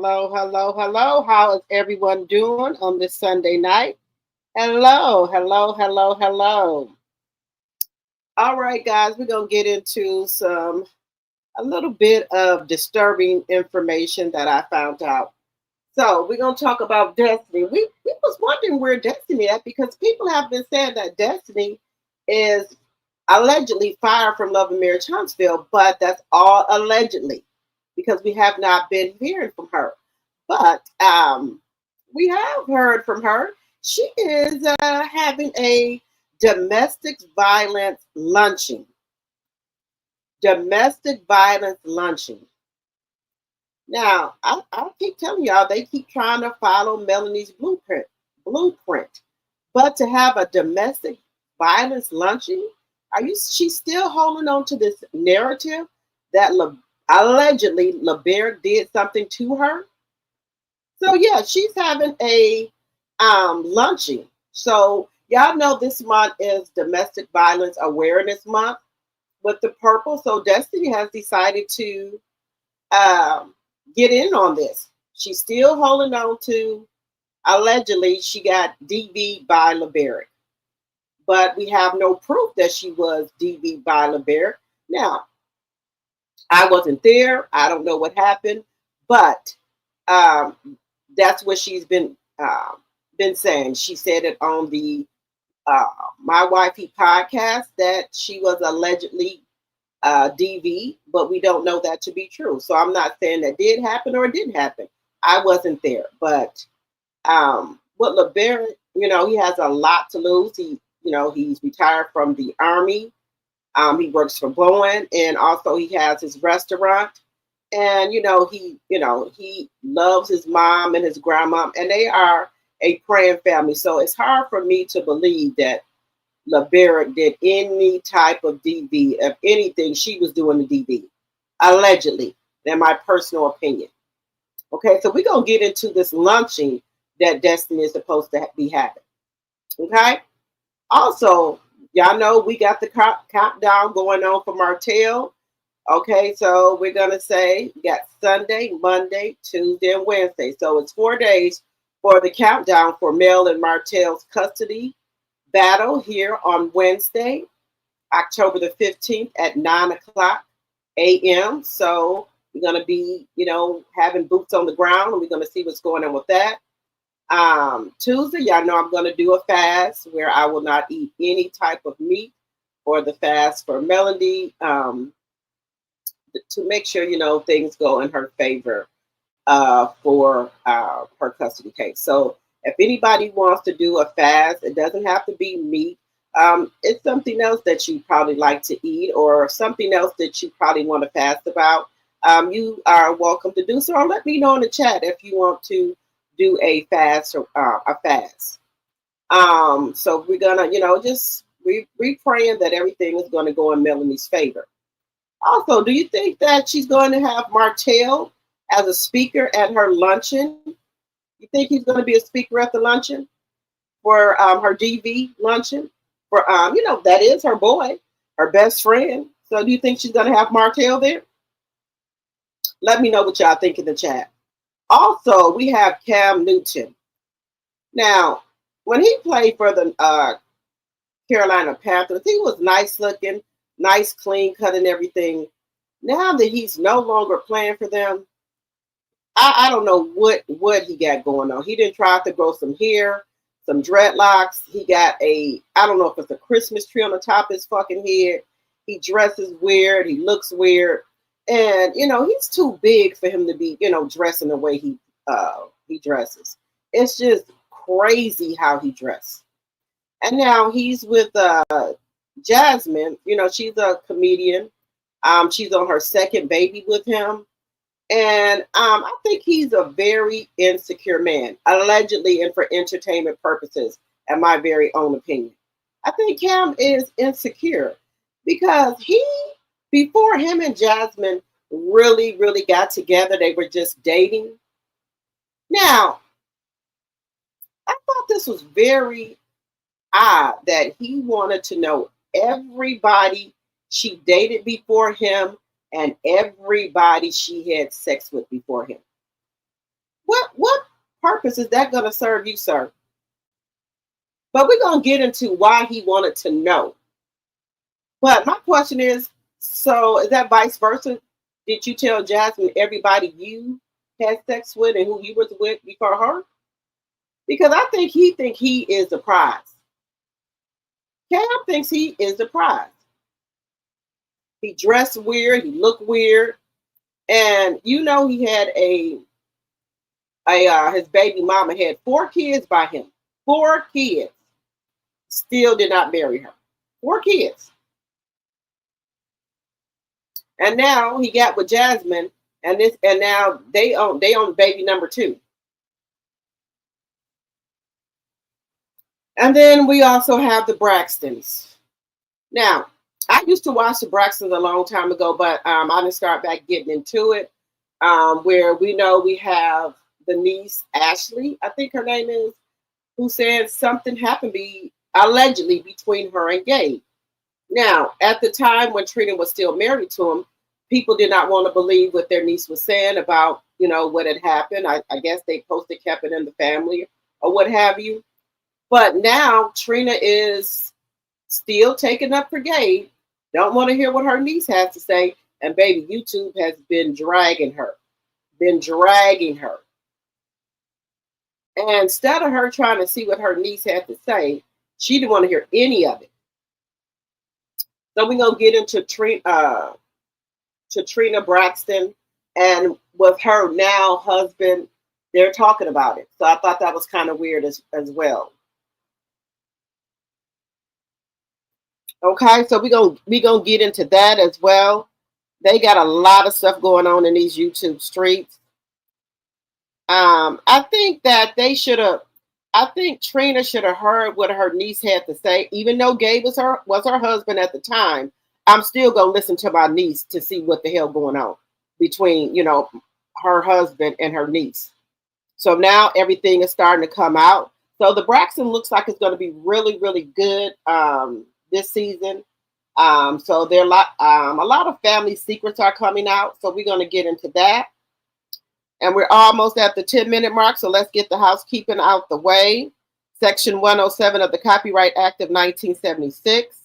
hello, hello, hello. How is everyone doing on this Sunday night? Hello, hello, hello, hello. All right, guys, we're gonna get into a little bit of disturbing information that I found out. So we're gonna talk about Destiny. We was wondering where Destiny at because people have been saying that Destiny is allegedly fired from Love and Marriage Huntsville, but that's all allegedly because we have not been hearing from her. But we have heard from her. She is having a domestic violence luncheon. Domestic violence luncheon. Now, I keep telling y'all, they keep trying to follow Melanie's blueprint. But to have a domestic violence luncheon, she's still holding on to this narrative that allegedly LeBear did something to her. So yeah, she's having a luncheon. So y'all know this month is Domestic Violence Awareness Month with the purple. So Destiny has decided to um, get in on this. She's still holding on to allegedly she got DV'd by LeBerick, but we have no proof that she was DV'd by LeBerick. Now, I wasn't there. I don't know what happened, but um, that's what she's been saying. She said it on the My Wifey podcast that she was allegedly DV, but we don't know that to be true. So I'm not saying that did happen or it didn't happen. I wasn't there, but what LeBaron, he has a lot to lose. He's retired from the Army. He works for Boeing, and also he has his restaurant. And he loves his mom and his grandma, and they are a praying family. So it's hard for me to believe that LeBerick did any type of DV. If anything, she was doing the DV, allegedly. In my personal opinion. Okay, so we're gonna get into this luncheon that Destiny is supposed to be having. Okay. Also, y'all know we got the countdown going on for Martell. Okay, so we're gonna say we got Sunday, Monday, Tuesday, and Wednesday. So it's 4 days for the countdown for Mel and Martell's custody battle here on Wednesday, October the 15th at 9 o'clock a.m. So we're gonna be, having boots on the ground, and we're gonna see what's going on with that. Tuesday, y'all know I'm gonna do a fast where I will not eat any type of meat, or the fast for Melody. To make sure things go in her favor for her custody case. So if anybody wants to do a fast, it doesn't have to be meat. It's something else that you probably like to eat, or something else that you probably want to fast about. You are welcome to do so, or let me know in the chat if you want to do a fast or a fast. So we're gonna, just we praying that everything is going to go in Melanie's favor. Also, do you think that she's going to have Martell as a speaker at her luncheon? You think he's going to be a speaker at the luncheon for her DV luncheon? For that is her boy, her best friend. So do you think she's going to have Martell there? Let me know what y'all think in the chat. Also, we have Cam Newton. Now, when he played for the Carolina Panthers, he was nice looking, nice, clean cut and everything. Now that he's no longer playing for them, I don't know what he got going on. He didn't try to grow some hair, some dreadlocks. He got I don't know if it's a Christmas tree on the top of his fucking head. He dresses weird. He looks weird. And, he's too big for him to be, dressing the way he dresses. It's just crazy how he dresses. And now he's with Jasmine. She's a comedian. She's on her second baby with him. And I think he's a very insecure man, allegedly, and for entertainment purposes, in my very own opinion. I think Cam is insecure because before him and Jasmine really, really got together, they were just dating. Now, I thought this was very odd that he wanted to know everybody she dated before him and everybody she had sex with before him. What purpose is that going to serve you, sir? But we're going to get into why he wanted to know. But my question is, so is that vice versa? Did you tell Jasmine everybody you had sex with and who you was with before her? Because I think he is the prize. Cam thinks he is the prize. He dressed weird, he looked weird, and you know he had his baby mama had 4 kids by him. 4 kids. Still did not marry her. 4 kids. And now he got with Jasmine, and now they own baby number 2. And then we also have the Braxtons. Now, I used to watch the Braxtons a long time ago, but I didn't start back getting into it. Where we know we have the niece, Ashley, I think her name is, who said something happened allegedly between her and Gabe. Now, at the time when Trina was still married to him, people did not want to believe what their niece was saying about, what had happened. I guess they posted, kept it in the family or what have you. But now Trina is still taking up for Gabe. Don't want to hear what her niece has to say. And baby, YouTube has been dragging her. And instead of her trying to see what her niece had to say, she didn't want to hear any of it. So we're gonna get into Trina Braxton, and with her now husband, they're talking about it. So I thought that was kind of weird as well. Okay, so we gonna get into that as well. They got a lot of stuff going on in these YouTube streets. I think that I think Trina should have heard what her niece had to say. Even though Gabe was her husband at the time, I'm still gonna listen to my niece to see what the hell going on between, her husband and her niece. So now everything is starting to come out. So the Braxton looks like it's going to be really, really good this season. So there a lot of family secrets are coming out. So we're going to get into that. And we're almost at the 10-minute mark. So let's get the housekeeping out the way. Section 107 of the Copyright Act of 1976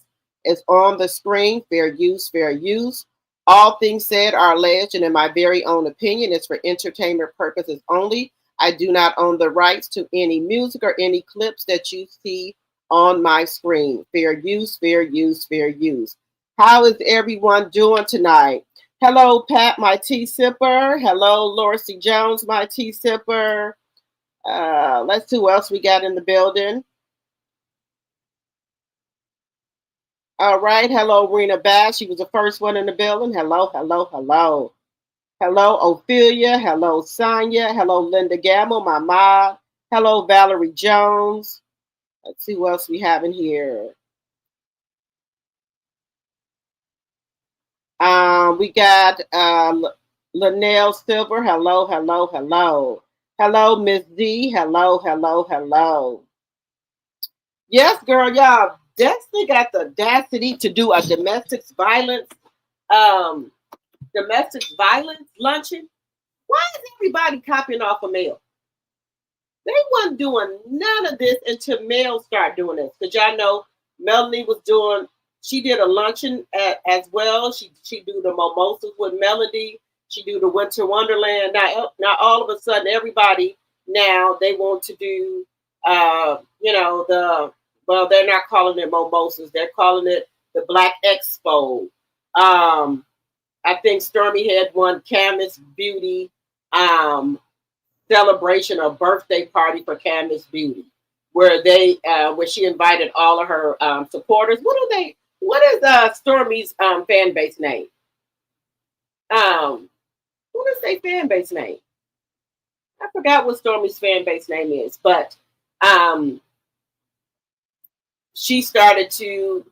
is on the screen. Fair use, fair use. All things said are alleged, and in my very own opinion, is for entertainment purposes only. I do not own the rights to any music or any clips that you see on my screen. Fair use, fair use, fair use. How is everyone doing tonight? Hello, Pat, my tea sipper. Hello, Lorcy Jones, my tea sipper. Let's see who else we got in the building. All right. Hello, Rena Bass. She was the first one in the building. Hello, hello, hello. Hello, Ophelia. Hello, Sonia. Hello, Linda Gamble, my mom. Hello, Valerie Jones. Let's see who else we have in here. We got Linnell Silver. Hello, hello, hello. Hello, Miss D. Hello, hello, hello. Yes, girl, y'all definitely got the audacity to do a domestic violence luncheon. Why is everybody copying off of Mel? They wasn't doing none of this until Mel started doing this. Because y'all know Melanie was doing, she did a luncheon as well. She do the mimosas with Melody. She do the Winter Wonderland. Now all of a sudden, everybody now they want to do, they're not calling it mimosas. They're calling it the Black Expo. I think Stormy had one Camus Beauty celebration or birthday party for Camus Beauty, where she invited all of her supporters. What is Stormy's fan base name? What is their fan base name? I forgot what Stormy's fan base name is, but she started to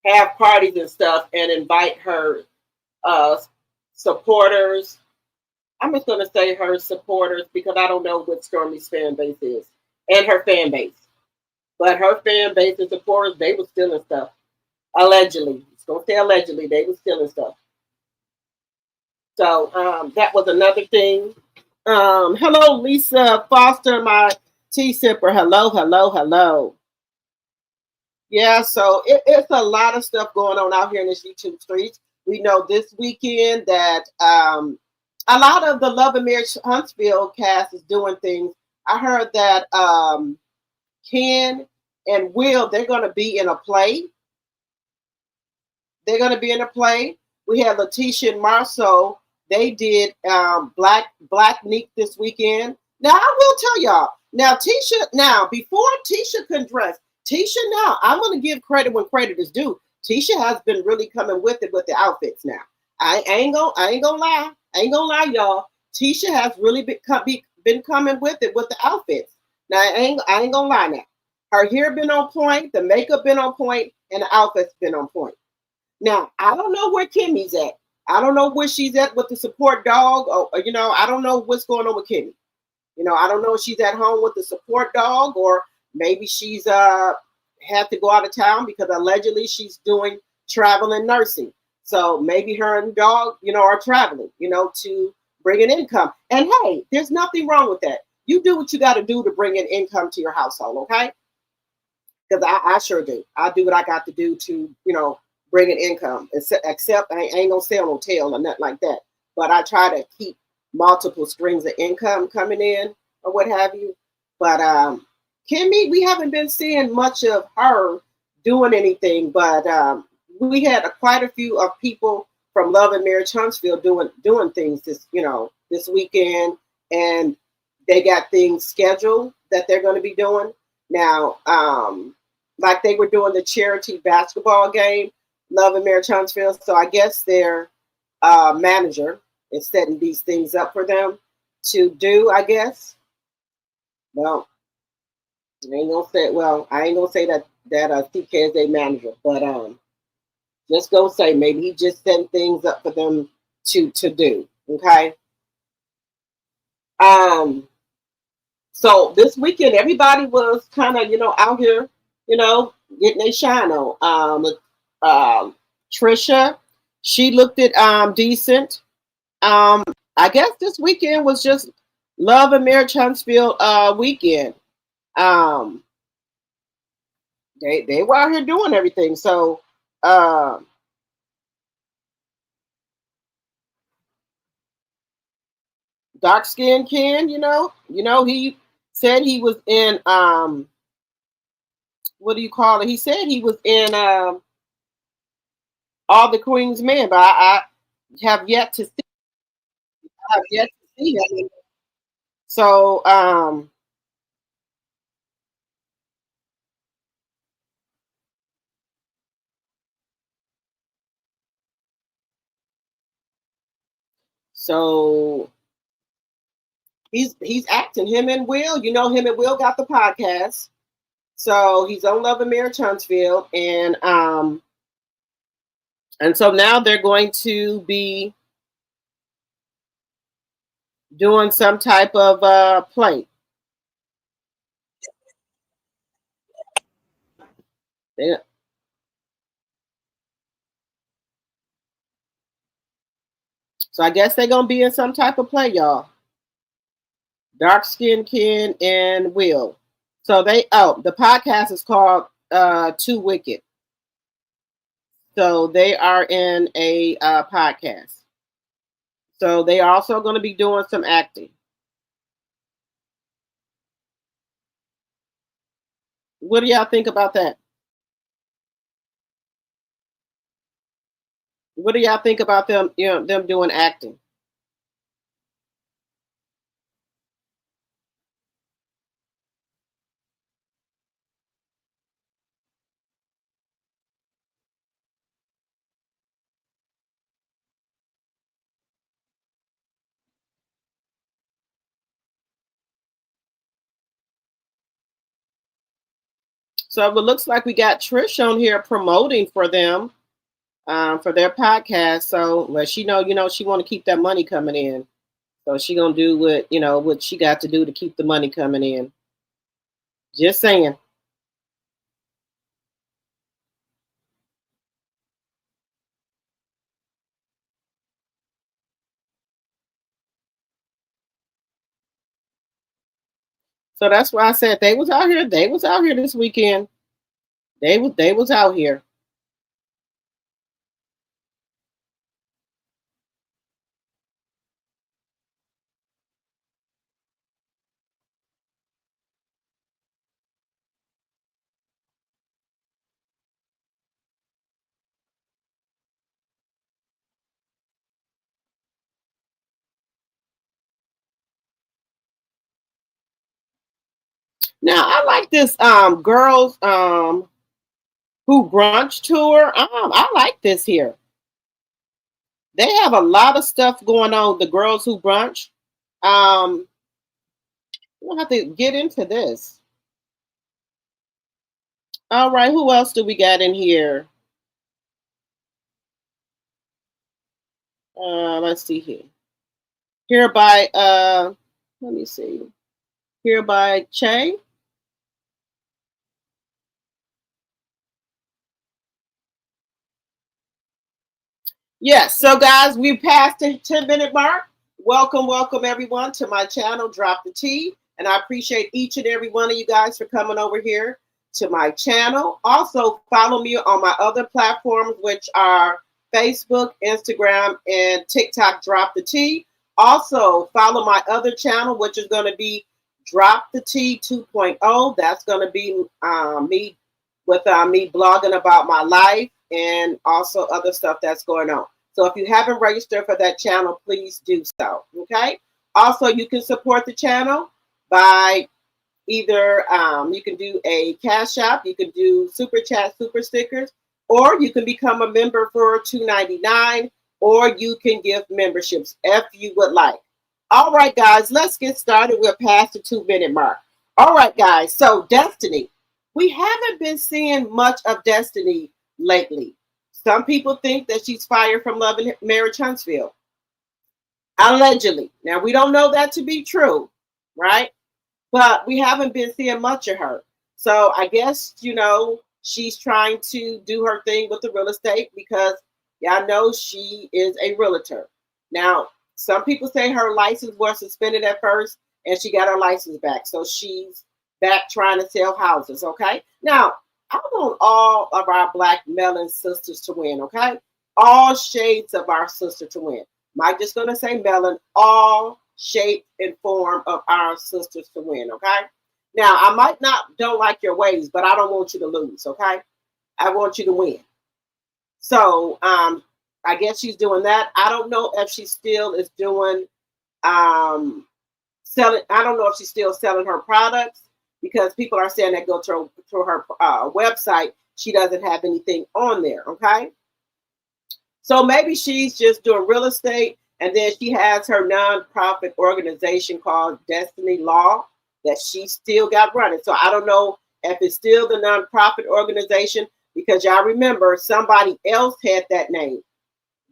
have parties and stuff and invite her supporters. I'm just going to say her supporters because I don't know what Stormy's fan base is and her fan base. But her fan base and supporters, they were stealing stuff. Allegedly. It's going to say allegedly, they were stealing stuff. So that was another thing. Hello, Lisa Foster, my tea sipper. Hello, hello, hello. Yeah, so it's a lot of stuff going on out here in this YouTube streets. We know this weekend that a lot of the Love and Marriage Huntsville cast is doing things. I heard that Ken and Will, they're going to be in a play. They're going to be in a play. We have Letitia and Marceau. They did Black Neek this weekend. Now I will tell y'all. Now Tisha. Now before Tisha can dress, Tisha. Now I'm going to give credit when credit is due. Tisha has been really coming with it with the outfits. Now I ain't gonna lie. I ain't gonna lie, y'all. Tisha has really been coming with it with the outfits. Now I ain't gonna lie. Now her hair been on point, the makeup been on point, and the outfits been on point. Now, I don't know where Kimmy's at. I don't know where she's at with the support dog. I don't know what's going on with Kimmy. I don't know if she's at home with the support dog or maybe she's had to go out of town because allegedly she's doing travel and nursing. So maybe her and dog, are traveling, to bring an income. And hey, there's nothing wrong with that. You do what you got to do to bring an income to your household, okay? Because I sure do. I do what I got to do to, bring an income. Except I ain't gonna sell no tail or nothing like that. But I try to keep multiple streams of income coming in or what have you. But Kimmy, we haven't been seeing much of her doing anything. But we had quite a few of people from Love and Marriage Huntsville doing things this weekend, and they got things scheduled that they're going to be doing now. Like they were doing the charity basketball game, Love and Marriage Huntsville. So I guess their manager is setting these things up for them to do, I guess. Well, I ain't gonna say that CK is a manager, but just go say maybe he just setting things up for them to do. Okay. So this weekend everybody was kind of, out here, getting their shine on. Trisha, she looked at decent. I guess this weekend was just Love and Marriage Huntsville weekend. Um, they were out here doing everything. So dark skinned Ken, he said he was in what do you call it? He said he was in All the Queen's Men, but I have yet to see. Have yet to see him. So so he's acting. Him and Will, him and Will got the podcast. So he's on Love and Marriage Huntsville, and so now they're going to be doing some type of play. They, so I guess they're gonna be in some type of play, y'all. Dark Skin Ken and Will. So the podcast is called Too Wicked. So they are in a podcast. So they are also going to be doing some acting. What do y'all think about that? What do y'all think about them, them doing acting? So it looks like we got Trish on here promoting for them, for their podcast. So let she know, she want to keep that money coming in. So she gonna do what she got to do to keep the money coming in. Just saying. So that's why I said they was out here. They was out here this weekend. They was out here. Now I like this girls who brunch tour. I like this here. They have a lot of stuff going on. The girls who brunch. Um, we'll have to get into this. All right, who else do we got in here? Let's see here. Here by let me see. Here by Che. Yes, so guys, we passed the 10-minute mark. Welcome everyone to my channel, Drop the Tea. And I appreciate each and every one of you guys for coming over here to my channel. Also, follow me on my other platforms, which are Facebook, Instagram, and TikTok, Drop the Tea. Also, follow my other channel, which is going to be Drop the Tea 2.0. That's going to be me with me blogging about my life and also other stuff that's going on. So if you haven't registered for that channel, please do so. Okay. Also, you can support the channel by either you can do a cash app, you can do super chat, super stickers, or you can become a member for $2.99, or you can give memberships if you would like. All right, guys, let's get started. We're past the 2-minute mark. All right, guys. So Destiny, we haven't been seeing much of Destiny lately. Some people think that she's fired from Love and Marriage Huntsville. Allegedly. Now, we don't know that to be true, right? But we haven't been seeing much of her. So I guess, she's trying to do her thing with the real estate because y'all know she is a realtor. Now, some people say her license was suspended at first and she got her license back. So she's back trying to sell houses, okay? Now, I want all of our Black melon sisters to win, okay? All shades of our sister to win. I'm just going to say melon, all shape and form of our sisters to win, okay? Now, I might not don't like your ways, but I don't want you to lose, okay? I want you to win. So, I guess she's doing that. I don't know if she still is doing selling. I don't know if she's still selling her products because people are saying that go to her website. She doesn't have anything on there, okay? So maybe she's just doing real estate, and then she has her nonprofit organization called Destiny Law that she still got running. So I don't know if it's still the nonprofit organization because y'all remember somebody else had that name,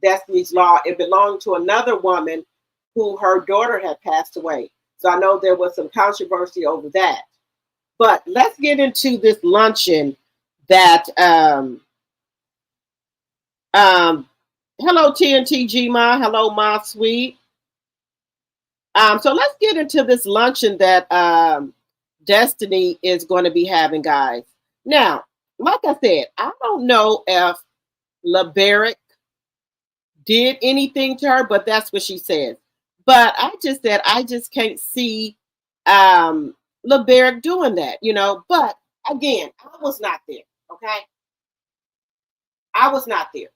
Destiny's Law. It belonged to another woman who her daughter had passed away. So I know there was some controversy over that. But let's get into this luncheon that hello TNT G-Ma, hello Ma Sweet. So let's get into this luncheon that Destiny is going to be having, guys. Now, like I said, I don't know if LeBaric did anything to her, but that's what she says. But I just said I just can't see LeBaric doing that, But again, I was not there, okay? I was not there.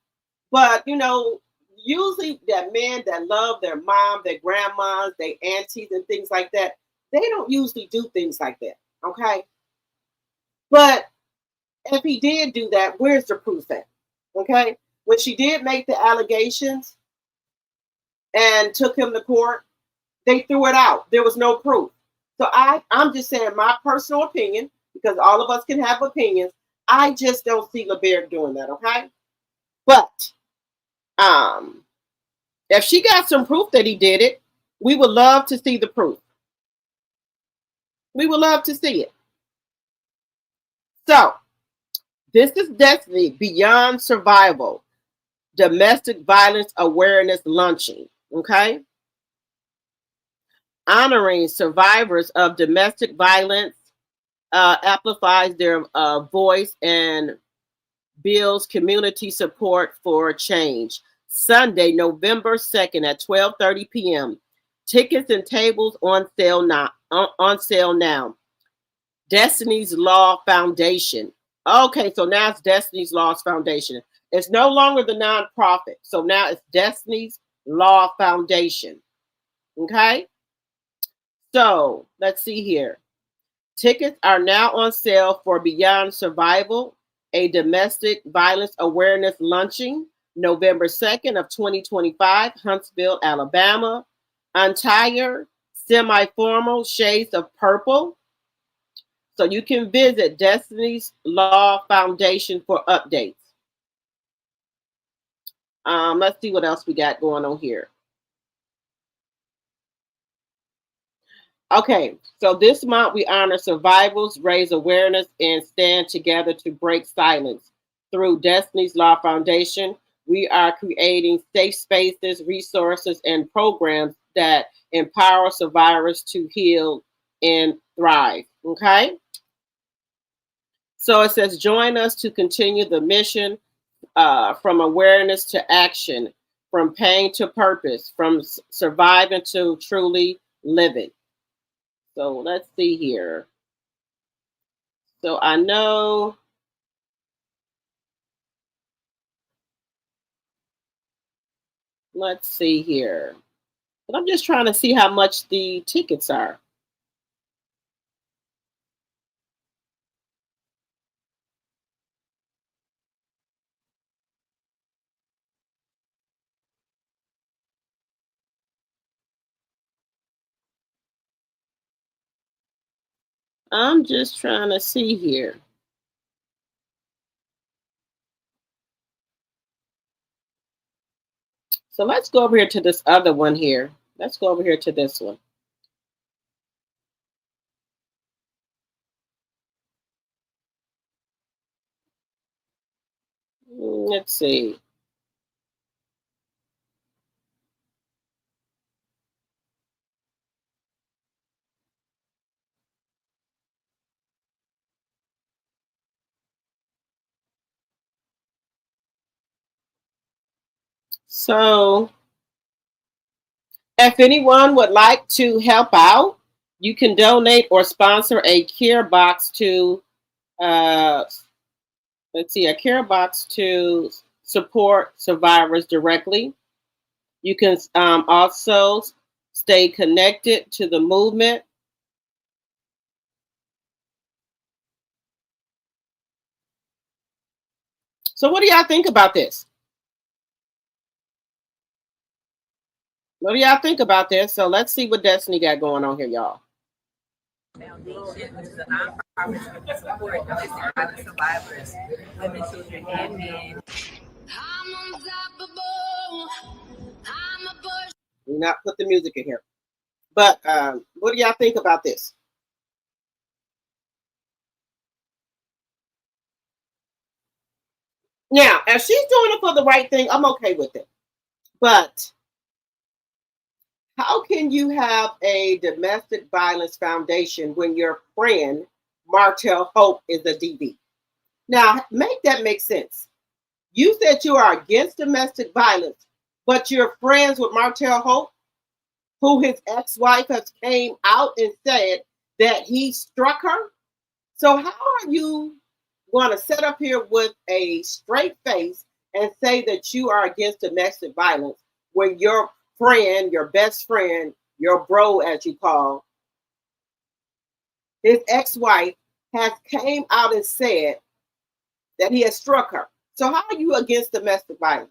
But, usually that men that love their mom, their grandmas, their aunties and things like that, they don't usually do things like that, okay? But if he did do that, where's the proof at, okay? When she did make the allegations and took him to court, they threw it out. There was no proof. So I'm just saying my personal opinion, because all of us can have opinions. I just don't see LeBaric doing that, okay? But if she got some proof that he did it, we would love to see the proof. We would love to see it. So, this is Destiny Beyond Survival, Domestic Violence Awareness Luncheon, okay? honoring survivors of domestic violence, amplifies their voice and builds community support for change. Sunday, November 2nd at 12:30 p.m. Tickets and tables on sale now. Destiny's Law Foundation. Okay, so now it's Destiny's Law Foundation. It's no longer the nonprofit. So now it's Destiny's Law Foundation. Okay? So let's see here. Tickets are now on sale for Beyond Survival, a domestic violence awareness luncheon, November 2nd of 2025, Huntsville, Alabama. Entire semi-formal shades of purple. So you can visit Destiny's Law Foundation for updates. Let's see what else we got going on here. Okay, so this month we honor survivors, raise awareness, and stand together to break silence. Through Destiny's Law Foundation, we are creating safe spaces, resources, and programs that empower survivors to heal and thrive. Okay? So it says, join us to continue the mission from awareness to action, from pain to purpose, from surviving to truly living. So let's see here. So I know let's see here. But I'm just trying to see how much the tickets are. I'm just trying to see here. So let's go over here to this other one here. Let's go over here to this one. Let's see. So if anyone would like to help out, you can donate or sponsor a care box to let's see, a care box to support survivors directly. You can also stay connected to the movement. So what do y'all think about this? What do y'all think about this? So let's see what Destiny got going on here, y'all. Foundation, which is a nonprofit to support domestic violence survivors, women, children, and men. Do not put the music in here. But what do y'all think about this? Now, if she's doing it for the right thing, I'm okay with it. But how can you have a domestic violence foundation when your friend Martell Hope is a DV? Now, make that make sense. You said you are against domestic violence, but you're friends with Martell Hope, who his ex-wife has came out and said that he struck her. So how are you going to sit up here with a straight face and say that you are against domestic violence when your friend, your best friend, your bro, as you call, his ex-wife has came out and said that he has struck her? So how are you against domestic violence?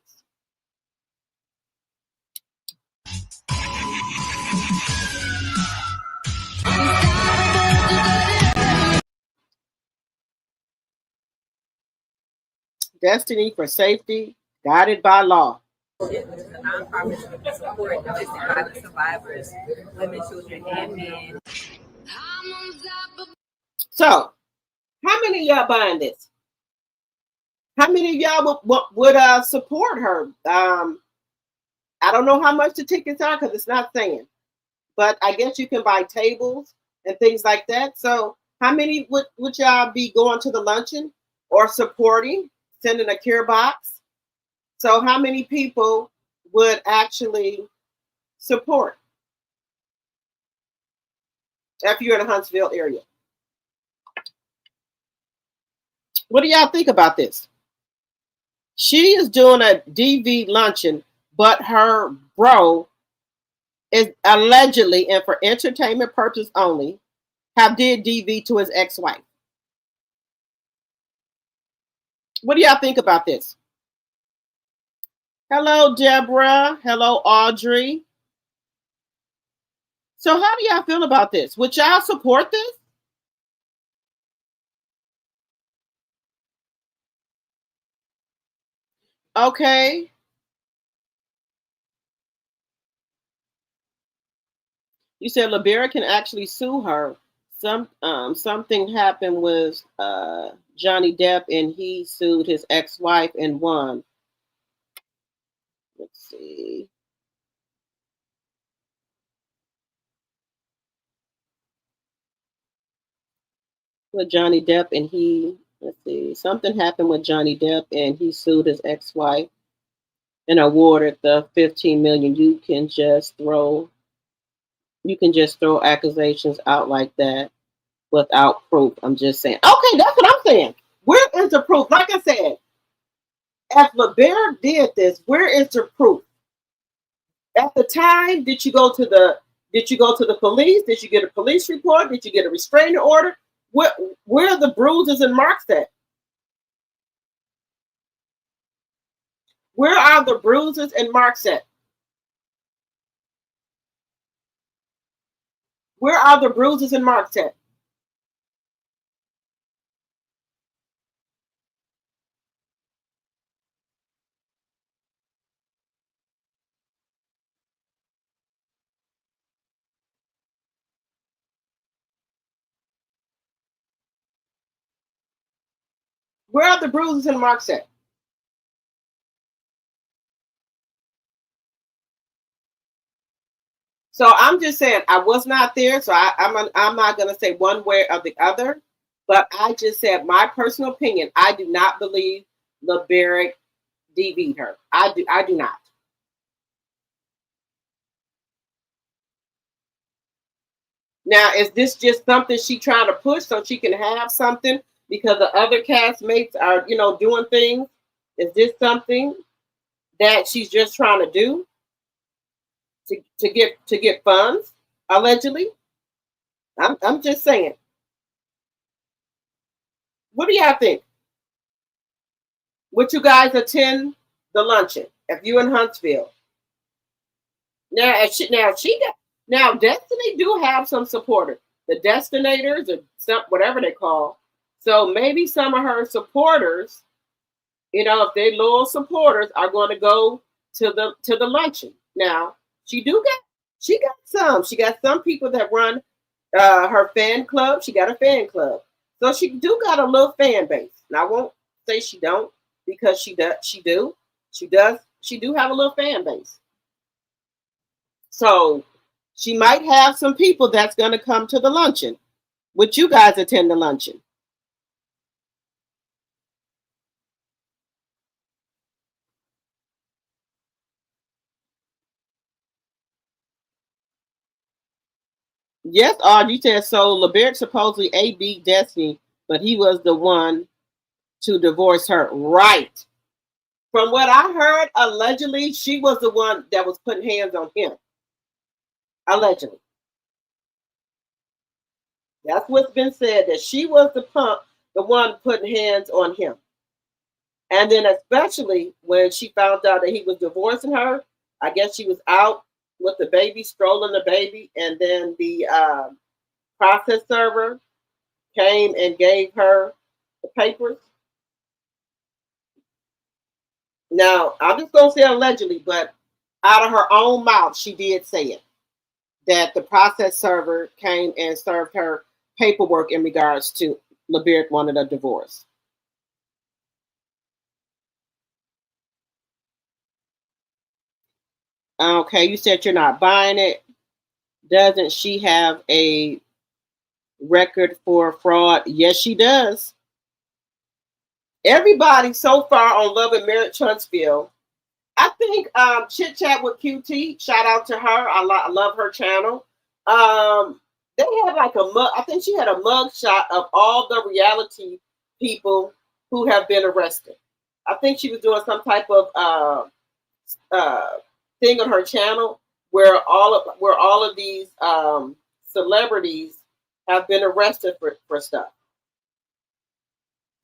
Destiny for safety, guided by law. Which is a nonprofit to support domestic violence survivors, women, children, and men. So, how many of y'all buying this? How many of y'all would support her? I don't know how much the tickets are because it's not saying. but I guess you can buy tables and things like that. So how many would y'all be going to the luncheon or supporting, sending a care box? So how many people would actually support if you're in the Huntsville area? What do y'all think about this? She is doing a DV luncheon, but her bro is allegedly and for entertainment purpose only have did DV to his ex-wife. What do y'all think about this? Hello, Deborah. Hello, Audrey. So how do y'all feel about this? Would y'all support this? Okay. You said Libera can actually sue her. Something happened with Johnny Depp and he sued his ex-wife and won. Let's see. With Johnny Depp and let's see, something happened with Johnny Depp and he sued his ex-wife and awarded the 15 million. You can just throw accusations out like that without proof. I'm just saying. Okay, that's what I'm saying. Where is the proof? Like I said, if LeBear did this, where is the proof? At the time, did you go to the police? Did you get a police report? Did you get a restraining order? Where are the bruises and marks at? Where are the bruises and marks at? Where are the bruises and marks at? Where are the bruises and marks at? So I'm just saying I was not there, so I'm not going to say one way or the other, but I just said my personal opinion. I do not believe LeBerick DV'd her. I do not. Now, is this just something she trying to push so she can have something because the other castmates are, doing things? Is this something that she's just trying to do to get funds, allegedly? I'm just saying. What do y'all think? Would you guys attend the luncheon if you in Huntsville? Now Destiny do have some supporters, the Destinators or some whatever they call. So maybe some of her supporters, if they loyal supporters, are going to go to the luncheon. Now she got some people that run her fan club. She got a fan club, so she do got a little fan base. And I won't say she don't because she does. She do have a little fan base. So she might have some people that's going to come to the luncheon. Would you guys attend the luncheon? Yes, Audrey said so. LeBerick supposedly A.B. Destiny, but he was the one to divorce her. Right. From what I heard, allegedly, she was the one that was putting hands on him. Allegedly. That's what's been said, that she was the one putting hands on him. And then especially when she found out that he was divorcing her, I guess she was out with the baby, strolling the baby, and then the process server came and gave her the papers. Now, I'm just going to say allegedly, but out of her own mouth, she did say it, that the process server came and served her paperwork in regards to LeBerick wanted a divorce. Okay, you said you're not buying it. Doesn't she have a record for fraud? Yes, she does. Everybody so far on Love and Marriage Huntsville. I think Chit Chat with QT. Shout out to her. I love her channel. They had like a mug. I think she had a mug shot of all the reality people who have been arrested. I think she was doing some type of thing on her channel where all of these celebrities have been arrested for stuff,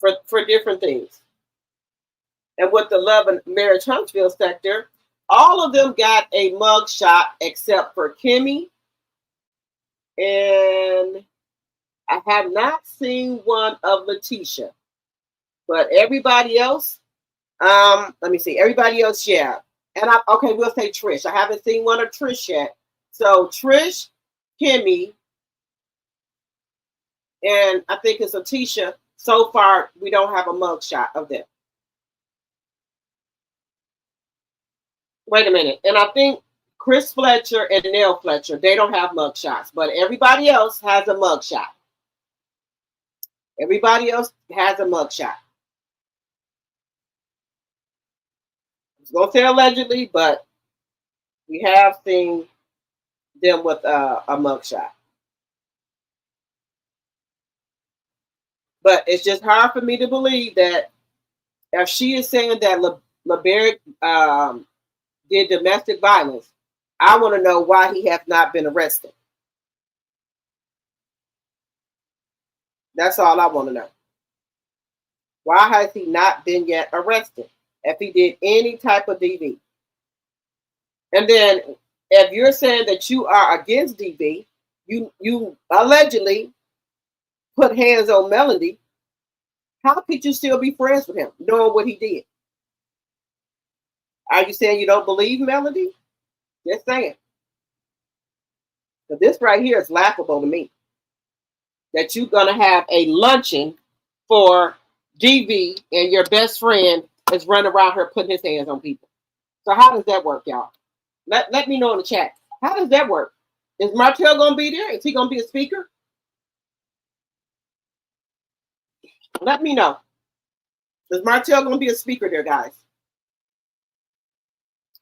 for different things. And with the Love and Marriage Huntsville sector, all of them got a mug shot except for Kimmy. And I have not seen one of Letitia. But everybody else, let me see. Everybody else, yeah. And okay, we'll say Trish. I haven't seen one of Trish yet. So Trish, Kimmy, and I think it's Letitia. So far, we don't have a mug shot of them. Wait a minute. And I think Chris Fletcher and Nell Fletcher, they don't have mug shots, but everybody else has a mug shot. Everybody else has a mug shot. I was going to say allegedly, but we have seen them with a mug shot. But it's just hard for me to believe that if she is saying that LeBerrick did domestic violence, I want to know why he has not been arrested. That's all I want to know. Why has he not been yet arrested if he did any type of DV? And then if you're saying that you are against DV, you allegedly put hands on Melody, how could you still be friends with him knowing what he did? Are you saying you don't believe Melody? Just saying. But this right here is laughable to me. That you're going to have a luncheon for DV and your best friend is running around here putting his hands on people. So how does that work, y'all? Let me know in the chat. How does that work? Is Martell going to be there? Is he going to be a speaker? Let me know. Is Martell going to be a speaker there, guys?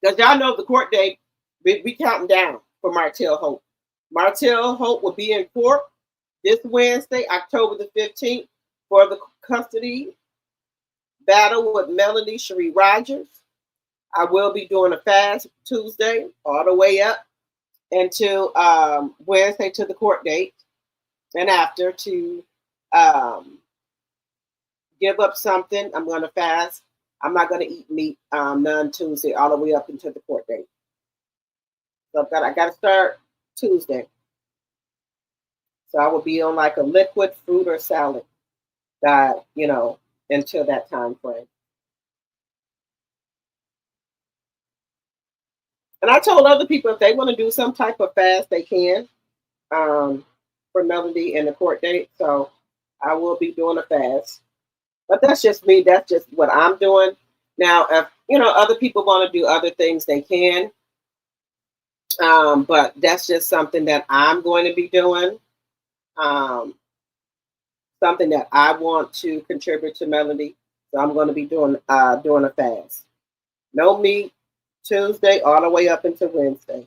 Because y'all know the court date, we counting down for Martell Hope. Martell Hope will be in court this Wednesday, October the 15th, for the custody battle with Melanie Cherie Rogers. I will be doing a fast Tuesday all the way up until Wednesday to the court date, and after to give up something. I'm going to fast. I'm not going to eat meat none Tuesday all the way up until the court date. So I got to start Tuesday. So I will be on like a liquid fruit or salad diet, until that time frame. And I told other people if they want to do some type of fast, they can for Melody and the court date. So I will be doing a fast. But that's just me. That's just what I'm doing. Now, if other people want to do other things, they can. But that's just something that I'm going to be doing. Something that I want to contribute to Melody. So I'm going to be doing a fast. No meat Tuesday all the way up until Wednesday.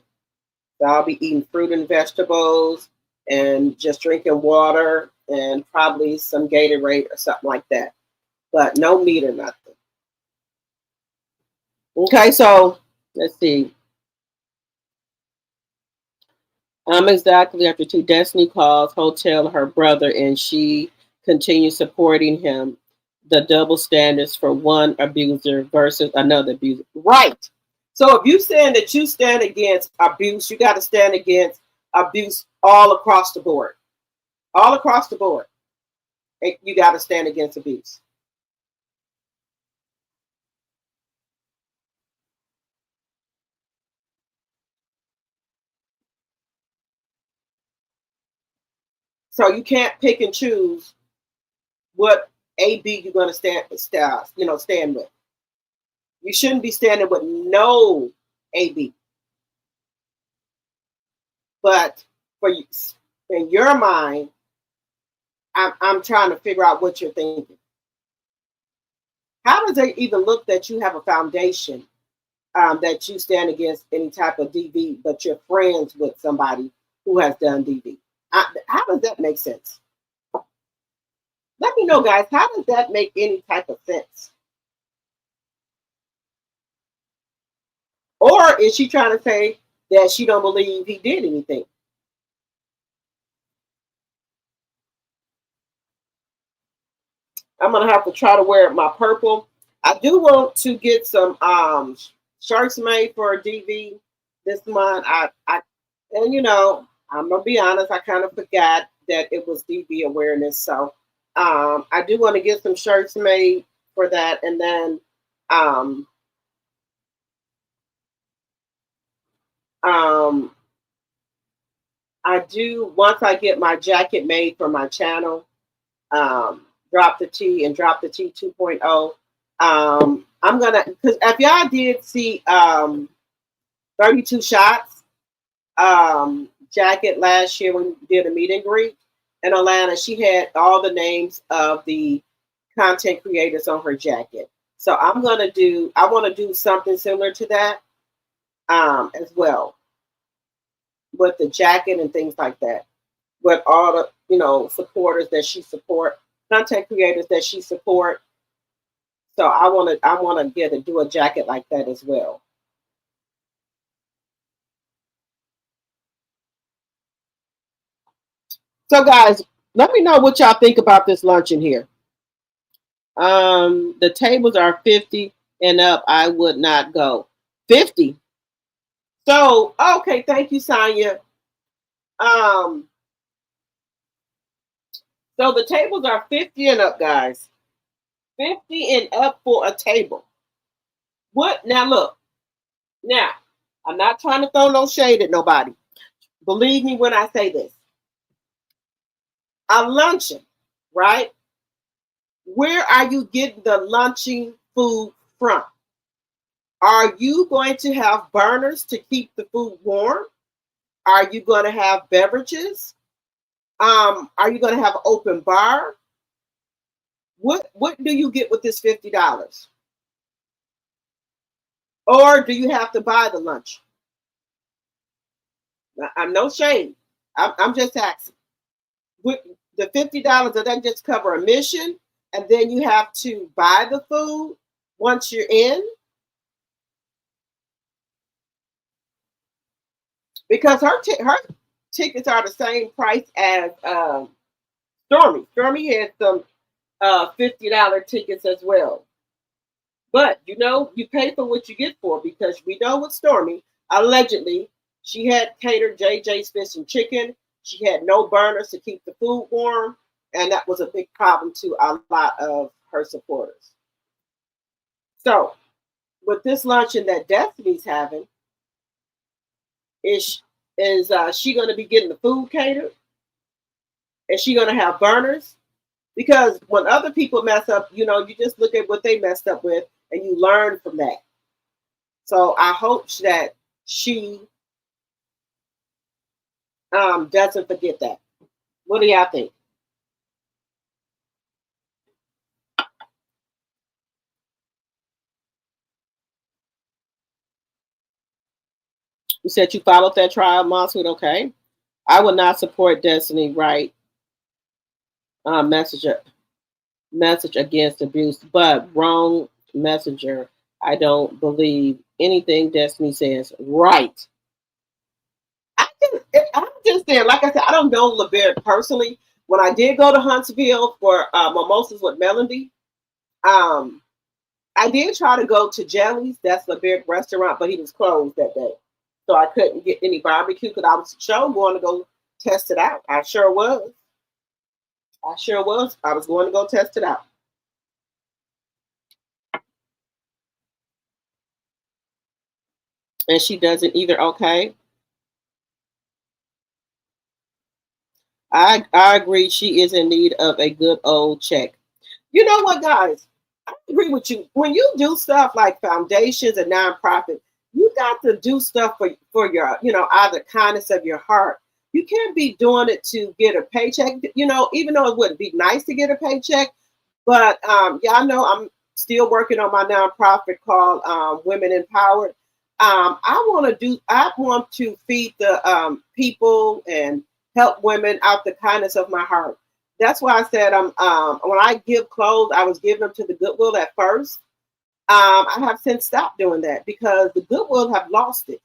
So I'll be eating fruit and vegetables and just drinking water and probably some Gatorade or something like that. But no meat or nothing. Okay, so let's see. Exactly after two, Destiny calls Hotel her brother and she continues supporting him. The double standards for one abuser versus another abuser. Right. So if you're saying that you stand against abuse, you got to stand against abuse all across the board. All across the board. You got to stand against abuse. So you can't pick and choose what AB you're going to stand with. You shouldn't be standing with no AB. But for you in your mind. I'm trying to figure out what you're thinking. How does it even look that you have a foundation, that you stand against any type of DV, but you're friends with somebody who has done DV? How does that make sense? Let me know, guys. How does that make any type of sense? Or is she trying to say that she don't believe he did anything? I'm gonna have to try to wear my purple. I do want to get some shirts made for DV this month. And I'm gonna be honest, I kind of forgot that it was DV awareness. So I do want to get some shirts made for that, and then I do, once I get my jacket made for my channel, Drop the T and Drop the T 2.0. I'm gonna, because if y'all did see 32 Shots jacket last year when we did a meet and greet in Atlanta, she had all the names of the content creators on her jacket. So I want to do something similar to that as well, with the jacket and things like that, with all the supporters that she support, content creators that she support. So I want to do a jacket like that as well. So guys, let me know what y'all think about this luncheon here. The tables are 50 and up. I would not go. 50. So okay, thank you, Sonia. So the tables are 50 and up, guys. 50 and up for a table. What now? Look, now I'm not trying to throw no shade at nobody. Believe me when I say this. A luncheon, right? Where are you getting the luncheon food from? Are you going to have burners to keep the food warm? Are you going to have beverages? Are you going to have an open bar? What do you get with this $50? Or do you have to buy the lunch? I'm no shade. I'm just asking. With the $50, does that just cover admission, and then you have to buy the food once you're in? Because her tickets are the same price as Stormy. Stormy had some $50 tickets as well. But you pay for what you get for, because we know with Stormy, allegedly, she had catered JJ's Fish and Chicken. She had no burners to keep the food warm, and that was a big problem to a lot of her supporters. So, with this luncheon that Destiny's having, is she going to be getting the food catered? Is she going to have burners? Because when other people mess up, you just look at what they messed up with and you learn from that. So I hope that she doesn't forget that. What do y'all think? You said you followed that trial, Mosswood. Okay. I would not support Destiny Right message against abuse, but wrong messenger. I don't believe anything Destiny says. Right. I'm just saying, like I said, I don't know LeBert personally. When I did go to Huntsville for Mimosas with Melody, I did try to go to Jelly's. That's LeBert restaurant, but he was closed that day. So I couldn't get any barbecue because I was going to go test it out. I sure was. I was going to go test it out. And she doesn't either. Okay. I agree. She is in need of a good old check. You know what, guys? I agree with you. When you do stuff like foundations and nonprofit, you got to do stuff for your, out of the kindness of your heart. You can't be doing it to get a paycheck. You know, even though it wouldn't be nice to get a paycheck, but y'all know I'm still working on my nonprofit called Women Empowered. I want to feed the people and help women out the kindness of my heart. That's why I said when I give clothes, I was giving them to the Goodwill at first. I have since stopped doing that because the Goodwill have lost it.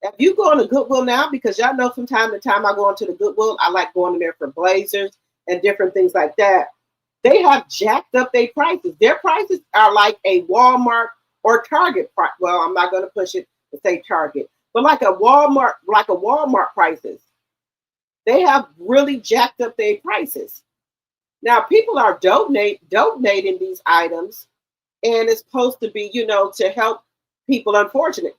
If you go on the Goodwill now, because y'all know from time to time I go into the Goodwill, I like going in there for blazers and different things like that. They have jacked up their prices. Their prices are like a Walmart or Target price. Well, I'm not going to push it to say Target, but like a Walmart prices. They have really jacked up their prices. Now people are donating these items, and it's supposed to be, to help people unfortunate.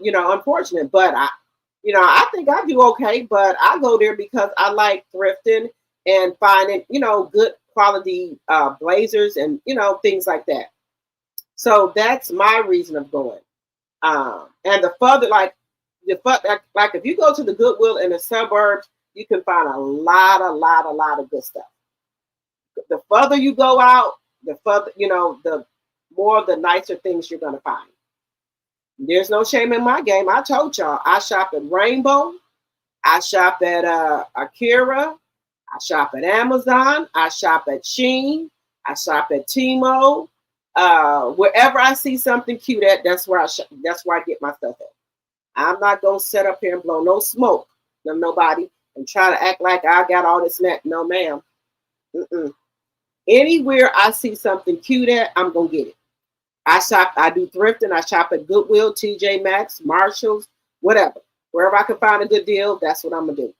But I think I do okay, but I go there because I like thrifting and finding, good quality blazers and, things like that. So that's my reason of going. And the further, like if you go to the Goodwill in the suburbs, you can find a lot of good stuff. The further you go out, the further, the more, the nicer things you're going to find. There's no shame in my game. I told y'all, I shop at Rainbow. I shop at Akira. I shop at Amazon. I shop at Shein. I shop at Timo. Wherever I see something cute at, that's where I get my stuff at. I'm not going to sit up here and blow no smoke from nobody and try to act like I got all this net. No, ma'am. Anywhere I see something cute at, I'm going to get it. I do thrifting. I shop at Goodwill, TJ Maxx, Marshalls, whatever. Wherever I can find a good deal, that's what I'm going to do.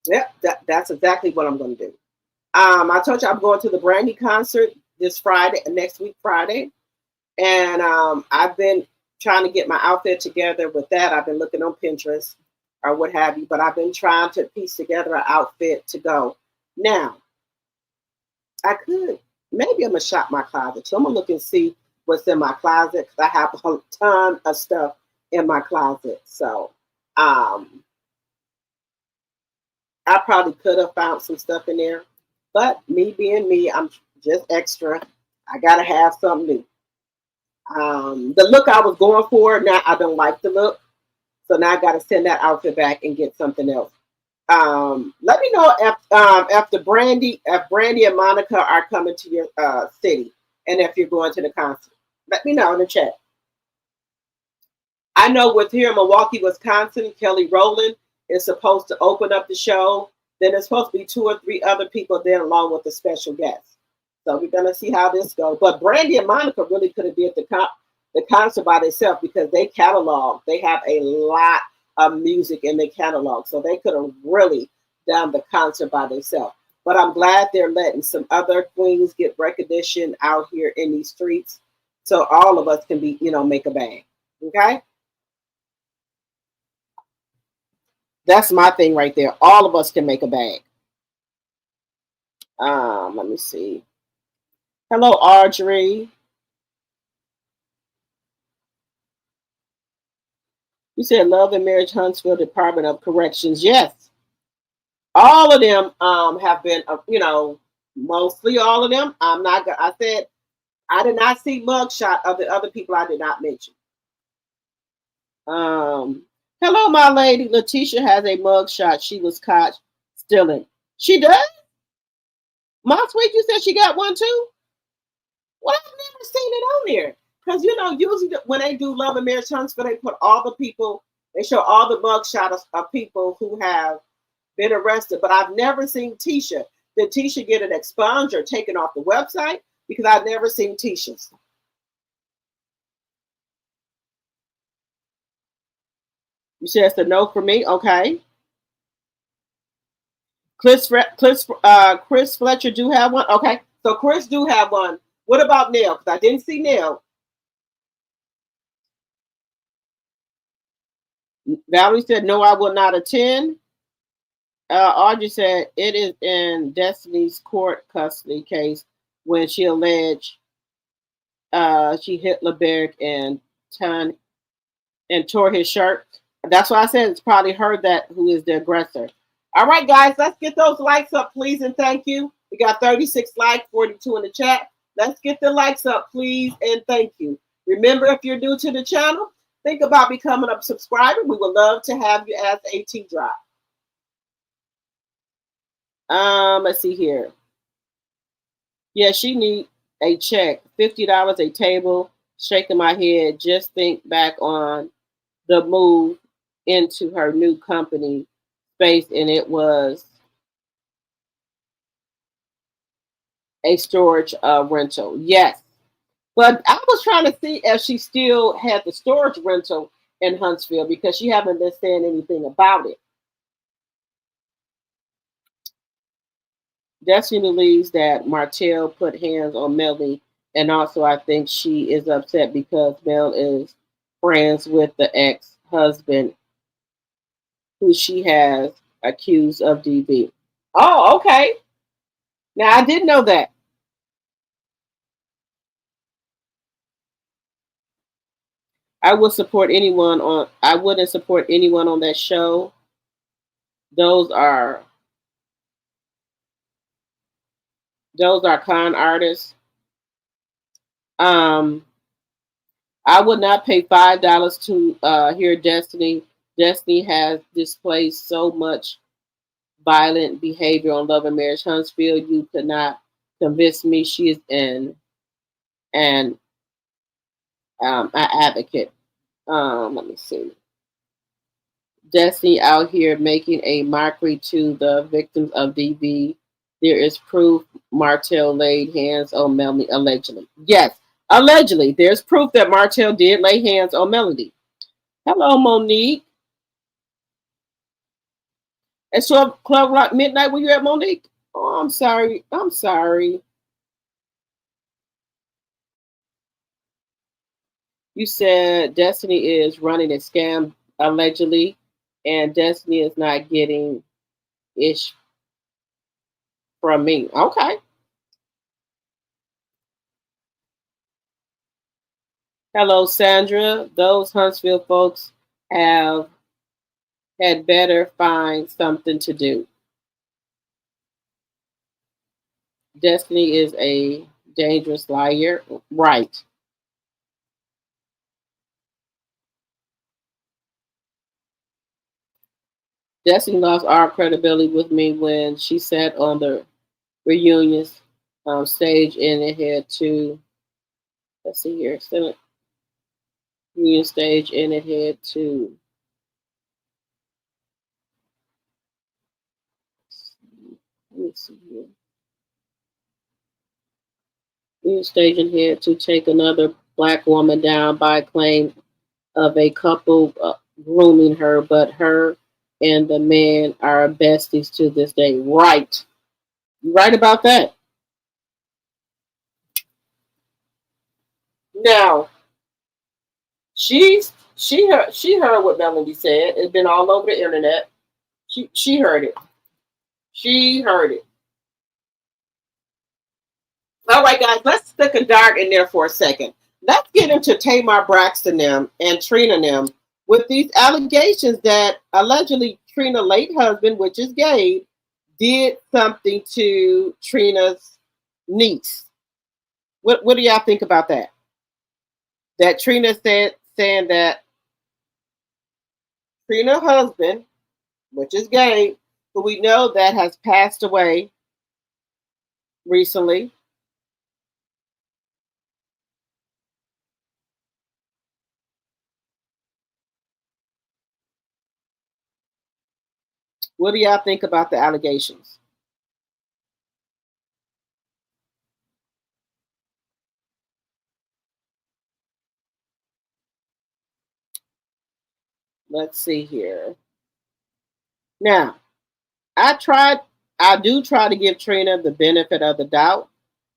Yep, that's exactly what I'm going to do. I told you I'm going to the Brandy concert this Friday, next week Friday. And I've been trying to get my outfit together with that. I've been looking on Pinterest or what have you, but I've been trying to piece together an outfit to go. Now, maybe I'm going to shop my closet. So I'm going to look and see what's in my closet because I have a ton of stuff in my closet. So I probably could have found some stuff in there. But me being me, I'm just extra. I got to have something new. The look I was going for, now I don't like the look. So now I got to send that outfit back and get something else. Let me know if Brandy and Monica are coming to your city and if you're going to the concert. Let me know in the chat. I know with here in Milwaukee, Wisconsin, Kelly Rowland is supposed to open up the show. Then there's supposed to be 2 or 3 other people there along with a special guest. So we're going to see how this goes. But Brandy and Monica really could have did the concert by themselves because they catalog. They have a lot of music in their catalog. So they could have really done the concert by themselves. But I'm glad they're letting some other queens get recognition out here in these streets. So all of us can make a bang. Okay? That's my thing right there. All of us can make a bag. Let me see. Hello, Audrey. You said Love and Marriage Huntsville Department of Corrections. Yes. All of them have been, mostly all of them. I said I did not see mugshot of the other people I did not mention. Hello, my lady. Letitia has a mugshot. She was caught stealing. She does? My sweet, you said she got one too? Well, I've never seen it on there. Because, usually when they do Love and Marriage Huntsville, they put all the people, they show all the mugshots of people who have been arrested. But I've never seen Tisha. Did Tisha get it expunged or taken off the website? Because I've never seen Tisha's. You said it's a no for me? Okay. Chris Fletcher do have one? Okay. So Chris do have one. What about Neil? Because I didn't see Neil. Valerie said, no, I will not attend. Audrey said, it is in Destiny's court custody case when she alleged she hit LeBerg and and tore his shirt. That's why I said it's probably her that who is the aggressor. All right, guys, let's get those likes up, please, and thank you. We got 36 likes, 42 in the chat. Let's get the likes up, please, and thank you. Remember, if you're new to the channel, think about becoming a subscriber. We would love to have you as a T-Drop. Let's see here. Yeah, she need a check. $50 a table. Shaking my head. Just think back on the move into her new company space, and it was a storage rental. Yes. But I was trying to see if she still had the storage rental in Huntsville because she haven't been saying anything about it. Destiny believes that Martell put hands on Melanie, and also I think she is upset because Mel is friends with the ex-husband who she has accused of DV. Oh, okay. Now I didn't know that. I wouldn't support anyone on that show. Those are con artists. Um, I would not pay $5 to hear Destiny. Destiny has displayed so much violent behavior on Love and Marriage Huntsville. You could not convince me she is an advocate. Let me see. Destiny out here making a mockery to the victims of DV. There is proof Martell laid hands on Melanie allegedly. Yes, allegedly. There's proof that Martell did lay hands on Melanie. Hello, Monique. At 12 o'clock midnight, were you at, Monique? Oh, I'm sorry. I'm sorry. You said Destiny is running a scam allegedly, and Destiny is not getting ish from me. Okay. Hello, Sandra. Those Huntsville folks have had better find something to do. Destiny is a dangerous liar. Right. Destiny lost all credibility with me when she sat on the reunions stage and it had to, let's see here, Senate reunion stage and it had to, let me see here. Reunion stage and had to take another black woman down by claim of a couple grooming her, but her and the man are besties to this day. Right. You're right about that. Now, she heard what Melody said. It's been all over the internet. She heard it. She heard it. All right, guys, let's stick a dart in there for a second. Let's get into Tamar Braxton them and Trina them with these allegations that allegedly Trina's late husband, which is Gabe, did something to Trina's niece. What do y'all think about that? That Trina said saying that Trina's husband, which is Gabe, who we know that has passed away recently. What do y'all think about the allegations? Let's see here. Now, I do try to give Trina the benefit of the doubt,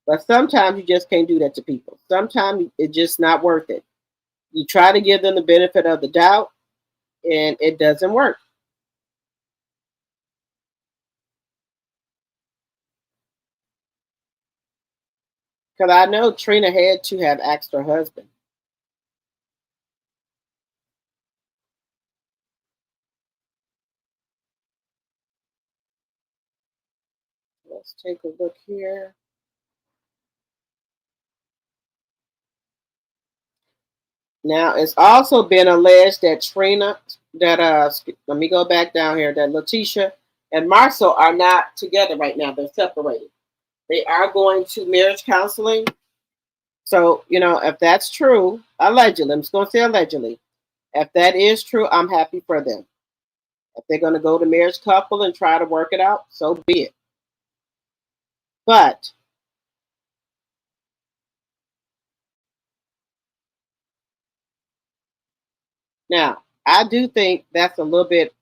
but sometimes you just can't do that to people. Sometimes it's just not worth it. You try to give them the benefit of the doubt, and it doesn't work. Because I know Trina had to have asked her husband. Let's take a look here. Now, it's also been alleged that TRINA, let me go back down here, that Letitia and Marcel are not together right now. They're separated. They are going to marriage counseling. So, if that's true, allegedly, I'm just going to say allegedly, if that is true, I'm happy for them. If they're going to go to marriage couple and try to work it out, so be it. But now, I do think that's a little bit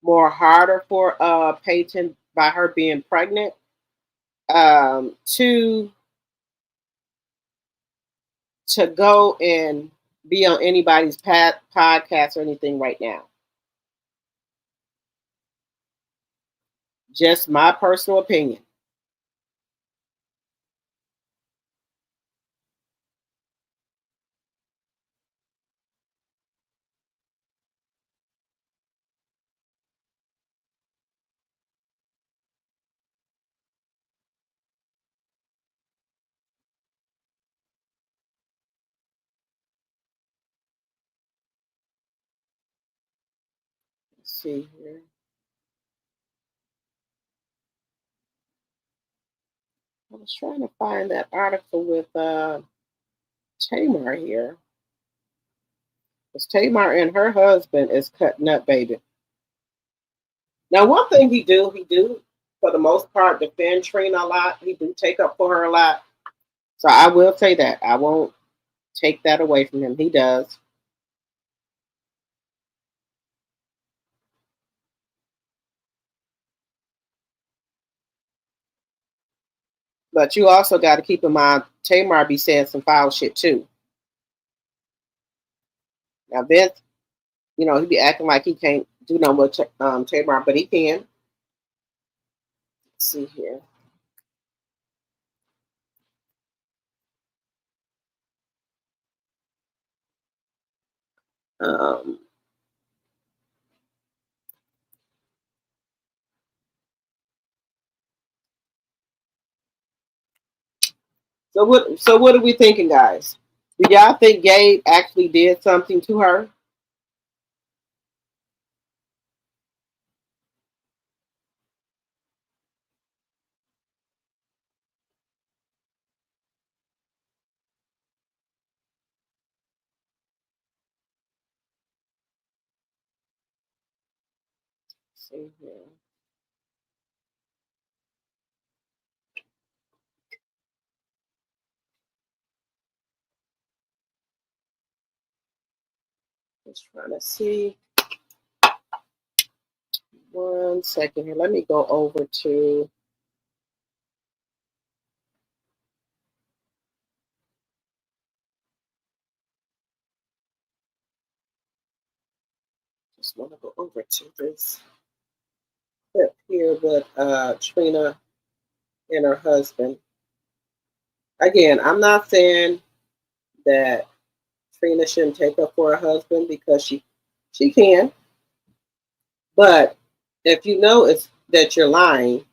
more harder for Peyton by her being pregnant to go and be on anybody's podcast or anything right now. Just my personal opinion. Let's see here. I was trying to find that article with Tamar here. Because Tamar and her husband is cutting up, baby. Now, one thing he do, for the most part, defend Trina a lot. He do take up for her a lot. So I will say that. I won't take that away from him. He does. But you also got to keep in mind, Tamar be saying some foul shit too. Now, Vince, he be acting like he can't do no more Tamar, but he can. Let's see here. Um, so what are we thinking, guys? Do y'all think Gabe actually did something to her? Let's see here. Just trying to see. 1 second here. Let me go over to. Just want to go over to this clip here with Trina and her husband. Again, I'm not saying that Trina shouldn't take up for her husband because she can. But if you know it's that you're lying,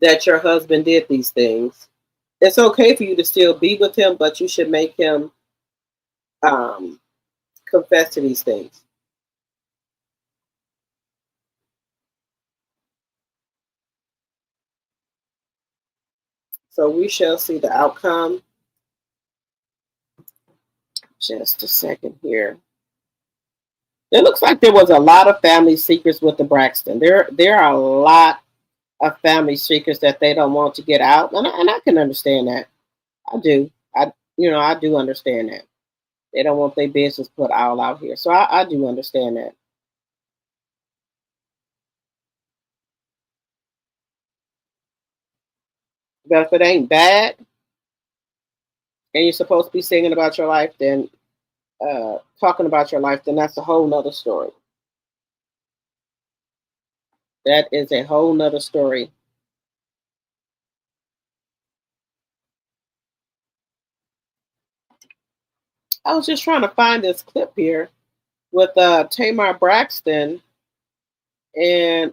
that your husband did these things, it's okay for you to still be with him, but you should make him confess to these things. So we shall see the outcome. Just a second here. It looks like there was a lot of family secrets with the Braxton. There are a lot of family secrets that they don't want to get out, and I can understand that. I do. I do understand that. They don't want their business put all out here. So I do understand that. But if it ain't bad and you're supposed to be singing about your life, then talking about your life, then that's a whole nother story. That is a whole nother story. I was just trying to find this clip here with Tamar Braxton and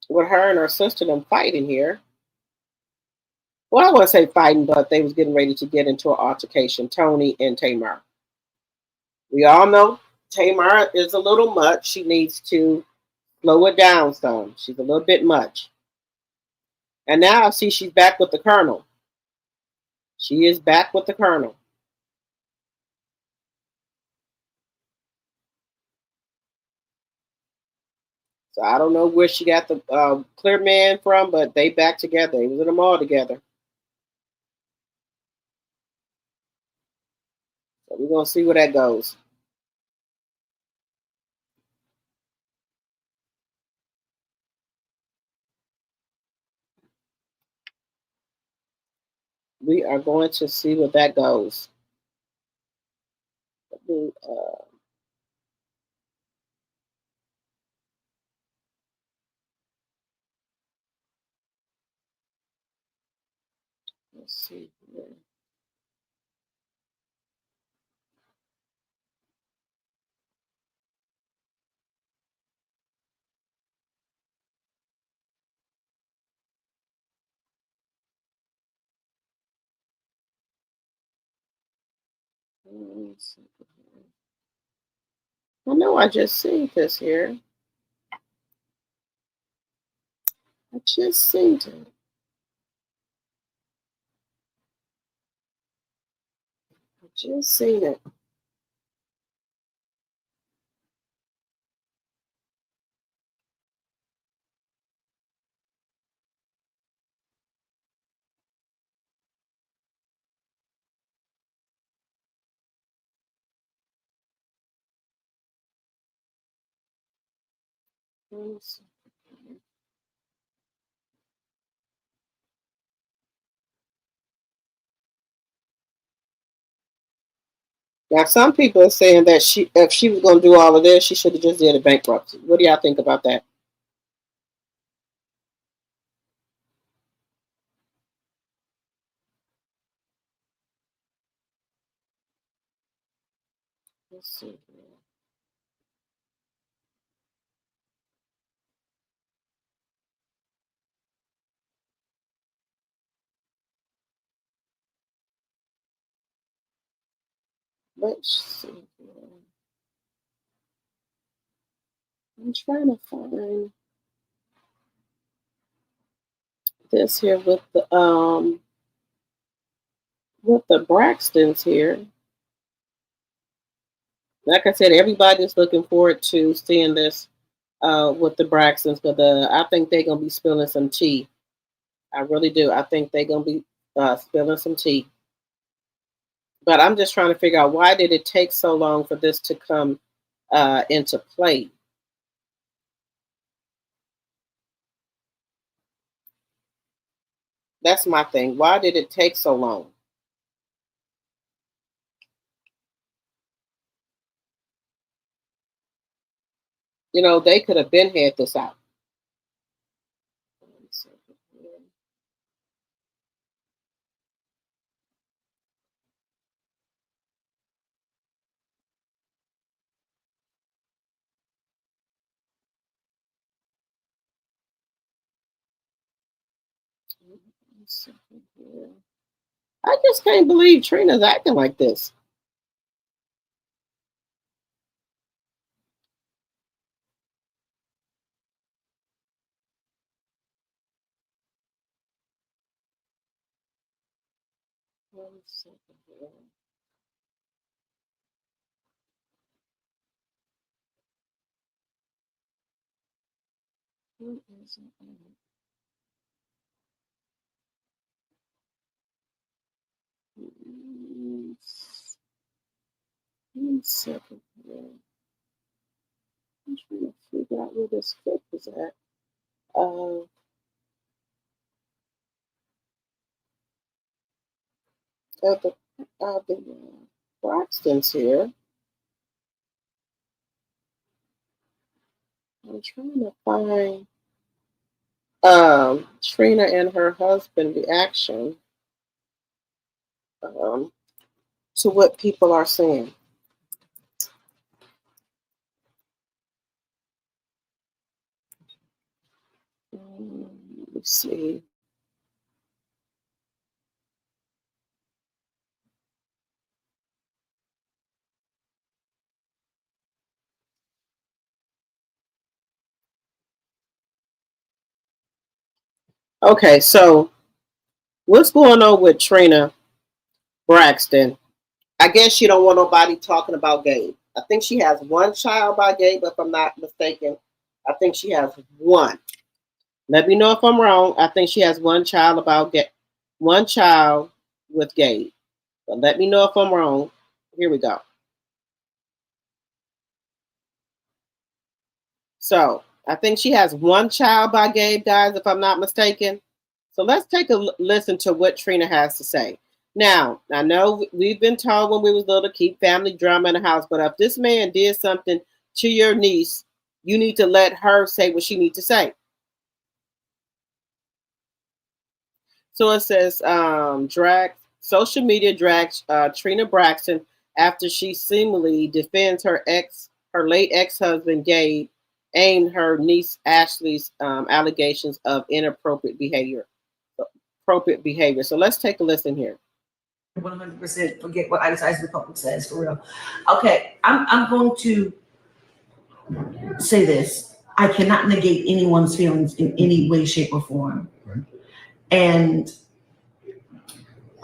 with her and her sister them fighting here. Well, I wouldn't say fighting, but they was getting ready to get into an altercation, Tony and Tamar. We all know Tamar is a little much. She needs to slow it down some. She's a little bit much. And now I see she's back with the Colonel. She is back with the Colonel. So I don't know where she got the clear man from, but they back together. They was in the mall together. So we're gonna see where that goes. We are going to see where that goes. Let me, let's see here. I know I just seen this here. I just seen it. I just seen it. Now, some people are saying that if she was going to do all of this, she should have just did a bankruptcy. What do y'all think about that? Let's see. Let's see. I'm trying to find this here with the Braxtons here. Like I said, everybody's looking forward to seeing this with the Braxtons, but I think they're gonna be spilling some tea. I really do. I think they're gonna be spilling some tea. But I'm just trying to figure out why did it take so long for this to come into play. That's my thing. Why did it take so long? You know, they could have been had this out. I just can't believe Trina's acting like this. One second here. What is it? One second here. I'm trying to figure out where this clip is at. Uh, the Braxton's here. I'm trying to find Trina and her husband reaction um, to what people are saying. Let's see. Okay, so what's going on with Trina Braxton? I guess she don't want nobody talking about Gabe. I think she has one child by Gabe, if I'm not mistaken. I think she has one. Let me know if I'm wrong. I think she has one child one child with Gabe. But let me know if I'm wrong. Here we go. So I think she has one child by Gabe, guys, if I'm not mistaken. So let's take a listen to what Trina has to say. Now, I know we've been told when we was little to keep family drama in the house, but if this man did something to your niece, you need to let her say what she needs to say. So it says, social media drags Trina Braxton after she seemingly defends her late ex-husband Gabe, aimed her niece Ashley's allegations of inappropriate behavior. So let's take a listen here. 100% forget what the public says, for real. Okay, I'm going to say this. I cannot negate anyone's feelings in any way, shape, or form. Right. And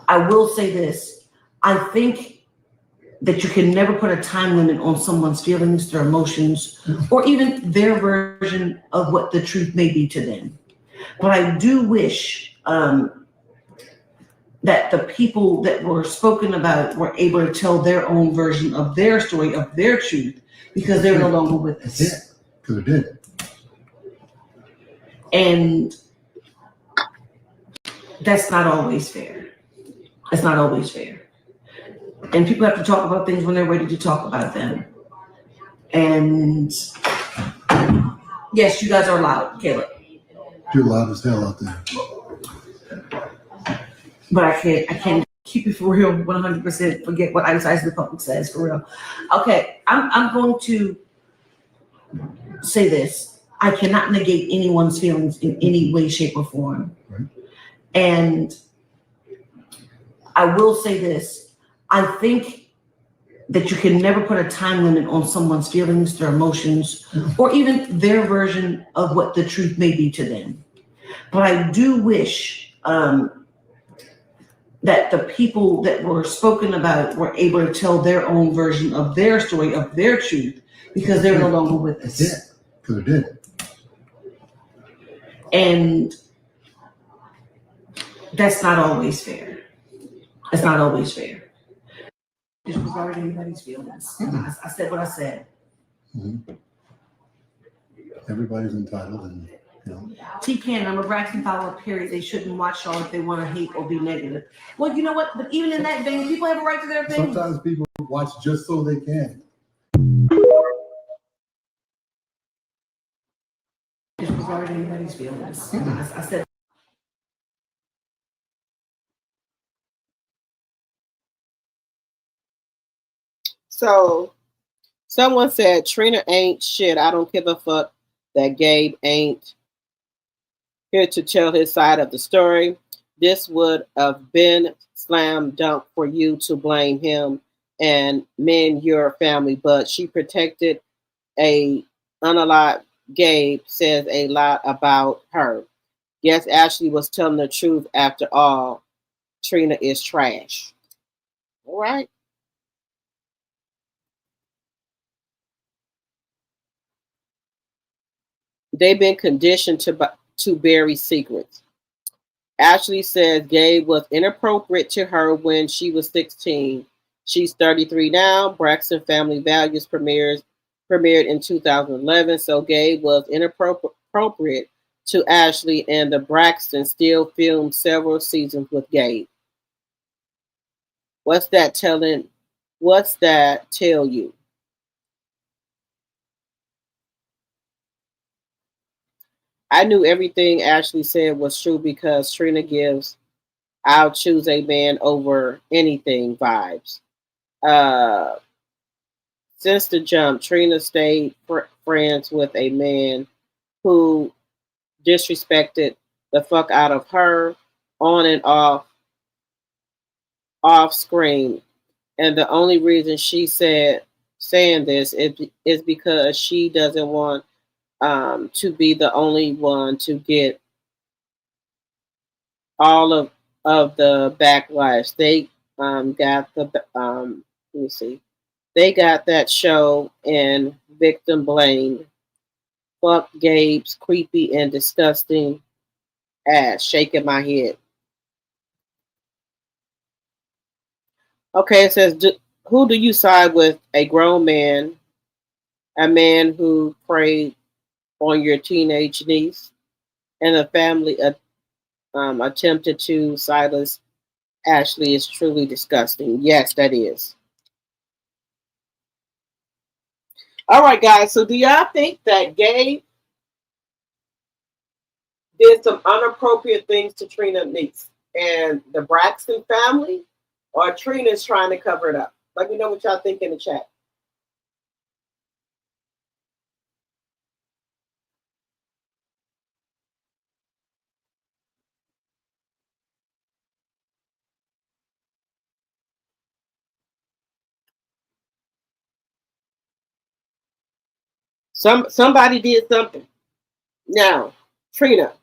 I will say this. I think that you can never put a time limit on someone's feelings, their emotions, or even their version of what the truth may be to them. But I do wish that the people that were spoken about were able to tell their own version of their story, of their truth, because they're no longer with us. Yeah, because it did. And that's not always fair. That's not always fair. And people have to talk about things when they're ready to talk about them. And yes, you guys are loud, Caleb. You're loud as hell out there. But I can't keep it for real, 100%. Forget what the public says, for real. Okay, I'm going to say this. I cannot negate anyone's feelings in any way, shape, or form. Right. And I will say this. I think that you can never put a time limit on someone's feelings, their emotions, or even their version of what the truth may be to them. But I do wish that the people that were spoken about were able to tell their own version of their story, of their truth, because they're no longer with us. Yeah, because it did. And that's not always fair. It's not always fair. Disregard anybody's feelings. Mm-hmm. I said what I said. Mm-hmm. Everybody's entitled, and T-Can, I'm a Braxton follower, period. They shouldn't watch y'all if they want to hate or be negative. Well, you know what? But even in that vein, people have a right to their opinion. Sometimes people watch just so they can. Disregard anybody's feelings. Mm-hmm. I said. So, someone said Trina ain't shit. I don't give a fuck that Gabe ain't here to tell his side of the story. This would have been slam dunk for you to blame him and mend your family, but she protected a unalive Gabe says a lot about her. Guess Ashley was telling the truth after all. Trina is trash. All right. They've been conditioned to bury secrets. Ashley says Gabe was inappropriate to her when she was 16. She's 33 now. Braxton Family Values premiered in 2011. So Gabe was inappropriate to Ashley, and the Braxton still filmed several seasons with Gabe. What's that tell you? I knew everything Ashley said was true because Trina gives "I'll choose a man over anything" vibes. Since the jump, Trina stayed friends with a man who disrespected the fuck out of her on and off screen. And the only reason she saying this is because she doesn't want to be the only one to get all of the backlash. They got the let me see. They got that show and victim blamed. Fuck Gabe's creepy and disgusting ass. Shaking my head. Okay, it says, who do you side with? A grown man, a man who preyed on your teenage niece, and a family attempted to silence Ashley is truly disgusting. Yes, that is. All right, guys. So do y'all think that Gabe did some inappropriate things to Trina niece and the Braxton family, or Trina's trying to cover it up? Let me know what y'all think in the chat. Somebody did something. Now, Trina,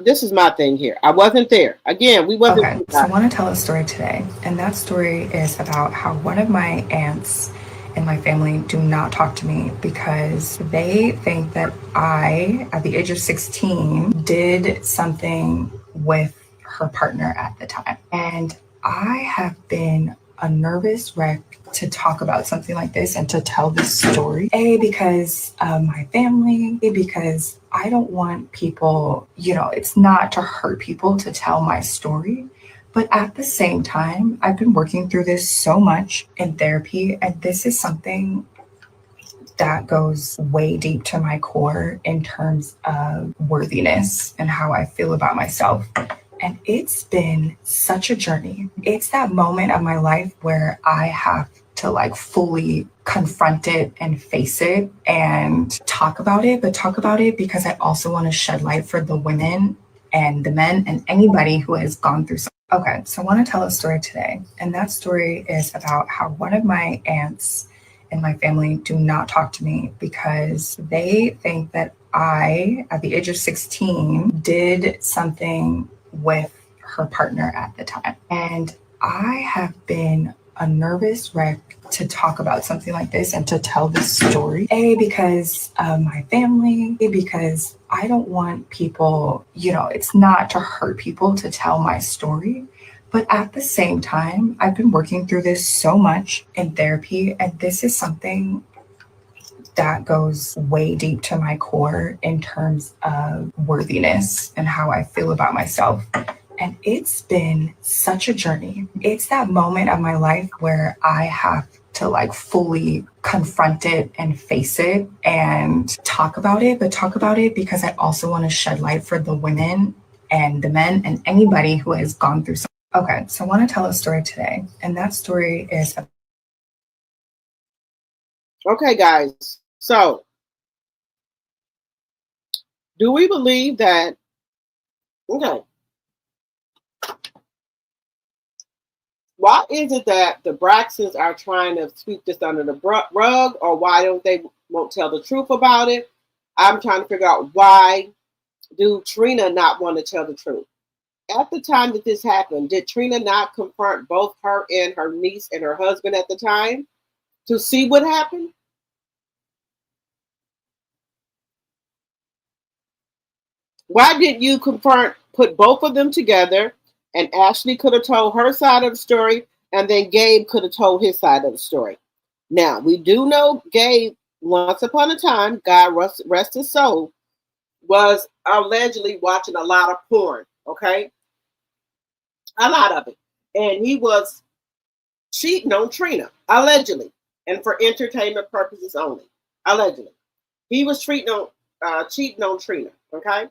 this is my thing here. I wasn't there. Again, we wasn't. Okay, so I want to tell a story today, and that story is about how one of my aunts and my family do not talk to me because they think that I, at the age of 16, did something with her partner at the time. And I have been a nervous wreck to talk about something like this and to tell this story. A, because of my family, B, because I don't want people, it's not to hurt people to tell my story. But at the same time, I've been working through this so much in therapy, and this is something that goes way deep to my core in terms of worthiness and how I feel about myself. And it's been such a journey. It's that moment of my life where I have to fully confront it and face it and talk about it, but talk about it because I also want to shed light for the women and the men and anybody who has gone through something. Okay, so I want to tell a story today. And that story is about how one of my aunts and my family do not talk to me because they think that I, at the age of 16, did something with her partner at the time. And I have been a nervous wreck to talk about something like this and to tell this story. A, because of my family, B, because I don't want people, it's not to hurt people to tell my story. But at the same time, I've been working through this so much in therapy, and this is something that goes way deep to my core in terms of worthiness and how I feel about myself. And it's been such a journey. It's that moment of my life where I have to fully confront it and face it and talk about it, but talk about it because I also want to shed light for the women and the men and anybody who has gone through something. Okay, so I want to tell a story today, and that story is... Okay, guys. So, do we believe that? Okay. Why is it that the Braxtons are trying to sweep this under the rug, or why don't they won't tell the truth about it? I'm trying to figure out why do Trina not want to tell the truth? At the time that this happened, did Trina not confront both her and her niece and her husband at the time to see what happened? Why didn't you put both of them together, and Ashley could have told her side of the story, and then Gabe could have told his side of the story? Now, we do know Gabe, once upon a time, God rest his soul, was allegedly watching a lot of porn, okay? A lot of it. And he was cheating on Trina, allegedly, and for entertainment purposes only, allegedly. He was cheating on Trina, okay?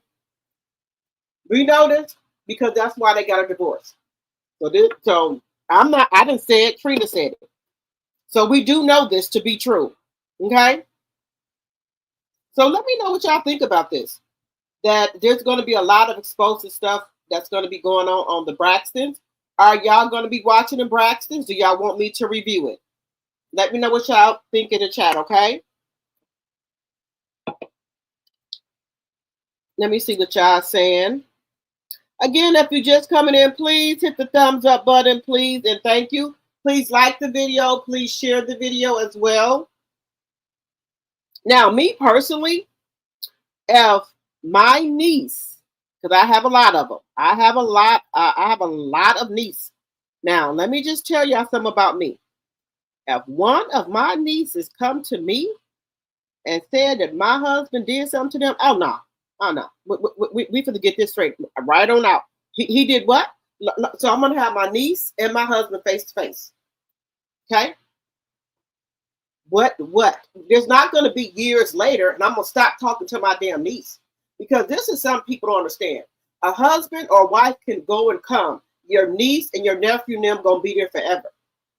We know this because that's why they got a divorce. So I didn't say it, Trina said it. So we do know this to be true, okay? So let me know what y'all think about this. that there's going to be a lot of explosive stuff that's going to be going on the Braxtons. Are y'all going to be watching the Braxtons? Do y'all want me to review it? Let me know what y'all think in the chat, okay? Let me see what y'all saying. Again, if you're just coming in, please hit the thumbs up button, please, and thank you. Please like the video. Please share the video as well. Now, me personally, if my niece, because I have a lot of them, I have a lot of nieces. Now, let me just tell y'all something about me. If one of my nieces come to me and said that my husband did something to them, oh no. We finna get this straight right on out. He did what? So I'm gonna have my niece and my husband face to face. Okay? What? There's not gonna be years later, and I'm gonna stop talking to my damn niece, because this is something people don't understand. A husband or wife can go and come. Your niece and your nephew and them gonna be there forever.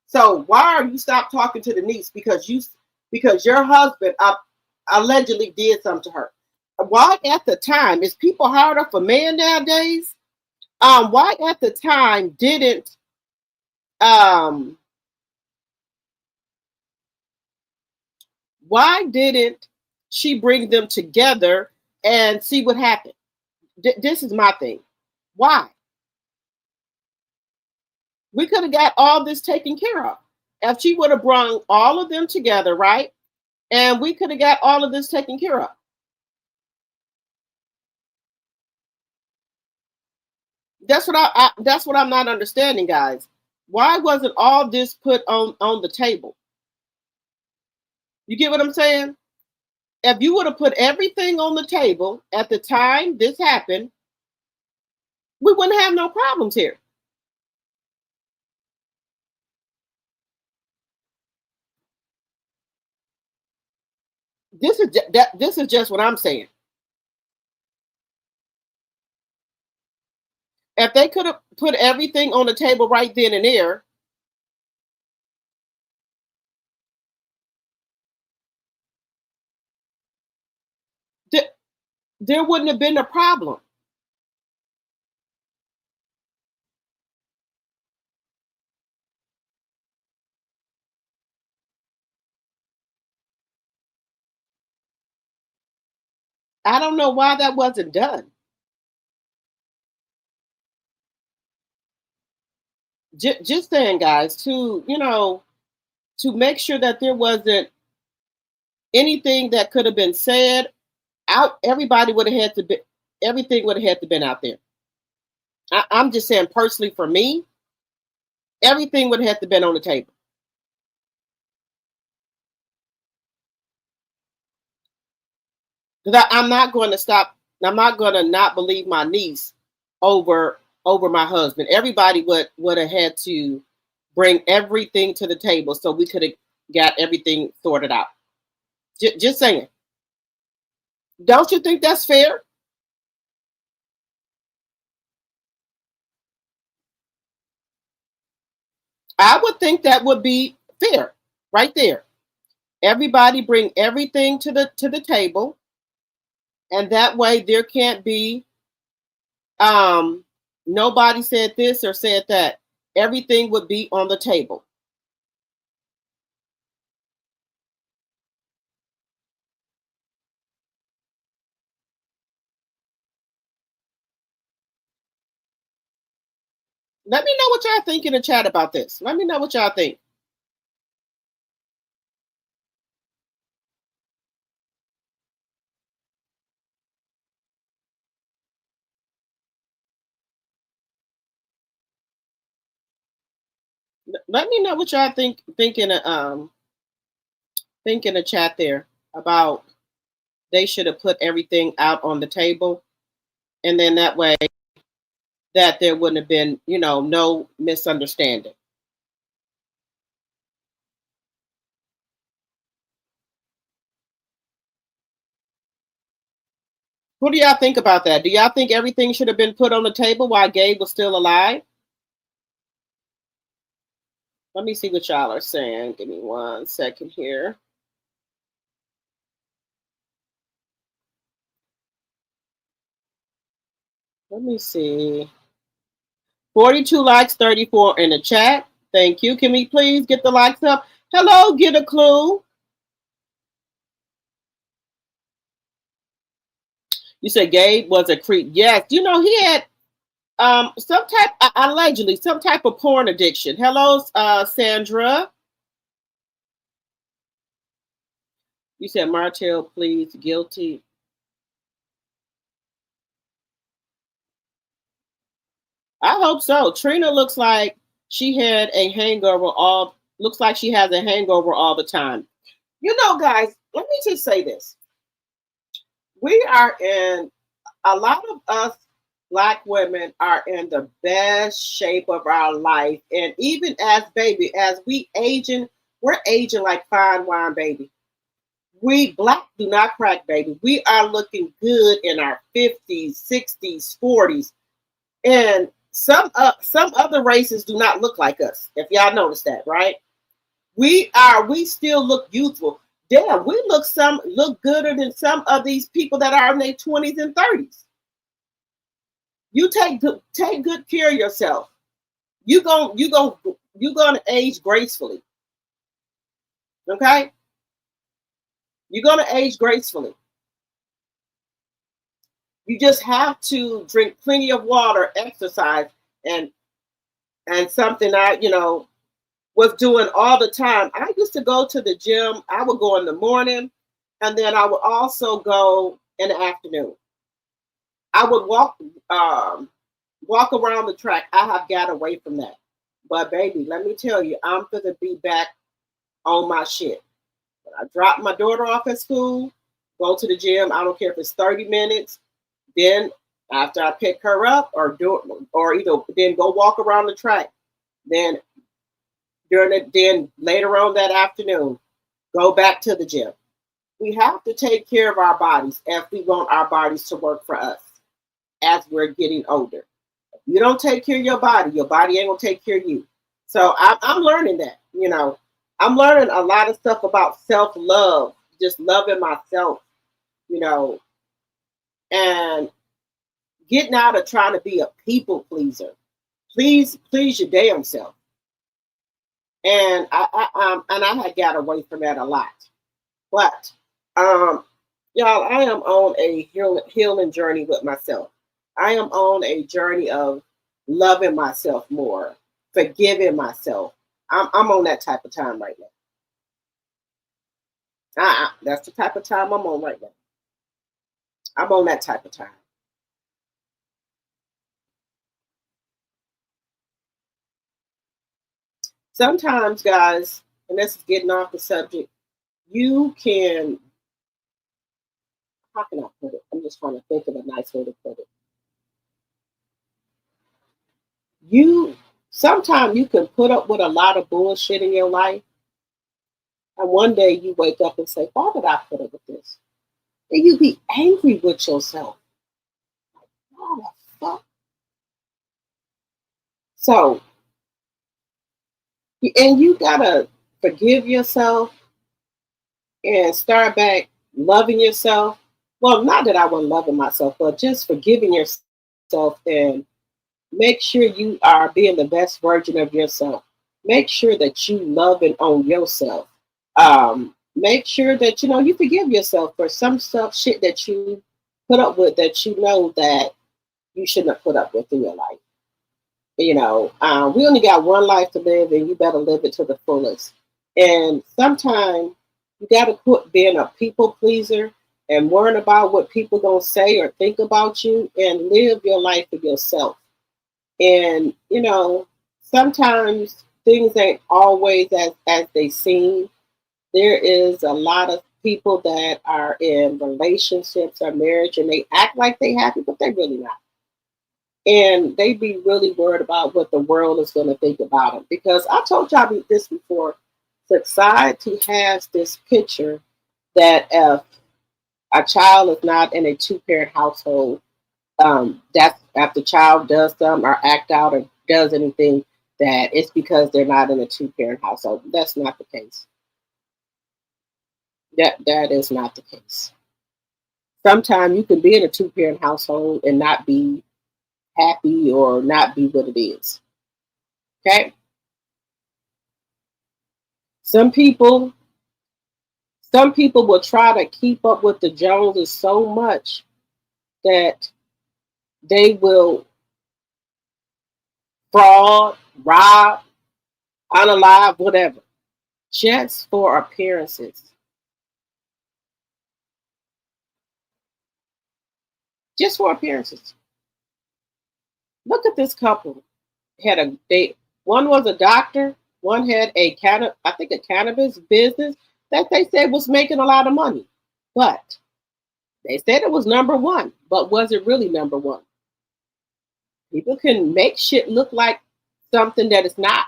So why are you stop talking to the niece? Because your husband allegedly did something to her. Why at the time, is people hard up for man nowadays? Why at the time didn't why didn't she bring them together and see what happened? This is my thing. Why? We could have got all this taken care of if she would have brought all of them together, right? And we could have got all of this taken care of. That's what I'm not understanding, guys. Why wasn't all this put on the table? You get what I'm saying? If you would have put everything on the table at the time this happened, we wouldn't have no problems here. This is just what I'm saying. If they could have put everything on the table right then and there, there wouldn't have been a problem. I don't know why that wasn't done. Just saying, guys, to make sure that there wasn't anything that could have been said out. Everybody would have had to be. Everything would have had to been out there. I'm just saying, personally, for me, everything would have had to been on the table. Because I'm not going to stop. I'm not going to not believe my niece over my husband. Everybody would have had to bring everything to the table so we could have got everything sorted out. Just saying. Don't you think that's fair? I would think that would be fair, right there. Everybody bring everything to the table, and that way there can't be nobody said this or said that. Everything would be on the table. Let me know what y'all think in the chat about this. Let me know what y'all think. Let me know what y'all think in the chat there about they should have put everything out on the table, and then that way that there wouldn't have been, no misunderstanding. What do y'all think about that? Do y'all think everything should have been put on the table while Gabe was still alive? Let me see what y'all are saying. Give me 1 second here. Let me see. 42 likes, 34 in the chat. Thank you. Can we please get the likes up? Hello, get a clue. You said Gabe was a creep. Yes, you know he had some type allegedly some type of porn addiction. Hello, Sandra. You said Martell pleads guilty. I hope so. Trina looks like she had a hangover all. Looks like she has a hangover all the time. You know, guys, let me just say this. We are in, a lot of us Black women are in the best shape of our life. And even as baby, as we aging, we're aging like fine wine, baby. We Black do not crack, baby. We are looking good in our 50s, 60s, 40s. And some other races do not look like us, if y'all notice that, right? We still look youthful. Damn, we look gooder than some of these people that are in their 20s and 30s. You take good care of yourself. You're gonna age gracefully. Okay? You're gonna age gracefully. You just have to drink plenty of water, exercise, and something I, was doing all the time. I used to go to the gym. I would go in the morning, and then I would also go in the afternoon. I would walk around the track. I have got away from that. But baby, let me tell you, I'm gonna be back on my shit. When I drop my daughter off at school, go to the gym. I don't care if it's 30 minutes. Then after I pick her up or either then go walk around the track. Then later on that afternoon, go back to the gym. We have to take care of our bodies if we want our bodies to work for us as we're getting older. If you don't take care of your body ain't gonna take care of you. So I'm learning that, I'm learning a lot of stuff about self-love, just loving myself, and getting out of trying to be a people pleaser. Please your damn self. And I had got away from that a lot. But y'all, I am on a healing journey with myself. I am on a journey of loving myself more, forgiving myself. I'm on that type of time right now. That's the type of time I'm on right now. I'm on that type of time. Sometimes, guys, and this is getting off the subject, you can, how can I put it? I'm just trying to think of a nice way to put it. Sometimes you can put up with a lot of bullshit in your life, and one day you wake up and say, why did I put up with this? And you be angry with yourself. Like, what the fuck? So, and you gotta forgive yourself and start back loving yourself. Well, not that I wasn't loving myself, but just forgiving yourself and make sure you are being the best version of yourself. Make sure that you love and own yourself. Make sure that you forgive yourself for some shit that you put up with that that you shouldn't have put up with in your life. We only got one life to live, and you better live it to the fullest. And sometimes you got to quit being a people pleaser and worrying about what people gonna say or think about you, and live your life for yourself. And sometimes things ain't always as they seem. There is a lot of people that are in relationships or marriage, and they act like they happy, but they're really not. And they be really worried about what the world is going to think about them. Because I told y'all this before, society has this picture that if a child is not in a two-parent household, that's if the child does something or act out or does anything, that it's because they're not in a two-parent household. That's not the case. That is not the case. Sometimes you can be in a two-parent household and not be happy or not be what it is. Okay? Some people will try to keep up with the Joneses so much that they will fraud, rob, unalive, whatever, just for appearances. Just for appearances. Look at this couple. One was a doctor, one had a cannabis business that they said was making a lot of money. But they said it was number one, but was it really number one? People can make shit look like something that it's not.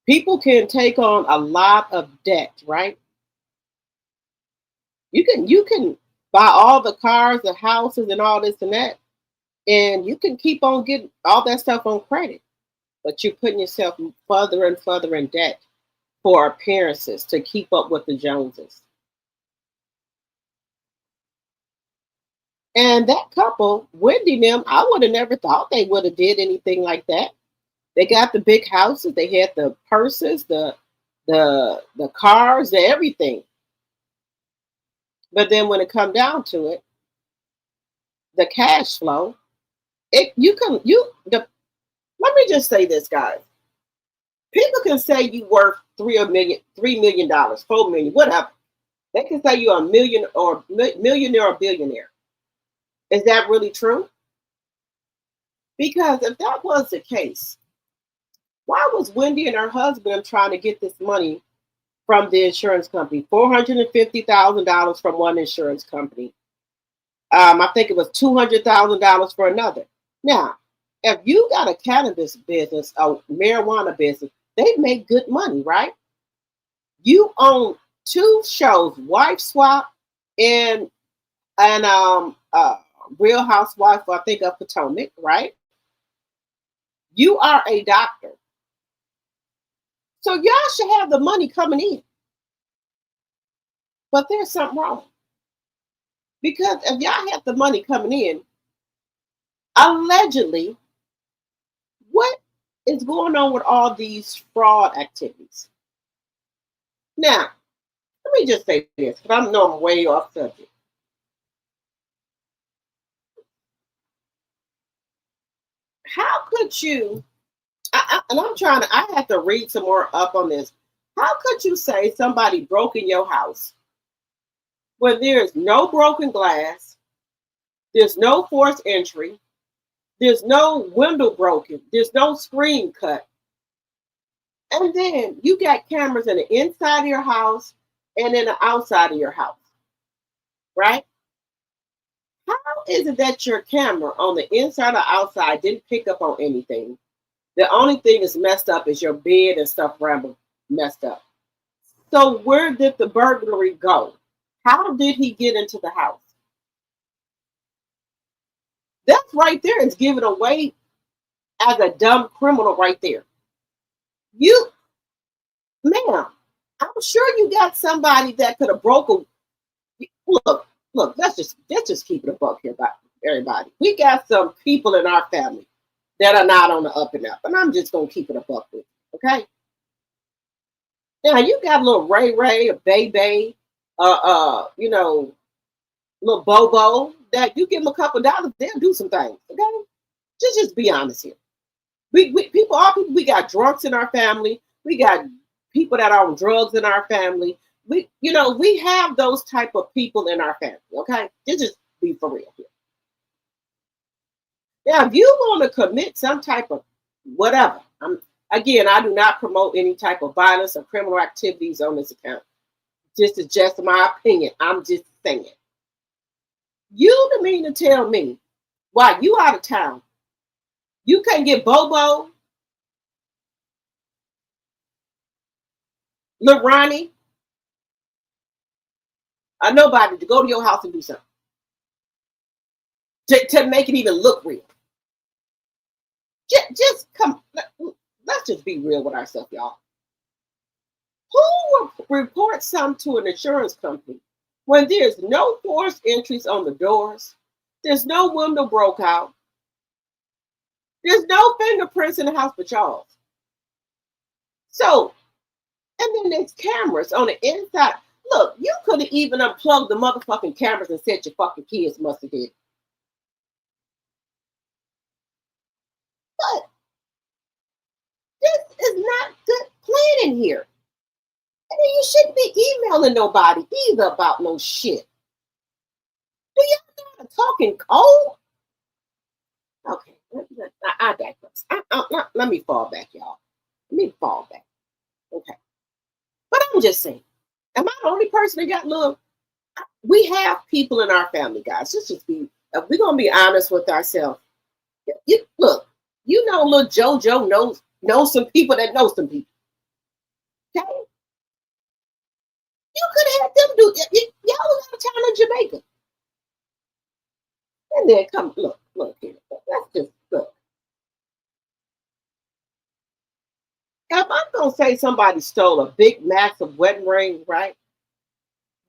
People can take on a lot of debt, right? You can buy all the cars, the houses, and all this and that, and you can keep on getting all that stuff on credit, but you're putting yourself further and further in debt for appearances to keep up with the Joneses. And that couple, Wendy and them, I would have never thought they would have did anything like that. They got the big houses, they had the purses, the cars, the everything. But then when it come down to it, the cash flow, let me just say this, guys. People can say you worth $3 million, $4 million, whatever. They can say you're a millionaire or billionaire. Is that really true? Because if that was the case, why was Wendy and her husband trying to get this money from the insurance company? $450,000 from one insurance company. I think it was $200,000 for another. Now, if you got a cannabis business, a marijuana business, they make good money, right? You own 2 shows, Wife Swap and Real Housewife, I think, of Potomac, right? You are a doctor. So y'all should have the money coming in. But there's something wrong. Because if y'all have the money coming in, allegedly, what is going on with all these fraud activities? Now, let me just say this, because I know I'm way off subject. How could you, I have to read some more up on this. How could you say somebody broke in your house when there's no broken glass, there's no forced entry, there's no window broken, there's no screen cut, and then you got cameras in the inside of your house and in the outside of your house, right? How is it that your camera on the inside or outside didn't pick up on anything? The only thing that's messed up is your bed and stuff messed up. So where did the burglary go? How did he get into the house? That's right there is given away as a dumb criminal right there. Ma'am, I'm sure you got somebody that could have broken. Look, let's just keep it a buck here, everybody. We got some people in our family that are not on the up and up, and I'm just gonna keep it a buck with you, okay? Now you got a little Ray, a Bay, little Bobo that you give them a couple of dollars, they'll do some things, okay? Just be honest here. We got drunks in our family. We got people that are on drugs in our family. We have those type of people in our family, okay? Just be for real here. Now, if you want to commit some type of whatever, I do not promote any type of violence or criminal activities on this account. This is just my opinion. I'm just saying. You mean to tell me why you out of town, you can't get Bobo, LaRonnie, or nobody to go to your house and do something to make it even look real? Just come. Let's just be real with ourselves, y'all. Who will report something to an insurance company when there's no forced entries on the doors, There's no window broke out. There's no fingerprints in the house but y'all. So, and then there's cameras on the inside. Look, you could have even unplugged the motherfucking cameras and said your fucking kids must have did it. But this is not good planning here. And then you shouldn't be emailing nobody either about no shit. Do y'all know how to talk in code? Okay, I digress. Let me fall back, y'all. Let me fall back. Okay. But I'm just saying, am I the only person that got love? We have people in our family, guys. Let's just be, if we're going to be honest with ourselves. Look, you know, little JoJo knows some people that know some people. Okay? You could have had them do it. Y'all was out of town in Jamaica. And then come, look here. Let's just look. If I'm going to say somebody stole a big, massive wedding ring, right?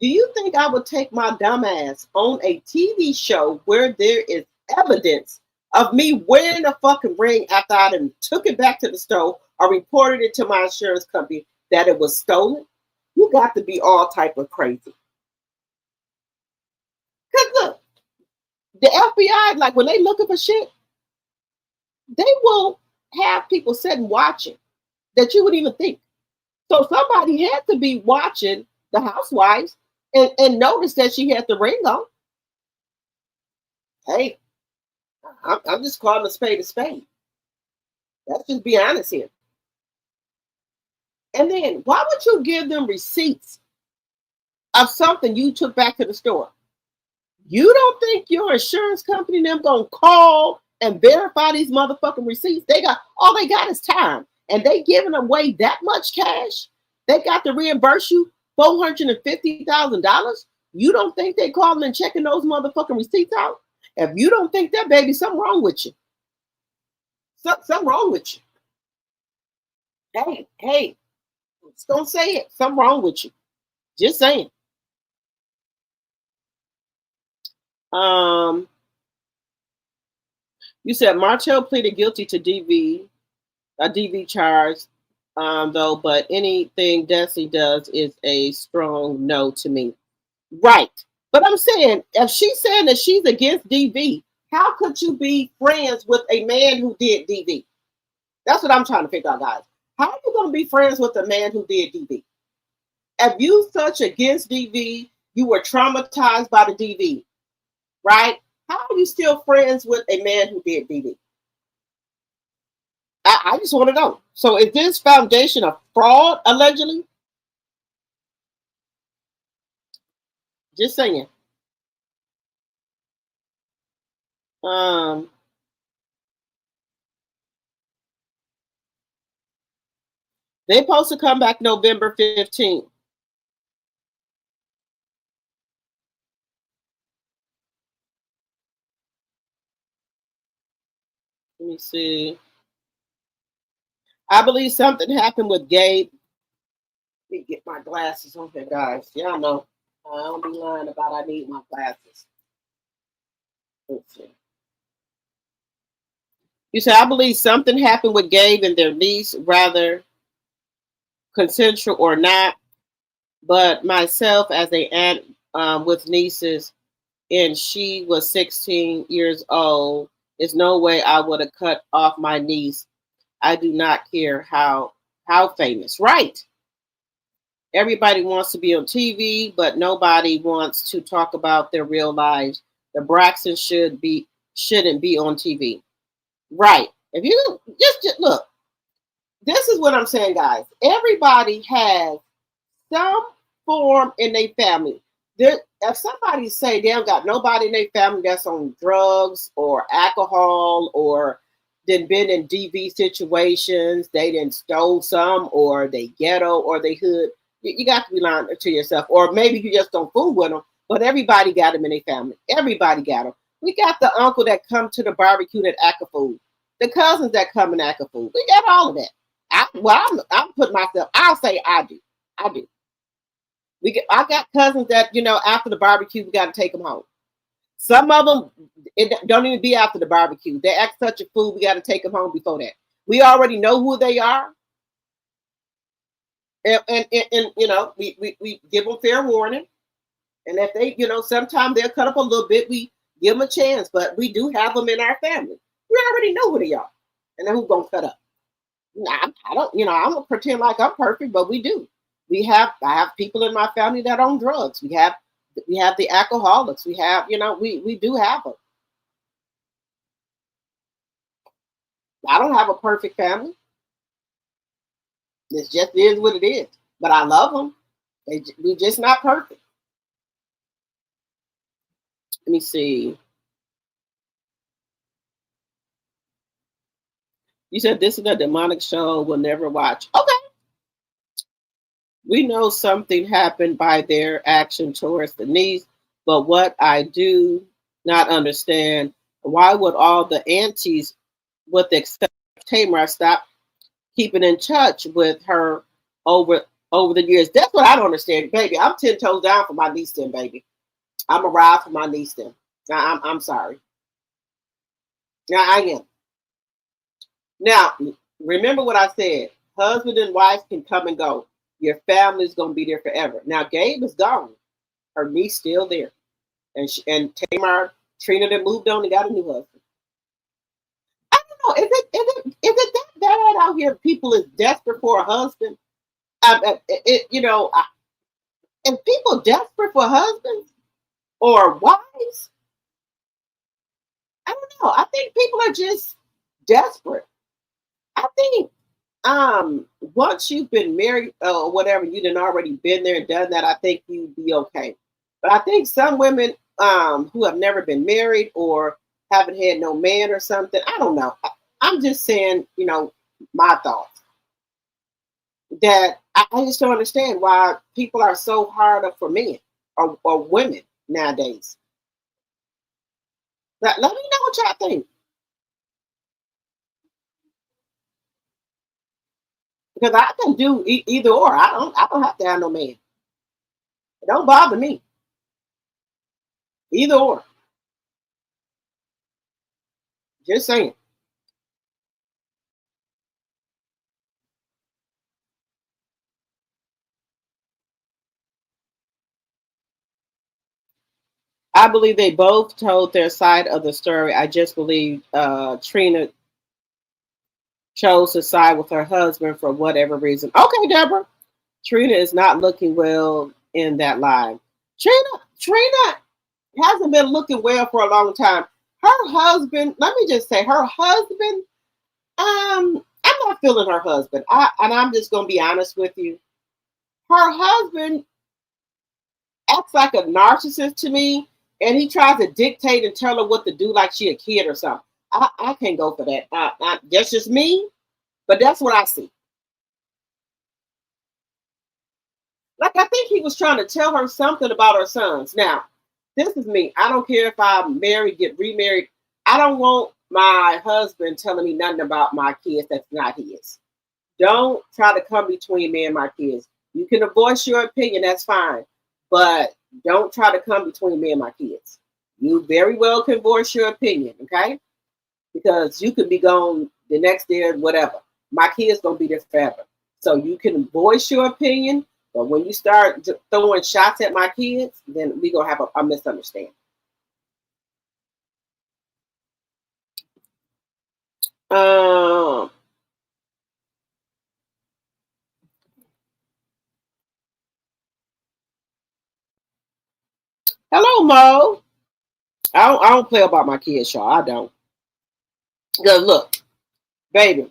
Do you think I would take my dumb ass on a TV show where there is evidence of me wearing a fucking ring after I done took it back to the store or reported it to my insurance company that it was stolen? You got to be all type of crazy. Because look, the FBI, like when they looking for shit, they will have people sitting watching that you would even think. So somebody had to be watching the housewives and notice that she had the ring on. Hey, I'm just calling a spade a spade. Let's just be honest here. And then why would you give them receipts of something you took back to the store? You don't think your insurance company and them gonna call and verify these motherfucking receipts? All they got is time. And they giving away that much cash. They got to reimburse you $450,000. You don't think they calling and checking those motherfucking receipts out? If you don't think that, baby, something wrong with you. Something wrong with you. Hey, just don't say it. Something wrong with you. Just saying. You said Martell pleaded guilty to a DV charge, though, but anything Desi does is a strong no to me. Right. But I'm saying, if she's saying that she's against DV, how could you be friends with a man who did DV? That's what I'm trying to figure out, guys. How are you going to be friends with a man who did DV? If you such against DV, you were traumatized by the DV, right? How are you still friends with a man who did DV? I just want to know. So is this foundation of fraud, allegedly? Just saying. They supposed to come back November 15th. Let me see. I believe something happened with Gabe. Let me get my glasses on here, guys. Y'all know I don't be lying about I need my glasses. Let's see. You said, I believe something happened with Gabe and their niece, rather consensual or not. But myself, as a aunt with nieces, and she was 16 years old, there's no way I would have cut off my niece. I do not care how famous. Right. Everybody wants to be on TV, but nobody wants to talk about their real lives. The Braxton shouldn't be on TV. Right. If you just look, this is what I'm saying, guys. Everybody has some form in their family. If somebody say they don't got nobody in their family that's on drugs or alcohol or been in DV situations, they didn't stole some, or they ghetto, or they hood, you got to be lying to yourself. Or maybe you just don't fool with them, but everybody got them in their family. Everybody got them. We got the uncle that come to the barbecue that act a fool. The cousins that come and act a fool. We got all of that. I'm putting myself, I'll say I do. I got cousins that, after the barbecue, we got to take them home. Some of them it don't even be after the barbecue. They act such a fool. We got to take them home before that. We already know who they are, and you know we give them fair warning. And if they, you know, sometimes they'll cut up a little bit, we give them a chance. But we do have them in our family. We already know who they are, and then who's gonna cut up. I don't, you know, I don't pretend like I'm perfect, but we do. I have people in my family that own drugs. We have the alcoholics. We have, you know, we do have them. I don't have a perfect family. It just is what it is. But I love them. We just not perfect. Let me see. You said this is a demonic show we'll never watch. Okay. We know something happened by their action towards the niece, but what I do not understand, why would all the aunties, with the exception of Tamar, stop keeping in touch with her over the years? That's what I don't understand, baby. I'm 10 toes down for my niece, then, baby. I'm a ride for my niece, then. I'm sorry. Now I am. Now, remember what I said. Husband and wife can come and go. Your family's going to be there forever. Now, Gabe is gone. Her niece still there. And Tamar, TRINA, that moved on and got a new husband. I don't know. Is it that bad out here? People is desperate for a husband. You know, is people desperate for husbands or wives? I don't know. I think people are just desperate. I think once you've been married or whatever, you done already been there and done that, I think you'd be okay. But I think some women who have never been married or haven't had no man or something, I don't know. I'm just saying, you know, my thoughts. That I just don't understand why people are so hard up for men or women nowadays. Let me know what y'all think. Because I can do either or. I don't have to have no man. It don't bother me. Either or. Just saying. I believe they both told their side of the story. I just believe TRINA chose to side with her husband for whatever reason. Okay, Deborah. TRINA is not looking well in that line. TRINA hasn't been looking well for a long time. Her husband, let me just say, her husband, I'm not feeling her husband. And I'm just gonna be honest with you. Her husband acts like a narcissist to me, and he tries to dictate and tell her what to do like she a kid or something. I can't go for that. That's just me, but that's what I see. Like, I think he was trying to tell her something about her sons. Now, this is me. I don't care if I'm married, get remarried. I don't want my husband telling me nothing about my kids that's not his. Don't try to come between me and my kids. You can voice your opinion, that's fine. But don't try to come between me and my kids. You very well can voice your opinion, okay? Because you could be gone the next day or whatever. My kids gonna be there forever. So you can voice your opinion, but when you start throwing shots at my kids, then we gonna have a misunderstanding. Hello, Mo. I don't play about my kids, y'all. I don't. Because look, baby,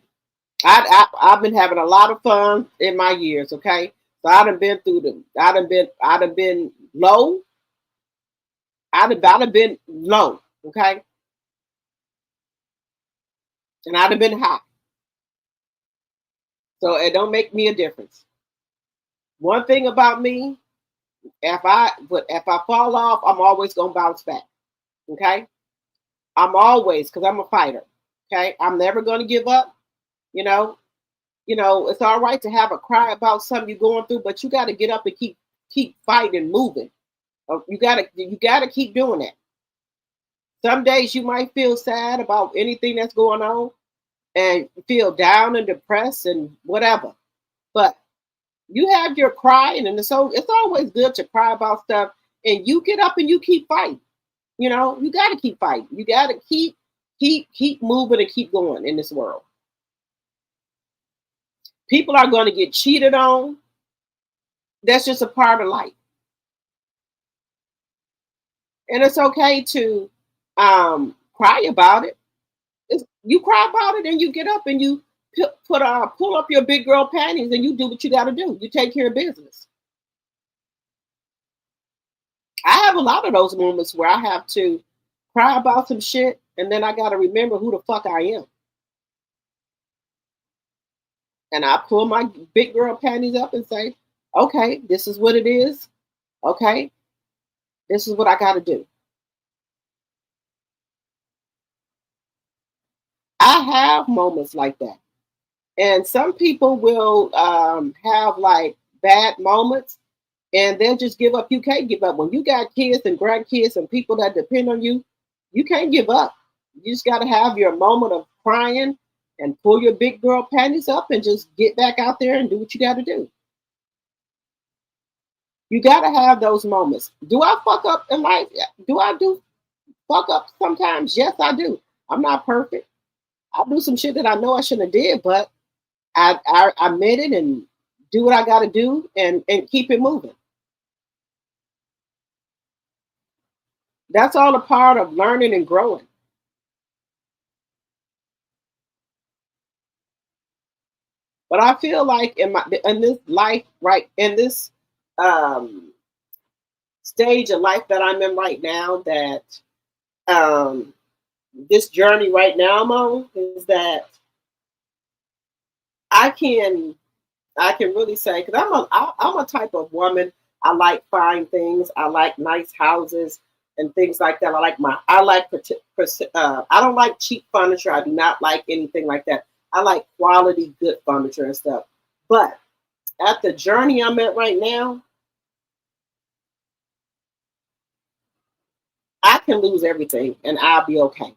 I've been having a lot of fun in my years, okay? So I done been through them. I done been low. I done been low, okay? And I done been high. So it don't make me a difference. One thing about me, if I fall off, I'm always gonna bounce back. Okay? I'm always, because I'm a fighter. Okay, I'm never gonna give up. You know, it's all right to have a cry about something you're going through, but you got to get up and keep fighting, moving. You gotta keep doing that. Some days you might feel sad about anything that's going on and feel down and depressed and whatever. But you have your crying, and it's always good to cry about stuff. And you get up and you keep fighting. You know, you got to keep fighting. You got to keep moving and keep going in this world. People are going to get cheated on. That's just a part of life. And it's okay to cry about it. You cry about it and you get up and you pull up your big girl panties and you do what you got to do. You take care of business. I have a lot of those moments where I have to cry about some shit and then I got to remember who the fuck I am. And I pull my big girl panties up and say, okay, this is what it is. Okay, this is what I got to do. I have moments like that. And some people will have like bad moments and they'll just give up. You can't give up. When you got kids and grandkids and people that depend on you, you can't give up. You just got to have your moment of crying and pull your big girl panties up and just get back out there and do what you got to do. You got to have those moments. Do I fuck up in life? Do I do fuck up sometimes? Yes, I do. I'm not perfect. I do some shit that I know I shouldn't have did, but I admit it and do what I got to do and keep it moving. That's all a part of learning and growing. But I feel like in this life, right, in this stage of life that I'm in right now, that this journey right now I'm on, is that I can really say, because I'm a type of woman. I like fine things. I like nice houses and things like that. I don't like cheap furniture. I do not like anything like that. I like quality, good furniture and stuff. But at the journey I'm at right now, I can lose everything and I'll be okay.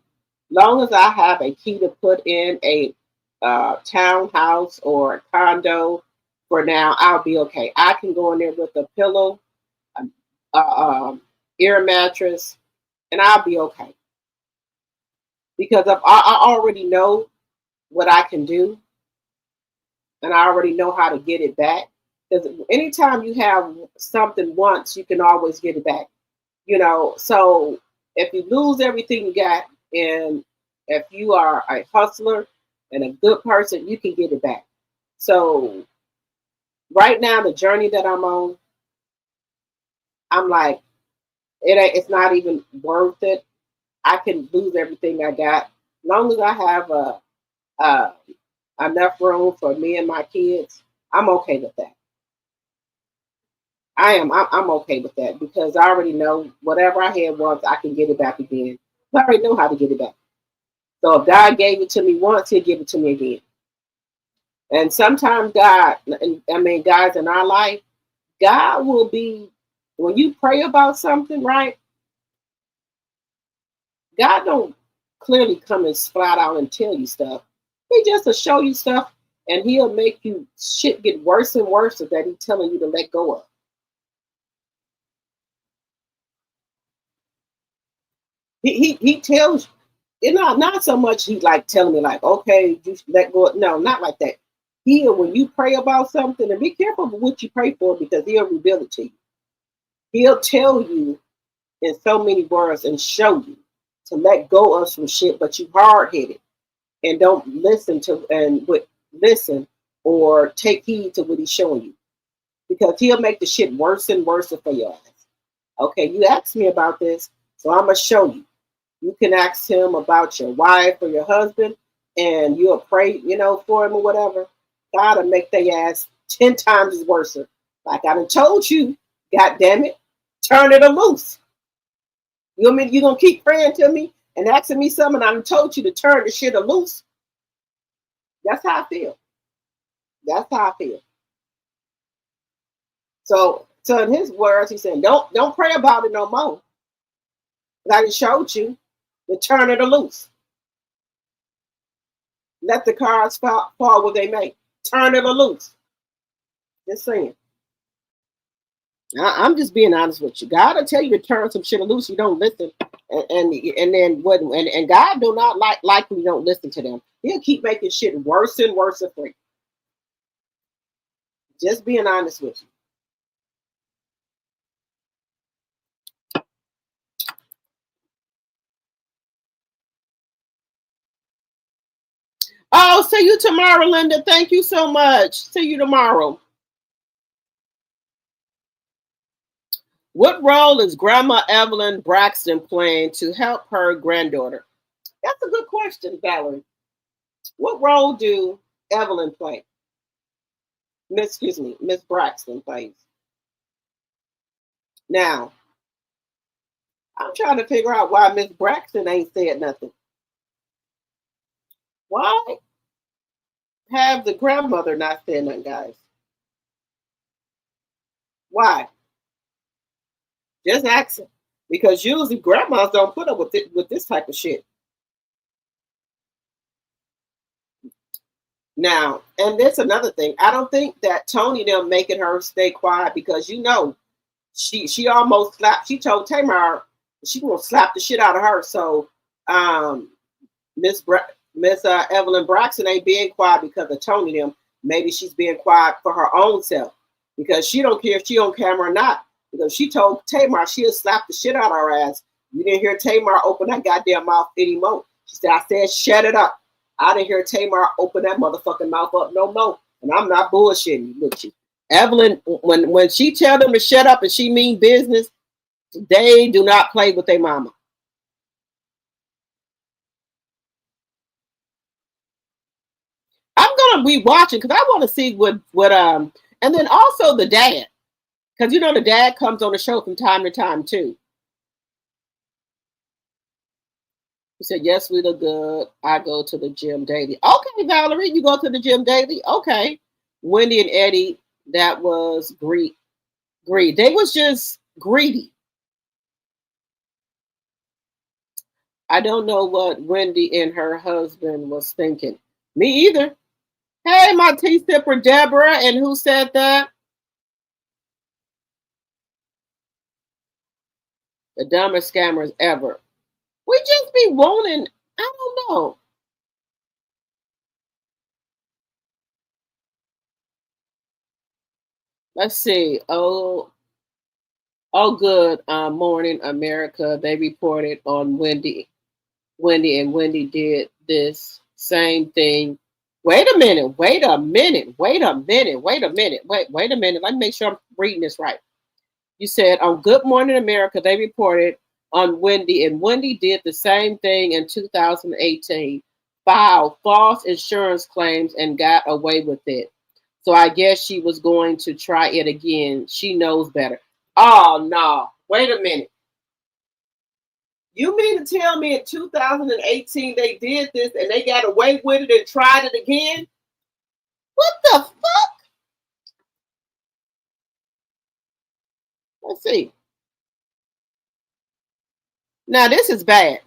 Long as I have a key to put in a townhouse or a condo, for now, I'll be okay. I can go in there with a pillow, air mattress, and I'll be okay. Because I already know what I can do, and I already know how to get it back. Because anytime you have something once, you can always get it back. You know, so if you lose everything you got, and if you are a hustler and a good person, you can get it back. So right now, the journey that I'm on, I'm like, it's not even worth it. I can lose everything I got, as long as I have enough room for me and my kids. I'm okay with that. I'm okay with that because I already know whatever I had once, I can get it back again. I already know how to get it back. So if God gave it to me once, He'll give it to me again. And sometimes guys in our life, God will be, when you pray about something, right? God don't clearly come and flat out and tell you stuff. He just will show you stuff and He'll make you shit get worse and worse that He's telling you to let go of. He tells you, not so much he like telling me like, okay, just let go. No, not like that. When you pray about something, and be careful of what you pray for because He'll reveal it to you. He'll tell you in so many words and show you to let go of some shit, but you hard-headed and don't listen or take heed to what He's showing you, because He'll make the shit worse and worse for your ass. Okay, you asked me about this, so I'm gonna show you. You can ask Him about your wife or your husband, and you'll pray, for him or whatever. God will make their ass 10 times as worse. Like I done told you, God damn it, turn it loose. You know what I mean? You gonna keep praying to me and asking me something, and I done told you to turn the shit loose. That's how I feel. That's how I feel. So in His words, He said, don't pray about it no more. I just showed you. to turn it loose. Let the cards fall where they may. Turn it loose. Just saying. I'm just being honest with you. God will tell you to turn some shit loose. You don't listen, and then what? And God do not like when you don't listen to them. He'll keep making shit worse and worse for you. Just being honest with you. Oh, see you tomorrow, Linda. Thank you so much. See you tomorrow. What role is Grandma Evelyn Braxton playing to help her granddaughter? That's a good question, Valerie. What role do Evelyn play? Miss Braxton plays. Now, I'm trying to figure out why Miss Braxton ain't said nothing. Why have the grandmother not said nothing, guys? Why? Just asking. Because usually grandmas don't put up with this type of shit. Now, and there's another thing. I don't think that Tony them making her stay quiet because she almost slapped. She told Tamar she gonna slap the shit out of her. So Miss Evelyn Braxton ain't being quiet because of Tony them. Maybe she's being quiet for her own self because she don't care if she on camera or not. Because she told Tamar she'll slap the shit out of her ass. You didn't hear Tamar open that goddamn mouth anymore. She said, I said, shut it up. I didn't hear Tamar open that motherfucking mouth up no more. And I'm not bullshitting with you. Evelyn, when she tell them to shut up and she mean business, they do not play with their mama. I'm gonna be watching because I want to see what and then also the dad. Because you know the dad comes on the show from time to time too. He said, yes, we look good. I go to the gym daily. Okay, Valerie, you go to the gym daily? Okay. Wendy and Eddie, that was greed. They was just greedy. I don't know what Wendy and her husband was thinking. Me either. Hey, my tea sipper, Deborah. And who said that? The dumbest scammers ever. We just be wanting, I don't know. Let's see. Oh, good morning, America. They reported on Wendy, and Wendy did this same thing. Wait a minute. Wait a minute. Let me make sure I'm reading this right. You said on Good Morning America, they reported on Wendy, and Wendy did the same thing in 2018, filed false insurance claims and got away with it. So I guess she was going to try it again. She knows better. Oh, no. Wait a minute. You mean to tell me in 2018 they did this and they got away with it and tried it again? What the fuck? Let's see. Now, this is bad.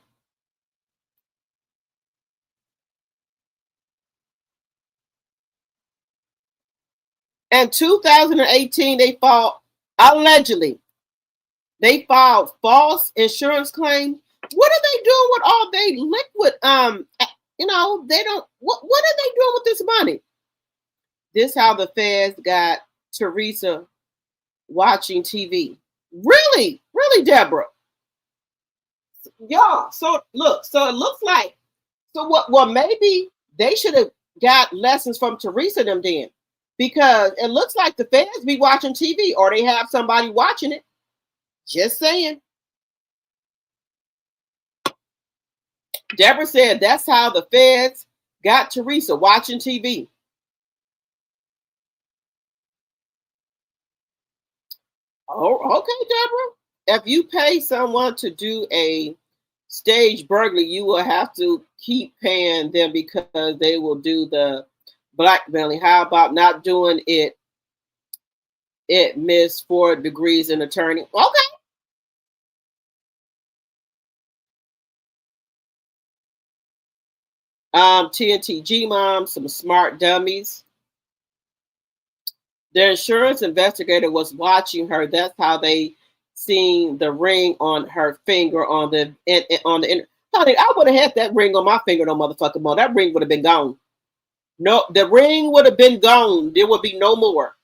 In 2018, they filed, allegedly, they filed false insurance claims. What are they doing with all they liquid? They don't, what are they doing with this money? This how the feds got Teresa watching TV. Really, Deborah? Yeah. So look, so it looks like, so what? Well, maybe they should have got lessons from Teresa them then, because it looks like the feds be watching TV or they have somebody watching it. Just saying. Deborah said that's how the feds got Teresa watching TV. Oh, okay, Deborah. If you pay someone to do a stage burglary, you will have to keep paying them because they will do the blackmailing. How about not doing it? It missed 4 degrees in attorney. Okay. TNTG mom, some smart dummies. The insurance investigator was watching her. That's how they seen the ring on her finger on the honey, I would have had that ring on my finger no motherfucking more. That ring would have been gone. No, the ring would have been gone. There would be no more.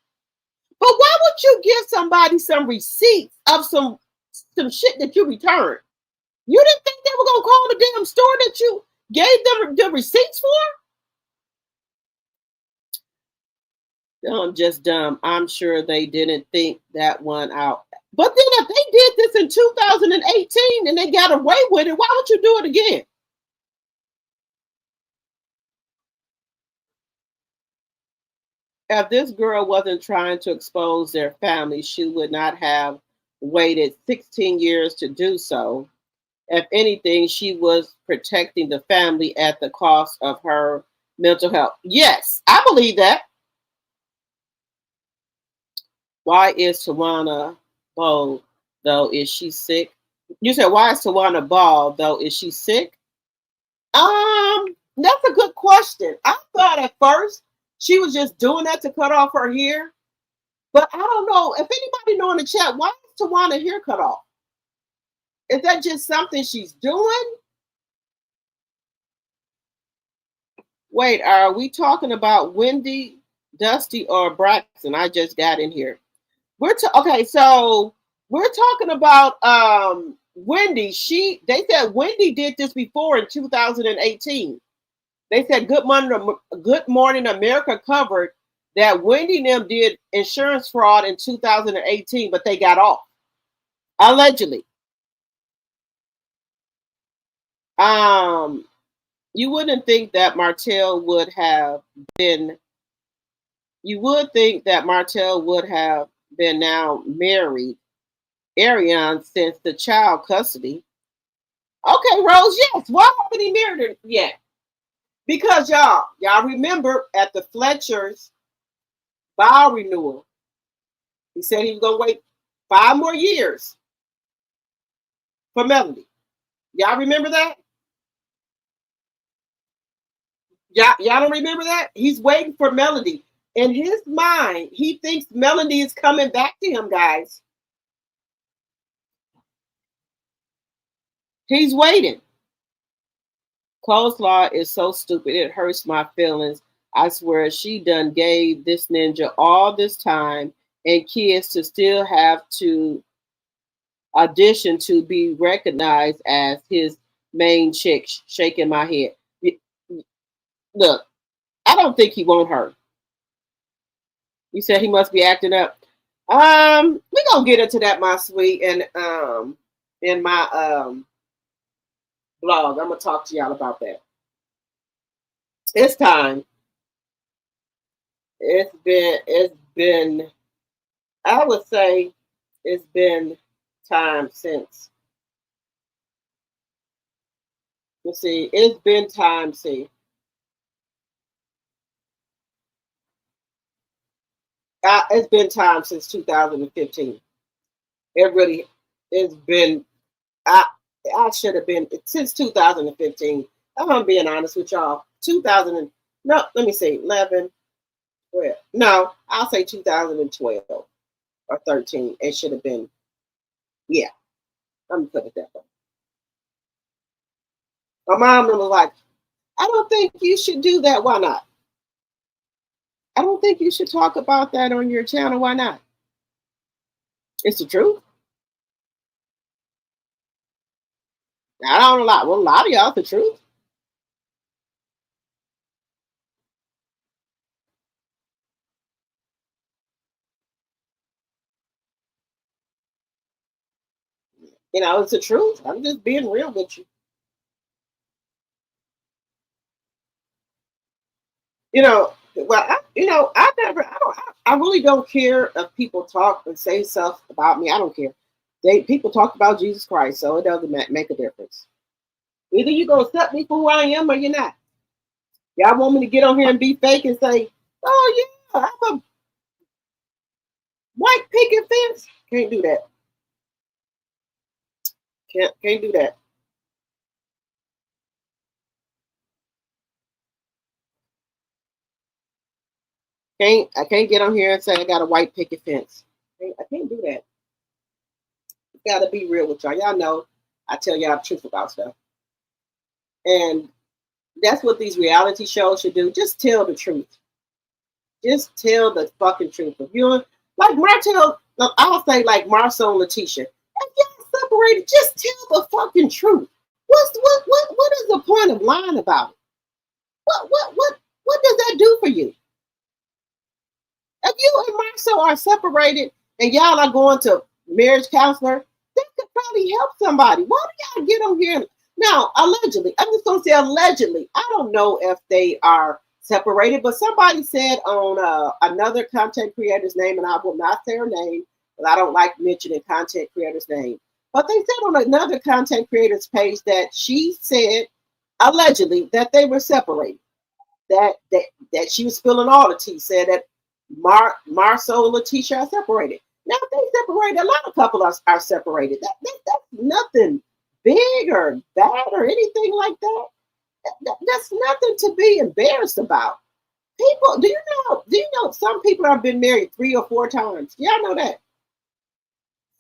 But why would you give somebody some receipts of some shit that you returned? You didn't think they were gonna call the damn store that you gave them the receipts for? I'm just dumb. I'm sure they didn't think that one out. But then if they did this in 2018 and they got away with it, why would you do it again? If this girl wasn't trying to expose their family, she would not have waited 16 years to do so. If anything, she was protecting the family at the cost of her mental health. Yes, I believe that. Why is Tawana bold, though? Is she sick? You said, why is Tawana bald, though? Is she sick? That's a good question. I thought at first she was just doing that to cut off her hair. But I don't know. If anybody know in the chat, why is Tawana hair cut off? Is that just something she's doing? Wait, are we talking about Wendy, Dusty, or Braxton? I just got in here. Okay, so we're talking about Wendy. They said Wendy did this before in 2018. They said Good Morning America covered that Wendy and them did insurance fraud in 2018, but they got off. Allegedly. You wouldn't think that Martell would have been. You would think that Martell would have been now married Ariane since the child custody. Okay, Rose, yes. Why haven't he married her yet? Because y'all remember at the Fletcher's vow renewal, he said he was gonna wait 5 more years for Melody. Y'all remember that? Y'all don't remember that? He's waiting for Melody. In his mind, he thinks Melody is coming back to him, guys. He's waiting. Coleslaw is so stupid. It hurts my feelings. I swear she done gave this ninja all this time and kids to still have to audition to be recognized as his main chick. Shaking my head. Look, I don't think he want her. You said he must be acting up. We're gonna get into that, my sweet, and in my blog. I'm gonna talk to y'all about that. It's time. It's been I would say it's been time since. Let's see, it's been time, see. It's been time since 2015. It's been, I should have been, since 2015. I'm being honest with y'all. No, let me see, 11, 12. No, I'll say 2012 or 13. It should have been, yeah, I'm gonna put it that way. My mom was like, I don't think you should do that. Why not? I don't think you should talk about that on your channel. Why not? It's the truth. I don't know. Well, a lot of y'all, it's the truth. You know, it's the truth. I'm just being real with you. You know, well, I really don't care if people talk and say stuff about me. I don't care. People talk about Jesus Christ, so it doesn't make a difference. Either you gonna accept me for who I am or you're not. Y'all want me to get on here and be fake and say, oh yeah, I'm a white picket fence? Can't do that. Can't do that. I can't get on here and say I got a white picket fence. I can't do that. Gotta be real with y'all. Y'all know I tell y'all the truth about stuff. And that's what these reality shows should do. Just tell the truth. Just tell the fucking truth. If you're like Martell, I'll say like Marcel and Letitia. If y'all separated, just tell the fucking truth. What is the point of lying about it? What does that do for you? If you and Marcel are separated and y'all are going to marriage counselor, that could probably help somebody. Why do y'all get on here? Now, allegedly, I'm just going to say allegedly. I don't know if they are separated, but somebody said on another content creator's name, and I will not say her name, but I don't like mentioning content creator's name. But they said on another content creator's page that she said, allegedly, that they were separated. That she was spilling all the tea, said that Marcel and Letitia are separated. Now, if they separated, a lot of couples are separated. That's nothing big or bad or anything like that. That's nothing to be embarrassed about. People, do you know some people have been married 3 or 4 times? Y'all know that.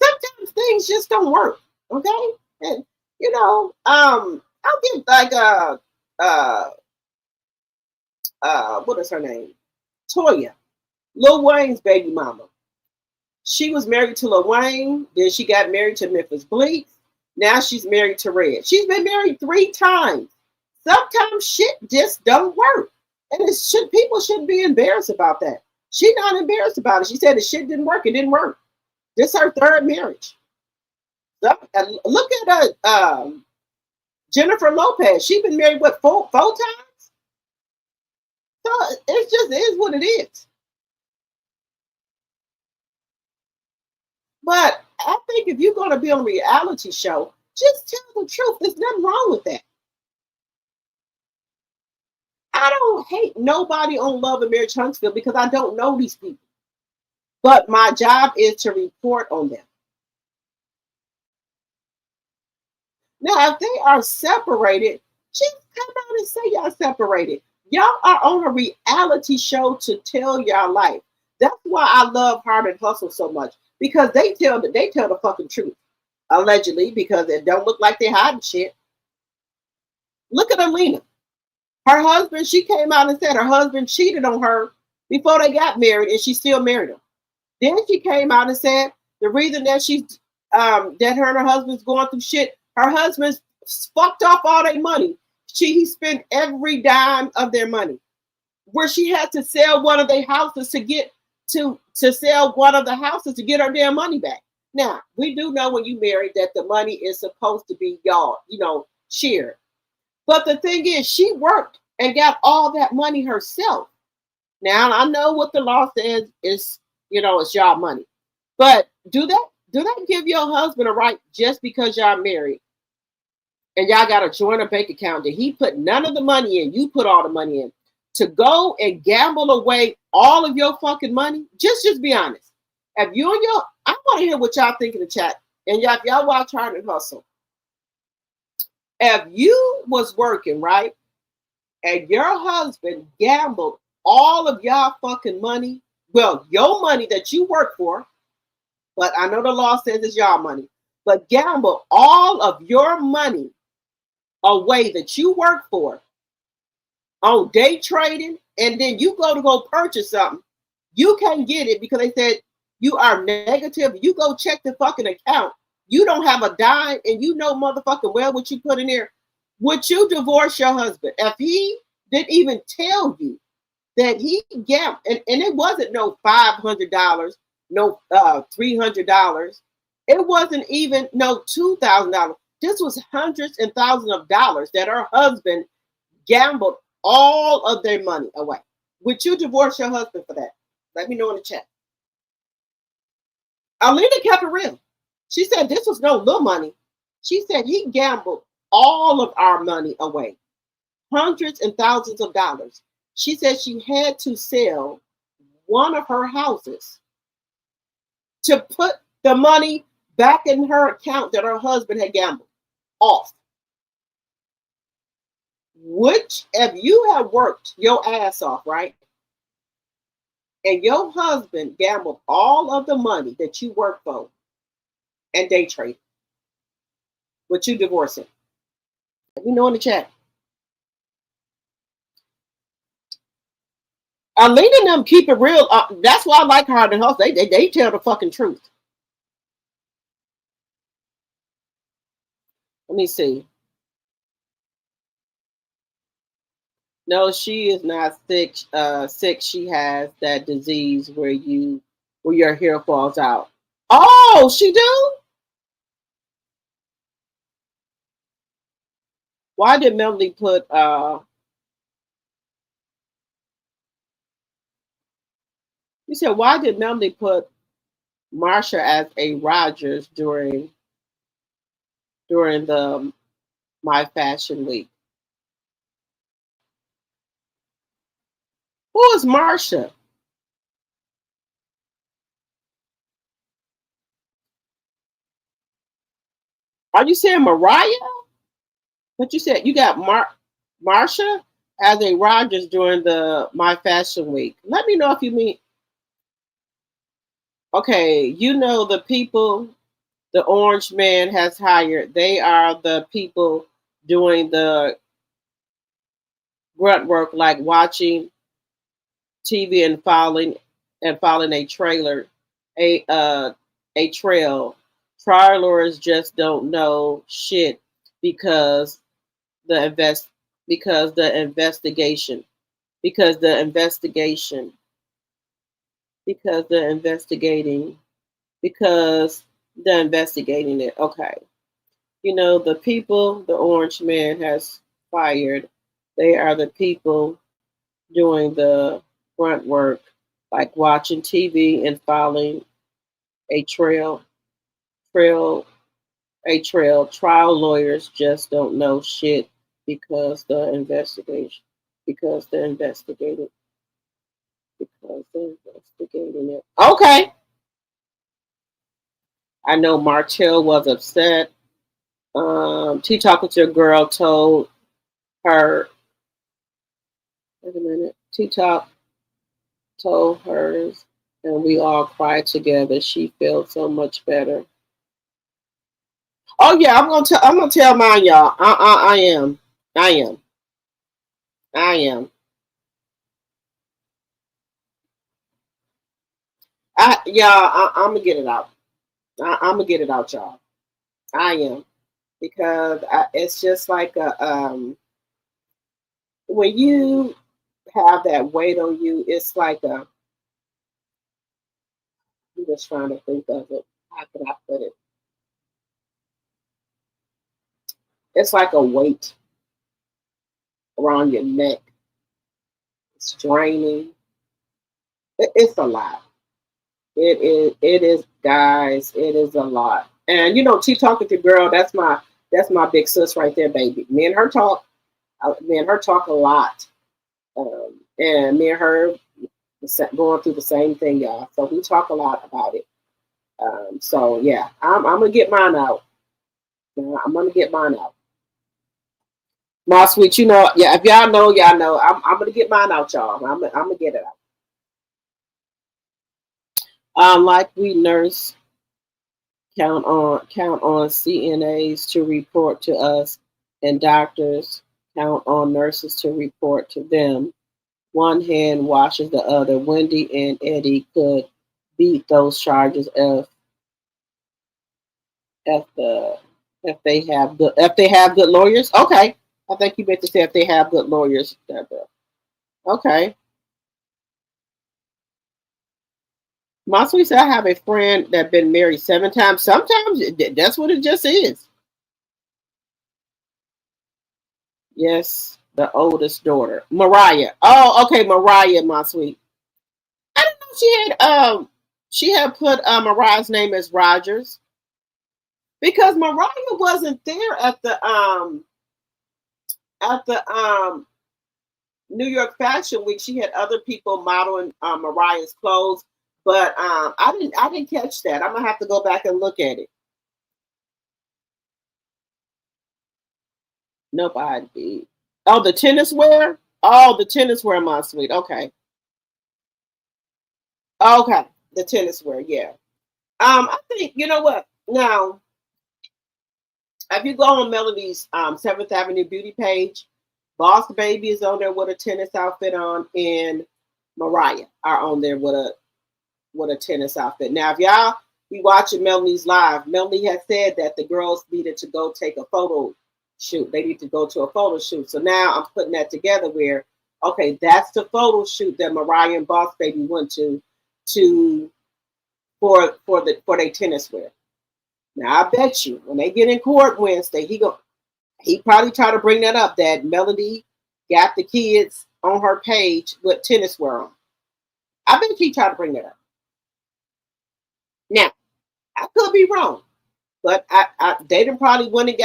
Sometimes things just don't work. Okay? And I'll give like what is her name? Toya, Lil Wayne's baby mama. She was married to Lil Wayne, then she got married to Memphis Bleak. Now she's married to Red. She's been married 3 times. Sometimes shit just don't work. And people shouldn't be embarrassed about that. She's not embarrassed about it. She said the shit didn't work. It didn't work. This is her 3rd marriage. So, look at Jennifer Lopez. She's been married, what, 4 times? So it just is what it is. But I think if you're going to be on a reality show, just tell the truth. There's nothing wrong with that. I don't hate nobody on Love and Marriage Huntsville because I don't know these people. But my job is to report on them. Now, if they are separated, just come out and say y'all separated. Y'all are on a reality show to tell y'all life. That's why I love Hard and Hustle so much. Because they tell the fucking truth. Allegedly, because it don't look like they're hiding shit. Look at Alina. Her husband, she came out and said her husband cheated on her before they got married, and she still married him. Then she came out and said the reason that she's that her and her husband's going through shit, her husband's fucked off all their money. He spent every dime of their money. Where she had to sell one of their houses to get to sell one of the houses to get her damn money back. Now, we do know when you married that the money is supposed to be y'all, shared. But the thing is, she worked and got all that money herself. Now, I know what the law says is, it's y'all money. But do that give your husband a right just because y'all married and y'all got a joint bank account that he put none of the money in, you put all the money in, to go and gamble away all of your fucking money? Just be honest. If you and I want to hear what y'all think in the chat. And if y'all watch Hard and Hustle. If you was working, right, and your husband gambled all of y'all fucking money, well, your money that you work for, but I know the law says it's y'all money, but gamble all of your money away that you work for on day trading, and then you go purchase something, you can't get it because they said you are negative. You go check the fucking account. You don't have a dime, and motherfucking well what you put in there. Would you divorce your husband if he didn't even tell you that he gambled? And it wasn't no $500, no $300. It wasn't even no $2,000. This was hundreds and thousands of dollars that her husband gambled all of their money away. Would you divorce your husband for that? Let me know in the chat. Alina kept it real. She said this was no little money. She said he gambled all of our money away. Hundreds and thousands of dollars. She said she had to sell one of her houses to put the money back in her account that her husband had gambled off. Which, if you have worked your ass off, right? and your husband gambled all of the money that you work for and day trade, would you divorce him? Let me know in the chat. Alina and them keep it real. That's why I like Hard and Hustle. They tell the fucking truth. Let me see. No, she is not sick. Sick. She has that disease where your hair falls out. Oh, she do? Why did Melody put you said why did Melody put Marsha as a Rogers during the My Fashion Week? Who is Marsha? Are you saying Mariah? But you said you got Marsha as a Rogers during the My Fashion Week. Let me know if you mean. Okay, you know the people the Orange Man has hired. They are the people doing the grunt work, like watching TV and following a trailer, a trail. Trial lawyers just don't know shit because the investigation because the investigating because the investigating it. Okay, you know the people the Orange Man has fired. They are the people doing the grunt work, like watching TV and following a trail. Trial lawyers just don't know shit because the investigation because they're investigating it. Okay. I know Martell was upset. She talking to a girl told her wait a minute. T-Top told hers and we all cried together. She felt so much better. Oh yeah, I'm gonna tell mine, y'all. I am. I am. I am. I'm gonna get it out. I'm gonna get it out, y'all. I am because it's just like when you have that weight on you, it's like I'm just trying to think of it. How can I put it? It's like a weight around your neck. It's draining. It's a lot. It is, guys. It is a lot. And you know, T talking to girl. That's my big sis right there, baby. Me and her talk. Me and her talk a lot. And me and her going through the same thing, y'all. So we talk a lot about it. So yeah, I'm gonna get mine out. I'm gonna get mine out. My sweet, you know, yeah. If y'all know, y'all know. I'm gonna get mine out, y'all. I'm gonna get it out. Like we nurse count on CNAs to report to us, and doctors count on nurses to report to them. One hand washes the other. Wendy and Eddie could beat those charges if the if they have good lawyers. Okay, I think you meant to say if they have good lawyers, Deborah. Okay. My sweet said, I have a friend that been married 7 times. Sometimes that's what it just is. Yes, the oldest daughter, Mariah. Oh, okay, Mariah, my sweet. I didn't know she had put Mariah's name as Rogers because Mariah wasn't there at the New York Fashion Week. She had other people modeling Mariah's clothes, but I didn't catch that. I'm gonna have to go back and look at it. Nope, I did. Oh, the tennis wear. Oh, the tennis wear, my sweet. Okay. Okay, the tennis wear, yeah. I think you know what now. If you go on Melody's 7th Avenue Beauty page, Boss Baby is on there with a tennis outfit on, and Mariah are on there with a tennis outfit. Now, if y'all be watching Melanie's live, Melanie has said that the girls needed to go take a photo shoot. They need to go to a photo shoot. So now I'm putting that together where, okay, that's the photo shoot that Mariah and Boss Baby went to for their tennis wear. Now I bet you when they get in court Wednesday, he probably try to bring that up that Melody got the kids on her page with tennis wear on. I bet he tried to bring that up. Now I could be wrong, but they didn't probably when he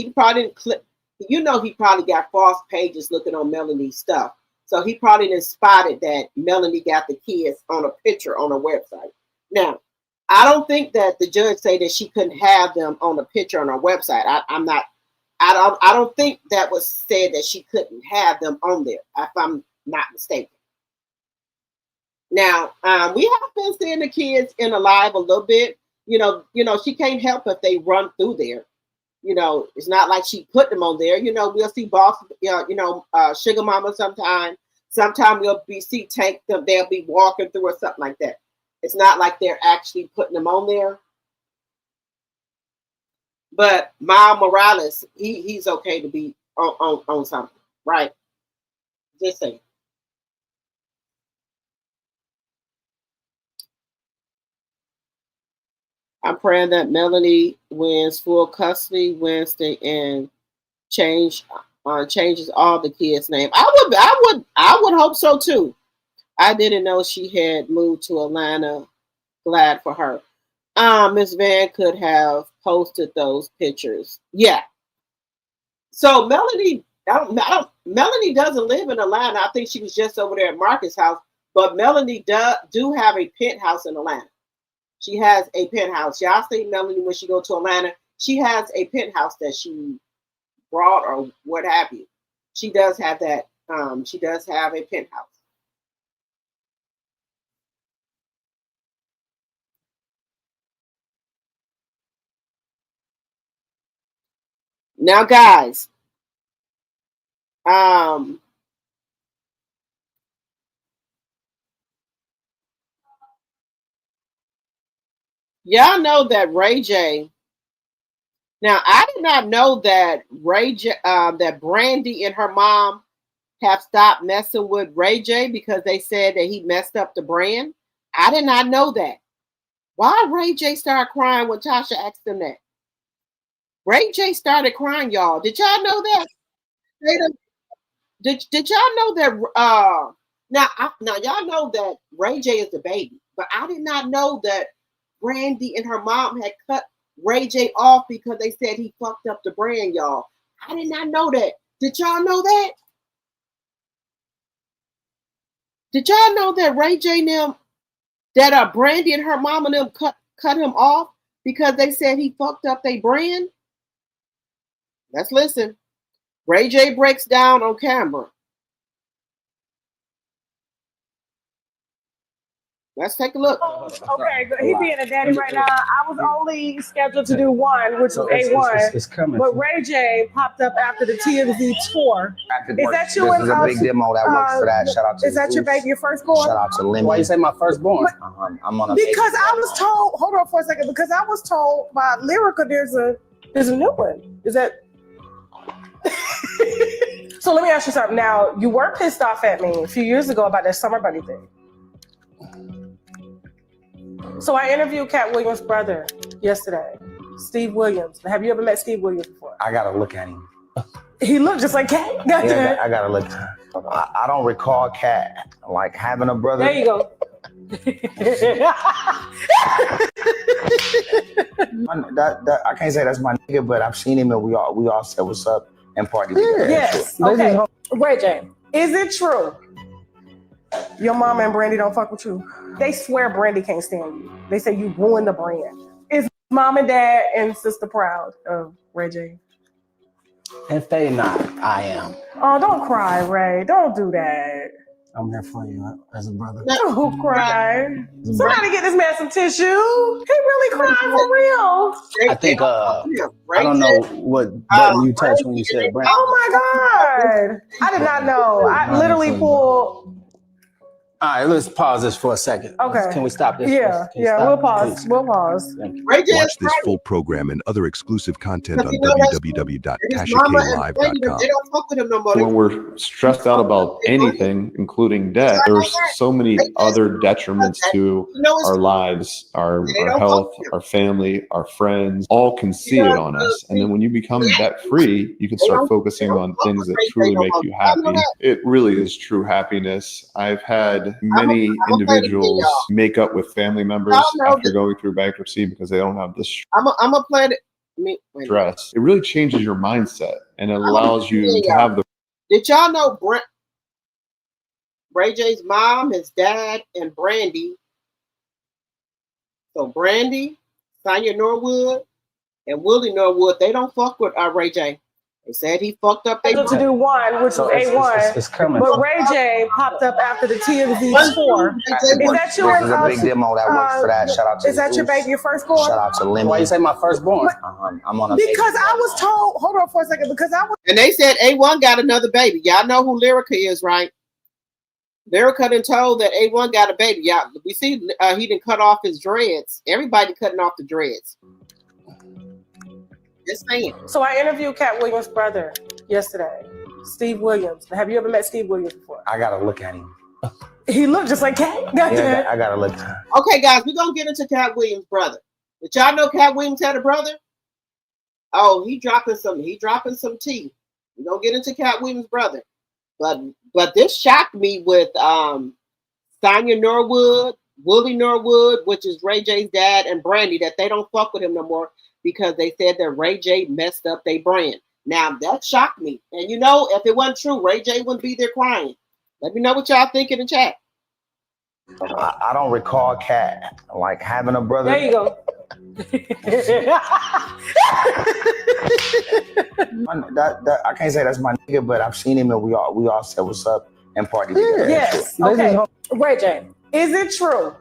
probably didn't click. You know, he probably got false pages looking on Melanie's stuff, so he probably didn't spotted that Melanie got the kids on a picture on her website. Now. I don't think that the judge say that she couldn't have them on a picture on her website. I don't think that was said that she couldn't have them on there, if I'm not mistaken. Now, we have been seeing the kids in the live a little bit. You know, she can't help if they run through there. You know, it's not like she put them on there. You know, we'll see Boss, Sugar Mama sometime. Sometime we'll see Tank them. They'll be walking through or something like that. It's not like they're actually putting them on there. But Miles Morales, he's okay to be on something, right? Just saying. I'm praying that Melanie wins full custody Wednesday and changes all the kids' name. I would hope so too. I didn't know she had moved to Atlanta. Glad for her. Miss Van could have posted those pictures. Yeah. So Melanie doesn't live in Atlanta. I think she was just over there at Marcus' house. But Melanie do have a penthouse in Atlanta. She has a penthouse. Y'all see Melanie when she go to Atlanta. She has a penthouse that she brought or what have you. She does have that. She does have a penthouse. Now, guys, y'all know that Ray J. Now, I did not know that Ray J. That Brandy and her mom have stopped messing with Ray J because they said that he messed up the brand. I did not know that. Why Ray J started crying when Tasha asked him that? Ray J started crying, y'all. Did y'all know that? Did y'all know that? Now y'all know that Ray J is the baby, but I did not know that Brandy and her mom had cut Ray J off because they said he fucked up the brand, y'all. I did not know that. Did y'all know that? Did y'all know that Ray J and them, that Brandy and her mom and them cut him off because they said he fucked up their brand? Let's listen. Ray J breaks down on camera. Let's take a look. Okay, but he being a daddy right now. I was only scheduled to do one, which was A1. It's coming. But Ray J popped up after the TMZ tour. Is that you? This is a big demo that works for that. Shout out to Is that your baby, your firstborn? Shout out to Lemmy. Why you say my firstborn? I'm on a because I was told. Hold on for a second. Because I was told by Lyrica there's a new one. Is that? So let me ask you something. Now you were pissed off at me a few years ago about that Summer Buddy thing. So I interviewed Cat Williams' brother yesterday, Steve Williams. Have you ever met Steve Williams before? I gotta look at him. He looked just like Cat. Yeah, I gotta look. I don't recall Cat like having a brother. There you go. I can't say that's my nigga, but I've seen him and we all said what's up and party together. Yes. Okay. Ray J, is it true your mama and Brandy don't fuck with you? They swear Brandy can't stand you. They say you ruined the brand. Is mom and dad and sister proud of Ray J? If they not, I am. Oh, don't cry, Ray. Don't do that. I'm here for you as a brother. Don't cry. Somebody get this man some tissue. He really crying for real. I think I don't know what button you touched when you said Braxton. Oh my God. I did not know. I literally pulled. All right, let's pause this for a second. Okay. Can we stop this? Yeah, we'll pause. We'll pause. Ray J Watch is this crying. full program and other exclusive content on Because you know that's true. And his mama and Brady, www.tashaklive.com. they don't fuck with him no more. When we're stressed out about anything, including debt, there's so many other detriments to our lives, our health, our family, our friends, all can see it on us. And then when you become debt free, you can start focusing on things that truly make you happy. It really is true happiness. I've had many individuals make up with family members after going through bankruptcy because they don't have this I'm a play stress. It really changes your mindset and it allows you to have the. Did y'all know Ray J's mom, his dad, and Brandy? So Brandy, Sonya Norwood, and Willie Norwood, they don't fuck with Ray J. They said he fucked up. They to do one, which was A1. It's coming. But Ray J popped up after the TMZ tour. Is that your? This is a big demo that works for that. Shout out to. Is that your baby, your firstborn? Shout out to Lemmy. Why you say my firstborn? I'm on a. Because I was told. Hold on for a second. Because I was. And they said A1 got another baby. Y'all know who Lyrica is, right? Lyrica done told that A1 got a baby. Yeah, we see he didn't cut off his dreads. Everybody cutting off the dreads. Just saying. So I interviewed Cat Williams' brother yesterday, Steve Williams. Have you ever met Steve Williams before? I gotta look at him. He looked just like Cat. Yeah, I gotta look at him. Okay, guys, we're gonna get into Cat Williams' brother. Did y'all know Cat Williams had a brother? Oh, he dropping some tea. We're gonna get into Cat Williams' brother. But this shocked me with Sonya Norwood, Willie Norwood, which is Ray J's dad, and Brandy, that they don't fuck with him no more because they said that Ray J messed up their brand. Now that shocked me. And you know, if it wasn't true, Ray J wouldn't be there crying. Let me know what y'all think in the chat. I don't recall Cat like having a brother. There you go. I can't say that's my nigga, but I've seen him and we all said what's up and party together. Yes. Okay. Ray J, is it true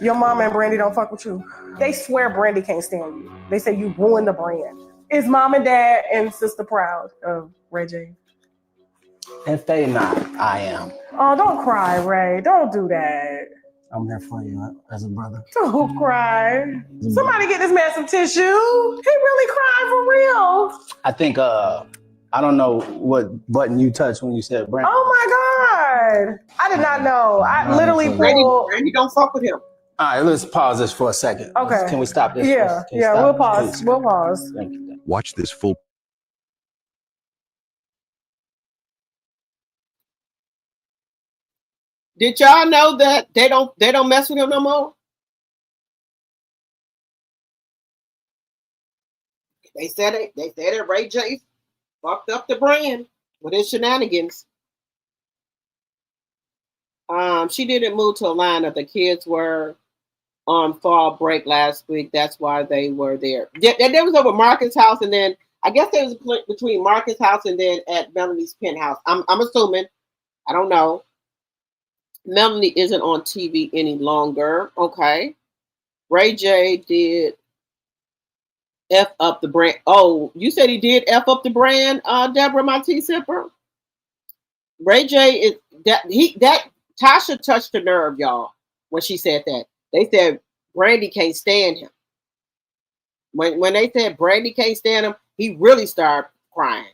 your mama and Brandy don't fuck with you? They swear Brandy can't stand you. They say you ruined the brand. Is mom and dad and sister proud of Ray J? If they not, I am. Oh, don't cry, Ray. Don't do that. I'm here for you as a brother. Don't cry. Somebody get this man some tissue. He really crying for real. I think I don't know what button you touched when you said Braxton. Oh my God. I did not know. I literally pulled. Brandy don't fuck with him. All right, let's pause this for a second. Okay. Can we stop this? Yeah, we'll pause. Please? We'll pause. Thank you. Watch this full. Did y'all know that they don't mess with him no more? They said that Ray J fucked up the brand with his shenanigans. She didn't move to Atlanta. The kids were on fall break last week. That's why they were there. They was over Marcus' house, and then I guess they was between Marcus' house and then at Melanie's penthouse. I'm assuming. I don't know. Melanie isn't on TV any longer. Okay. Ray J did F up the brand. Oh, you said he did F up the brand, Deborah, my tea sipper? Ray J is that Tasha touched the nerve, y'all, when she said that. They said Brandy can't stand him. When they said Brandy can't stand him, he really started crying.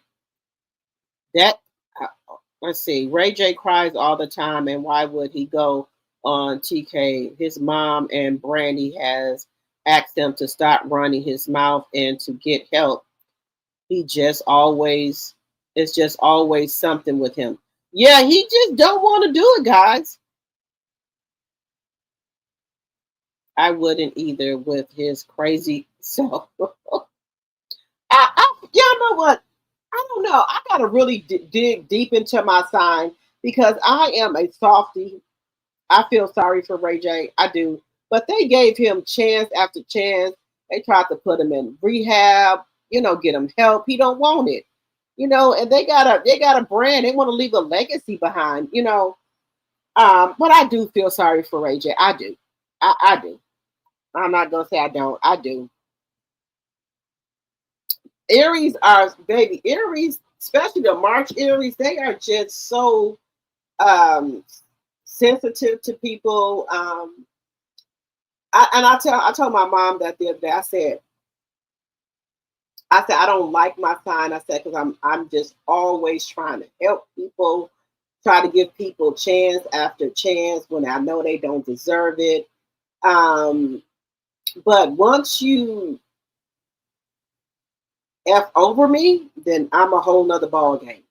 Let's see. Ray J cries all the time, and why would he go on TK? His mom and Brandy has asked him to stop running his mouth and to get help. It's just always something with him. Yeah, he just don't want to do it, guys. I wouldn't either with his crazy self. Y'all know what? I don't know. I got to really dig deep into my sign because I am a softie. I feel sorry for Ray J. I do. But they gave him chance after chance. They tried to put him in rehab, get him help. He don't want it. and they got a brand. They want to leave a legacy behind, But I do feel sorry for Ray J. I do. I do. I'm not gonna say I don't. I do. Aries are baby Aries, especially the March Aries. They are just so um, sensitive to people. I told my mom that the other day. I said I don't like my sign. I said because I'm just always trying to help people, try to give people chance after chance when I know they don't deserve it. But once you F over me, then I'm a whole nother ball game.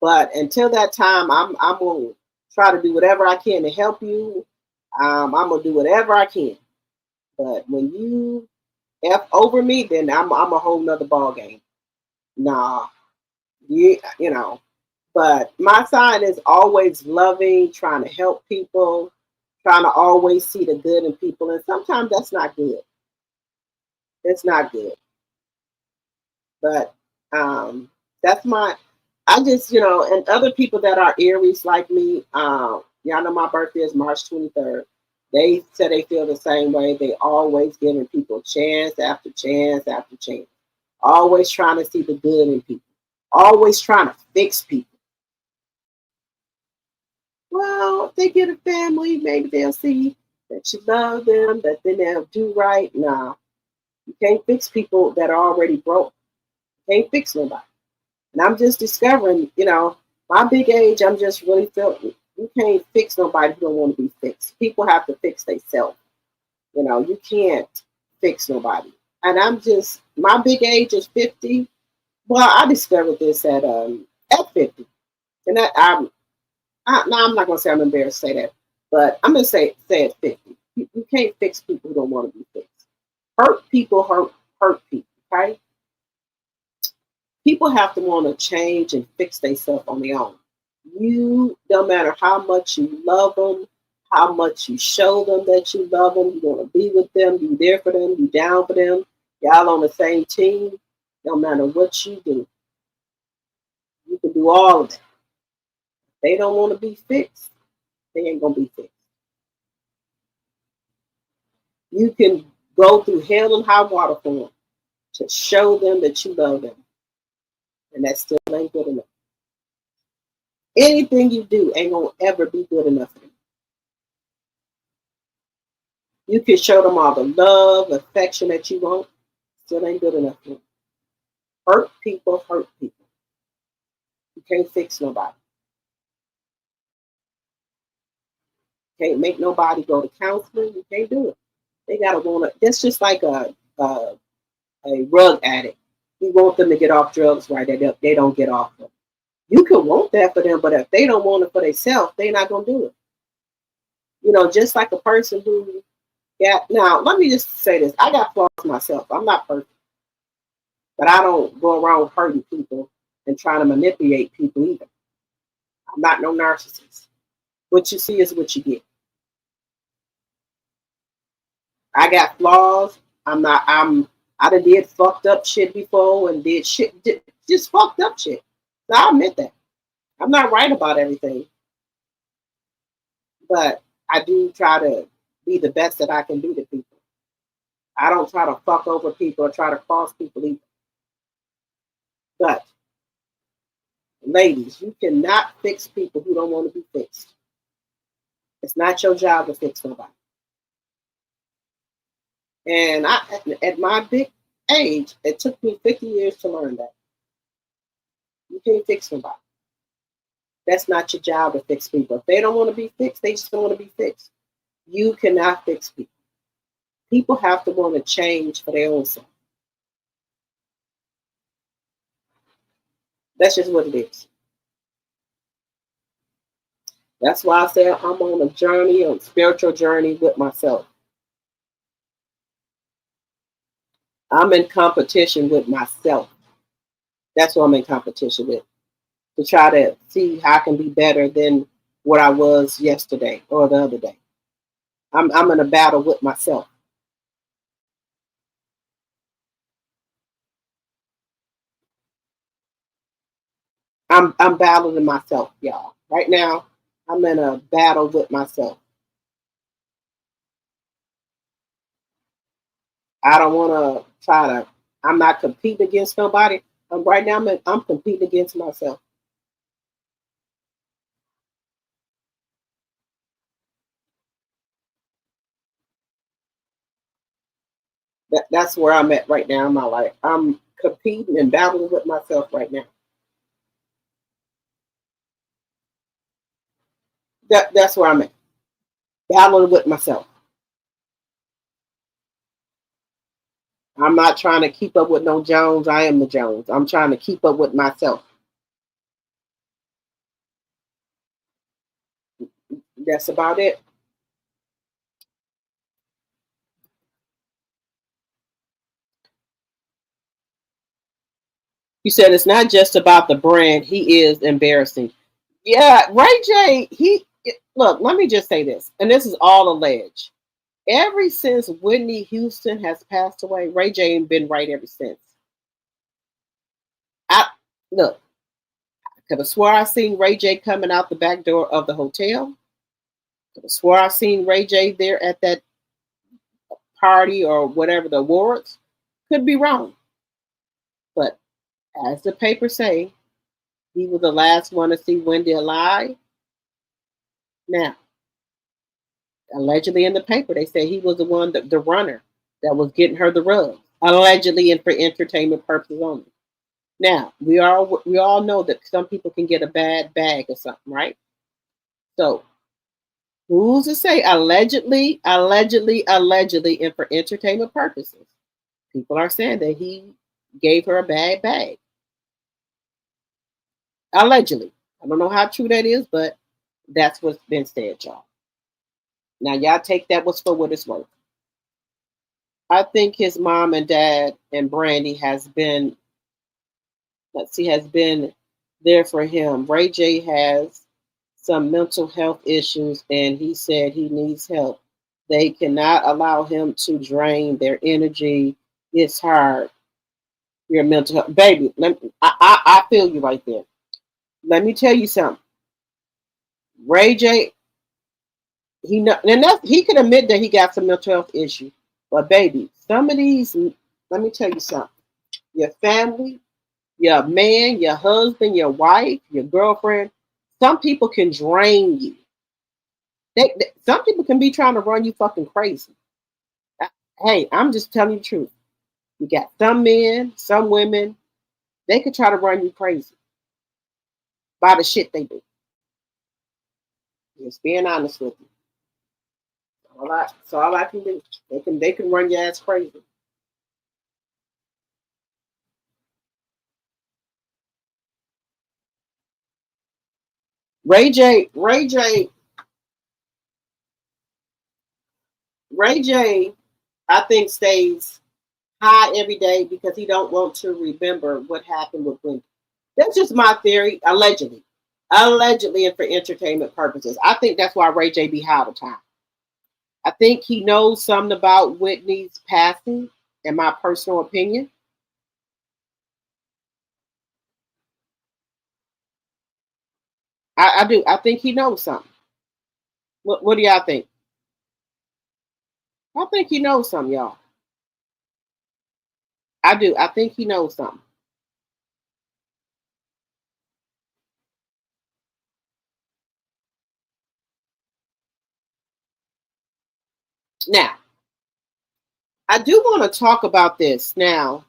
But until that time, I'm gonna try to do whatever I can to help you. I'm gonna do whatever I can. But when you F over me, then I'm a whole nother ball game. Nah, you. But my sign is always loving, trying to help people, trying to always see the good in people, and sometimes that's not good. It's not good. But that's my. I just and other people that are Aries like me. Y'all know my birthday is March 23rd. They said they feel the same way. They always giving people chance after chance after chance. Always trying to see the good in people. Always trying to fix people. Well, if they get a family, maybe they'll see that you love them, that then they'll do right. Nah, you can't fix people that are already broke. You can't fix nobody. And I'm just discovering, my big age, I'm just really feeling you can't fix nobody who don't want to be fixed. People have to fix themselves. You can't fix nobody. And my big age is 50. Well, I discovered this at 50. And now I'm not gonna say I'm embarrassed to say that, but I'm gonna say at 50. You can't fix people who don't want to be fixed. Hurt people hurt people, okay? People have to want to change and fix themselves on their own. You, no matter how much you love them, how much you show them that you love them, you want to be with them, you there for them, you down for them, y'all on the same team, no matter what you do, you can do all of that. If they don't want to be fixed, they ain't going to be fixed. You can go through hell and high water for them to show them that you love them. And that still ain't good enough. Anything you do ain't going to ever be good enough for them. You can show them all the love, affection that you want. Still ain't good enough for them. Hurt people hurt people. You can't fix nobody. Can't make nobody go to counseling. You can't do it. They gotta want to. That's just like a rug addict. You want them to get off drugs, right? They don't get off them. You can want that for them, but if they don't want it for themselves, they're not gonna do it. Just like a person who now let me just say this. I got flaws myself. I'm not perfect. But I don't go around hurting people and trying to manipulate people either. I'm not no narcissist. What you see is what you get. I got flaws. I done did fucked up shit before and did just fucked up shit. So I admit that. I'm not right about everything. But I do try to be the best that I can be to people. I don't try to fuck over people or try to cross people either. But, ladies, you cannot fix people who don't want to be fixed. It's not your job to fix nobody. And at my big age, it took me 50 years to learn that. You can't fix nobody. That's not your job to fix people. If they don't want to be fixed, they just don't want to be fixed. You cannot fix people. People have to want to change for their own self. That's just what it is. That's why I say I'm on a spiritual journey with myself. I'm in competition with myself. That's what I'm in competition with. To try to see how I can be better than what I was yesterday or the other day. I'm in a battle with myself. I'm battling myself, y'all. Right now, I'm in a battle with myself. I don't want to try to. I'm not competing against nobody. Right now, I'm competing against myself. That's where I'm at right now in my life. I'm competing and battling with myself right now. That's where I'm at. Battling with myself. I'm not trying to keep up with no Jones. I am the Jones. I'm trying to keep up with myself. That's about it. You said it's not just about the brand. He is embarrassing. Yeah, Ray J, look, let me just say this, and this is all alleged. Ever since Whitney Houston has passed away, Ray J ain't been right ever since. I look, I could have swore I seen Ray J coming out the back door of the hotel. Could have swore I seen Ray J there at that party or whatever, the awards. Could be wrong. But as the papers say, he was the last one to see Wendy alive. Now, allegedly in the paper, they say he was the one, the runner that was getting her the rug, allegedly, and for entertainment purposes only. Now, we all know that some people can get a bad bag or something, right? So, who's to say allegedly, and for entertainment purposes? People are saying that he gave her a bad bag. Allegedly. I don't know how true that is, but that's what's been said, y'all. Now, y'all take that what's for what it's worth. I think his mom and dad and Brandy has been there for him. Ray J has some mental health issues, and he said he needs help. They cannot allow him to drain their energy. It's hard. Your mental health, baby. I feel you right there. Let me tell you something. Ray J, he can admit that he got some mental health issues, but baby, some of these. Let me tell you something. Your family, your man, your husband, your wife, your girlfriend. Some people can drain you. Some people can be trying to run you fucking crazy. Hey, I'm just telling you the truth. You got some men, some women, they could try to run you crazy by the shit they do. Just being honest with you. All I can do. They can run your ass crazy. Ray J, I think stays high every day because he don't want to remember what happened with Wendy. That's just my theory, allegedly. Allegedly and for entertainment purposes. I think that's why Ray J be high all the time. I think he knows something about Whitney's passing, in my personal opinion. I do. I think he knows something. What do y'all think? I think he knows something, y'all. I do. I think he knows something. Now, I do want to talk about this. Now,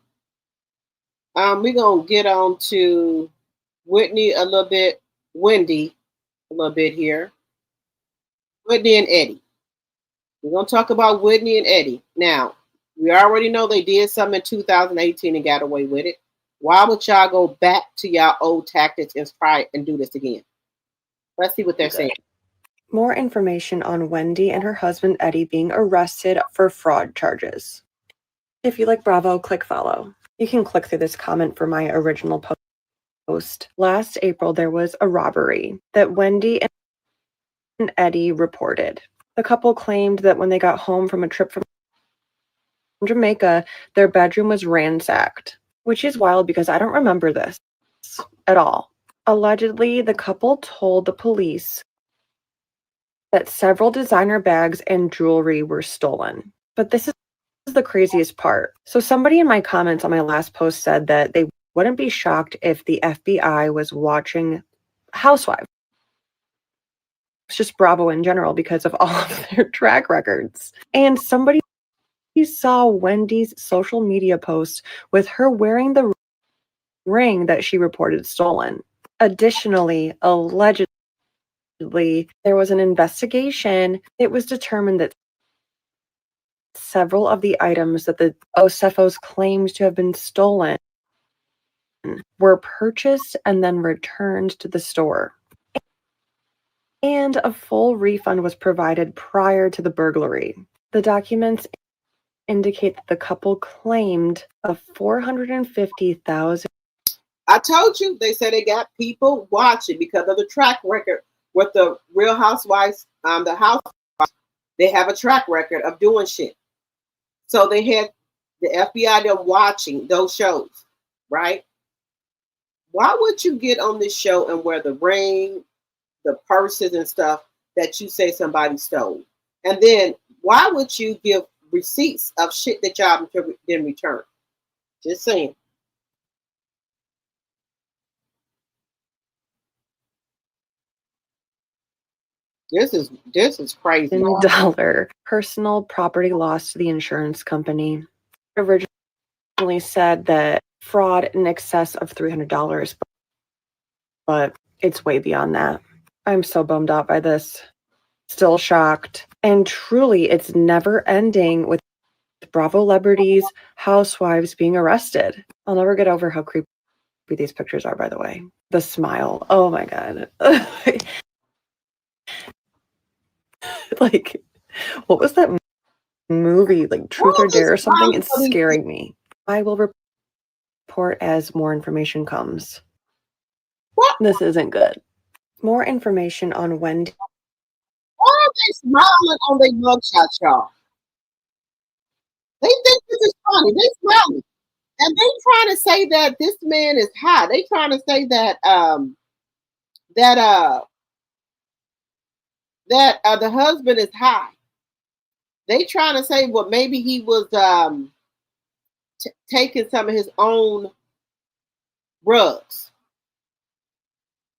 we're going to get on to Wendy a little bit here. Whitney and Eddie. We're going to talk about Whitney and Eddie. Now, we already know they did something in 2018 and got away with it. Why would y'all go back to y'all old tactics and try and do this again? Let's see what they're saying. More information on Wendy and her husband Eddie being arrested for fraud charges. If you like Bravo, click follow. You can click through this comment for my original post. Last April, there was a robbery that Wendy and Eddie reported. The couple claimed that when they got home from a trip from Jamaica, their bedroom was ransacked, which is wild because I don't remember this at all. Allegedly, the couple told the police that several designer bags and jewelry were stolen. But this is the craziest part. So somebody in my comments on my last post said that they wouldn't be shocked if the FBI was watching Housewives. It's just Bravo in general because of all of their track records. And somebody saw Wendy's social media post with her wearing the ring that she reported stolen. Additionally, allegedly, there was an investigation. It was determined that several of the items that the Osefos claims to have been stolen were purchased and then returned to the store. And a full refund was provided prior to the burglary. The documents indicate that the couple claimed a $450,000. I told you, they said they got people watching because of the track record with the Real Housewives, the Housewives. They have a track record of doing shit. So they had the FBI them watching those shows, right? Why would you get on this show and wear the ring, the purses and stuff that you say somebody stole? And then why would you give receipts of shit that y'all didn't return? Just saying. This is crazy. $1 personal property loss to the insurance company. Originally said that fraud in excess of $300, but it's way beyond that. I'm so bummed out by this. Still shocked. And truly, it's never ending with Bravo celebrities, housewives being arrested. I'll never get over how creepy these pictures are, by the way. The smile. Oh my God. Like, what was that movie? Like Truth or Dare or something? It's scaring me. I will report as more information comes. What? This isn't good. More information on Wendy. Why are they smiling on their mugshots, y'all? They think this is funny. They smiling. And they trying to say that this man is high. They trying to say that the husband is high. They trying to say, well, maybe he was taking some of his own rugs.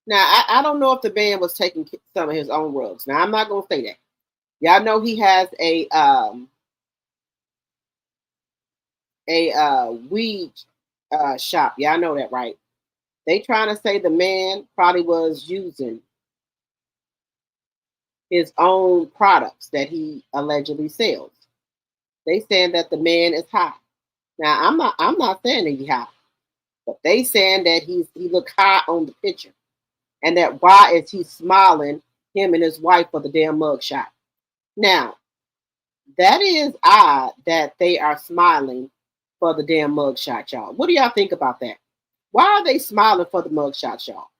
Now, I don't know if the man was taking some of his own rugs. Now, I'm not going to say that. Y'all know he has a weed shop. Y'all know that, right? They trying to say the man probably was using his own products that he allegedly sells. They saying that the man is high. Now, I'm not saying that he's high, but they saying that he look high on the picture. And that why is he smiling, him and his wife, for the damn mugshot? Now, that is odd that they are smiling for the damn mugshot, y'all. What do y'all think about that? Why are they smiling for the mugshot, y'all?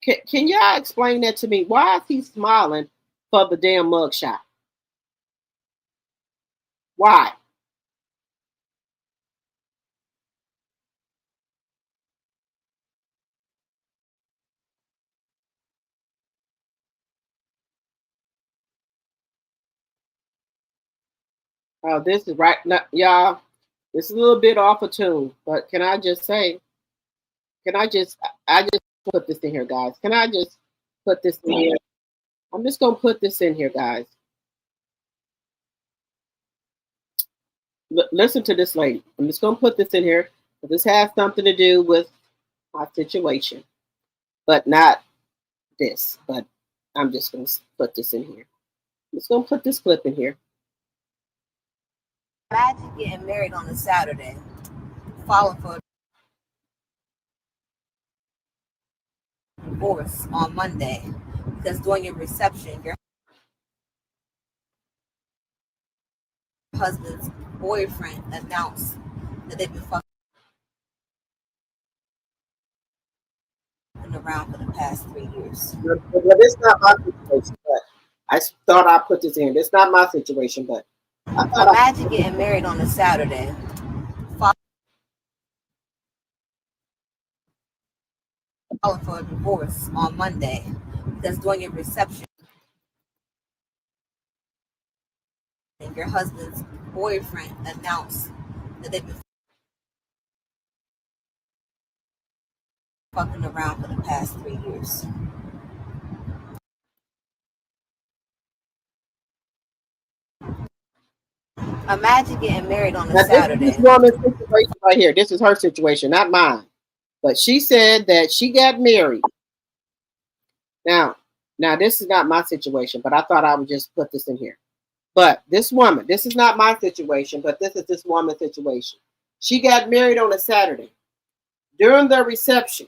Can y'all explain that to me? Why is he smiling for the damn mugshot? Why? Oh, this is right now, y'all. This is a little bit off of tune, but can I just say, I just put this in here, guys. Can I just put this in here? I'm just gonna put this in here, guys. Listen to this lady. I'm just gonna put this in here. This has something to do with my situation, but not this. But I'm just gonna put this in here. I'm just gonna put this clip in here. Imagine getting married on a Saturday, falling for a divorce on Monday, because during your reception, your husband's boyfriend announced that they've been fucking around for the past 3 years. But it's not my situation. But I thought I put this in. It's not my situation, but Imagine getting married on a Saturday. for a divorce on Monday because during your reception, your husband's boyfriend announced that they've been fucking around for the past 3 years. Imagine getting married on a Saturday. This woman's situation right here. This is her situation, not mine. But she said that she got married. Now, this is not my situation, but I thought I would just put this in here. But this woman, this is not my situation, but this is this woman's situation. She got married on a Saturday. During the reception,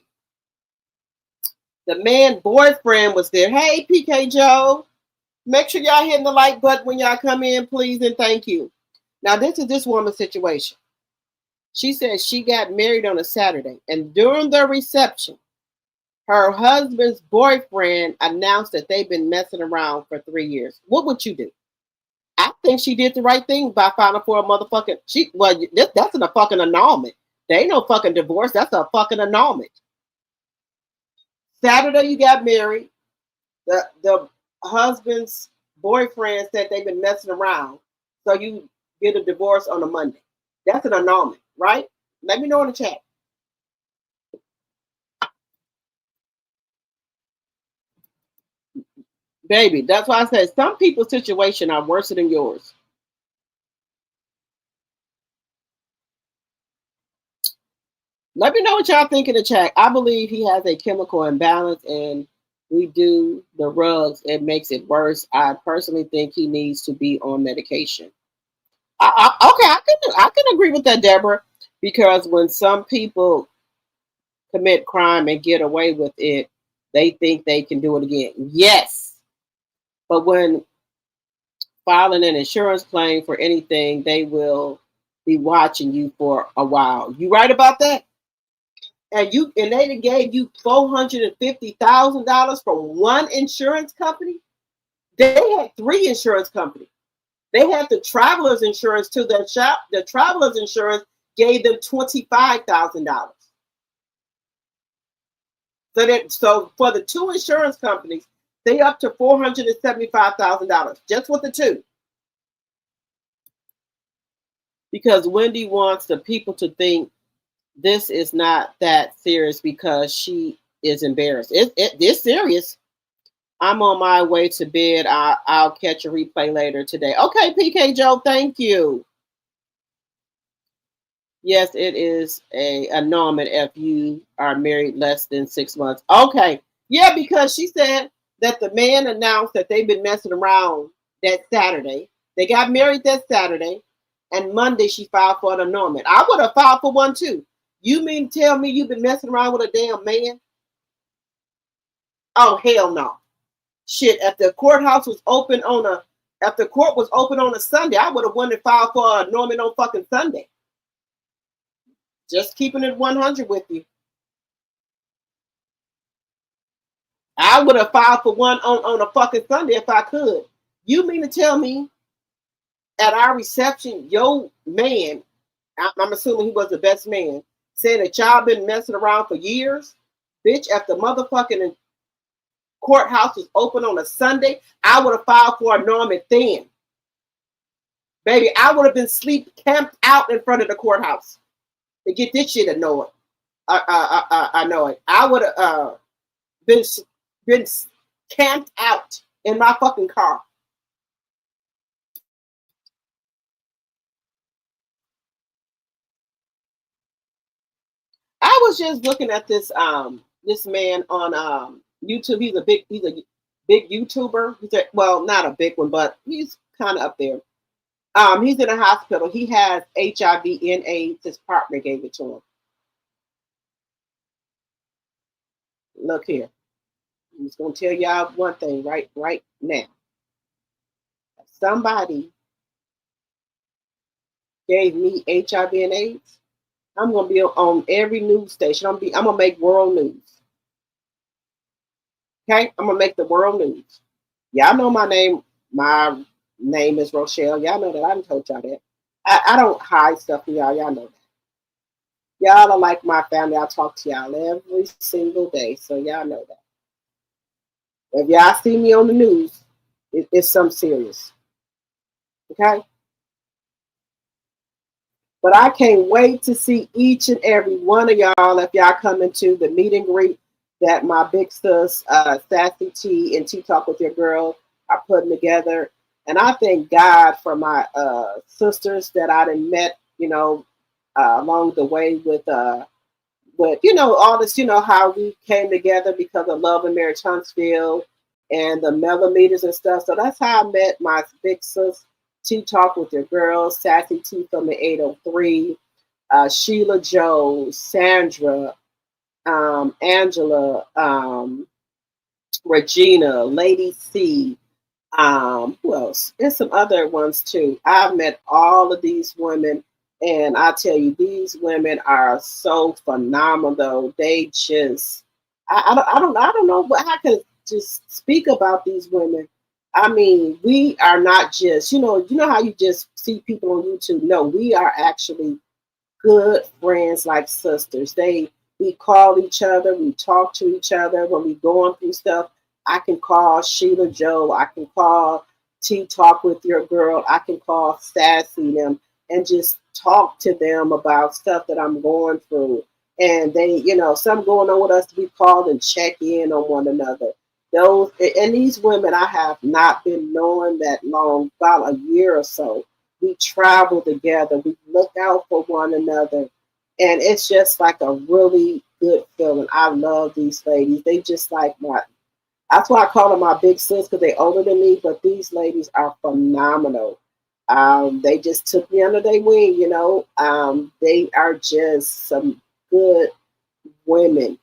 the man boyfriend was there. Hey, PK Joe, make sure y'all hitting the like button when y'all come in, please, and thank you. Now, this is this woman's situation. She said she got married on a Saturday, and during the reception, her husband's boyfriend announced that they've been messing around for 3 years. What would you do? I think she did the right thing by filing for a motherfucking. That's a fucking annulment. There ain't no fucking divorce. That's a fucking annulment. Saturday you got married. The husband's boyfriend said they've been messing around, so you get a divorce on a Monday. That's an annulment, right? Let me know in the chat. Baby, that's why I said some people's situation are worse than yours. Let me know what y'all think in the chat. I believe he has a chemical imbalance and we do the rugs. It makes it worse. I personally think he needs to be on medication. I can agree with that, Deborah, because when some people commit crime and get away with it, they think they can do it again. Yes. But when filing an insurance claim for anything, they will be watching you for a while. You right about that? And they gave you $450,000 from one insurance company. They had 3 insurance companies. They had the traveler's insurance to their shop. The traveler's insurance gave them $25,000. So for the 2 insurance companies, they up to $475,000 just with the 2. Because Wendy wants the people to think this is not that serious because she is embarrassed. It's serious. I'm on my way to bed. I'll catch a replay later today. Okay, PK Joe, thank you. Yes, it is a annulment if you are married less than 6 months. Okay. Yeah, because she said that the man announced that they've been messing around that Saturday. They got married that Saturday, and Monday she filed for an annulment. I would have filed for one too. You mean to tell me you've been messing around with a damn man? Oh, hell no. Shit, if the courthouse was open if the court was open on a Sunday, I would have wanted to file for an annulment on fucking Sunday. Just keeping it 100 with you. I would have filed for one on a fucking Sunday if I could. You mean to tell me at our reception, your man, I'm assuming he was the best man, said that y'all been messing around for years? Bitch, if the motherfucking courthouse was open on a Sunday, I would have filed for an annulment then. Baby, I would have been camped out in front of the courthouse to get this shit annoyed. I know it. I would have been camped out in my fucking car. I was just looking at this this man on YouTube. He's a big YouTuber. Well, not a big one, but he's kind of up there. He's in a hospital. He has HIV and AIDS. His partner gave it to him. Look here. I'm just gonna tell y'all one thing right now. Somebody gave me HIV and AIDS. I'm gonna be on every news station. I'm gonna make world news. Okay, I'm gonna make the world news. Y'all know my name. My name is Rochelle. Y'all know that. I done told y'all that. I don't hide stuff from y'all. Y'all know that. Y'all are like my family. I talk to y'all every single day, so y'all know that. If y'all see me on the news, it's something serious. Okay? But I can't wait to see each and every one of y'all if y'all come into the meet and greet that my big sis, Sassy T and Tea Talk with Your Girl are putting together. And I thank God for my sisters that I done met, along the way with all this, how we came together because of Love and Marriage Huntsville and the millimeters and stuff. So that's how I met my big sis, Tea Talk with Your Girl, Sassy T from the 803, Sheila Joe, Sandra, Angela, Regina, Lady C, who else? There's some other ones too. I've met all of these women, and I tell you, these women are so phenomenal. They just, I don't know what I can just speak about these women. I mean, we are not just, you know how you just see people on YouTube. No, we are actually good friends, like sisters. We call each other, we talk to each other when we going through stuff. I can call Sheila Joe, I can call Tea Talk with Your Girl, I can call Sassy them and just talk to them about stuff that I'm going through. And they, something going on with us, we call and check in on one another. These women I have not been knowing that long, about a year or so. We travel together, we look out for one another, and it's just like a really good feeling. I love these ladies. They just like that's why I call them my big sis, because they're older than me, but these ladies are phenomenal. They just took me under their wing, they are just some good women.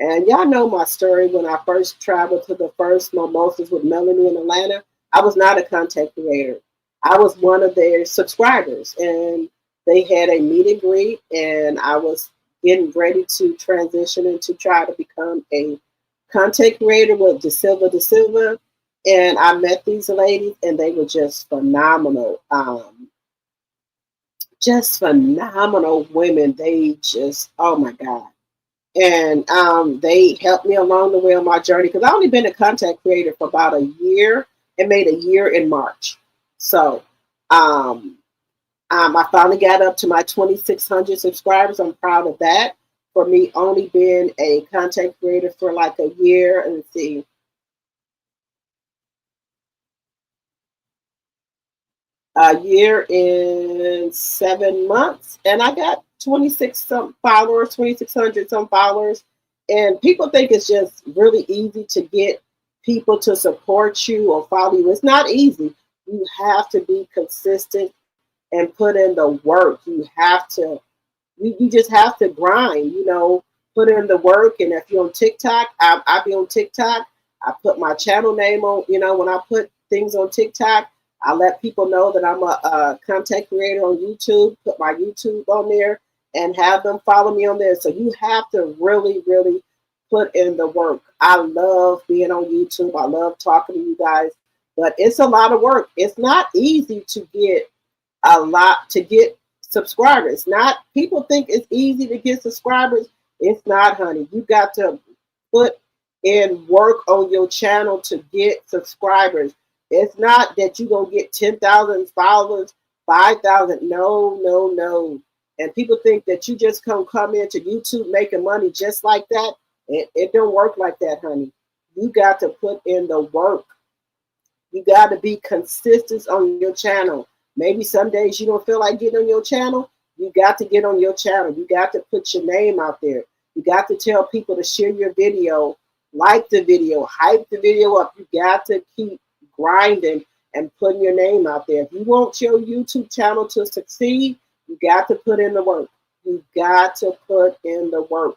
And y'all know my story. When I first traveled to the first Mimosas with Melanie in Atlanta, I was not a content creator. I was one of their subscribers, and they had a meet and greet, and I was getting ready to transition and to try to become a content creator with De Silva. And I met these ladies, and they were just phenomenal. Just phenomenal women. They just, oh my God. And they helped me along the way on my journey, because I've only been a content creator for about a year and made a year in March. So I finally got up to my 2,600 subscribers. I'm proud of that. For me only being a content creator for like a year, and see, a year in 7 months, and I got 2,600 some followers. And people think it's just really easy to get people to support you or follow you. It's not easy. You have to be consistent and put in the work. You just have to grind, put in the work. And if you're on TikTok, I be on TikTok. I put my channel name on, when I put things on TikTok, I let people know that I'm a content creator on YouTube, put my YouTube on there and have them follow me on there. So you have to really, really put in the work. I love being on YouTube. I love talking to you guys, but it's a lot of work. It's not easy to get subscribers. People think it's easy to get subscribers. It's not, honey. You got to put in work on your channel to get subscribers. It's not that you're going to get 10,000 followers, 5,000. No. And people think that you just come into YouTube making money just like that. It don't work like that, honey. You got to put in the work. You got to be consistent on your channel. Maybe some days you don't feel like getting on your channel. You got to get on your channel. You got to put your name out there. You got to tell people to share your video, like the video, hype the video up. You got to keep grinding and putting your name out there. If you want your YouTube channel to succeed, you got to put in the work. You got to put in the work.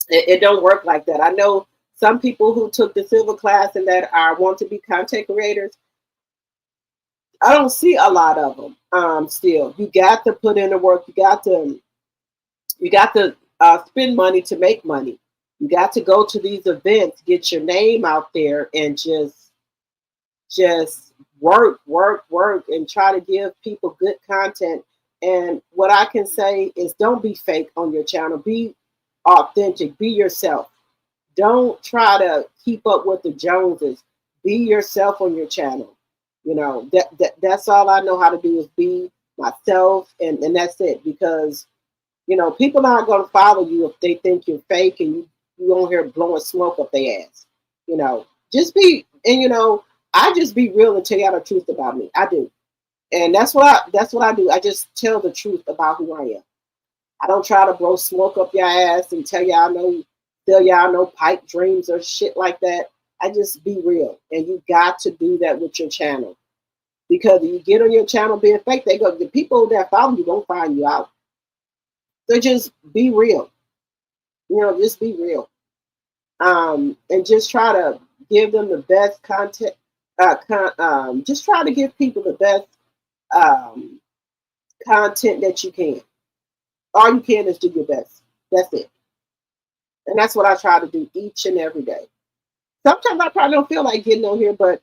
It don't work like that. I know some people who took the silver class and that want to be content creators. I don't see a lot of them. Still, you got to put in the work. You got to spend money to make money. You got to go to these events, get your name out there, and just work, and try to give people good content And what I can say is don't be fake on your channel. Be authentic. Be yourself. Don't try to keep up with the Joneses. Be yourself on your channel. You know, that's all I know how to do is be myself, and that's it. Because, you know, people aren't going to follow you if they think you're fake and you on here blowing smoke up their ass. You know, just be, and you know, I just be real and tell y'all the truth about me. I do. And that's what I do. I just tell the truth about who I am. I don't try to blow smoke up your ass and tell y'all no pipe dreams or shit like that. I just be real. And you got to do that with your channel. Because if you get on your channel being fake, the people that follow you won't find you out. So just be real. You know, just be real. And just try to give them the best content. Just try to give people the best content that you can. All you can is do your best. That's it. And that's what I try to do each and every day. Sometimes I probably don't feel like getting on here, but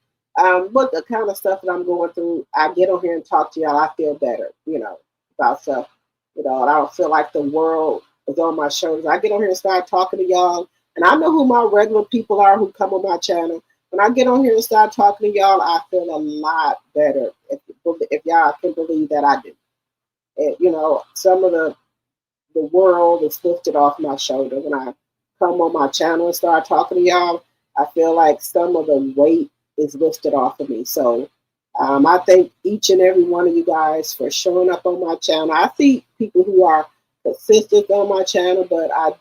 with the kind of stuff that I'm going through, I get on here and talk to y'all. I feel better, you know, about stuff. You know, and I don't feel like the world is on my shoulders. I get on here and start talking to y'all, and I know who my regular people are who come on my channel. When I get on here and start talking to y'all, I feel a lot better. If y'all can believe that, I do. And, you know, some of the world is lifted off my shoulder. When I come on my channel and start talking to y'all, I feel like some of the weight is lifted off of me. So I thank each and every one of you guys for showing up on my channel. I see people who are consistent on my channel, but I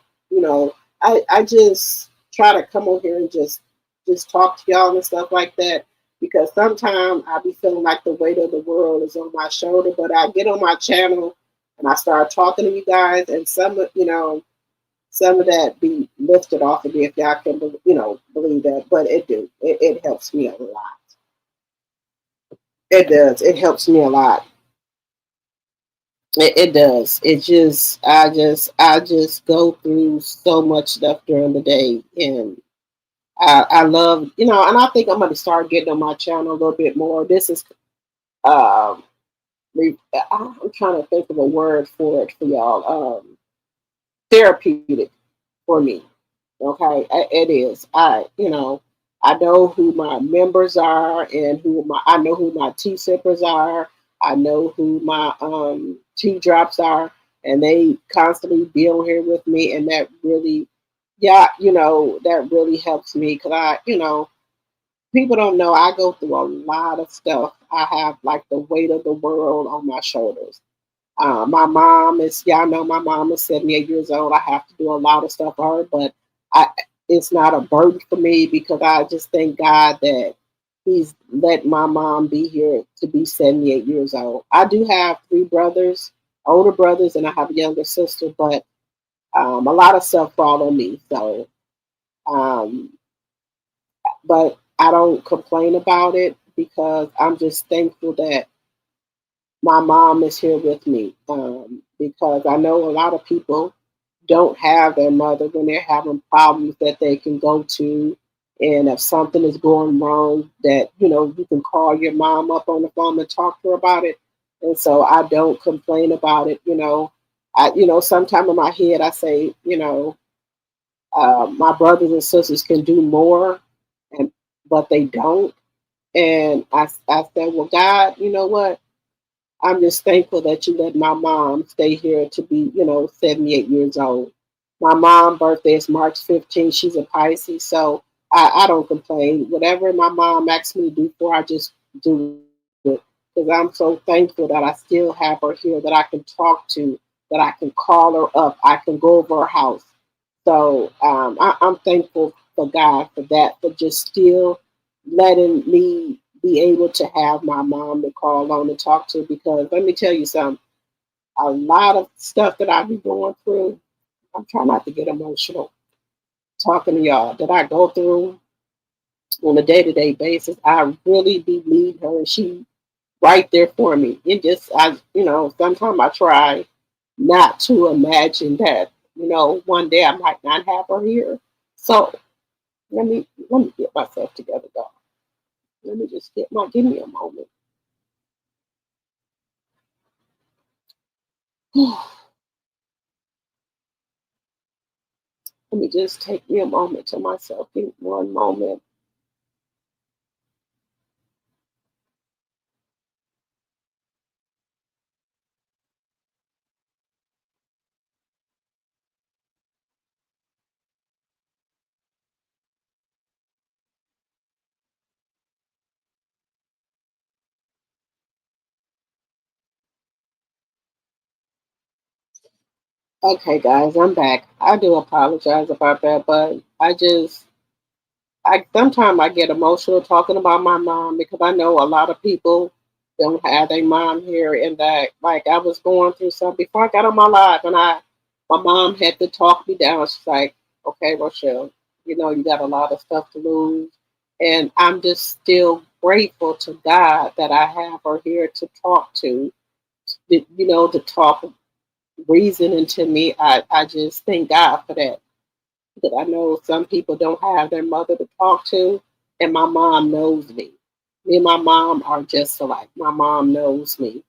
just try to come on here and just talk to y'all and stuff like that, because sometimes I be feeling like the weight of the world is on my shoulder. But I get on my channel and I start talking to you guys, and some of that be lifted off of me, if y'all can, believe that. But it helps me a lot. It does. It helps me a lot. It does. I just go through so much stuff during the day, and I love, and I think I'm going to start getting on my channel a little bit more. This is, I'm trying to think of a word for it for y'all. Therapeutic for me. Okay, it is. I know who my members are, and I know who my T-sippers are. I know who my T-drops are, and they constantly be on here with me, and that really, that really helps me, because people don't know I go through a lot of stuff. I have like the weight of the world on my shoulders. My mom is, y'all know my mom is 78 years old. I have to do a lot of stuff for her, but it's not a burden for me, because I just thank God that He's let my mom be here to be 78 years old. I do have 3 brothers, older brothers, and I have a younger sister, but a lot of stuff fall on me. So, but I don't complain about it, because I'm just thankful that my mom is here with me, because I know a lot of people don't have their mother when they're having problems that they can go to. And if something is going wrong, that, you can call your mom up on the phone and talk to her about it. And so I don't complain about it. Sometime in my head, I say, my brothers and sisters can do more, but they don't. And I said, well, God, you know what? I'm just thankful that you let my mom stay here to be, 78 years old. My mom's birthday is March 15th. She's a Pisces, so I don't complain. Whatever my mom asks me to do for, I just do it, because I'm so thankful that I still have her here, that I can talk to, that I can call her up, I can go over her house. So I'm thankful for God for that, for just still letting me be able to have my mom to call on and talk to, because let me tell you something, a lot of stuff that I be going through, I'm trying not to get emotional talking to y'all, that I go through on a day-to-day basis. I really be needing her, and she right there for me. It just, sometimes I try not to imagine that, one day I might not have her here. So let me get myself together, y'all. Let me just give me a moment. Let me just take me a moment to myself. Give me one moment. Okay, guys, I'm back. I do apologize about that, but I sometimes I get emotional talking about my mom because I know a lot of people don't have their mom here, and that like I was going through something before I got on my life, and my mom had to talk me down. She's like, "Okay, Rochelle, you know you got a lot of stuff to lose," and I'm just still grateful to God that I have her here to talk to, to talk reason into me. I just thank God for that. Because I know some people don't have their mother to talk to, and my mom knows me. Me and my mom are just alike. My mom knows me,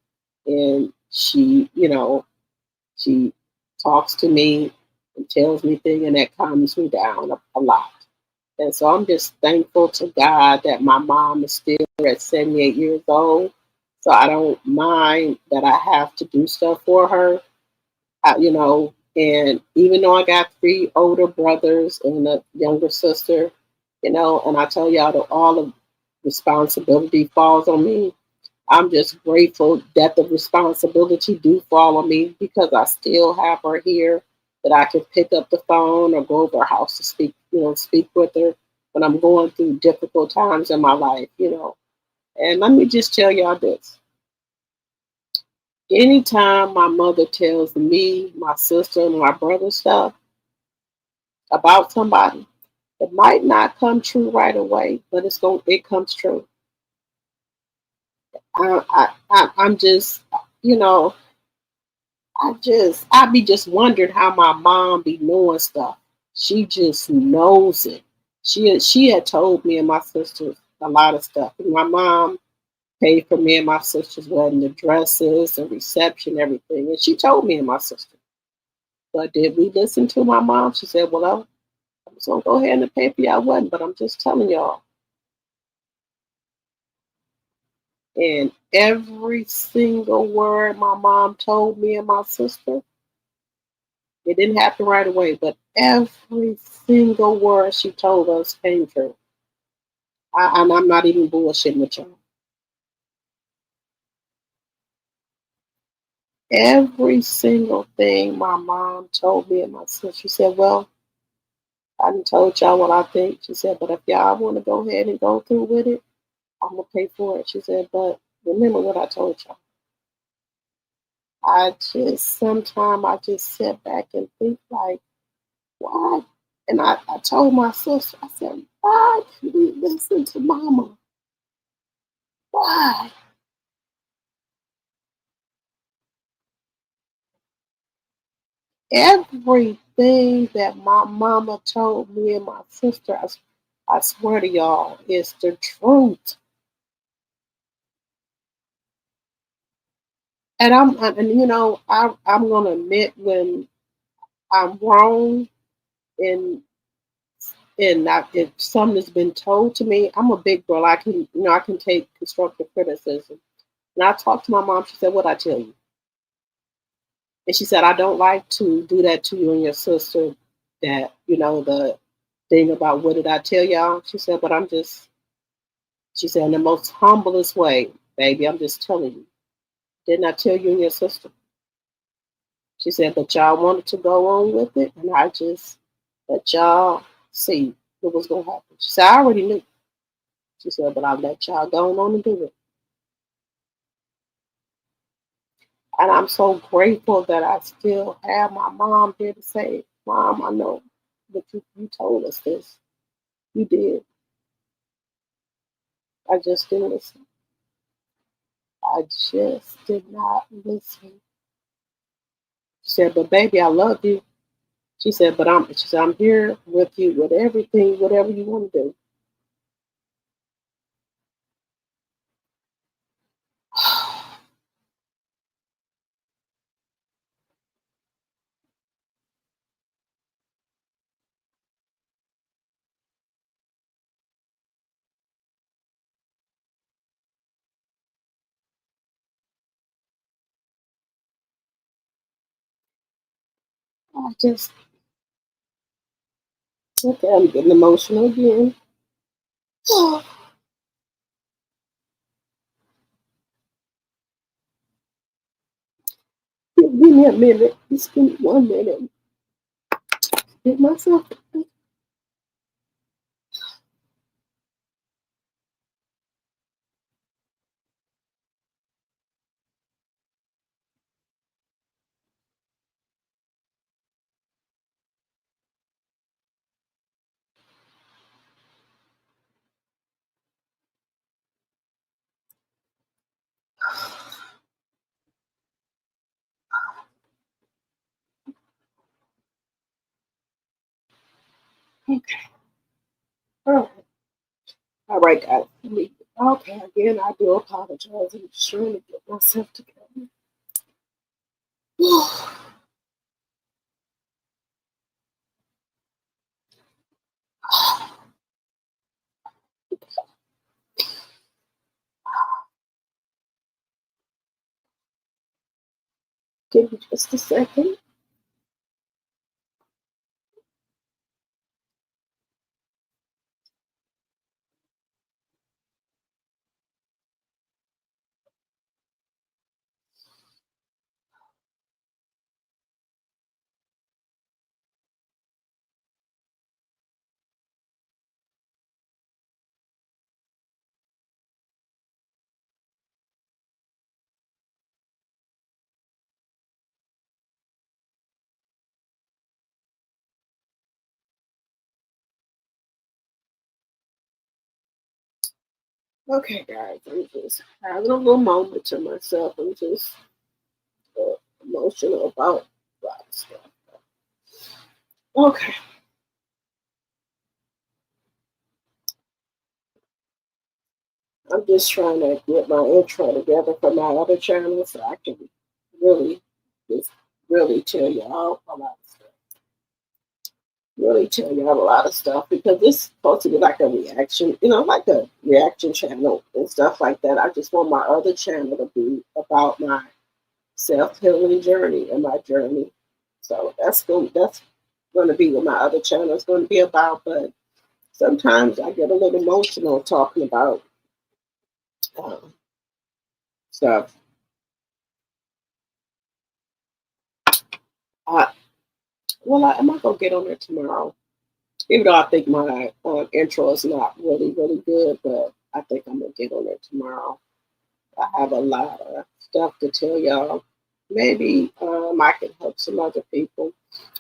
and she talks to me and tells me things, and that calms me down a lot. And so I'm just thankful to God that my mom is still at 78 years old. So I don't mind that I have to do stuff for her, and even though I got three older brothers and a younger sister, and I tell y'all that all of responsibility falls on me. I'm just grateful that the responsibility do fall on me because I still have her here that I can pick up the phone or go over her house to speak with her when I'm going through difficult times in my life. And let me just tell y'all this. Anytime my mother tells me, my sister, and my brother stuff about somebody, it might not come true right away, but it comes true. I'm just, you know, I be just wondering how my mom be knowing stuff. She just knows it. She had told me and my sisters a lot of stuff. And my mom paid for me and my sisters' wedding, the dresses, the reception, everything. And she told me and my sister. But did we listen to my mom? She said, well, I'm just going to go ahead and pay for y'all wedding, but I'm just telling y'all. And every single word my mom told me and my sister, it didn't happen right away, but every single word she told us came true. And I'm not even bullshitting with y'all. Every single thing my mom told me and my sister, she said, well, I done told y'all what I think. She said, but if y'all want to go ahead and go through with it, I'm going to pay for it. She said, but remember what I told y'all. Sometimes I just sit back and think like, why? And I told my sister, I said, why did we listen to mama? Why? Everything that my mama told me and my sister, I swear to y'all, is the truth. And I'm gonna admit when I'm wrong and if something has been told to me, I'm a big girl. I can take constructive criticism. And I talked to my mom. She said, "What I tell you?" And she said, "I don't like to do that to you and your sister. That the thing about what did I tell y'all?" She said, "But I'm just." She said, "In the most humblest way, baby. I'm just telling you. Didn't I tell you and your sister?" She said, "But y'all wanted to go on with it, and I just let y'all see what was gonna happen." She said, "I already knew." She said, "But I let y'all go on and do it." And I'm so grateful that I still have my mom here to say, "Mom, I know that you told us this. You did. I just didn't listen. I just did not listen." She said, "But baby, I love you." She said, she said, "I'm here with you with everything, whatever you want to do." I just, okay, I'm getting emotional again. Give me a minute. Just give me 1 minute. Get myself. Okay. All right, guys. Okay, again, I do apologize. I'm just trying to get myself together. Give me just a second. Okay, guys, I'm just having a little moment to myself. I'm just emotional about a lot of stuff. Okay. I'm just trying to get my intro together for my other channel so I can really, just really tell y'all a lot of stuff. Really tell y'all a lot of stuff because this is supposed to be like a reaction, like a reaction channel and stuff like that. I just want my other channel to be about my self-healing journey and my journey. So that's going to be what my other channel is going to be about. But sometimes I get a little emotional talking about stuff. I'm not going to get on there tomorrow. Even though I think my intro is not really, really good, but I think I'm going to get on there tomorrow. I have a lot of stuff to tell y'all. Maybe I can help some other people.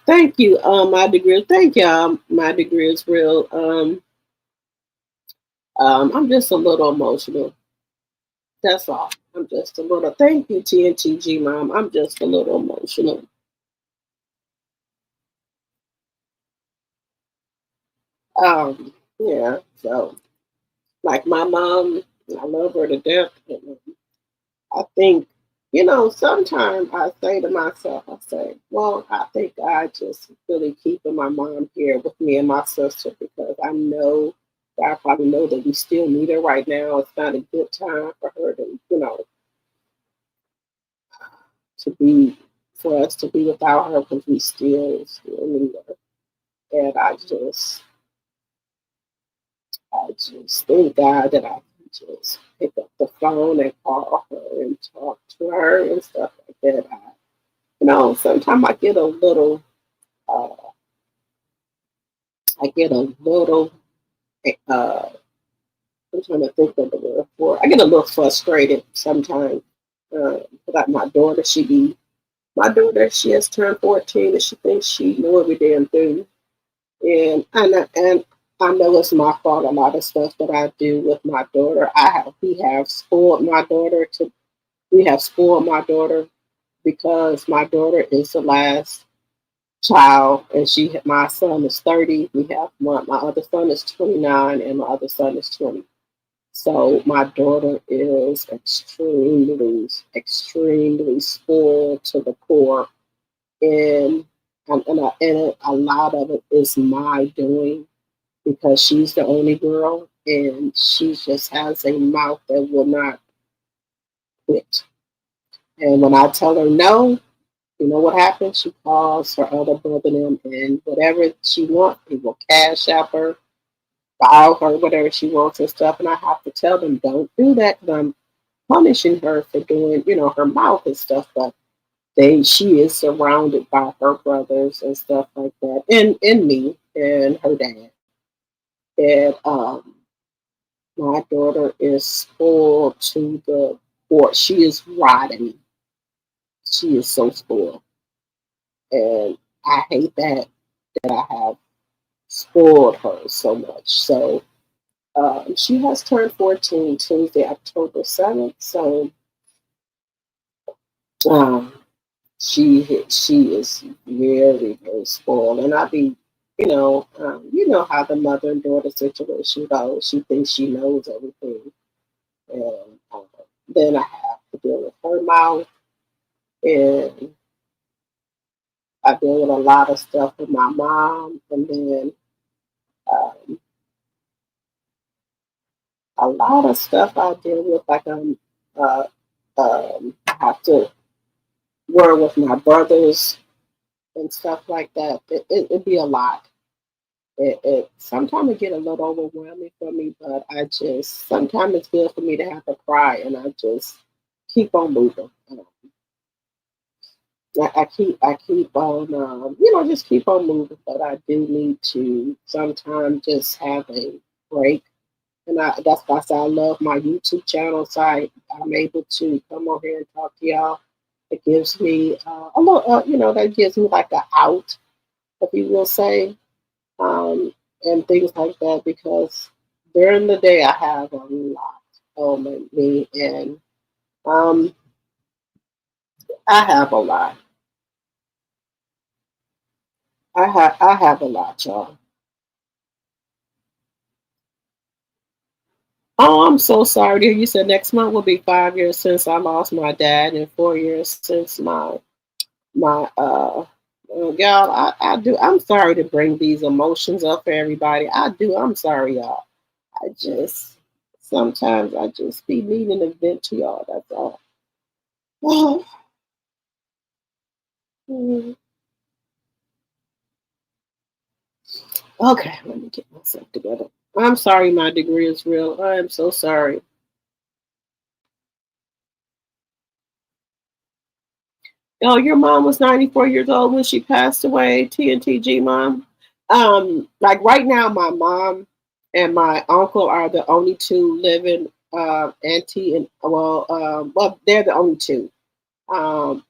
Thank you, my degree. Thank y'all. My degree is real. I'm just a little emotional. That's all. I'm just a little. Thank you, TNTG Mom. I'm just a little emotional. Yeah. So, like my mom, I love her to death. And I think, sometimes I say to myself, I say, well, I think God just really keeping my mom here with me and my sister because I know, God probably know that we still need her right now. It's not a good time for her to, to be, for us to be without her because we still need her. And I just thank God that I can just pick up the phone and call her and talk to her and stuff like that. Sometimes uh, I get a little, uh, I'm trying to think of the word for it. I get a little frustrated sometimes. Like my daughter, she has turned 14 and she thinks she knows every damn thing. And I know it's my fault. A lot of stuff that I do with my daughter, we have spoiled my daughter because my daughter is the last child, and my son is 30. We have my other son is 29, and my other son is 20. So my daughter is extremely, extremely spoiled to the core, and a lot of it is my doing because she's the only girl, and she just has a mouth that will not quit. And when I tell her no, You know what happens? She calls her other brother them, and whatever she wants, he will cash out her, buy her whatever she wants and stuff. And I have to tell them, don't do that, because I'm punishing her for doing, her mouth and stuff. But she is surrounded by her brothers and stuff like that, and me and her dad. And my daughter is spoiled to the core. She is rotten. She is so spoiled, and I hate that I have spoiled her so much. So she has turned 14 Tuesday, October 7th. So um, she is very, very spoiled, and I be, you know how the mother and daughter situation goes. She thinks she knows everything, and then I have to deal with her mouth, and I deal with a lot of stuff with my mom, and then um, a lot of stuff I deal with, like uh, I have to work with my brothers and stuff like that. It'd be a lot. It sometimes it get a little overwhelming for me, but I just sometimes it's good for me to have to cry, and I just keep on moving. I keep on just keep on moving, but I do need to sometimes just have a break, and that's why I say I love my YouTube channel, so I'm able to come on here and talk to y'all. It gives me a little, that gives me like an out, if you will say. And things like that, because during the day I have a lot on me, and um, I have a lot. I have a lot, y'all. Oh, I'm so sorry, dear. You said next month will be 5 years since I lost my dad, and 4 years since my y'all. I do. I'm sorry to bring these emotions up for everybody. I do. I'm sorry, y'all. I just sometimes I just be needing to vent to y'all. That's all. Mm. Okay, let me get myself together. I'm sorry, my degree is real. I am so sorry. Oh, your mom was 94 years old when she passed away. TNTG mom. Like right now, my mom and my uncle are the only two living. Auntie and well, they're the only two. Um,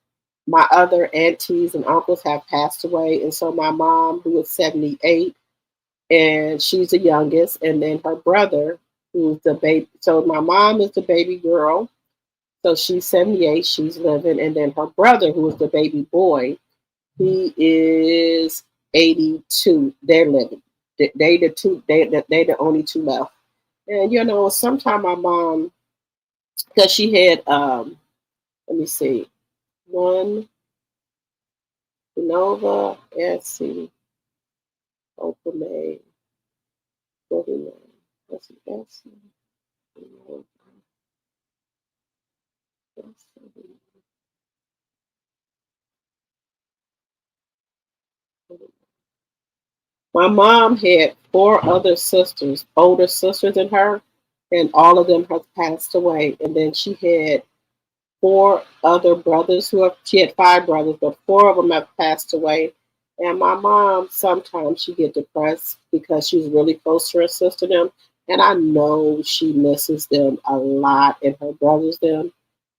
my other aunties and uncles have passed away, and so my mom, who is 78, and she's the youngest, and then her brother, who's the baby. So my mom is the baby girl, so she's 78, she's living, and then her brother, who is the baby boy, he is 82. They're living. They the two. They the only two left. And sometime my mom, because she had let me see, one Nova, SC, Open A, 49. What's the SC? My mom had four other sisters, older sisters than her, and all of them have passed away. And then she had four other brothers she had five brothers, but four of them have passed away. And my mom, sometimes she get depressed because she's really close to her sister them. And I know she misses them a lot, and her brothers them.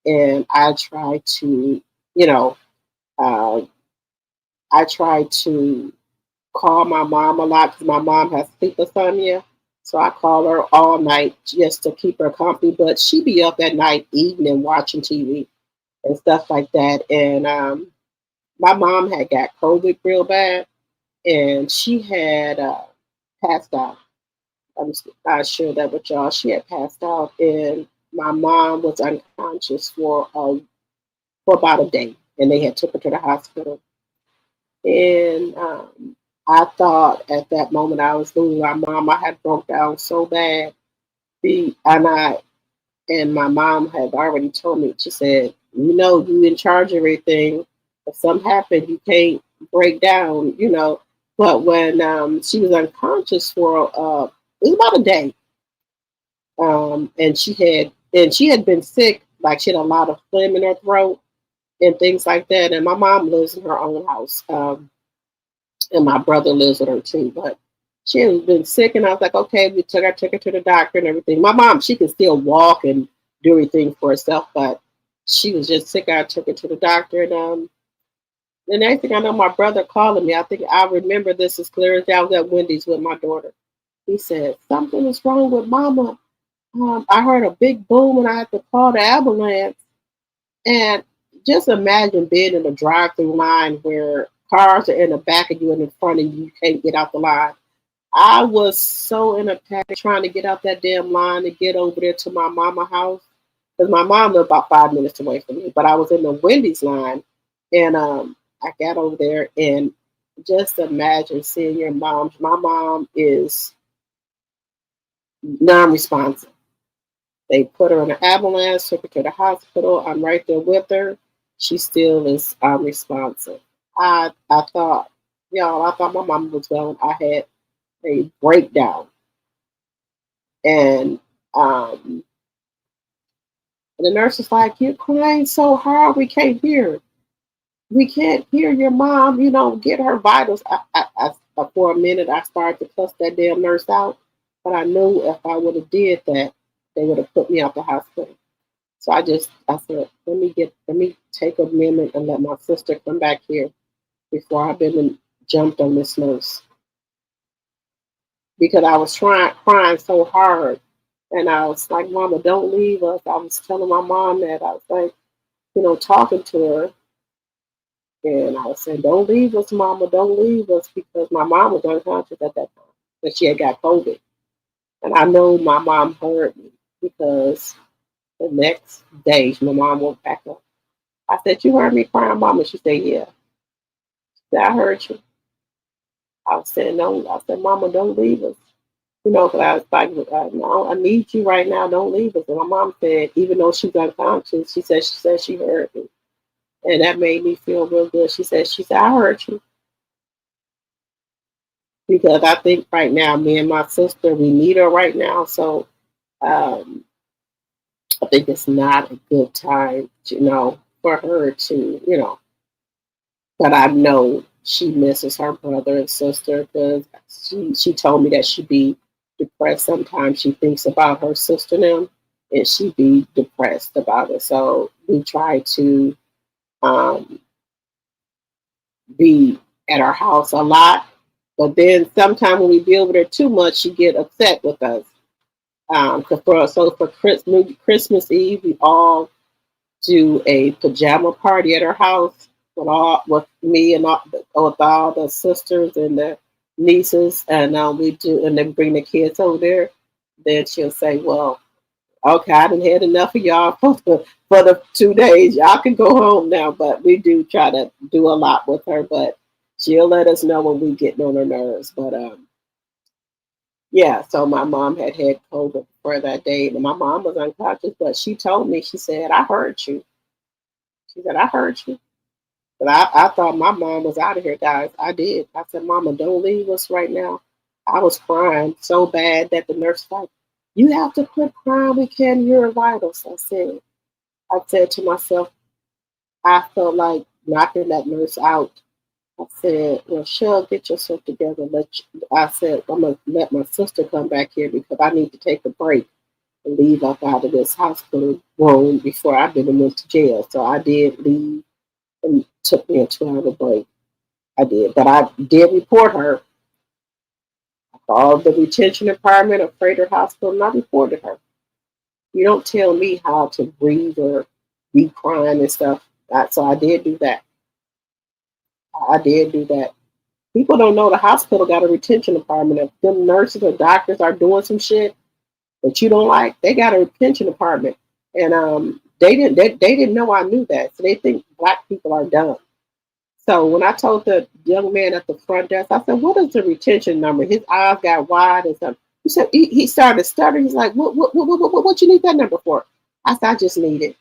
And I try to, uh, I try to call my mom a lot because my mom has sleep insomnia. So I call her all night just to keep her company. But she be up at night eating and watching TV and stuff like that. And my mom had got COVID real bad, and she had passed out. I shared that with y'all. She had passed out, and my mom was unconscious for about a day, and they had took her to the hospital. And I thought at that moment I was losing my mom. I had broke down so bad. And my mom had already told me, she said, you in charge of everything. If something happened, you can't break down, you know. But when she was unconscious for it was about a day, and she had been sick, like she had a lot of phlegm in her throat and things like that. And my mom lives in her own house, and my brother lives with her too. But she had been sick, and I was like, okay, took her to the doctor and everything. My mom, she could still walk and do everything for herself, but she was just sick. I took her to the doctor, and the next thing I know, my brother calling me. I think I remember this as clear as day. I was at Wendy's with my daughter. He said, something is wrong with mama. I heard a big boom and I had to call the ambulance. And just imagine being in a drive-through line where cars are in the back of you and in front of you, you can't get out the line. I was so in a panic trying to get out that damn line and get over there to my mama house. Because my mom lived about 5 minutes away from me. But I was in the Wendy's line, and I got over there, and just imagine seeing your mom. My mom is non-responsive. They put her in an ambulance, took her to the hospital. I'm right there with her. She still is unresponsive. I thought, y'all, I thought my mom was well. I had a breakdown. And the nurse was like, you're crying so hard, we can't hear. We can't hear your mom, you know, get her vitals. For a minute, I started to cuss that damn nurse out. But I knew if I would have did that, they would have put me out the hospital. So I said, let me take a minute and let my sister come back here before I've been and jumped on this nurse. Because I was crying so hard. And I was like, Mama, don't leave us. I was telling my mom that. I was like, you know, talking to her. And I was saying, don't leave us, Mama, don't leave us, because my mom was unconscious at that time. But she had got COVID. And I know my mom heard me because the next day my mom woke back up. I said, you heard me crying, Mama? She said, yeah. She said, I heard you. I was saying, no. I said, Mama, don't leave us. You know, because I was like, no, I need you right now. Don't leave us. And my mom said, even though she's unconscious, she said she heard me. And that made me feel real good. She said, I heard you. Because I think right now, me and my sister, we need her right now. So I think it's not a good time, you know, for her to, you know. But I know she misses her brother and sister because she told me that she'd be depressed. Sometimes she thinks about her sister now, and she'd be depressed about it. So we try to be at our house a lot. But then sometimes when we be over there too much, she get upset with us. For Christmas Eve, we all do a pajama party at her house with me and with all the sisters and the nieces, and we do, and then bring the kids over there. Then she'll say, "Well, okay, I done had enough of y'all for the 2 days. Y'all can go home now." But we do try to do a lot with her, but she'll let us know when we getting on her nerves. But yeah, so my mom had COVID for that day, and my mom was unconscious, but she told me, she said, I heard you. She said, I heard you. But I thought my mom was out of here, guys. I did. I said, Mama, don't leave us right now. I was crying so bad that the nurse was like, you have to quit crying. We can't hear your vitals. I said to myself, I felt like knocking that nurse out. I said, well, Shell, get yourself together. I said, I'm going to let my sister come back here because I need to take a break and leave up out of this hospital room before I've been went to jail. So I did leave and took me a 2-hour break. I did. But I did report her. I called the retention department of Freighter Hospital and I reported her. You don't tell me how to breathe or be crying and stuff. So I did do that. I did do that. People don't know the hospital got a retention department. If them nurses or doctors are doing some shit that you don't like, they got a retention department. And they didn't know I knew that. So they think Black people are dumb. So when I told the young man at the front desk, I said, what is the retention number? His eyes got wide and stuff. He said, he started stuttering. He's like, what you need that number for? I said, I just need it.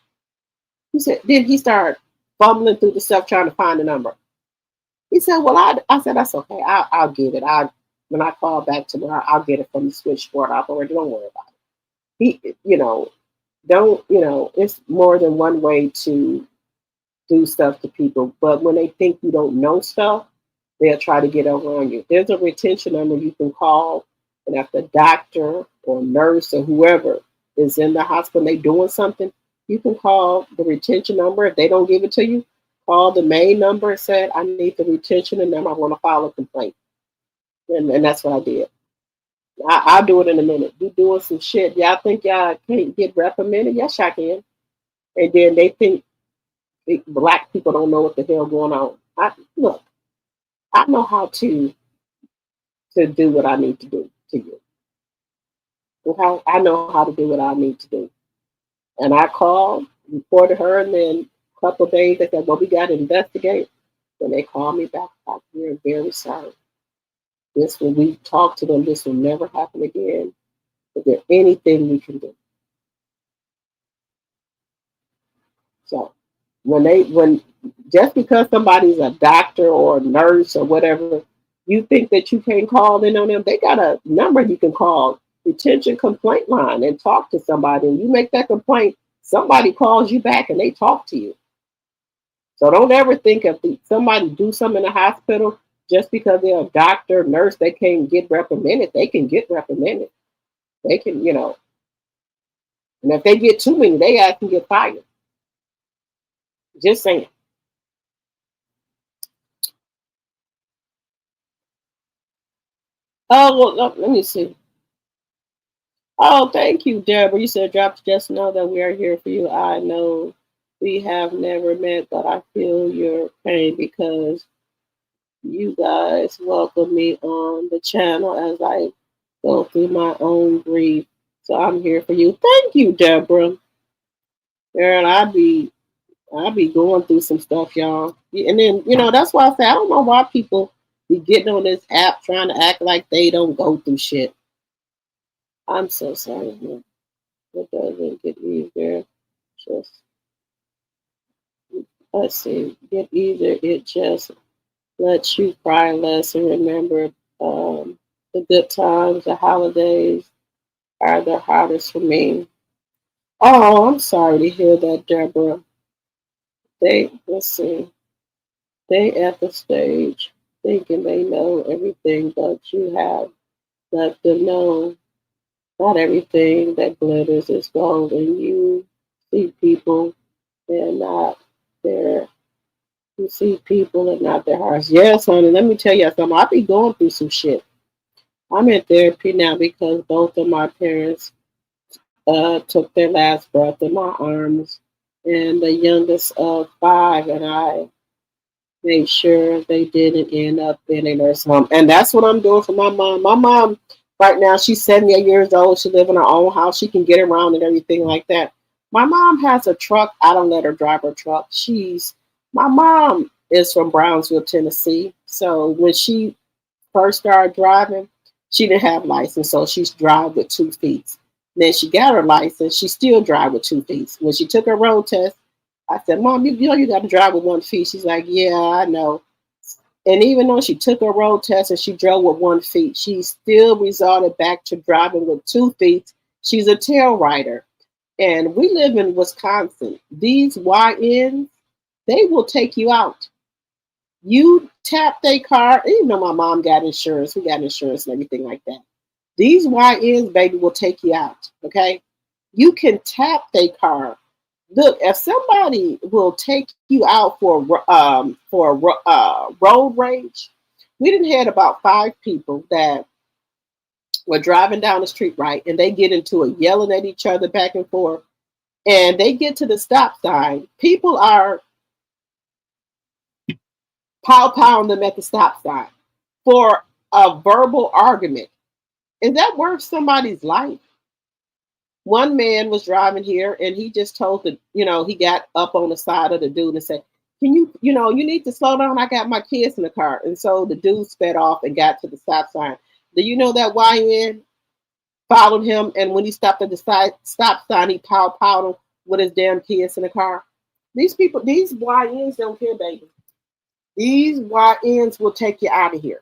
He said, then he started fumbling through the stuff trying to find the number. He said, well, I said, that's okay. I'll get it. When I call back tomorrow, I'll get it from the switchboard operator. Don't worry about it. He, it's more than one way to do stuff to people. But when they think you don't know stuff, they'll try to get over on you. There's a retention number you can call, and if the doctor or nurse or whoever is in the hospital and they doing something, you can call the retention number. If they don't give it to you, call the main number and say, I need the retention number. I want to file a complaint. And that's what I did. I'll do it in a minute. You doing some shit. Y'all think y'all can't get reprimanded? Yes, I can. And then they think Black people don't know what the hell going on. Look, I know how to do what I need to do to you. Okay? I know how to do what I need to do. And I called, reported her, and then a couple of days they said, well, we got to investigate. When they called me back, we're very sorry. When we talk to them, this will never happen again. Is there anything we can do? So just because somebody's a doctor or a nurse or whatever, you think that you can't call in on them, they got a number you can call, retention complaint line, and talk to somebody. And you make that complaint, somebody calls you back and they talk to you. So don't ever think if somebody do something in the hospital, just because they're a doctor, nurse, they can't get reprimanded. They can get reprimanded. They can, and if they get too many, they can get fired. Just saying. Oh, well, let me see. Oh, thank you, Deborah. You said, just know that we are here for you. I know we have never met, but I feel your pain because you guys welcome me on the channel as I go through my own grief. So I'm here for you. Thank you, Deborah. Girl, I be going through some stuff, y'all. And then, that's why I say I don't know why people be getting on this app trying to act like they don't go through shit. I'm so sorry, man. It doesn't get easier. Just let's see, get easier. It just lets you cry less and remember the good times. The holidays are the hardest for me. Oh, I'm sorry to hear that, Deborah. Let's see. They at the stage thinking they know everything, but you have let them know not everything that glitters is gold, and you see people and not their. You see people and not their hearts. Yes, honey. Let me tell you something. I be going through some shit. I'm in therapy now because both of my parents took their last breath in my arms, and the youngest of 5, and I made sure they didn't end up in a nursing home. And that's what I'm doing for my mom. My mom, right now, she's 78 years old. She lives in her own house. She can get around and everything like that. My mom has a truck. I don't let her drive her truck. My mom is from Brownsville, Tennessee. So when she first started driving, she didn't have a license. So she's drive with 2 feet. Then she got her license. She still drive with 2 feet. When she took her road test, I said, Mom, you know you got to drive with 1 feet. She's like, yeah, I know. And even though she took her road test and she drove with 1 feet, she still resorted back to driving with 2 feet. She's a tail rider. And we live in Wisconsin. These YNs, they will take you out. You tap their car. Even though my mom got insurance, we got insurance and everything like that. These YNs, baby, will take you out, okay? You can tap their car. Look, if somebody will take you out for road rage, we done had about 5 people that were driving down the street, right, and they get into it, yelling at each other back and forth, and they get to the stop sign. People are pow-powing them at the stop sign for a verbal argument. Is that worth somebody's life? One man was driving here and he just told he got up on the side of the dude and said, can you need to slow down. I got my kids in the car. And so the dude sped off and got to the stop sign. Do you know that YN followed him? And when he stopped at the stop sign, he pow-powed him with his damn kids in the car. These people, these YNs don't care, baby. These YNs will take you out of here.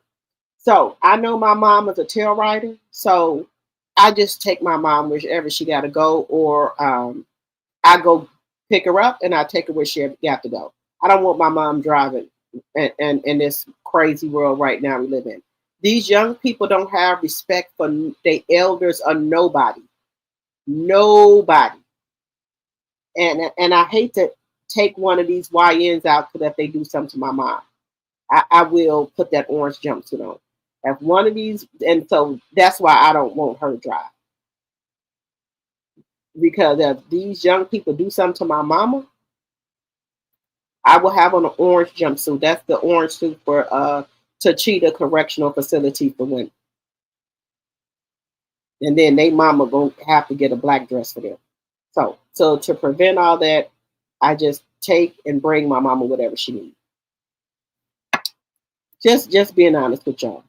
So I know my mom is a tail rider, so I just take my mom wherever she got to go, or I go pick her up and I take her where she got to go. I don't want my mom driving in this crazy world right now we live in. These young people don't have respect for their elders or nobody. Nobody. And I hate to take one of these YNs out because if they do something to my mom, I will put that orange jumpsuit on. If one of these, and so that's why I don't want her to drive. Because if these young people do something to my mama, I will have on an orange jumpsuit. That's the orange suit for Tachita Correctional Facility for women. And then they mama gonna have to get a black dress for them. So to prevent all that, I just take and bring my mama whatever she needs. Just being honest with y'all.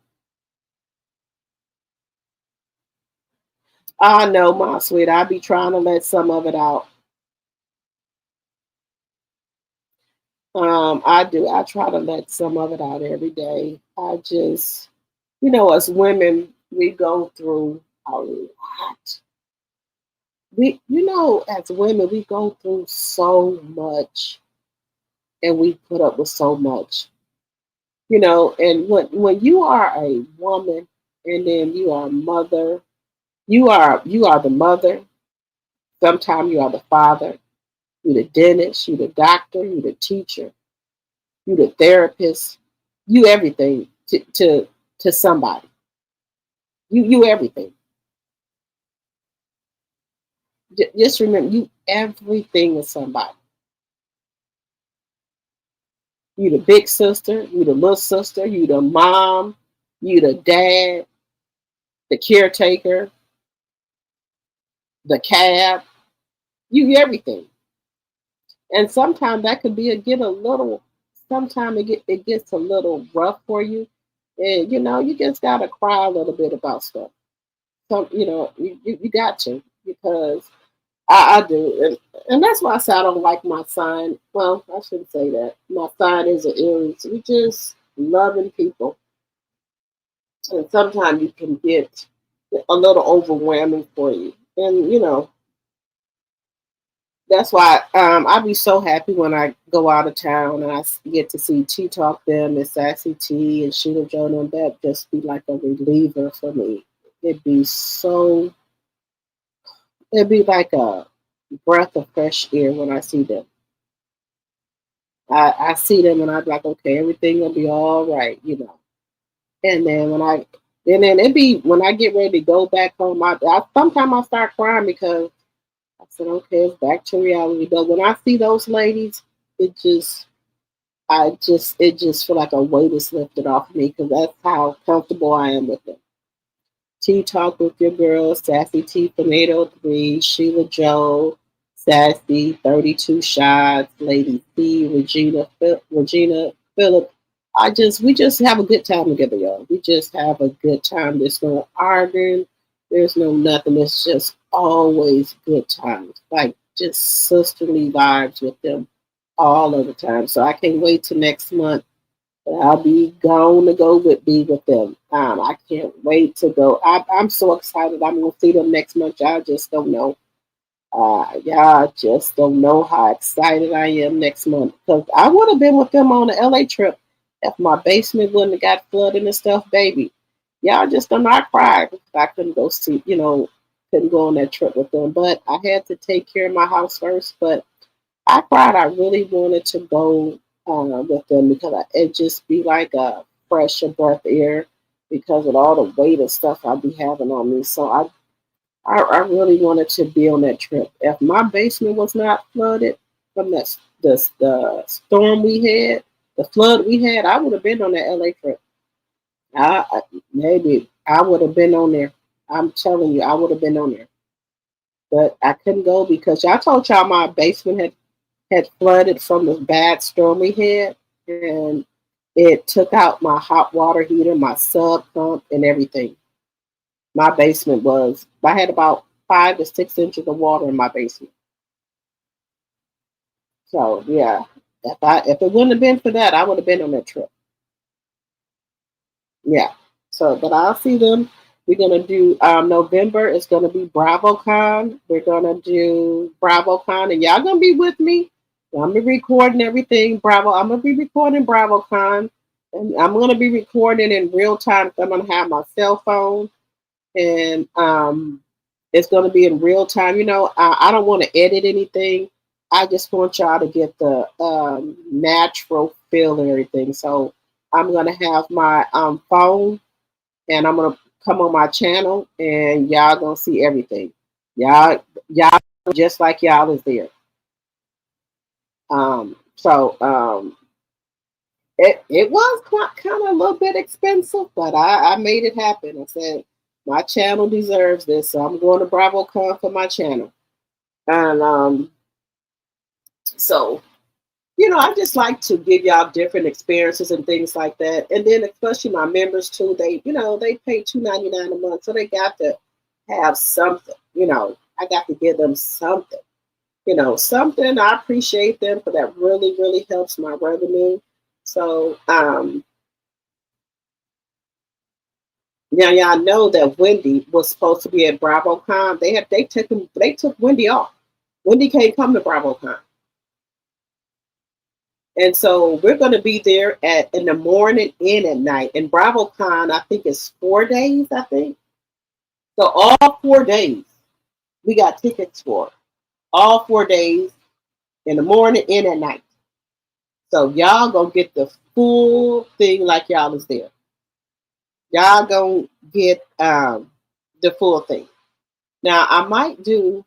I know, my sweet. I be trying to let some of it out. I do. I try to let some of it out every day. I just, as women, we go through a lot. As women, we go through so much, and we put up with so much. And when you are a woman, and then you are a mother, you are the mother. Sometimes you are the father. You're the dentist. You're the doctor. You're the teacher. You're the therapist. You everything to somebody. You everything. Just remember, you everything to somebody. You the big sister. You the little sister. You the mom. You the dad. The caretaker. The cab. You everything. And sometimes that could sometimes it gets a little rough for you. And you just gotta cry a little bit about stuff. So you got to, because I do. And that's why I say I don't like my sign. Well, I shouldn't say that. My sign is an Aries. We just loving people. And sometimes you can get a little overwhelming for you. And that's why I be so happy when I go out of town and I get to see T Talk them and Sassy T and Sheila Joan, and that just be like a reliever for me. It'd be like a breath of fresh air when I see them. I see them and I'm like, okay, everything will be all right. And then it'd be when I get ready to go back home, sometimes I start crying because I said, okay, it's back to reality. But when I see those ladies, it just feel like a weight is lifted off of me, because that's how comfortable I am with them. Tea Talk with your girls, Sassy T from 803, Sheila Joe, Sassy, 32 Shots, Lady C, Regina Phillip. We just have a good time together, y'all. We just have a good time. There's no arguing. There's no nothing. It's just always good times. Like just sisterly vibes with them all of the time. So I can't wait till next month. But I'll be gone to be with them. I can't wait to go. I'm so excited. I'm going to see them next month. Y'all just don't know. Y'all just don't know how excited I am next month. Because I would have been with them on the LA trip if my basement wouldn't have got flooded and stuff, baby. Y'all just don't know. I cried because I couldn't go see, couldn't go on that trip with them. But I had to take care of my house first. But I cried. I really wanted to go with them because it just be like a fresh breath air because of all the weight and stuff I be having on me. So I really wanted to be on that trip. If my basement was not flooded from the storm we had, the flood we had, I would have been on that LA trip. Maybe I would have been on there. I'm telling you, I would have been on there. But I couldn't go because I told y'all my basement had flooded from the bad storm we had, and it took out my hot water heater, my sub pump, and everything. My basement I had about 5 to 6 inches of water in my basement. So yeah, if it wouldn't have been for that, I would have been on that trip. Yeah. So, but I'll see them. We're gonna do November. It's gonna be BravoCon. We're gonna do BravoCon, and y'all gonna be with me. I'm gonna be recording everything. Bravo. I'm gonna be recording BravoCon, and I'm gonna be recording in real time. I'm gonna have my cell phone, and it's gonna be in real time. You know, I don't want to edit anything. I just want y'all to get the natural feel and everything. So I'm gonna have my phone, and I'm gonna come on my channel, and y'all gonna see everything. Y'all just like y'all is there. So it was kind of a little bit expensive, but I made it happen. I said my channel deserves this, so I'm going to BravoCon for my channel, and so you know, I just like to give y'all different experiences and things like that. And then especially my members too, they, you know, they pay $2.99 a month. So they got to have something, you know, I got to give them something, you know, something. I appreciate them for that. Really, really helps my revenue. So now y'all know that Wendy was supposed to be at BravoCon. They took Wendy off. Wendy can't come to BravoCon. And so we're going to be there in the morning and at night. And BravoCon, I think, is 4 days, I think. So all 4 days, we got tickets for. All 4 days, in the morning and at night. So y'all going to get the full thing like y'all is there. Y'all going to get the full thing. Now, I might do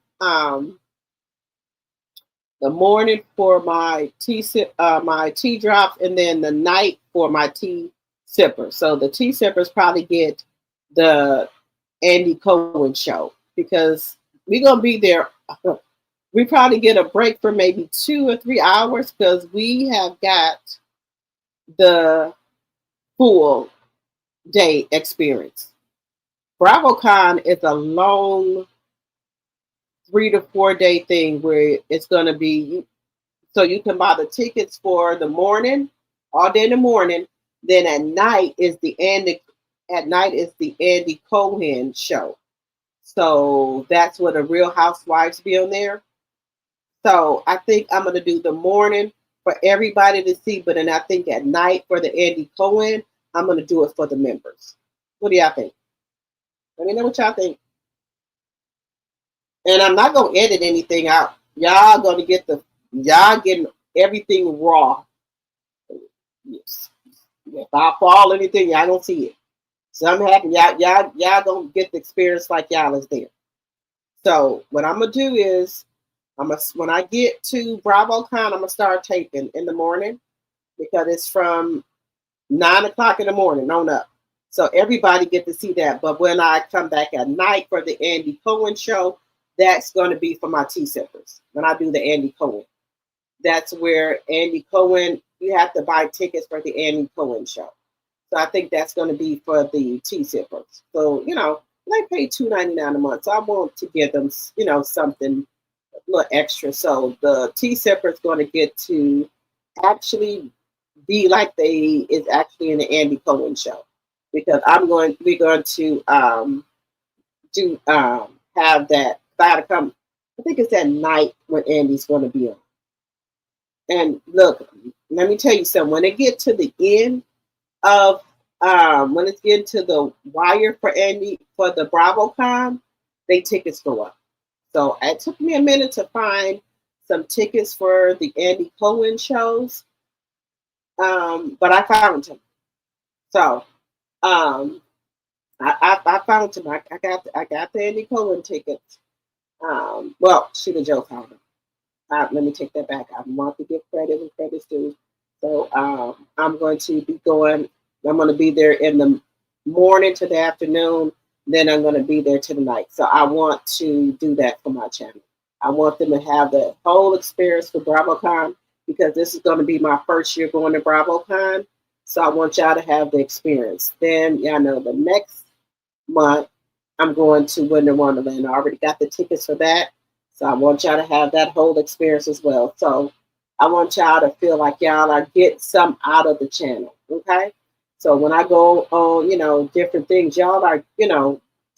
the morning for my tea drops, and then the night for my tea sipper. So the tea sippers probably get the Andy Cohen show, because we're gonna be there. We probably get a break for maybe 2 or 3 hours, because we have got the full day experience. BravoCon is a long 3 to 4 day thing where it's going to be, so you can buy the tickets for the morning, all day in the morning. Then at night is the Andy Cohen show. So that's where the Real Housewives be on there. So I think I'm going to do the morning for everybody to see, but then I think at night for the Andy Cohen, I'm going to do it for the members. What do y'all think? Let me know what y'all think. And I'm not going to edit anything out. Y'all going to get y'all getting everything raw. Yes. If I fall anything, y'all don't see it. So I'm happy. Y'all going to get the experience like y'all is there. So what I'm going to do is, when I get to BravoCon, I'm going to start taping in the morning, because it's from 9 o'clock in the morning on up. So everybody get to see that. But when I come back at night for the Andy Cohen show, that's going to be for my tea sippers. When I do the Andy Cohen, that's where Andy Cohen, you have to buy tickets for the Andy Cohen show. So I think that's going to be for the tea sippers. So, you know, they pay $2.99 a month. So I want to give them, you know, something a little extra. So the tea sippers going to get to actually be like is actually in the Andy Cohen show, because we're going to have that. I think it's at night when Andy's going to be on. And look, let me tell you something. When it get to the end of when it's getting to the wire for Andy for the BravoCon, they tickets go up. So it took me a minute to find some tickets for the Andy Cohen shows, but I found them. So I found them. I got the Andy Cohen tickets. Well, Sheila Joe found them. Let me take that back. I want to give credit when credit's due. So I'm going to be going. I'm going to be there in the morning to the afternoon. Then I'm going to be there to the night. So I want to do that for my channel. I want them to have the whole experience for BravoCon, because this is going to be my first year going to BravoCon. So I want y'all to have the experience. Then y'all know the next month I'm going to Winter Wonderland. I already got the tickets for that. So I want y'all to have that whole experience as well. So I want y'all to feel like y'all are getting some out of the channel. Okay. So when I go on, different things, y'all are,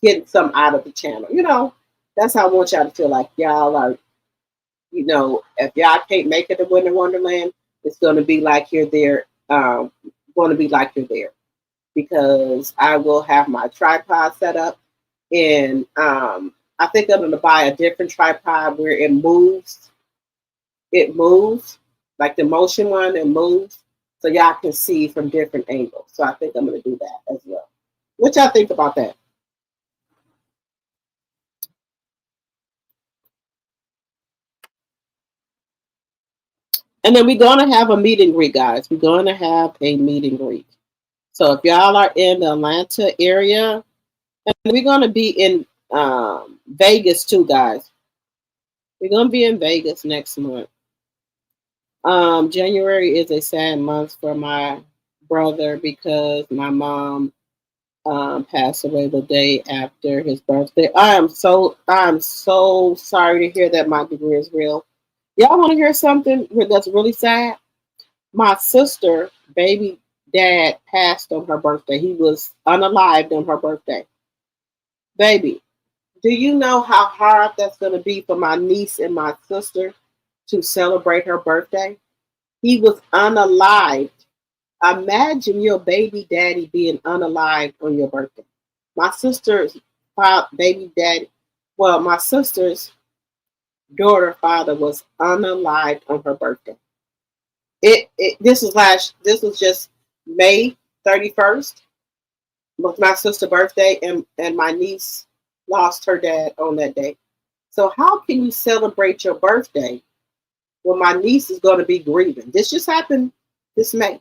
getting some out of the channel. That's how I want y'all to feel like y'all are, if y'all can't make it to Winter Wonderland, it's going to be like you're there. Going to be like you're there, because I will have my tripod set up, and I think I'm going to buy a different tripod where it moves. It moves, like the motion one. It moves, so y'all can see from different angles. So I think I'm going to do that as well. What y'all think about that? And then we're going to have a meet and greet, guys. We're going to have a meet and greet. So if y'all are in the Atlanta area, and we're going to be in Vegas too, guys. We're going to be in Vegas next month. January is a sad month for my brother because my mom passed away the day after his birthday. I'm so sorry to hear that. My degree is real. Y'all want to hear something that's really sad? My sister, baby dad, passed on her birthday. He was unalived on her birthday. Baby, do you know how hard that's going to be for my niece and my sister to celebrate her birthday? He was unalived. Imagine your baby daddy being unalived on your birthday. My sister's baby daddy, well, my sister's daughter father was unalived on her birthday. This was just May 31st was my sister's birthday, and my niece lost her dad on that day. So how can you celebrate your birthday when my niece is going to be grieving? This just happened this May.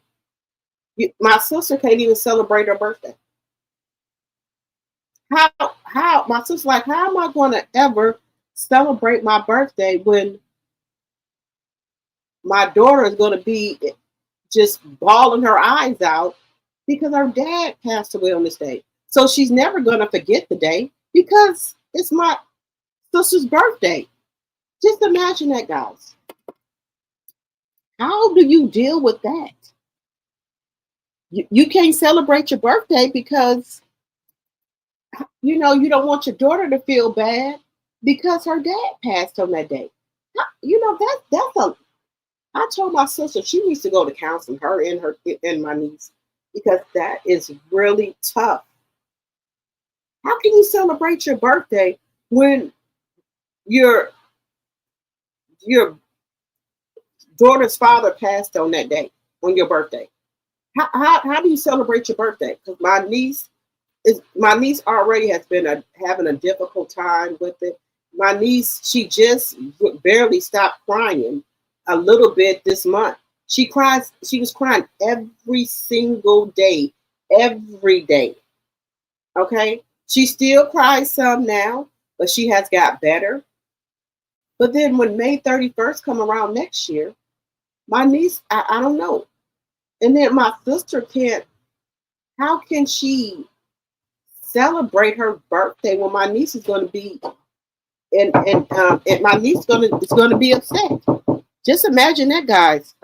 My sister can't even celebrate her birthday. How my sister's like, how am I going to ever celebrate my birthday when my daughter is going to be just bawling her eyes out because her dad passed away on this day? So she's never going to forget the day because it's my sister's birthday. Just imagine that, guys. How do you deal with that? You can't celebrate your birthday because you don't want your daughter to feel bad because her dad passed on that day. That's a. I told my sister she needs to go to counseling, her and my niece, because that is really tough. How can you celebrate your birthday when your daughter's father passed on that day, on your birthday? How do you celebrate your birthday? Because my niece already has been having a difficult time with it. My niece, she just barely stopped crying a little bit this month. She was crying every single day, every day. Okay. She still cries some now, but she has got better. But then when May 31st come around next year, my niece, I don't know. And then my sister how can she celebrate her birthday when my niece is going to be, and my niece is going to be upset? Just imagine that, guys.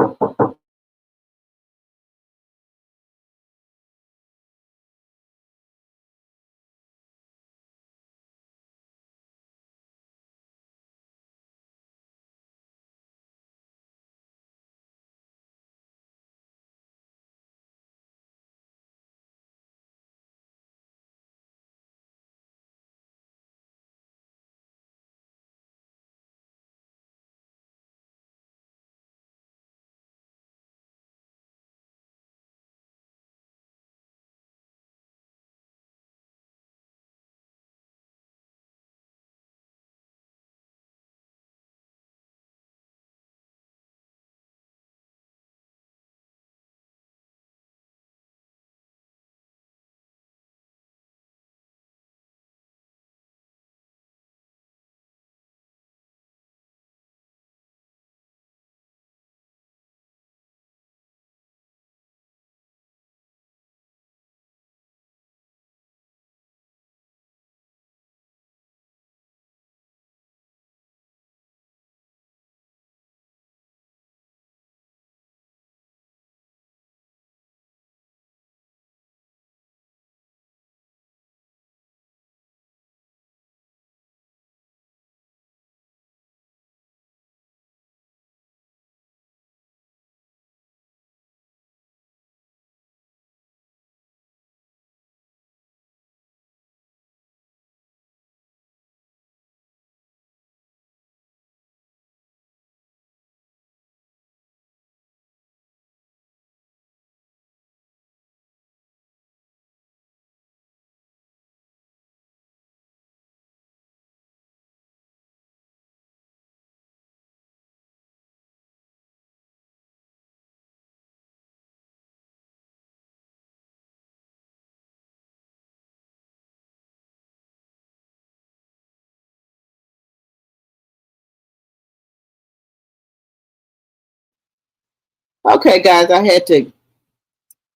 Okay, guys, I had to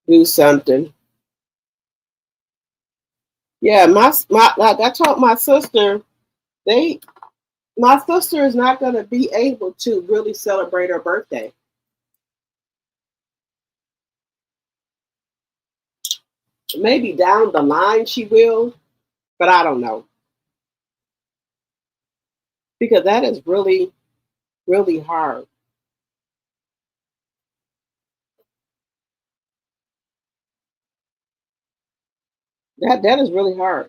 do something. Yeah, my like I told my sister, my sister is not going to be able to really celebrate her birthday. Maybe down the line she will, but I don't know because that is really, really hard. That is really hard.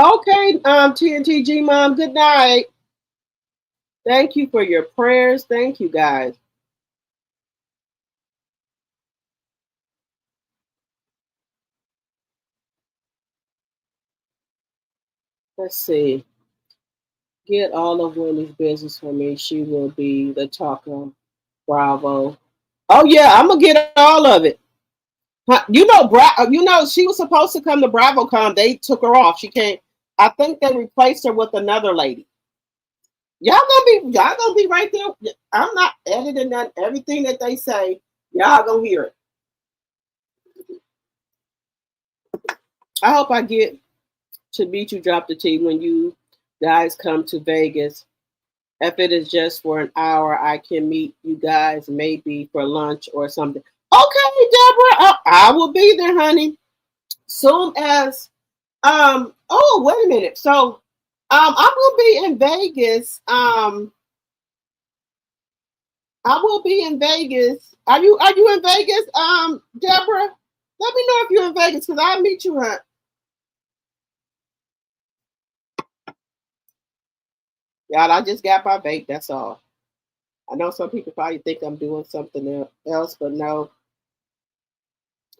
Okay, TNTG mom, good night. Thank you for your prayers. Thank you guys. Let's see. Get all of Wendy's business for me. She will be the talk of Bravo. Oh yeah, I'm gonna get all of it. You know, she was supposed to come to BravoCon. They took her off. She can't. I think they replaced her with another lady. Y'all gonna be right there. I'm not editing that. Everything that they say, y'all gonna hear it. I hope I get to meet you, drop the T, when you guys come to Vegas. If it is just for an hour, I can meet you guys maybe for lunch or something. Okay, Deborah, I will be there, honey. Soon as oh, wait a minute. So I'm gonna be in Vegas. I will be in Vegas. Are you in Vegas, Deborah? Let me know if you're in Vegas because I'll meet you, huh? Y'all, I just got my vape, that's all. I know some people probably think I'm doing something else, but no.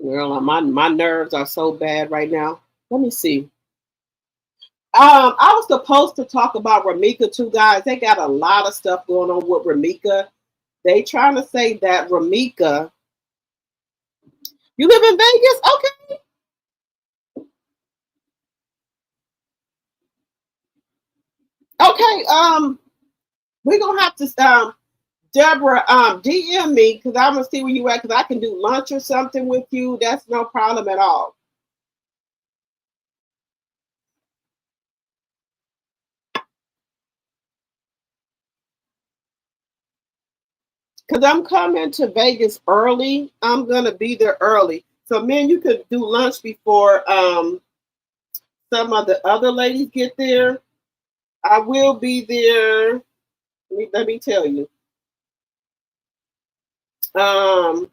Girl, my nerves are so bad right now. Let me see. I was supposed to talk about Ramika too, guys. They got a lot of stuff going on with Ramika. They trying to say that Ramika. You live in Vegas? Okay. Okay. We're gonna have to Deborah, DM me because I'm gonna see where you at because I can do lunch or something with you. That's no problem at all. Because I'm coming to Vegas early. I'm gonna be there early. So man, you could do lunch before some of the other ladies get there. I will be there. Let me tell you. I'm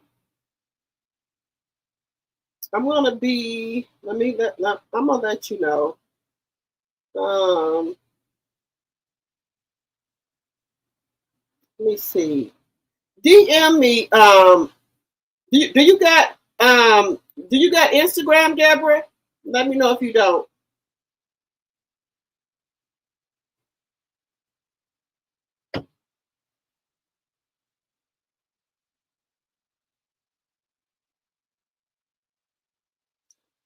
gonna be. I'm gonna let you know. Let me see. DM me. Do you got Instagram, Deborah? Let me know if you don't.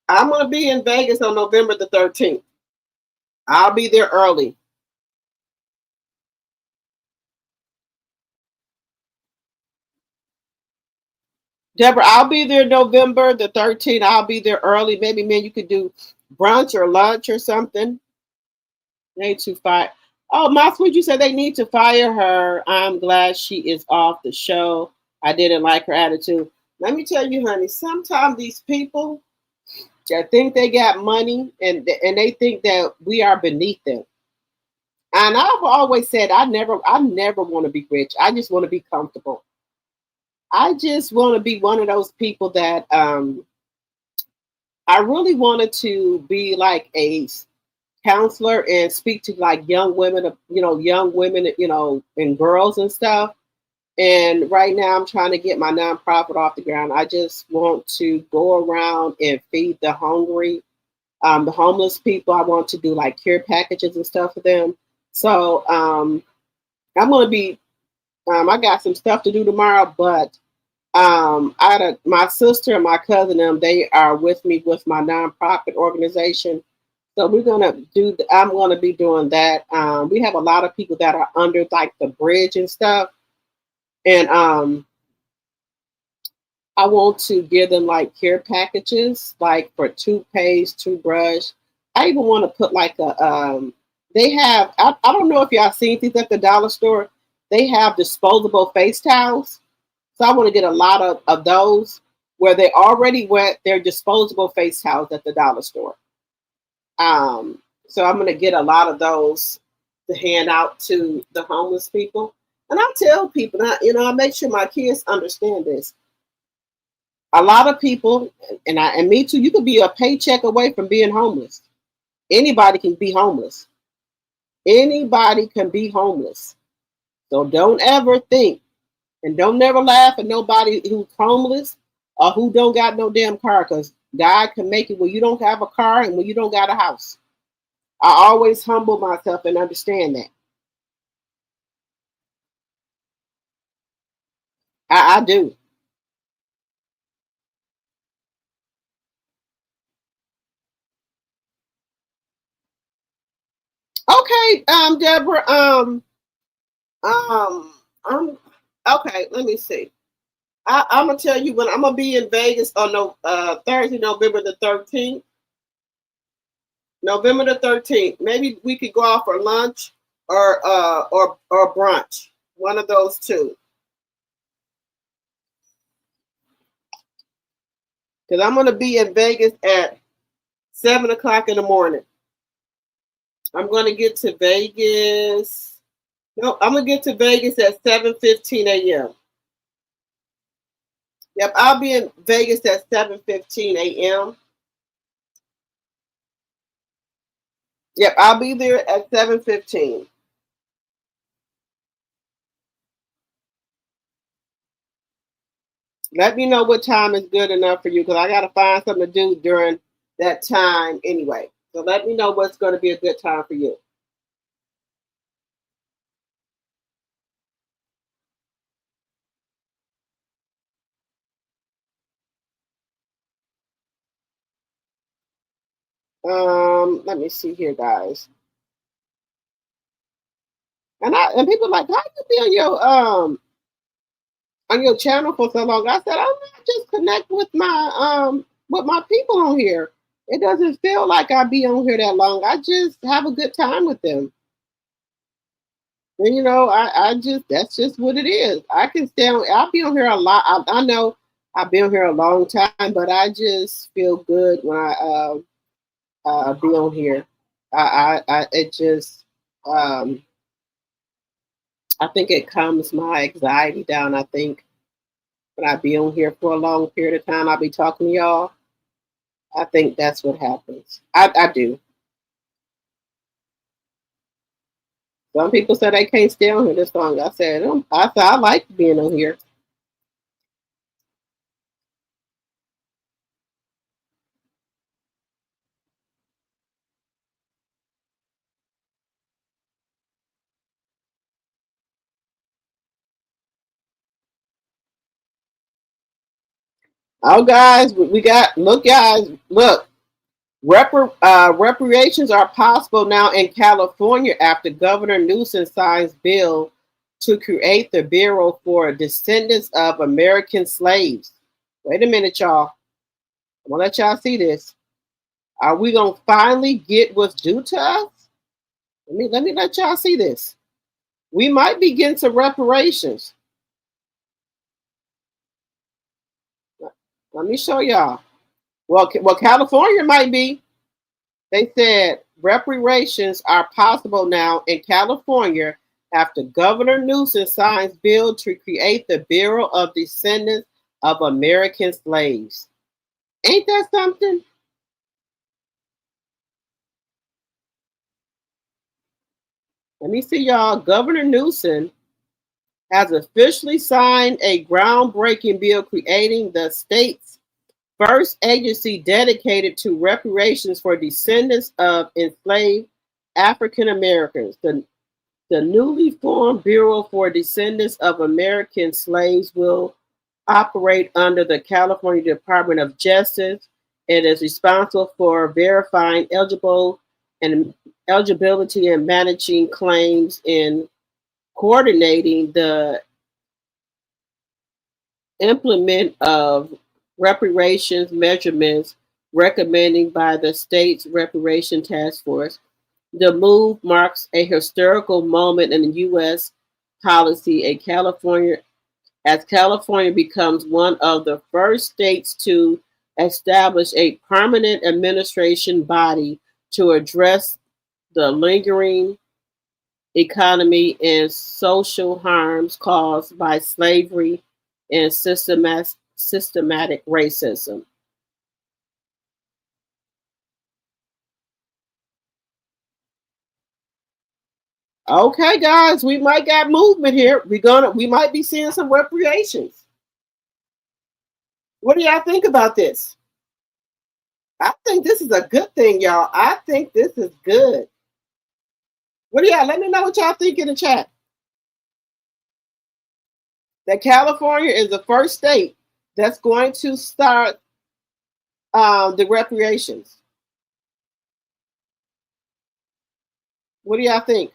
I'm gonna be in Vegas on November the 13th. I'll be there early. Deborah, I'll be there November the 13th. I'll be there early. Maybe, man, you could do brunch or lunch or something. They need to fire. Oh, my sweet, you said they need to fire her. I'm glad she is off the show. I didn't like her attitude. Let me tell you, honey, sometimes these people that think they got money and they think that we are beneath them. And I've always said I never want to be rich. I just want to be comfortable. I just want to be one of those people that I really wanted to be like a counselor and speak to like young women, and girls and stuff. And right now I'm trying to get my nonprofit off the ground. I just want to go around and feed the hungry, the homeless people. I want to do like care packages and stuff for them. So I'm going to be, I got some stuff to do tomorrow, but My sister and my cousin, they are with me with my nonprofit organization. So I'm gonna be doing that. We have a lot of people that are under like the bridge and stuff. And I want to give them like care packages, like for toothpaste, toothbrush. I even want to put like they have, I don't know if y'all seen these at the dollar store. They have disposable face towels. So I want to get a lot of those where they already wet their disposable face towels at the dollar store. So I'm going to get a lot of those to hand out to the homeless people. And I tell people, I make sure my kids understand this. A lot of people, and me too, you could be a paycheck away from being homeless. Anybody can be homeless. Anybody can be homeless. So don't ever think, and don't never laugh at nobody who's homeless or who don't got no damn car, because God can make it where you don't have a car and when you don't got a house. I always humble myself and understand that. I do. Okay, Deborah, okay, let me see. I'm gonna tell you when I'm gonna be in Vegas on Thursday, November the 13th. November the 13th. Maybe we could go out for lunch or brunch. One of those two. Because I'm gonna be in Vegas at 7 o'clock in the morning. I'm gonna get to Vegas. No, I'm gonna get to Vegas at 7:15 a.m. Yep, I'll be in Vegas at 7:15 a.m. Yep, I'll be there at 7:15. Let me know what time is good enough for you, because I gotta find something to do during that time anyway. So let me know what's going to be a good time for you. Let me see here, guys. And people are like, how you be on your channel for so long? I said, I'm not just connect with my people on here. It doesn't feel like I be on here that long. I just have a good time with them. And I just, that's just what it is. I can stay on, I'll be on here a lot. I know I've been on here a long time, but I just feel good when I be on here. It just, I think it calms my anxiety down. I think when I be on here for a long period of time, I'll be talking to y'all. I think that's what happens. I do. Some people say they can't stay on here this long. I said I like being on here. Oh, guys, look. Reparations are possible now in California after Governor Newsom signs bill to create the Bureau for Descendants of American Slaves. Wait a minute, y'all. I'm gonna let y'all see this. Are we gonna finally get what's due to us? Let me let y'all see this. We might be getting some reparations. Let me show y'all. Well, California might be. They said reparations are possible now in California after Governor Newsom signs bill to create the Bureau of Descendants of American Slaves. Ain't that something? Let me see, y'all. Governor Newsom has officially signed a groundbreaking bill creating the state's first agency dedicated to reparations for descendants of enslaved African Americans. The newly formed Bureau for Descendants of American Slaves will operate under the California Department of Justice. It is responsible for verifying eligibility and managing claims and coordinating the implement of reparations measurements recommended by the state's reparation task force. The move marks a historical moment in U.S. policy. As California becomes one of the first states to establish a permanent administration body to address the lingering economy and social harms caused by slavery and systematic racism. Okay, guys, we might got movement here. We might be seeing some reparations. What do y'all think about this? I think this is a good thing, y'all. I think this is good. What do y'all? Let me know what y'all think in the chat. That California is the first state that's going to start the reparations. What do y'all think?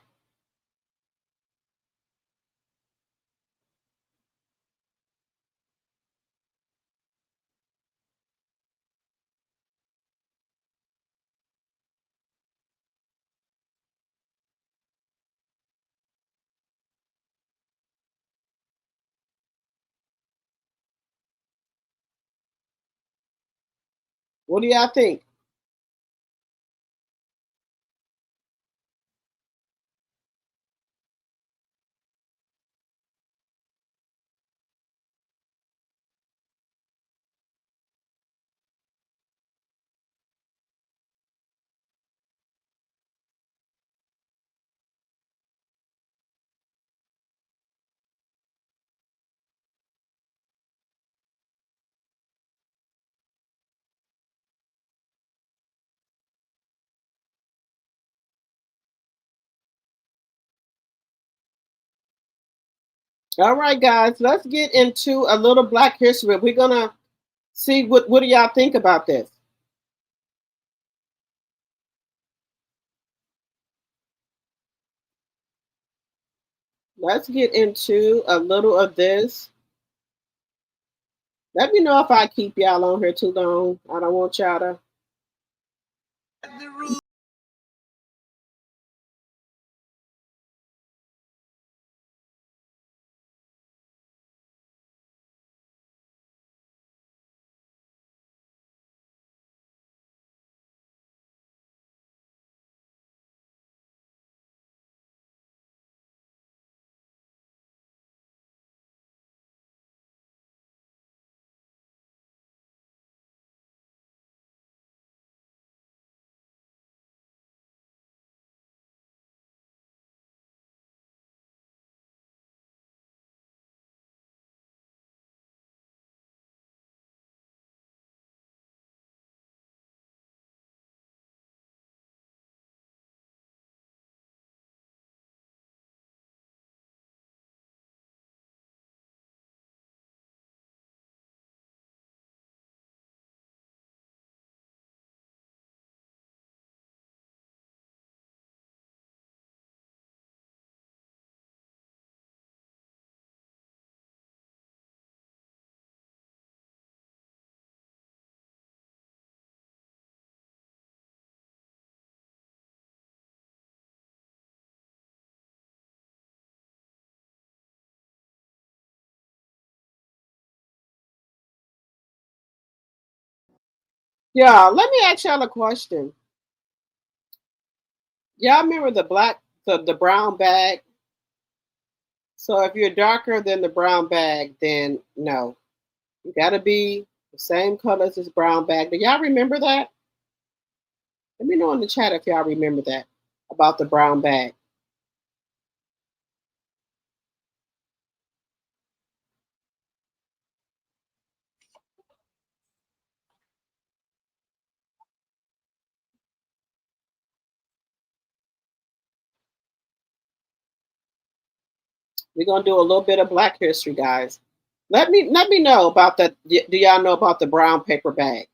What do y'all think? All right, guys, let's get into a little Black history. We're gonna see what do y'all think about this. Let's get into a little of this. Let me know if I keep y'all on here too long. I don't want y'all to. Yeah, let me ask y'all a question. Y'all remember the brown bag? So if you're darker than the brown bag, then no. You gotta be the same color as this brown bag. Do y'all remember that? Let me know in the chat if y'all remember that about the brown bag. We're gonna do a little bit of Black history, guys. Let me know about that. Do y'all know about the brown paper bag?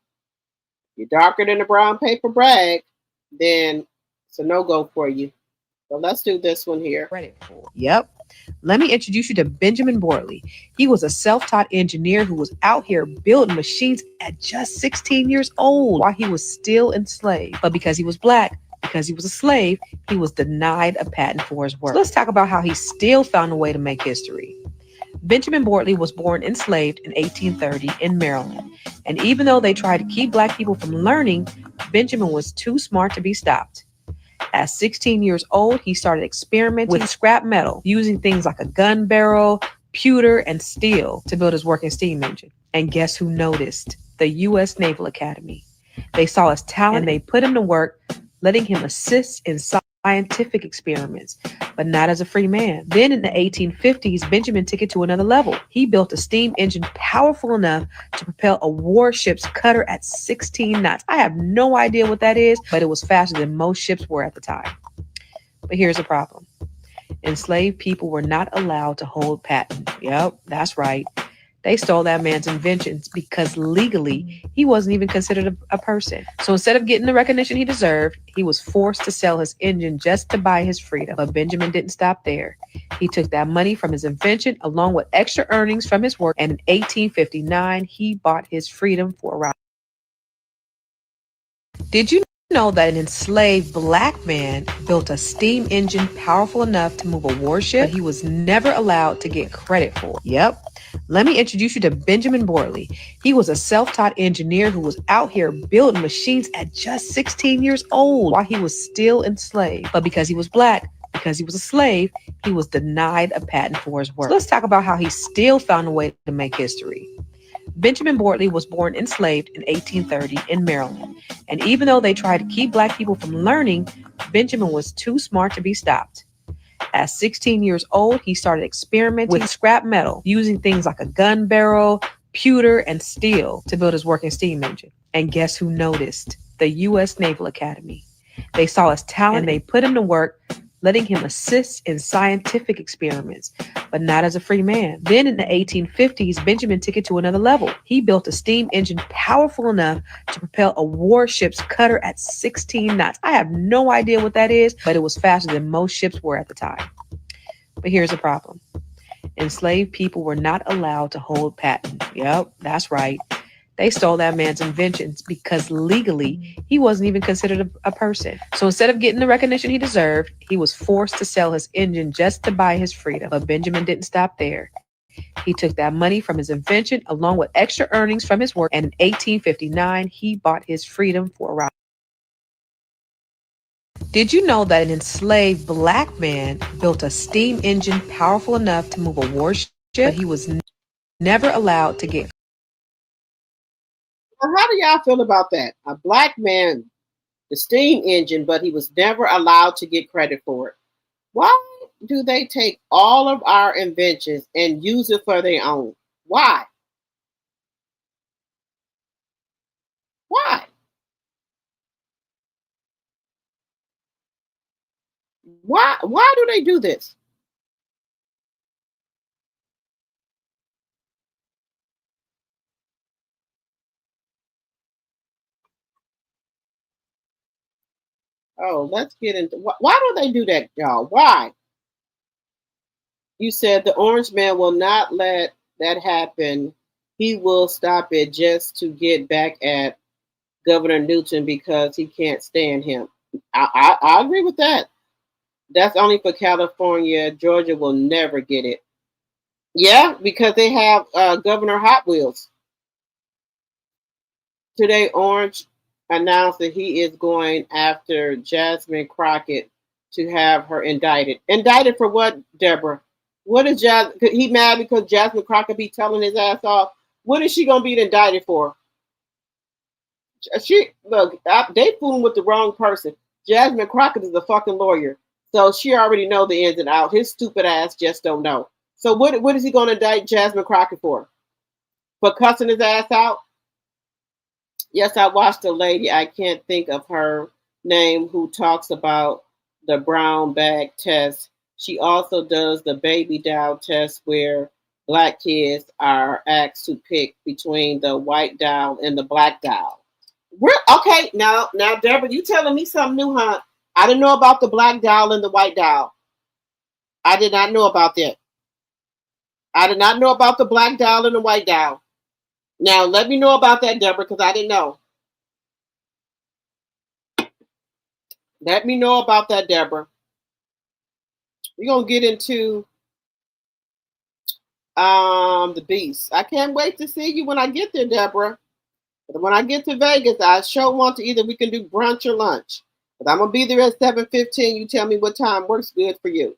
You're darker than the brown paper bag, then it's a no-go for you. So let's do this one here. Yep. Let me introduce you to Benjamin Bortley. He was a self-taught engineer who was out here building machines at just 16 years old while he was still enslaved. But because he was black, because he was a slave, he was denied a patent for his work. So let's talk about how he still found a way to make history. Benjamin Bortley was born enslaved in 1830 in Maryland. And even though they tried to keep black people from learning, Benjamin was too smart to be stopped. At 16 years old, he started experimenting with scrap metal, using things like a gun barrel, pewter, and steel to build his working steam engine. And guess who noticed? The U.S. Naval Academy. They saw his talent and they put him to work, letting him assist in scientific experiments, but not as a free man. Then in the 1850s, Benjamin took it to another level. He built a steam engine powerful enough to propel a warship's cutter at 16 knots. I have no idea what that is, but it was faster than most ships were at the time. But here's the problem. Enslaved people were not allowed to hold patents. Yep, that's right. They stole that man's inventions because legally he wasn't even considered a person. So instead of getting the recognition he deserved, he was forced to sell his engine just to buy his freedom. But Benjamin didn't stop there. He took that money from his invention along with extra earnings from his work, and in 1859 he bought his freedom for a ride. Did you know that an enslaved black man built a steam engine powerful enough to move a warship, but he was never allowed to get credit for? Yep. Let me introduce you to Benjamin Bortley. He was a self-taught engineer who was out here building machines at just 16 years old while he was still enslaved. But because he was black, because he was a slave, he was denied a patent for his work. So let's talk about how he still found a way to make history. Benjamin Bortley was born enslaved in 1830 in Maryland. And even though they tried to keep black people from learning, Benjamin was too smart to be stopped. At 16 years old, he started experimenting with scrap metal, using things like a gun barrel, pewter, and steel to build his working steam engine. And guess who noticed? The U.S. Naval Academy. They saw his talent and they put him to work, letting him assist in scientific experiments, but not as a free man. Then in the 1850s, Benjamin took it to another level. He built a steam engine powerful enough to propel a warship's cutter at 16 knots. I have no idea what that is, but it was faster than most ships were at the time. But here's the problem. Enslaved people were not allowed to hold patents. Yep, that's right. They stole that man's inventions because legally he wasn't even considered a person. So instead of getting the recognition he deserved, he was forced to sell his engine just to buy his freedom. But Benjamin didn't stop there. He took that money from his invention along with extra earnings from his work, and in 1859 he bought his freedom for a ride. Did you know that an enslaved black man built a steam engine powerful enough to move a warship, but he was never allowed to get? How do y'all feel about that? A black man, the steam engine, but he was never allowed to get credit for it. Why do they take all of our inventions and use it for their own? Why? Why? Why do they do this? Oh, let's get into why do they do that, y'all? Why? You said the orange man will not let that happen. He will stop it just to get back at Governor Newsom because he can't stand him. I agree with that. That's only for California. Georgia will never get it. Yeah, because they have Governor Hot Wheels. Today, Orange announced that he is going after Jasmine Crockett to have her indicted. Indicted for what, Deborah? What is he mad because Jasmine Crockett be telling his ass off? What is she gonna be indicted for? They fooling with the wrong person. Jasmine Crockett is a fucking lawyer, so she already know the ins and outs. His stupid ass just don't know. So what is he gonna indict Jasmine Crockett for? For cussing his ass out? Yes, I watched a lady, I can't think of her name, who talks about the brown bag test. She also does the baby doll test where Black kids are asked to pick between the white dial and the black dial. We're okay now. Now, Deborah, you telling me something new, huh? I didn't know about the black dial and the white dial. I did not know about that. I did not know about the black dial and the white dial. Now, let me know about that, Deborah, because I didn't know. Let me know about that, Deborah. We're gonna get into the beast. I can't wait to see you when I get there, Deborah. But when I get to Vegas, I sure want to either we can do brunch or lunch. But I'm gonna be there at 7:15. You tell me what time works good for you.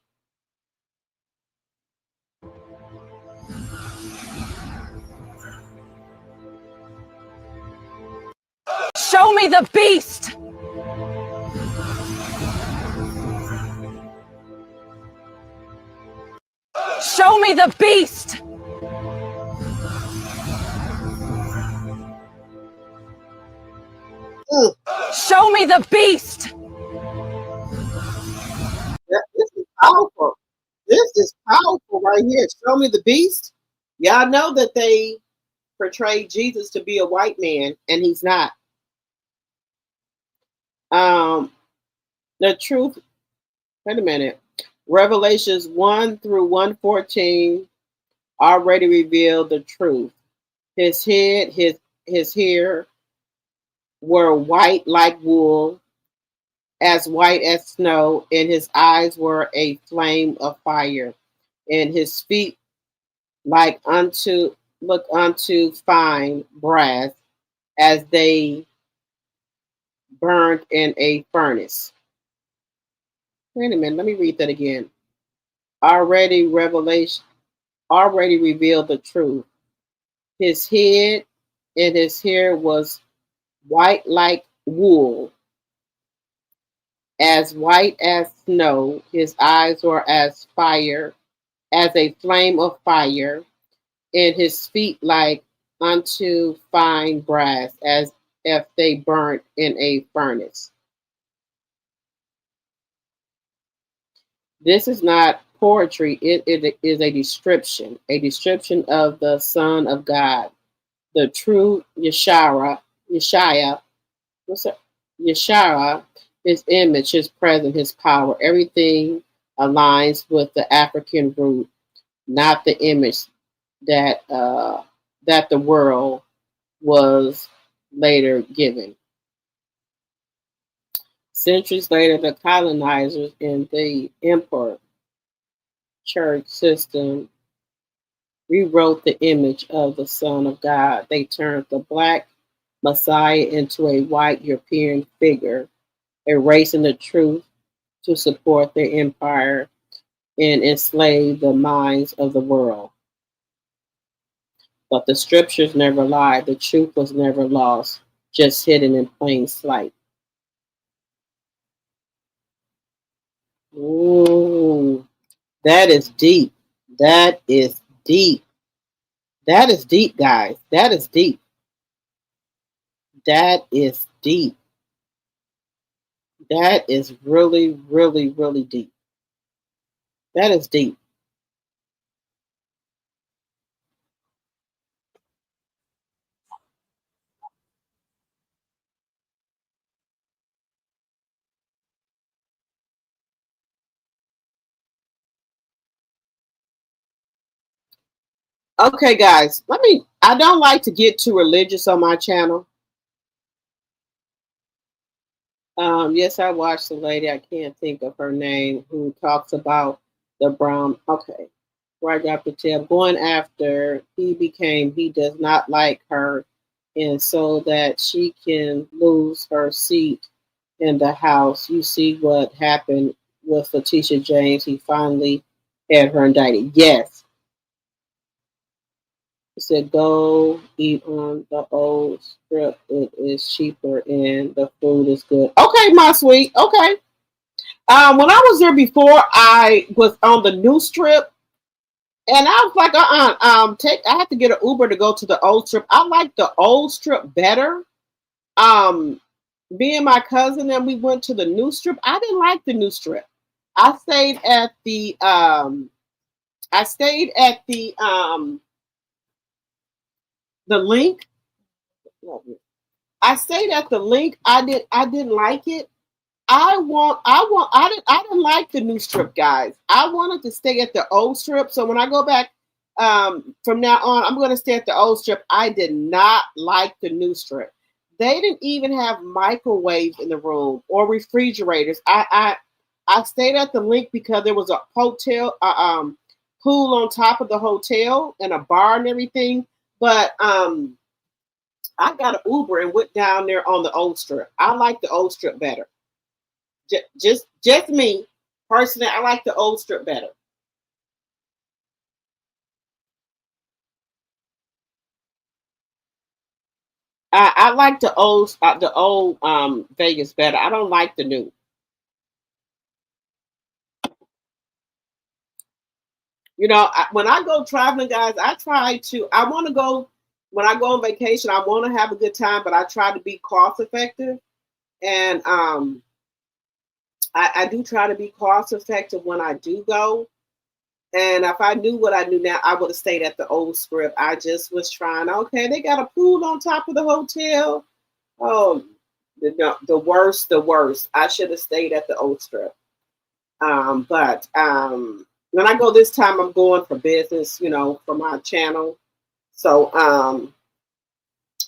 Show me the beast! Show me the beast! Show me the beast! This is powerful. This is powerful right here. Show me the beast. Y'all know that they portrayed Jesus to be a white man, and he's not. The truth. Wait a minute. Revelations 1 through 114 already revealed the truth. His head, his hair were white like wool, as white as snow, and his eyes were a flame of fire, and his feet like unto fine brass, as they burned in a furnace. Wait a minute, let me read that again. Already revealed the truth. His head and his hair was white like wool, as white as snow. His eyes were as fire, as a flame of fire, and his feet like unto fine brass, as if they burnt in a furnace. This is not poetry, it is a description of the Son of God, the true Yeshua, his image, his presence, his power. Everything aligns with the African root, not the image that that the world was later given. Centuries later, the colonizers and the emperor church system rewrote the image of the Son of God. They turned the black Messiah into a white European figure, erasing the truth to support their empire and enslave the minds of the world. But the scriptures never lied. The truth was never lost, just hidden in plain sight. Ooh, that is deep. That is deep. That is deep, guys. That is deep. That is deep. That is really, really, really deep. That is deep. Okay, guys, I don't like to get too religious on my channel. Yes, I watched the lady, I can't think of her name, who talks about the brown. Okay, right after Tab going after he does not like her, and so that she can lose her seat in the House. You see what happened with Letitia James. He finally had her indicted. Yes. He said, go eat on the old strip. It is cheaper and the food is good. Okay, my sweet. Okay. When I was there before, I was on the new strip, and I was like, I have to get an Uber to go to the old strip. I like the old strip better. Me and my cousin and we went to the new strip. I didn't like the new strip. I stayed at the I stayed at the link. I stayed at the link. I didn't like it. I didn't like the new strip, guys. I wanted to stay at the old strip. So when I go back from now on, I'm going to stay at the old strip. I did not like the new strip. They didn't even have microwaves in the room or refrigerators. I stayed at the link because there was a hotel pool on top of the hotel and a bar and everything. But I got an Uber and went down there on the old strip. I like the old strip better. Just me personally, I like the old strip better. I like the old Vegas better. I don't like the new. You know, when I go traveling, guys, I want to go, when I go on vacation, I want to have a good time, but I try to be cost effective. And I do try to be cost effective when I do go. And if I knew what I knew now, I would have stayed at the old strip. I just was trying, okay, they got a pool on top of the hotel. Oh, the worst. I should have stayed at the old strip. But when I go this time, I'm going for business, you know, for my channel. So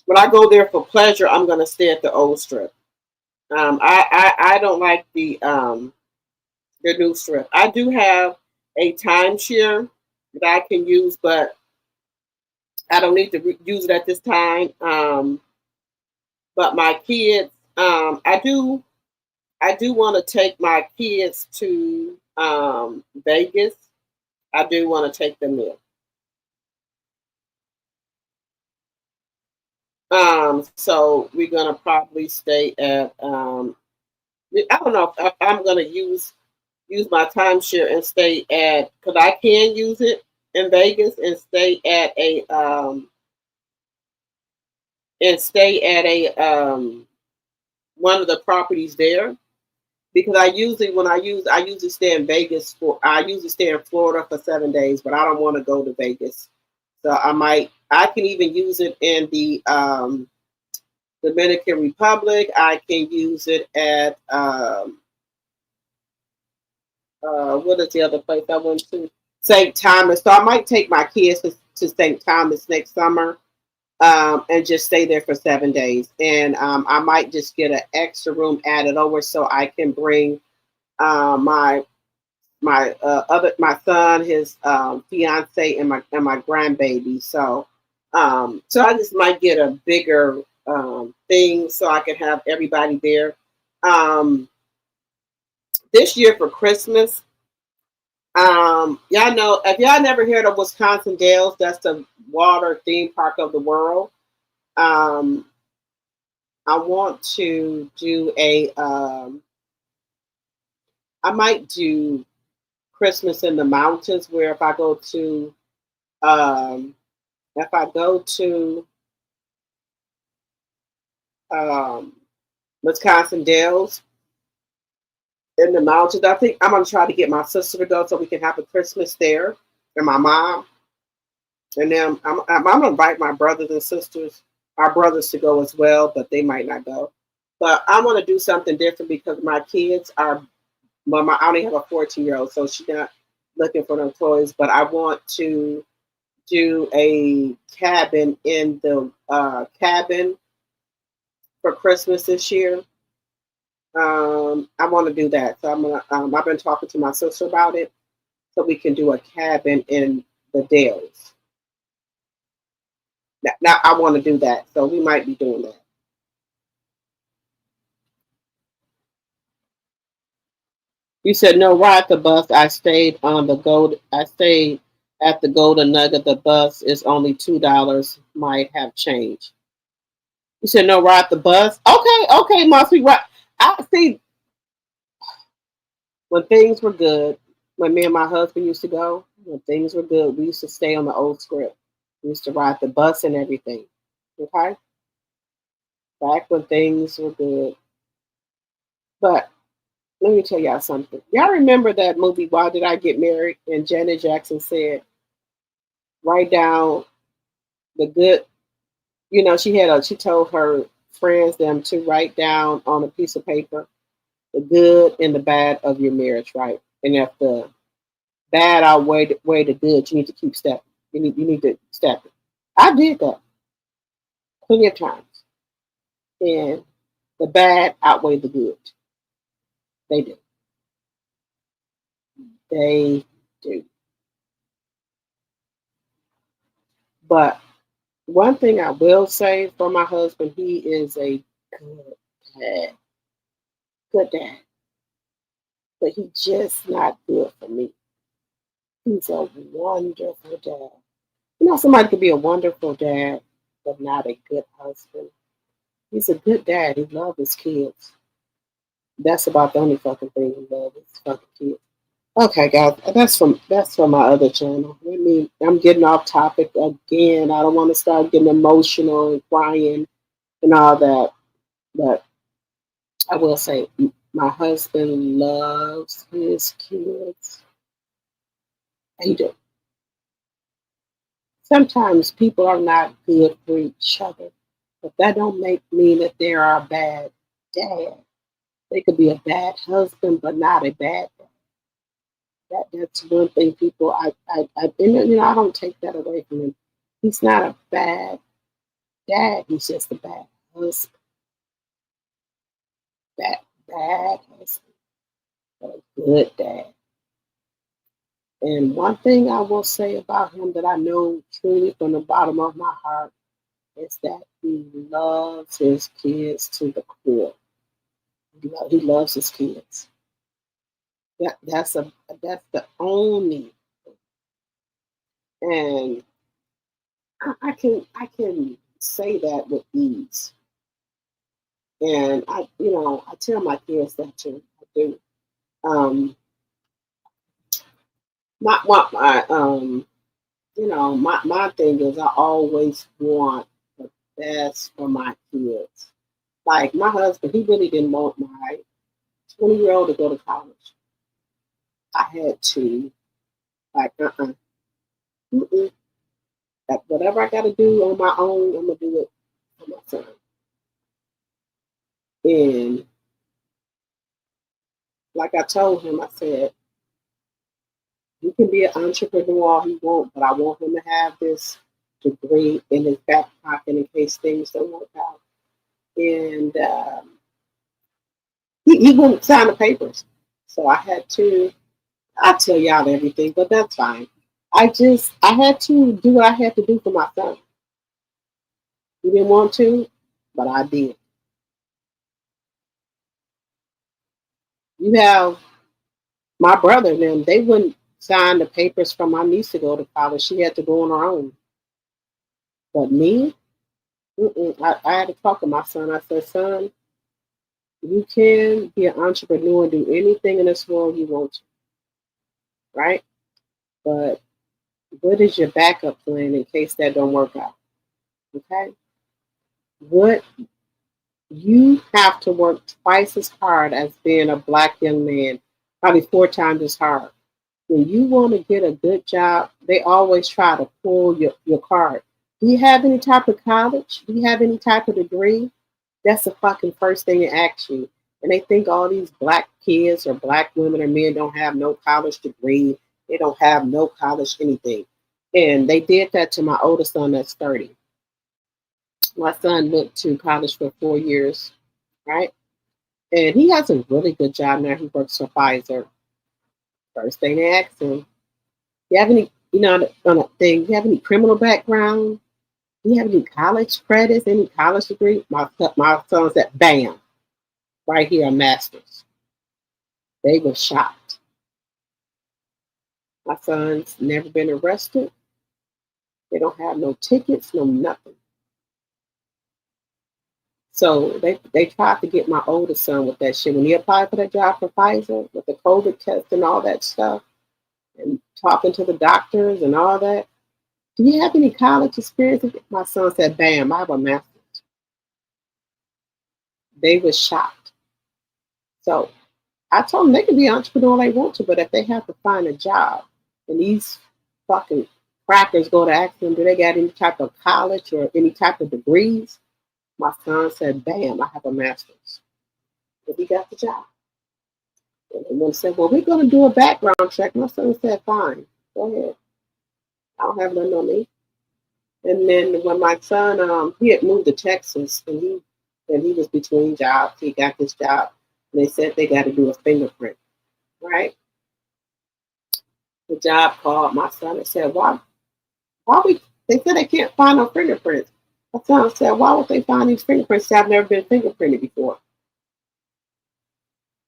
when I go there for pleasure, I'm going to stay at the old strip. I don't like the new strip. I do have a timeshare that I can use, but I don't need to use it at this time. But my kids, I do want to take my kids to Vegas. I do want to take them there. So we're gonna probably stay at. I don't know if I'm gonna use my timeshare and stay at, because I can use it in Vegas and stay at a one of the properties there, because I usually stay in Vegas I usually stay in Florida for 7 days, but I don't want to go to Vegas. So I can even use it in the Dominican Republic. I can use it at what is the other place I went to? St. Thomas. So I might take my kids to St. Thomas next summer and just stay there for 7 days. And I might just get an extra room added over so I can bring my son, his fiance, and my grandbaby. So so I just might get a bigger thing so I can have everybody there. This year for Christmas, y'all know, if y'all never heard of Wisconsin Dells, that's the water theme park of the world. I want to do I might do Christmas in the mountains, where if I go to Wisconsin Dells in the mountains, I think I'm gonna try to get my sister to go so we can have a Christmas there, and my mom. And then I'm gonna invite my brothers and sisters, our brothers, to go as well, but they might not go. But I want to do something different because my kids are. Well, I only have a 14-year-old, so she's not looking for no toys. But I want to do a cabin in the cabin for Christmas this year. I want to do that, so I'm gonna. I've been talking to my sister about it, so we can do a cabin in the Dells. Now I want to do that, so we might be doing that. You said no, ride the bus. I stayed on the gold. I stayed at the Golden Nugget. The bus is only $2. Might have changed. You said no, ride the bus. Okay, must be right. I see. When things were good, when me and my husband used to go, when things were good, we used to stay on the old script. We used to ride the bus and everything. Okay, back when things were good, but let me tell y'all something. Y'all remember that movie, Why Did I Get Married? And Janet Jackson said, write down the good, she told her friends them to write down on a piece of paper the good and the bad of your marriage, right? And if the bad outweigh the good, you need to keep stepping. You need to step it. I did that plenty of times. And the bad outweigh the good. They do. They do. But one thing I will say for my husband, he is a good dad. Good dad. But he's just not good for me. He's a wonderful dad. Somebody could be a wonderful dad, but not a good husband. He's a good dad. He loves his kids. That's about the only fucking thing he loves, his fucking kids. Okay, guys, that's from my other channel. I'm getting off topic again. I don't want to start getting emotional and crying and all that. But I will say, my husband loves his kids. He do. Sometimes people are not good for each other, but that don't mean that they are a bad dad. They could be a bad husband, but not a bad dad. That's one thing people I don't take that away from him. He's not a bad dad. He's just a bad husband. Bad husband, but a good dad. And one thing I will say about him that I know truly from the bottom of my heart is that he loves his kids to the core. He loves his kids. That's the only thing. And I can say that with ease. And I tell my kids that too. I do. My thing is I always want the best for my kids. Like my husband, he really didn't want my 20-year-old to go to college. I had to, whatever I got to do on my own, I'm gonna do it for my son. And like I told him, I said, you can be an entrepreneur all he wants, but I want him to have this degree in his back pocket in case things don't work out. And he wouldn't sign the papers. So I tell y'all everything, but that's fine. I had to do what I had to do for my son. He didn't want to, but I did. You have my brother and them, they wouldn't sign the papers for my niece to go to college. She had to go on her own. But me, I had to talk to my son. I said, son, you can be an entrepreneur and do anything in this world you want to, right? But what is your backup plan in case that don't work out? Okay? What you have to work twice as hard as being a Black young man, probably 4 times as hard. When you want to get a good job, they always try to pull your card. Do you have any type of college? Do you have any type of degree? That's the fucking first thing they ask you. And they think all these Black kids or Black women or men don't have no college degree. They don't have no college anything. And they did that to my oldest son that's 30. My son went to college for 4 years, right? And he has a really good job now. He works for Pfizer. First thing they asked him, you have any, on a thing, you have any criminal background? Do you have any college credits, any college degree? My son said, bam, right here, a master's. They were shocked. My son's never been arrested. They don't have no tickets, no nothing. So they tried to get my oldest son with that shit. When he applied for that job for Pfizer, with the COVID test and all that stuff, and talking to the doctors and all that, do you have any college experience? My son said, bam, I have a master's. They were shocked. So I told them they can be an entrepreneur they want to, but if they have to find a job, and these fucking crackers go to ask them, do they got any type of college or any type of degrees? My son said, bam, I have a master's. But he got the job. And they one said, well, we're going to do a background check. My son said, fine, go ahead. I don't have nothing on me. And then when my son, he had moved to Texas, and he was between jobs. He got this job, and they said they got to do a fingerprint, right? The job called my son and said, why they said they can't find no fingerprints. My son said, why would they find these fingerprints? I've never been fingerprinted before.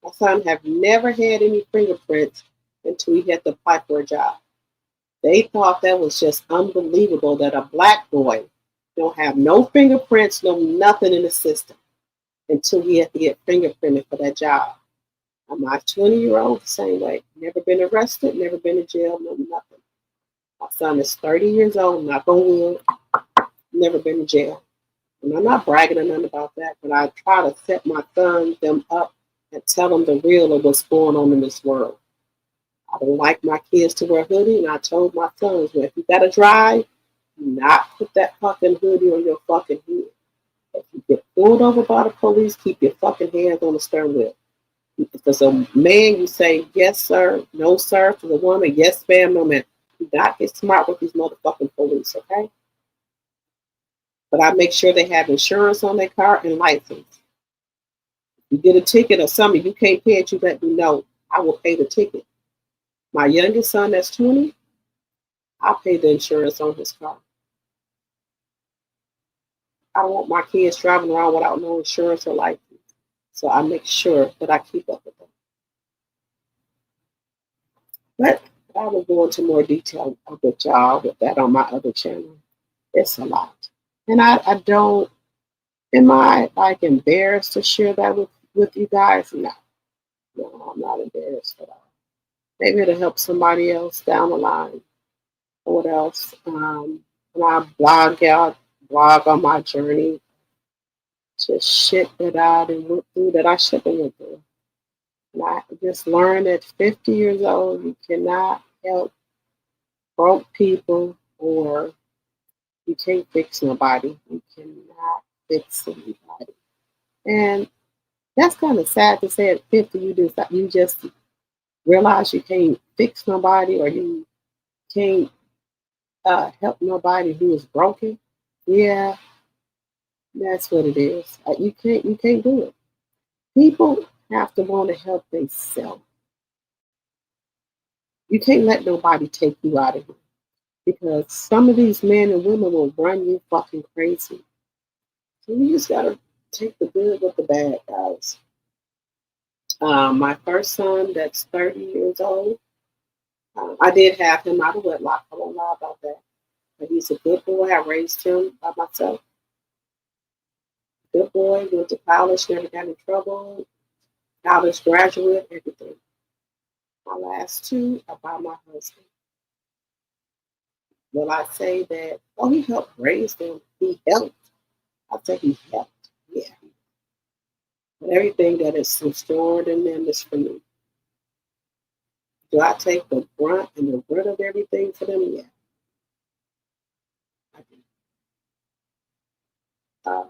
My son have never had any fingerprints until he had to apply for a job. They thought that was just unbelievable that a black boy don't have no fingerprints, no nothing in the system until he had to get fingerprinted for that job. And my 20-year-old, the same way. Never been arrested, never been in jail, no nothing. My son is 30 years old, knock on wood, never been in jail. And I'm not bragging or nothing about that, but I try to set my sons, them up, and tell them the real of what's going on in this world. I don't like my kids to wear hoodie, and I told my sons, well, if you gotta drive, do not put that fucking hoodie on your fucking head. If you get pulled over by the police, keep your fucking hands on the steering wheel. If it's a man, you say, yes, sir, no, sir. For the woman, yes, ma'am, no, ma'am. Do not get smart with these motherfucking police, okay? But I make sure they have insurance on their car and license. If you get a ticket or something, you can't pay it, you let me know. I will pay the ticket. My youngest son, that's 20, I'll pay the insurance on his car. I don't want my kids driving around without no insurance or license. So I make sure that I keep up with them. But I will go into more detail with y'all with that on my other channel. It's a lot. And I don't, am I like embarrassed to share that with you guys? No. No, I'm not embarrassed at all. Maybe it'll help somebody else down the line. Or what else? And I blog on my journey. Just shit that I went through that I shouldn't have went through. And I just learned at 50 years old, you cannot help broke people, or you can't fix nobody. You cannot fix anybody. And that's kind of sad to say at 50, you just realize you can't fix nobody, or you can't help nobody who is broken. Yeah, that's what it is. You can't do it. People have to want to help themselves. You can't let nobody take you out of here, because some of these men and women will run you fucking crazy. So you just gotta take the good with the bad, guys. My first son, that's 30 years old, I did have him out of wedlock. I won't lie about that. But he's a good boy. I raised him by myself. Good boy, went to college, never got in trouble. College graduate, everything. My last two are by my husband. Will I say that, oh, he helped raise them? He helped. I say he helped. Yeah. But everything that is stored in them is for me. Do I take the brunt and the root of everything for them? Yeah. I do.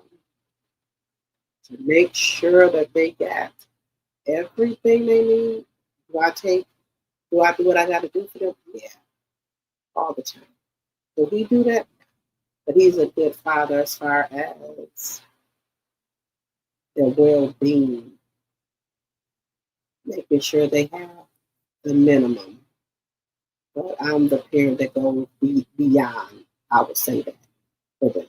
To make sure that they got everything they need. Do I do what I got to do for them? Yeah. All the time. Do we do that? But he's a good father as far as their well-being. Making sure they have the minimum. But I'm the parent that goes beyond, I would say that, for them.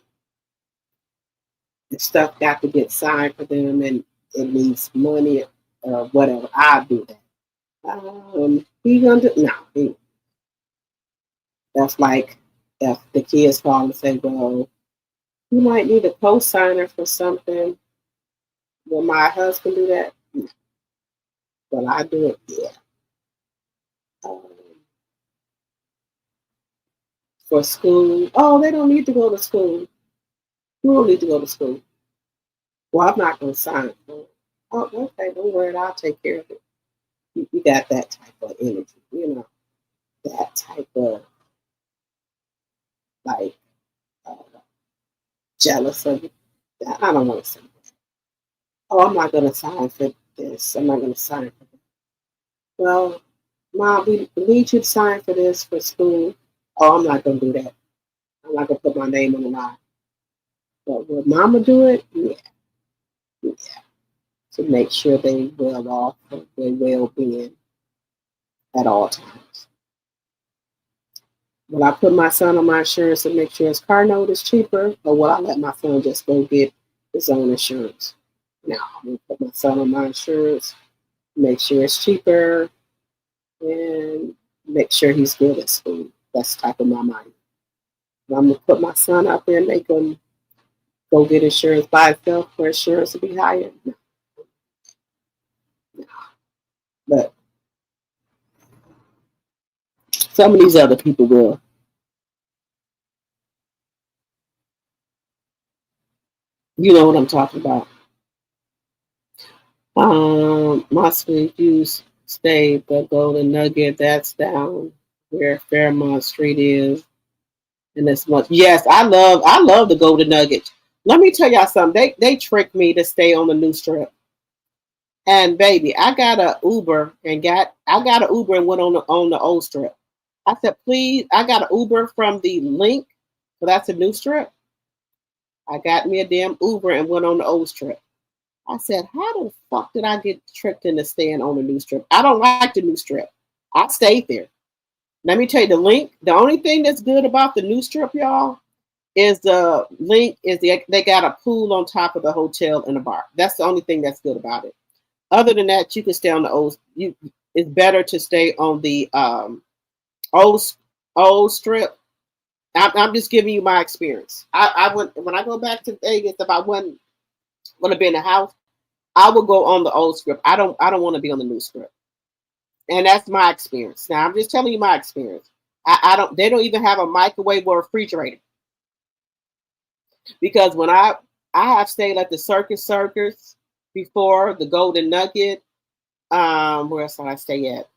The stuff got to get signed for them, and it needs money or whatever. I do that. He gonna do no. That's like if the kids call and say, "Well, you might need a co-signer for something." Will my husband do that? No. Will I do it? Yeah. For school, oh, they don't need to go to school. You don't need to go to school. Well, I'm not going to sign it. Oh, okay, don't worry, I'll take care of it. got that type of energy, that type of like jealous of it. I don't want to say that. Oh, I'm not going to sign for this. I'm not going to sign for that. Well, Mom, we need you to sign for this for school. Oh, I'm not going to do that. I'm not going to put my name on the line. But will Mama do it? Yeah. To make sure they well off and their well-being at all times. Will I put my son on my insurance and make sure his car note is cheaper, or will I let my son just go get his own insurance? No, I'm going to put my son on my insurance, make sure it's cheaper, and make sure he's good at school. That's the type of my mind. If I'm going to put my son out there and make him go get insurance by himself for insurance to be higher. No. But some of these other people will. You know what I'm talking about. My sweet juice stay the Golden Nugget. That's down where Fairmont Street is. And this much. Yes, I love the Golden Nugget. Let me tell y'all something. They tricked me to stay on the new strip. And baby, I got an Uber and went on the old strip. I said, please, I got an Uber from the link, so that's a new strip. I got me a damn Uber and went on the old strip. I said, how the fuck did I get tricked into staying on the new strip? I don't like the new strip. I stayed there. Let me tell you the link. The only thing that's good about the new strip, y'all, is the link is they got a pool on top of the hotel and a bar. That's the only thing that's good about it. Other than that, you can stay on the old. It's better to stay on the old strip. I'm just giving you my experience. I went when I go back to Vegas. If I want to be in the house, I will go on the old strip. I don't want to be on the new strip, and that's my experience. Now I'm just telling you my experience. I don't. They don't even have a microwave or a refrigerator because when I have stayed at the Circus before the Golden Nugget. Where else did I stay at?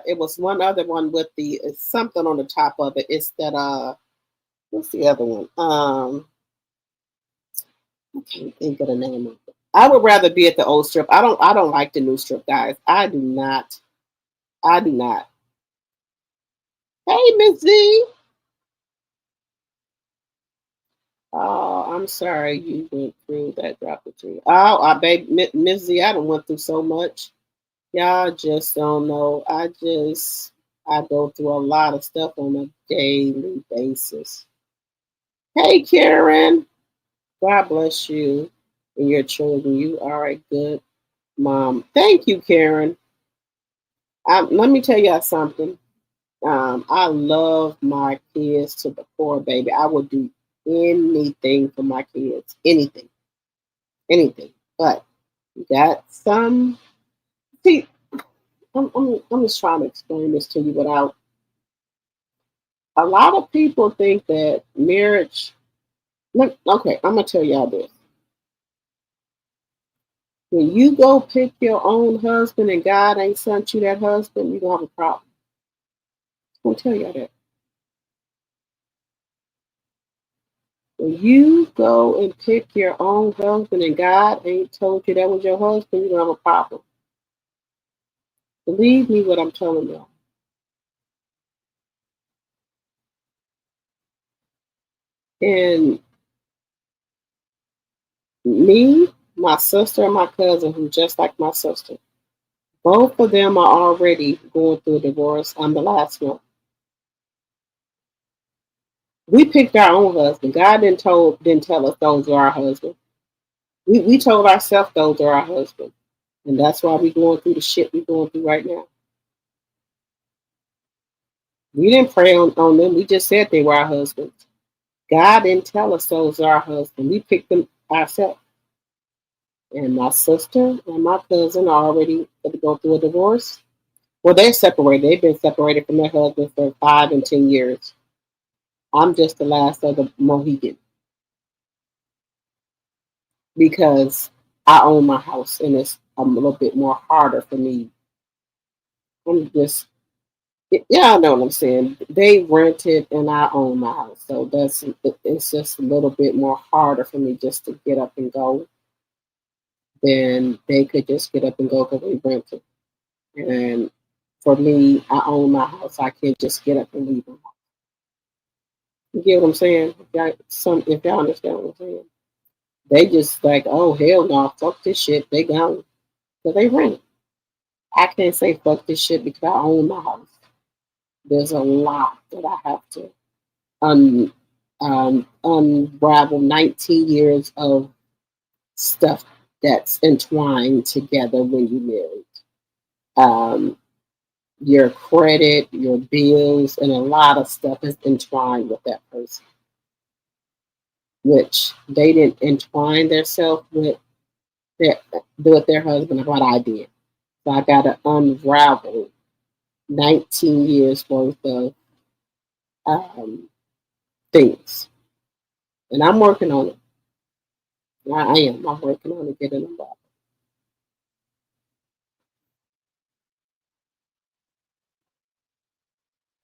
It was one other one with the something on the top of it. It's that what's the other one? I can't think of the name of it. I would rather be at the old strip. I don't like the new strip, guys. I do not. Hey, Miss Z. Oh, I'm sorry you went through that drop of tree. Oh, baby, Miss Z, I done went through so much. Y'all just don't know. I go through a lot of stuff on a daily basis. Hey, Karen. God bless you and your children. You are a good mom. Thank you, Karen. Let me tell y'all something. I love my kids to the core, baby. I would do anything for my kids. Anything. But you got some. See, I'm just trying to explain this to you without. A lot of people think that marriage. Okay, I'm gonna tell y'all this. When you go pick your own husband and God ain't sent you that husband, you're gonna have a problem. I'm gonna tell y'all that. When you go and pick your own husband and God ain't told you that was your husband, you're gonna have a problem. Believe me what I'm telling y'all. And me, my sister, and my cousin, who's just like my sister, both of them are already going through a divorce. I'm the last one. We picked our own husband. God didn't tell us those are our husband. We told ourselves those are our husband. And that's why we're going through the shit we're going through right now. We didn't pray on them. We just said they were our husbands. God didn't tell us those are our husbands. We picked them ourselves. And my sister and my cousin are already going to go through a divorce. Well, they're separated. They've been separated from their husband for 5 and 10 years. I'm just the last of the Mohican. Because I own my house and it's a little bit more harder for me I'm just, yeah, I know what I'm saying. They rented and I own my house. So it's just a little bit more harder for me just to get up and go than they could just get up and go because we rented. And for me, I own my house. I can't just get up and leave my house. You get what I'm saying? If y'all understand what I'm saying. They just like, oh hell no, fuck this shit. They gone. So they rent. I can't say fuck this shit because I own my house. There's a lot that I have to unravel 19 years of stuff that's entwined together when you married. Um, your credit, your bills, and a lot of stuff is entwined with that person, which they didn't entwine themselves with their husband, what I did. So I got to unravel 19 years worth of things. And I'm working on it. I am. I'm working on it, getting them back.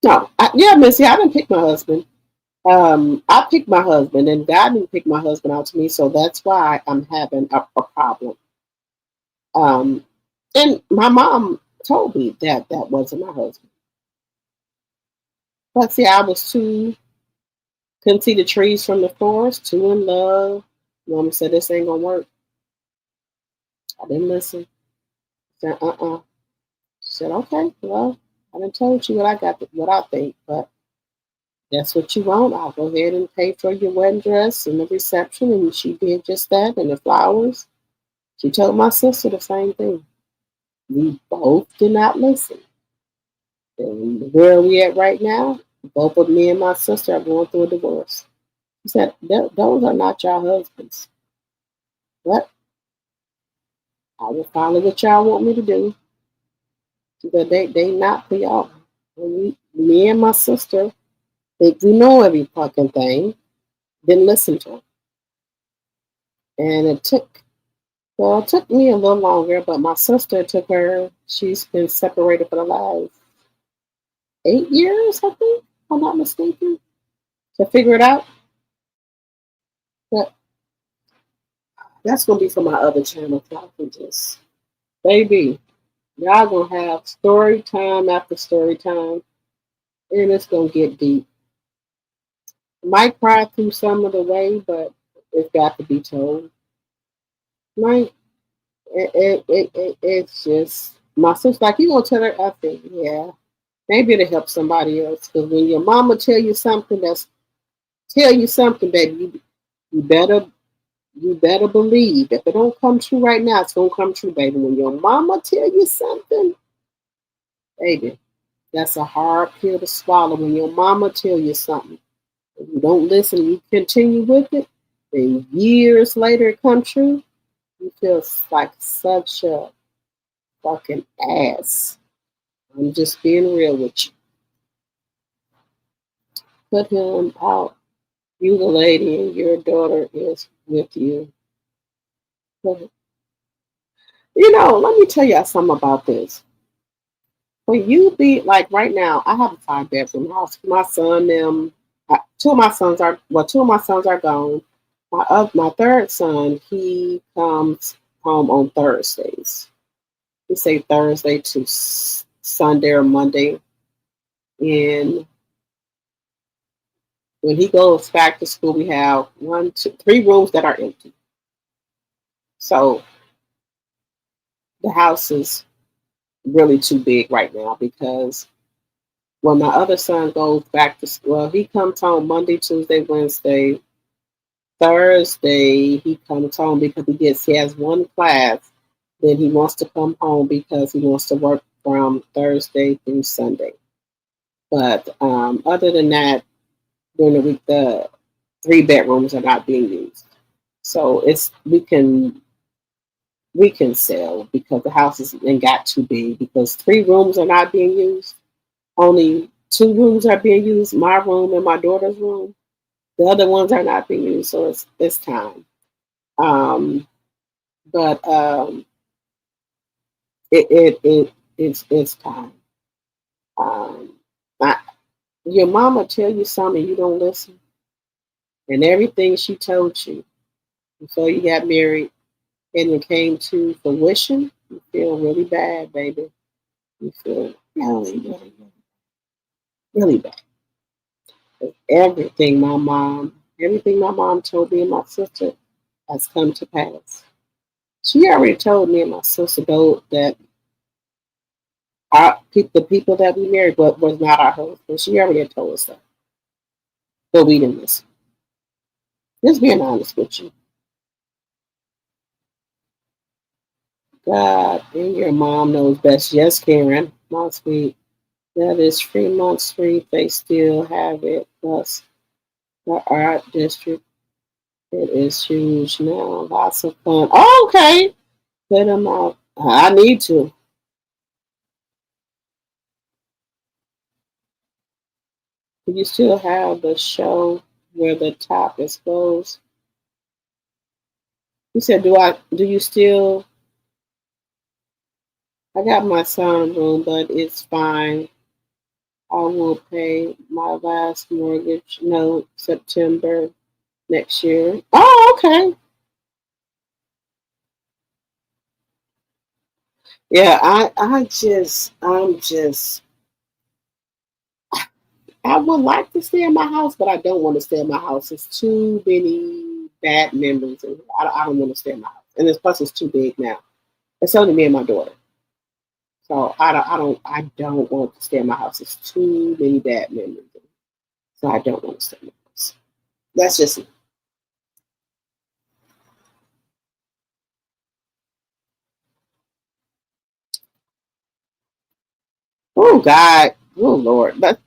No, yeah, Missy, I didn't pick my husband. I picked my husband, and God didn't pick my husband out to me, so that's why I'm having a problem. Um, and my mom told me that that wasn't my husband. But see, I was too, couldn't see the trees from the forest, too in love. Mama said, this ain't gonna work. I didn't listen. I said, She said, okay, well, I done told you what I think, but that's what you want. I'll go ahead and pay for your wedding dress and the reception. And she did just that, and the flowers. She told my sister the same thing. We both did not listen. And where are we at right now? Both of me and my sister are going through a divorce. She said, those are not your husbands. But I will follow what y'all want me to do. But they not for y'all. And me and my sister think we know every fucking thing. Didn't listen to them. And it took me a little longer, but my sister took her, she's been separated for the last 8 years, I think, if I'm not mistaken, to figure it out. But that's going to be for my other channel. I can just, baby, y'all going to have story time after story time, and it's going to get deep. I might cry through some of the way, but it's got to be told. Might it's just my sister like you gonna tell her. I think yeah, maybe it'll help somebody else because when your mama tell you something, baby, you better believe if it don't come true right now, it's gonna come true, baby. When your mama tell you something, baby, that's a hard pill to swallow. When your mama tell you something, if you don't listen, you continue with it, then years later it comes true. You feel like such a fucking ass. I'm just being real with you. Put him out. You the lady and your daughter is with you. But, let me tell you something about this. When you be like right now, I have a 5-bedroom house. My son, two of my sons are gone. My third son, he comes home on Thursdays. We say Thursday to Sunday or Monday. And when he goes back to school, we have 3 rooms that are empty. So the house is really too big right now because when my other son goes back to school, he comes home Monday, Tuesday, Wednesday. Thursday, he comes home because he has one class. Then he wants to come home because he wants to work from Thursday through Sunday. But other than that, during the week, the 3 bedrooms are not being used. So we can sell because the house is and got too big because 3 rooms are not being used. Only 2 rooms are being used, my room and my daughter's room. The other ones are not being used, so it's time. But it's time. I, your mama tell you something, you don't listen. And everything she told you before you got married and it came to fruition, you feel really bad, baby. You feel really, really, really bad. Everything my mom told me and my sister has come to pass. She already told me and my sister though that the people that we married was not our husband. She already had told us that, but we didn't listen. Just being honest with you. God and your mom knows best. Yes, Karen, my sweet. That is Fremont Street. They still have it. Plus the art district. It is huge now. Lots of fun. Oh, okay. Put them out. I need to. You still have the show where the top is closed. You said, do you still? I got my sunroom, but it's fine. I will pay my last mortgage note September next year. Oh, okay. Yeah, I would like to stay in my house, but I don't want to stay in my house. It's too many bad memories, and I don't want to stay in my house. And plus, it's too big now. It's only me and my daughter, so I don't want to stay in my house. It's too many bad memories, so I don't want to stay in my house. That's just me. Oh God, oh Lord, but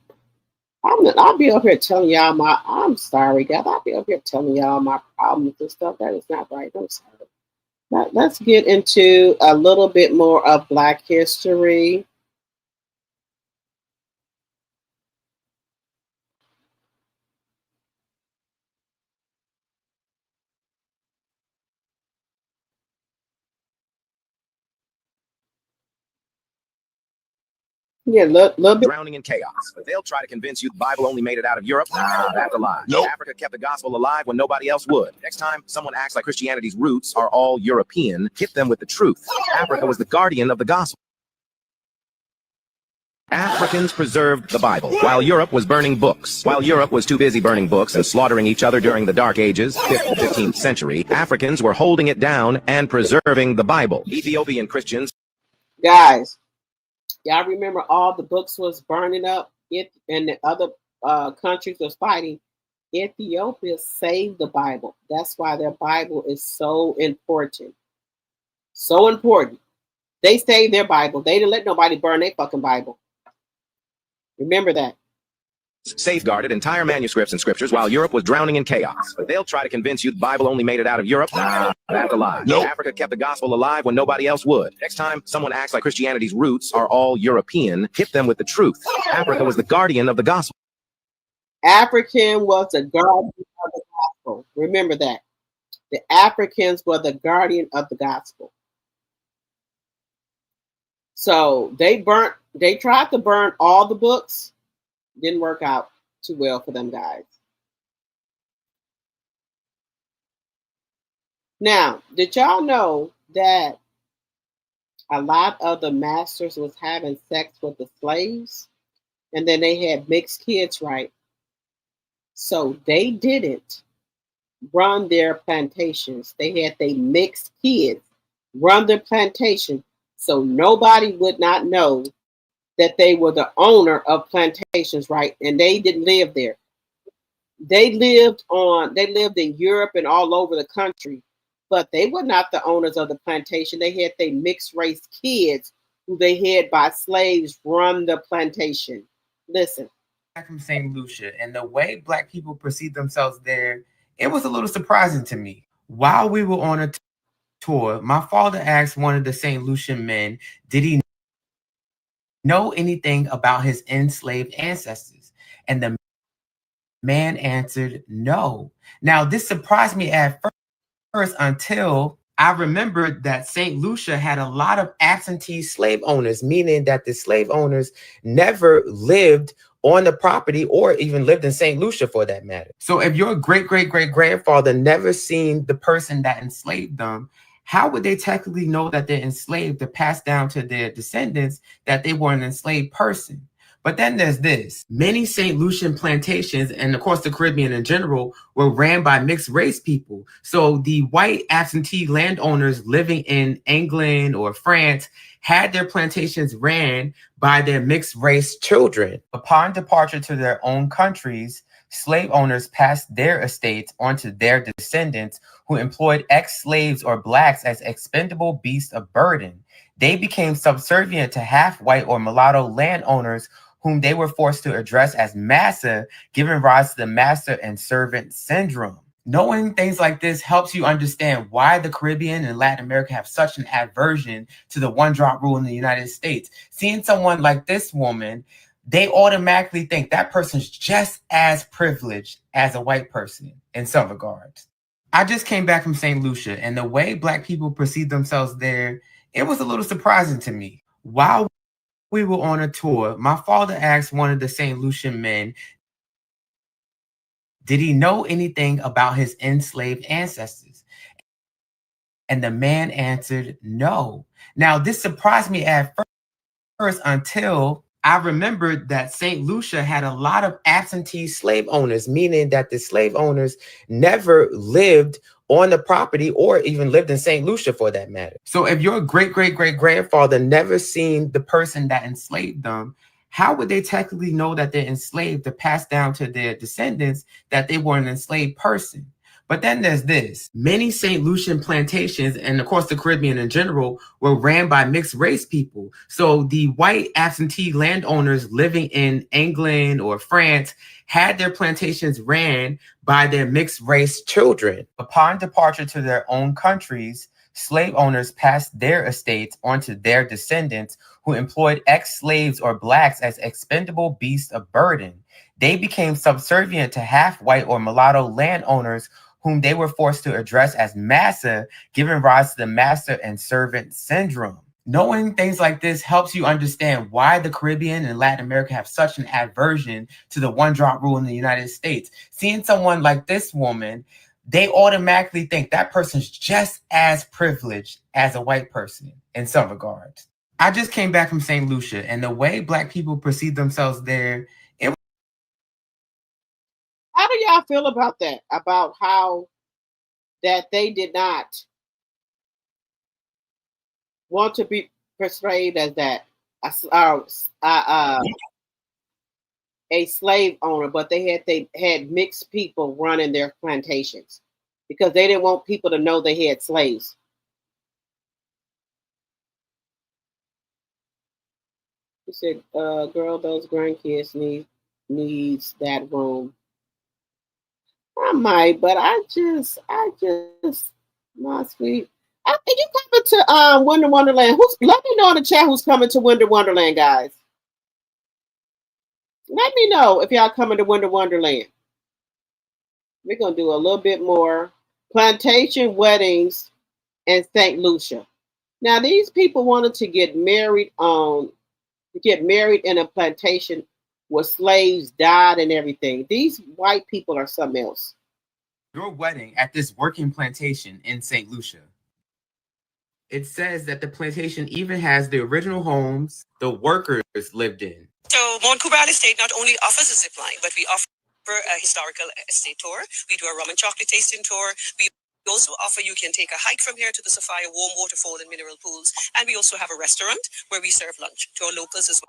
I'll be up here telling y'all I'm sorry, guys. I'll be up here telling y'all my problems and stuff. That is not right. I'm sorry. Let's get into a little bit more of Black history. Yeah, little bit. Drowning in chaos, but they'll try to convince you the Bible only made it out of Europe. Nah, that's a lie. Nope. Africa kept the gospel alive when nobody else would. Next time someone acts like Christianity's roots are all European, hit them with the truth. Africa was the guardian of the gospel. Africans preserved the Bible while Europe was burning books. While Europe was too busy burning books and slaughtering each other during the Dark Ages, 5th to 15th century, Africans were holding it down and preserving the Bible. Ethiopian Christians. Guys, y'all remember all the books was burning up, and the other countries was fighting. Ethiopia saved the Bible. That's why their Bible is so important. So important. They saved their Bible. They didn't let nobody burn their fucking Bible. Remember that. Safeguarded entire manuscripts and scriptures while Europe was drowning in chaos. But they'll try to convince you the Bible only made it out of Europe. Nah, that's a lie. Nope. Africa kept the gospel alive when nobody else would. Next time someone acts like Christianity's roots are all European, hit them with the truth. Africa was the guardian of the gospel. African was the guardian of the gospel. Remember that. The Africans were the guardian of the gospel. So they tried to burn all the books. Didn't work out too well for them guys. Now, did y'all know that a lot of the masters was having sex with the slaves? And then they had mixed kids, right? So they didn't run their plantations. They had their mixed kids run their plantation, so nobody would not know that they were the owner of plantations, right? And they didn't live there. They lived in Europe and all over the country, but they were not the owners of the plantation. They had their mixed race kids who they had by slaves run the plantation. Listen. From St. Lucia, and the way Black people perceive themselves there, it was a little surprising to me. While we were on a tour, my father asked one of the St. Lucian men, did he know anything about his enslaved ancestors? And the man answered no. Now, this surprised me at first until I remembered that St. Lucia had a lot of absentee slave owners, meaning that the slave owners never lived on the property or even lived in St. Lucia for that matter. So if your great-great-great-grandfather never seen the person that enslaved them, how would they technically know that they're enslaved to pass down to their descendants that they were an enslaved person? But then there's this. Many St. Lucian plantations, and of course the Caribbean in general, were ran by mixed race people. So the white absentee landowners living in England or France had their plantations ran by their mixed race children. Upon departure to their own countries, slave owners passed their estates onto their descendants, who employed ex-slaves or blacks as expendable beasts of burden. They became subservient to half-white or mulatto landowners, whom they were forced to address as massa, giving rise to the master and servant syndrome. Knowing things like this helps you understand why the Caribbean and Latin America have such an aversion to the one-drop rule in the United States. Seeing someone like this woman, they automatically think that person's just as privileged as a white person in some regards. I just came back from St. Lucia, and the way Black people perceive themselves there, it was a little surprising to me. While we were on a tour, my father asked one of the St. Lucian men, did he know anything about his enslaved ancestors? And the man answered no. Now, this surprised me at first until I remembered that St. Lucia had a lot of absentee slave owners, meaning that the slave owners never lived on the property or even lived in St. Lucia for that matter. So if your great-great-great-grandfather never seen the person that enslaved them, how would they technically know that they're enslaved to pass down to their descendants that they were an enslaved person? But then there's this. Many St. Lucian plantations, and of course the Caribbean in general, were ran by mixed race people. So the white absentee landowners living in England or France had their plantations ran by their mixed race children. Upon departure to their own countries, slave owners passed their estates onto their descendants, who employed ex-slaves or blacks as expendable beasts of burden. They became subservient to half-white or mulatto landowners, whom they were forced to address as massa, giving rise to the master and servant syndrome. Knowing things like this helps you understand why the Caribbean and Latin America have such an aversion to the one-drop rule in the United States. Seeing someone like this woman, they automatically think that person's just as privileged as a white person in some regards. I just came back from St. Lucia, and the way Black people perceive themselves there, how do y'all feel about that? About how that they did not want to be portrayed as that a slave owner, but they had mixed people running their plantations because they didn't want people to know they had slaves. He said, girl, those grandkids needs that room. I might, but I just, my sweet. I think you coming to Winter Wonderland. Let me know in the chat who's coming to Winter Wonderland, guys. Let me know if y'all coming to Winter Wonderland. We're gonna do a little bit more plantation weddings in St. Lucia. Now, these people wanted to get married in a plantation where slaves died and everything. These white people are something else. Your wedding at this working plantation in St. Lucia. It says that the plantation even has the original homes the workers lived in. So Mount Kubral Estate not only offers a zip line, but we offer a historical estate tour. We do a rum and chocolate tasting tour. We also offer, you can take a hike from here to the Sophia warm waterfall and mineral pools. And we also have a restaurant where we serve lunch to our locals as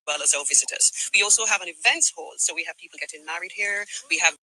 well as our visitors. We also have an events hall. So we have people getting married here. We have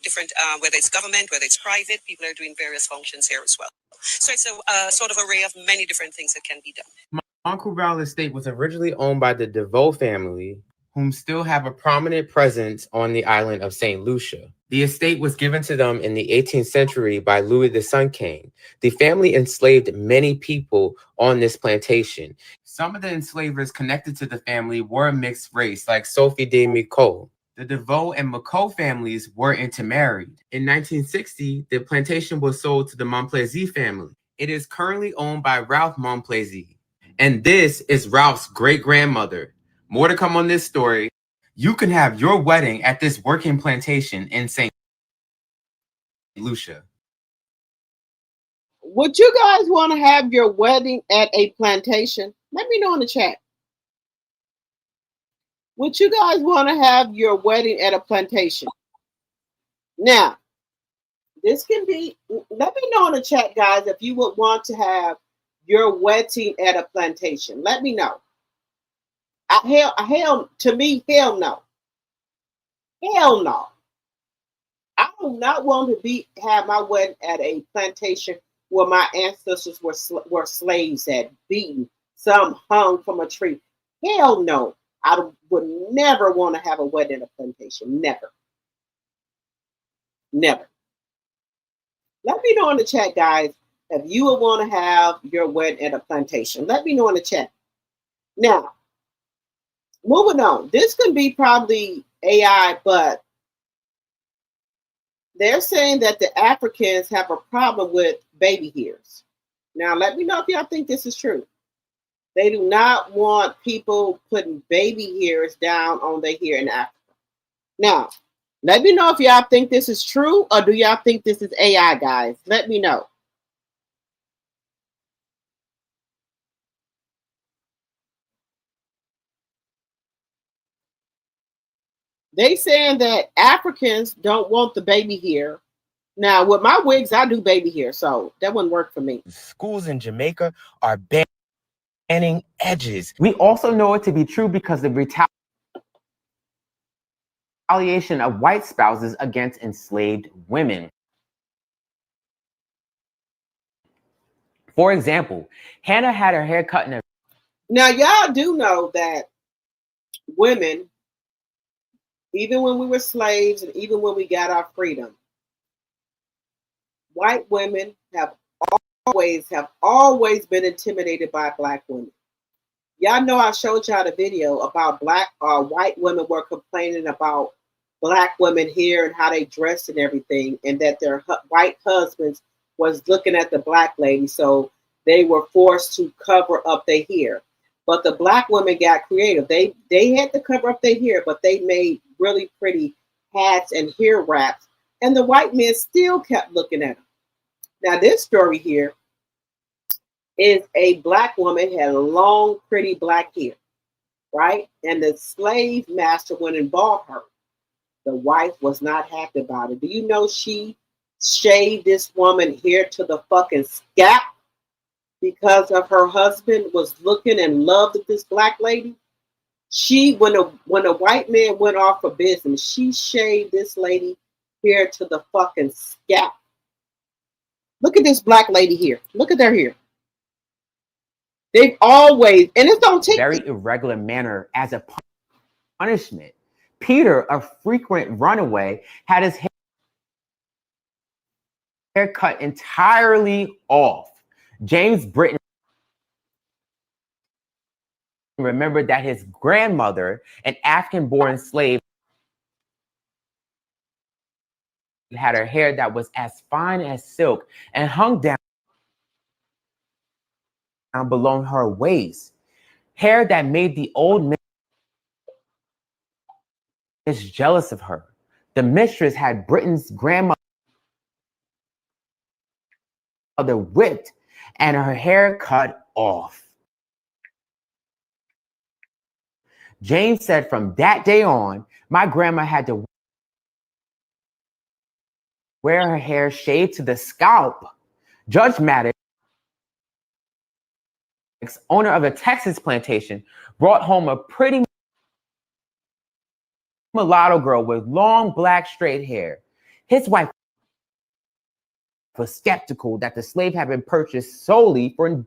different, whether it's government, whether it's private, people are doing various functions here as well. So it's a sort of array of many different things that can be done. Mount Kubral Estate was originally owned by the DeVoe family, whom still have a prominent presence on the island of St. Lucia. The estate was given to them in the 18th century by Louis the Sun King. The family enslaved many people on this plantation. Some of the enslavers connected to the family were mixed race, like Sophie de Micot. The DeVoe and Micot families were intermarried. In 1960, the plantation was sold to the Montplaisir family. It is currently owned by Ralph Monplaisir. And this is Ralph's great-grandmother. More to come on this story. You can have your wedding at this working plantation in St. Lucia. Would you guys want to have your wedding at a plantation? Let me know in the chat. Would you guys want to have your wedding at a plantation? Now, this can be, let me know in the chat, guys, if you would want to have your wedding at a plantation. Let me know. Hell, to me, hell no. Hell no. I do not want to have my wedding at a plantation where my ancestors were slaves at, beaten, some hung from a tree. Hell no. I would never want to have a wedding at a plantation. Never. Never. Let me know in the chat, guys, if you would want to have your wedding at a plantation. Let me know in the chat. Now, moving on. This could be probably AI, but they're saying that the Africans have a problem with baby hairs. Now, let me know if y'all think this is true. They do not want people putting baby hairs down on their hair in Africa. Now, let me know if y'all think this is true or do y'all think this is AI, guys? Let me know. They saying that Africans don't want the baby hair. Now, with my wigs, I do baby hair, so that wouldn't work for me. Schools in Jamaica are banning edges. We also know it to be true because the retaliation of white spouses against enslaved women. For example, Hannah had her hair cut in a... Now, y'all do know that women, even when we were slaves and even when we got our freedom, white women have always been intimidated by black women. Y'all know I showed y'all the video about white women were complaining about black women here and how they dressed and everything, and that their white husbands was looking at the black lady, so they were forced to cover up their hair. But the black women got creative. They had to cover up their hair, but they made really pretty hats and hair wraps, and the white men still kept looking at them. Now, this story here is a black woman had long, pretty black hair, right? And the slave master went and bought her. The wife was not happy about it. Do you know she shaved this woman hair to the fucking scalp because of her husband was looking and loved this black lady? When a white man went off for business, she shaved this lady hair to the fucking scalp. Look at this black lady here. Look at their hair. They've always, and it's don't take very irregular manner as a punishment. Peter, a frequent runaway, had his hair cut entirely off. James Britton remembered that his grandmother, an African-born slave, had her hair that was as fine as silk and hung down below her waist. Hair that made the old man jealous of her. The mistress had Britton's grandmother whipped and her hair cut off. James said, from that day on, my grandma had to wear her hair shaved to the scalp. Judge Maddox, owner of a Texas plantation, brought home a pretty mulatto girl with long black straight hair. His wife was skeptical that the slave had been purchased solely for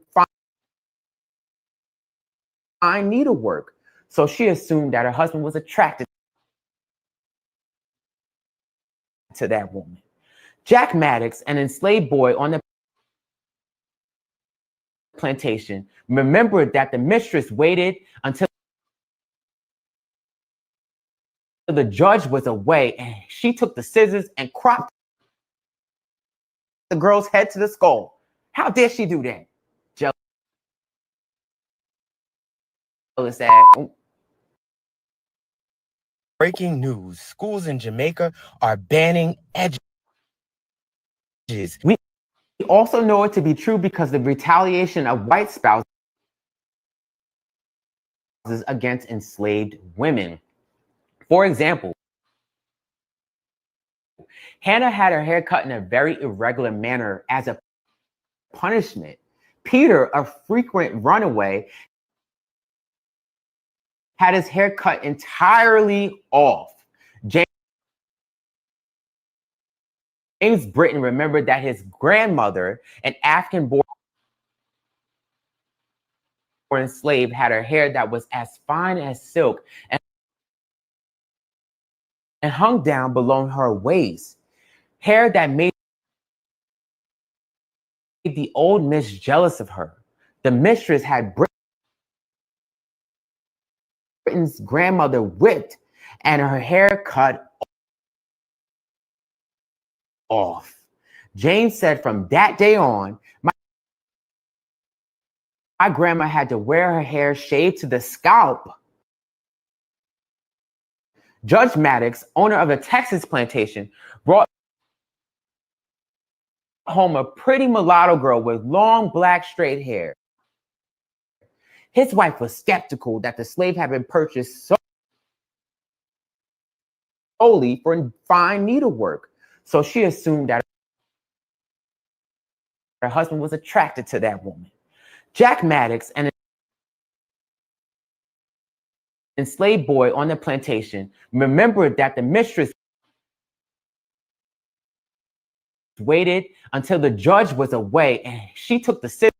fine needlework, so she assumed that her husband was attracted to that woman. Jack Maddox, an enslaved boy on the plantation, remembered that the mistress waited until the judge was away, and she took the scissors and cropped the girl's head to the skull. How dare she do that? Jealous ass. Breaking news. Schools in Jamaica are banning edges. We also know it to be true because of the retaliation of white spouses against enslaved women. For example, Hannah had her hair cut in a very irregular manner as a punishment. Peter, a frequent runaway, had his hair cut entirely off. James Britton remembered that his grandmother, an African-born slave, had her hair that was as fine as silk and hung down below her waist. Hair that made the old miss jealous of her. The mistress had Britton's grandmother whipped and her hair cut off. James said from that day on, my grandma had to wear her hair shaved to the scalp. Judge Maddox, owner of a Texas plantation, brought home a pretty mulatto girl with long black straight hair. His wife was skeptical that the slave had been purchased solely for fine needlework, so she assumed that her husband was attracted to that woman. Jack Maddox, an enslaved boy on the plantation, remembered that the mistress waited until the judge was away and she took the scissors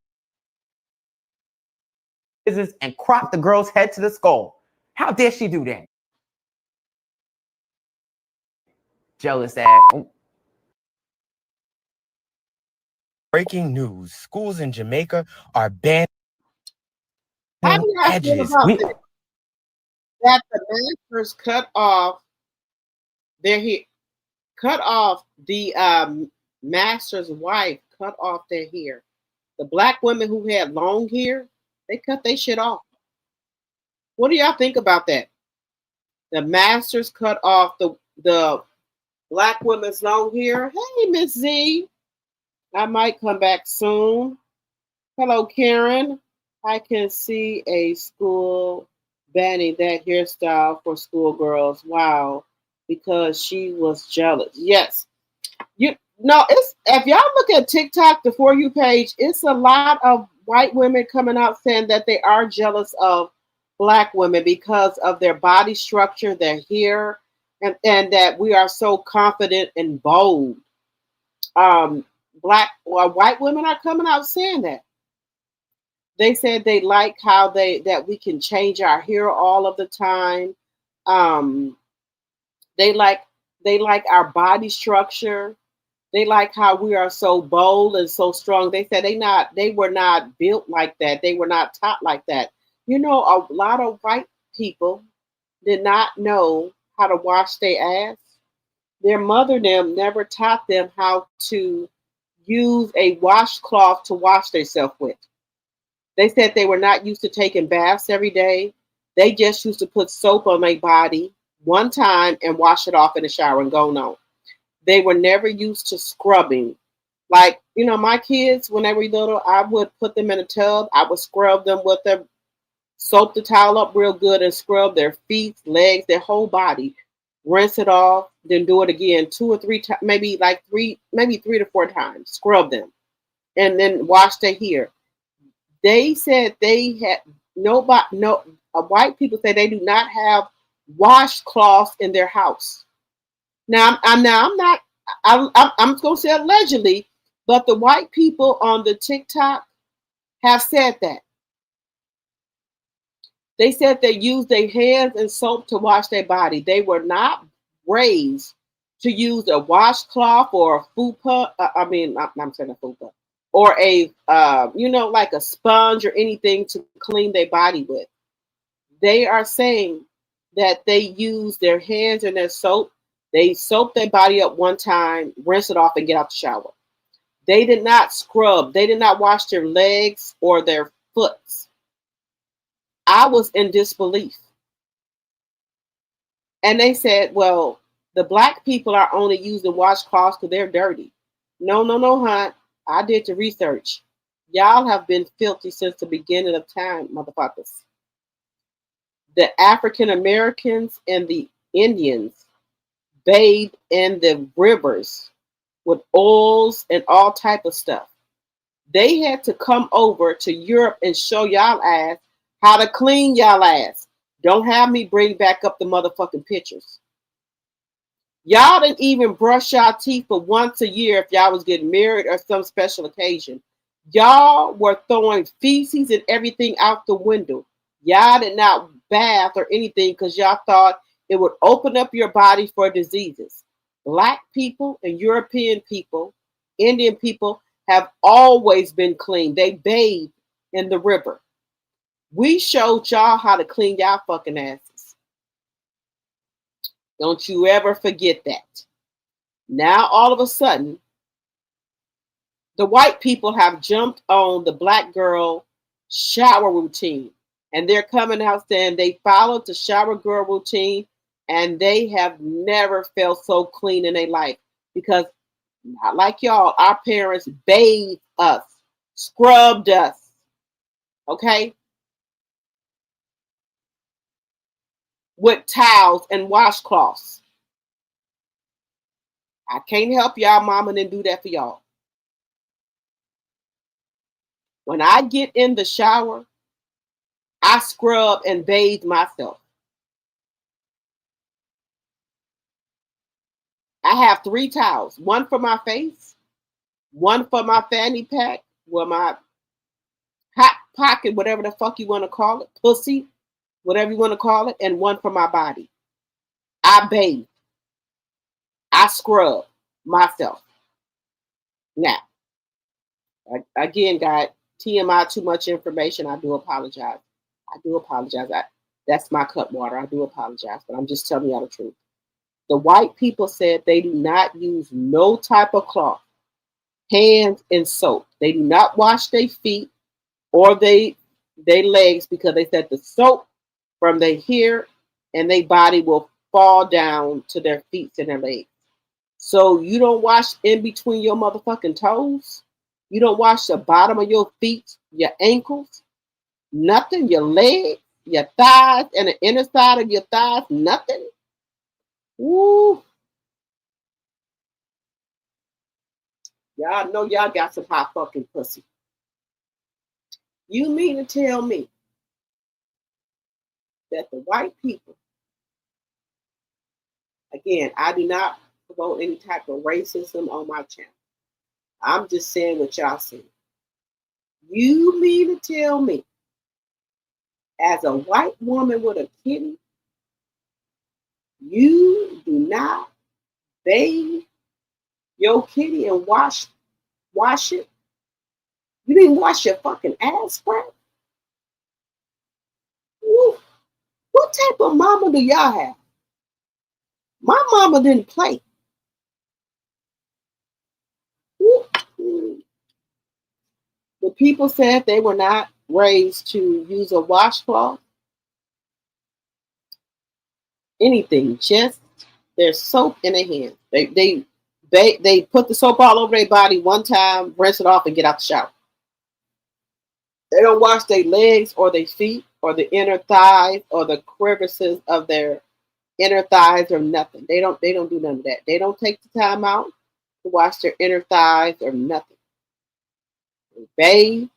and cropped the girl's head to the skull. How dare she do that? Jealous ass. Breaking news. Schools in Jamaica are banning edges. That the masters cut off their hair, cut off the master's wife, cut off their hair. The black women who had long hair, they cut their shit off. What do y'all think about that? The masters cut off the black women's long hair. Hey, Miss Z, I might come back soon. Hello, Karen. I can see a school banning that hairstyle for schoolgirls. Wow, because she was jealous. Yes, it's if y'all look at TikTok, the For You page, it's a lot of white women coming out saying that they are jealous of black women because of their body structure, their hair, and that we are so confident and bold. White women are coming out saying that. They said they like how that we can change our hair all of the time. They like our body structure. They like how we are so bold and so strong. They said they were not built like that. They were not taught like that. You know, a lot of white people did not know how to wash their ass. Their mother them never taught them how to use a washcloth to wash themselves with. They said they were not used to taking baths every day. They just used to put soap on their body one time and wash it off in the shower and go on. They were never used to scrubbing. Like, you know, my kids, when they were little, I would put them in a tub. I would scrub them with them, soap the towel up real good and scrub their feet, legs, their whole body. Rinse it off, then do it again 2 or 3 times, maybe 3 to 4 times. Scrub them and then wash their hair. They said they had white people say they do not have washcloths in their house. Now I'm not. I'm going to say allegedly, but the white people on the TikTok have said that. They said they use their hands and soap to wash their body. They were not raised to use a washcloth or a fupa. I'm saying a fupa. Or a, like a sponge or anything to clean their body with. They are saying that they use their hands and their soap. They soap their body up one time, rinse it off, and get out the shower. They did not scrub. They did not wash their legs or their foots. I was in disbelief. And they said, well, the black people are only using washcloths because they're dirty. No, hon. I did the research. Y'all have been filthy since the beginning of time, motherfuckers. The African Americans and the Indians bathed in the rivers with oils and all type of stuff. They had to come over to Europe and show y'all ass how to clean y'all ass. Don't have me bring back up the motherfucking pictures. Y'all didn't even brush y'all teeth for once a year if y'all was getting married or some special occasion. Y'all were throwing feces and everything out the window. Y'all did not bath or anything because y'all thought it would open up your body for diseases. Black people and European people, Indian people have always been clean. They bathe in the river. We showed y'all how to clean y'all fucking asses. Don't you ever forget that. Now, all of a sudden, the white people have jumped on the black girl shower routine. And they're coming out saying they followed the shower girl routine and they have never felt so clean in their life. Because not like y'all, our parents bathed us, scrubbed us. Okay? With towels and washcloths. I can't help y'all, mama didn't do that for y'all. When I get in the shower, I scrub and bathe myself. I have 3 towels, one for my face, one for my fanny pack, or my hot pocket, whatever the fuck you want to call it, pussy, whatever you want to call it, and one for my body. I bathe. I scrub myself. Now, again, guys, TMI, too much information. I do apologize. That's my cut water. I do apologize, but I'm just telling y'all the truth. The white people said they do not use no type of cloth, hands, and soap. They do not wash their feet or their legs because they said the soap from their hair and their body will fall down to their feet and their legs. So you don't wash in between your motherfucking toes. You don't wash the bottom of your feet, your ankles, nothing, your legs, your thighs, and the inner side of your thighs, nothing. Woo. Y'all know y'all got some hot fucking pussy. You mean to tell me that the white people, again, I do not promote any type of racism on my channel. I'm just saying what y'all see. You mean to tell me, as a white woman with a kitty, you do not bathe your kitty and wash it? You didn't wash your fucking ass crack? What type of mama do y'all have? My mama didn't play. The people said they were not raised to use a washcloth. Anything, just their soap in their hands. They put the soap all over their body one time, rinse it off, and get out the shower. They don't wash their legs or their feet or the inner thighs or the crevices of their inner thighs or nothing. They don't do none of that. They don't take the time out to wash their inner thighs or nothing. They bathe,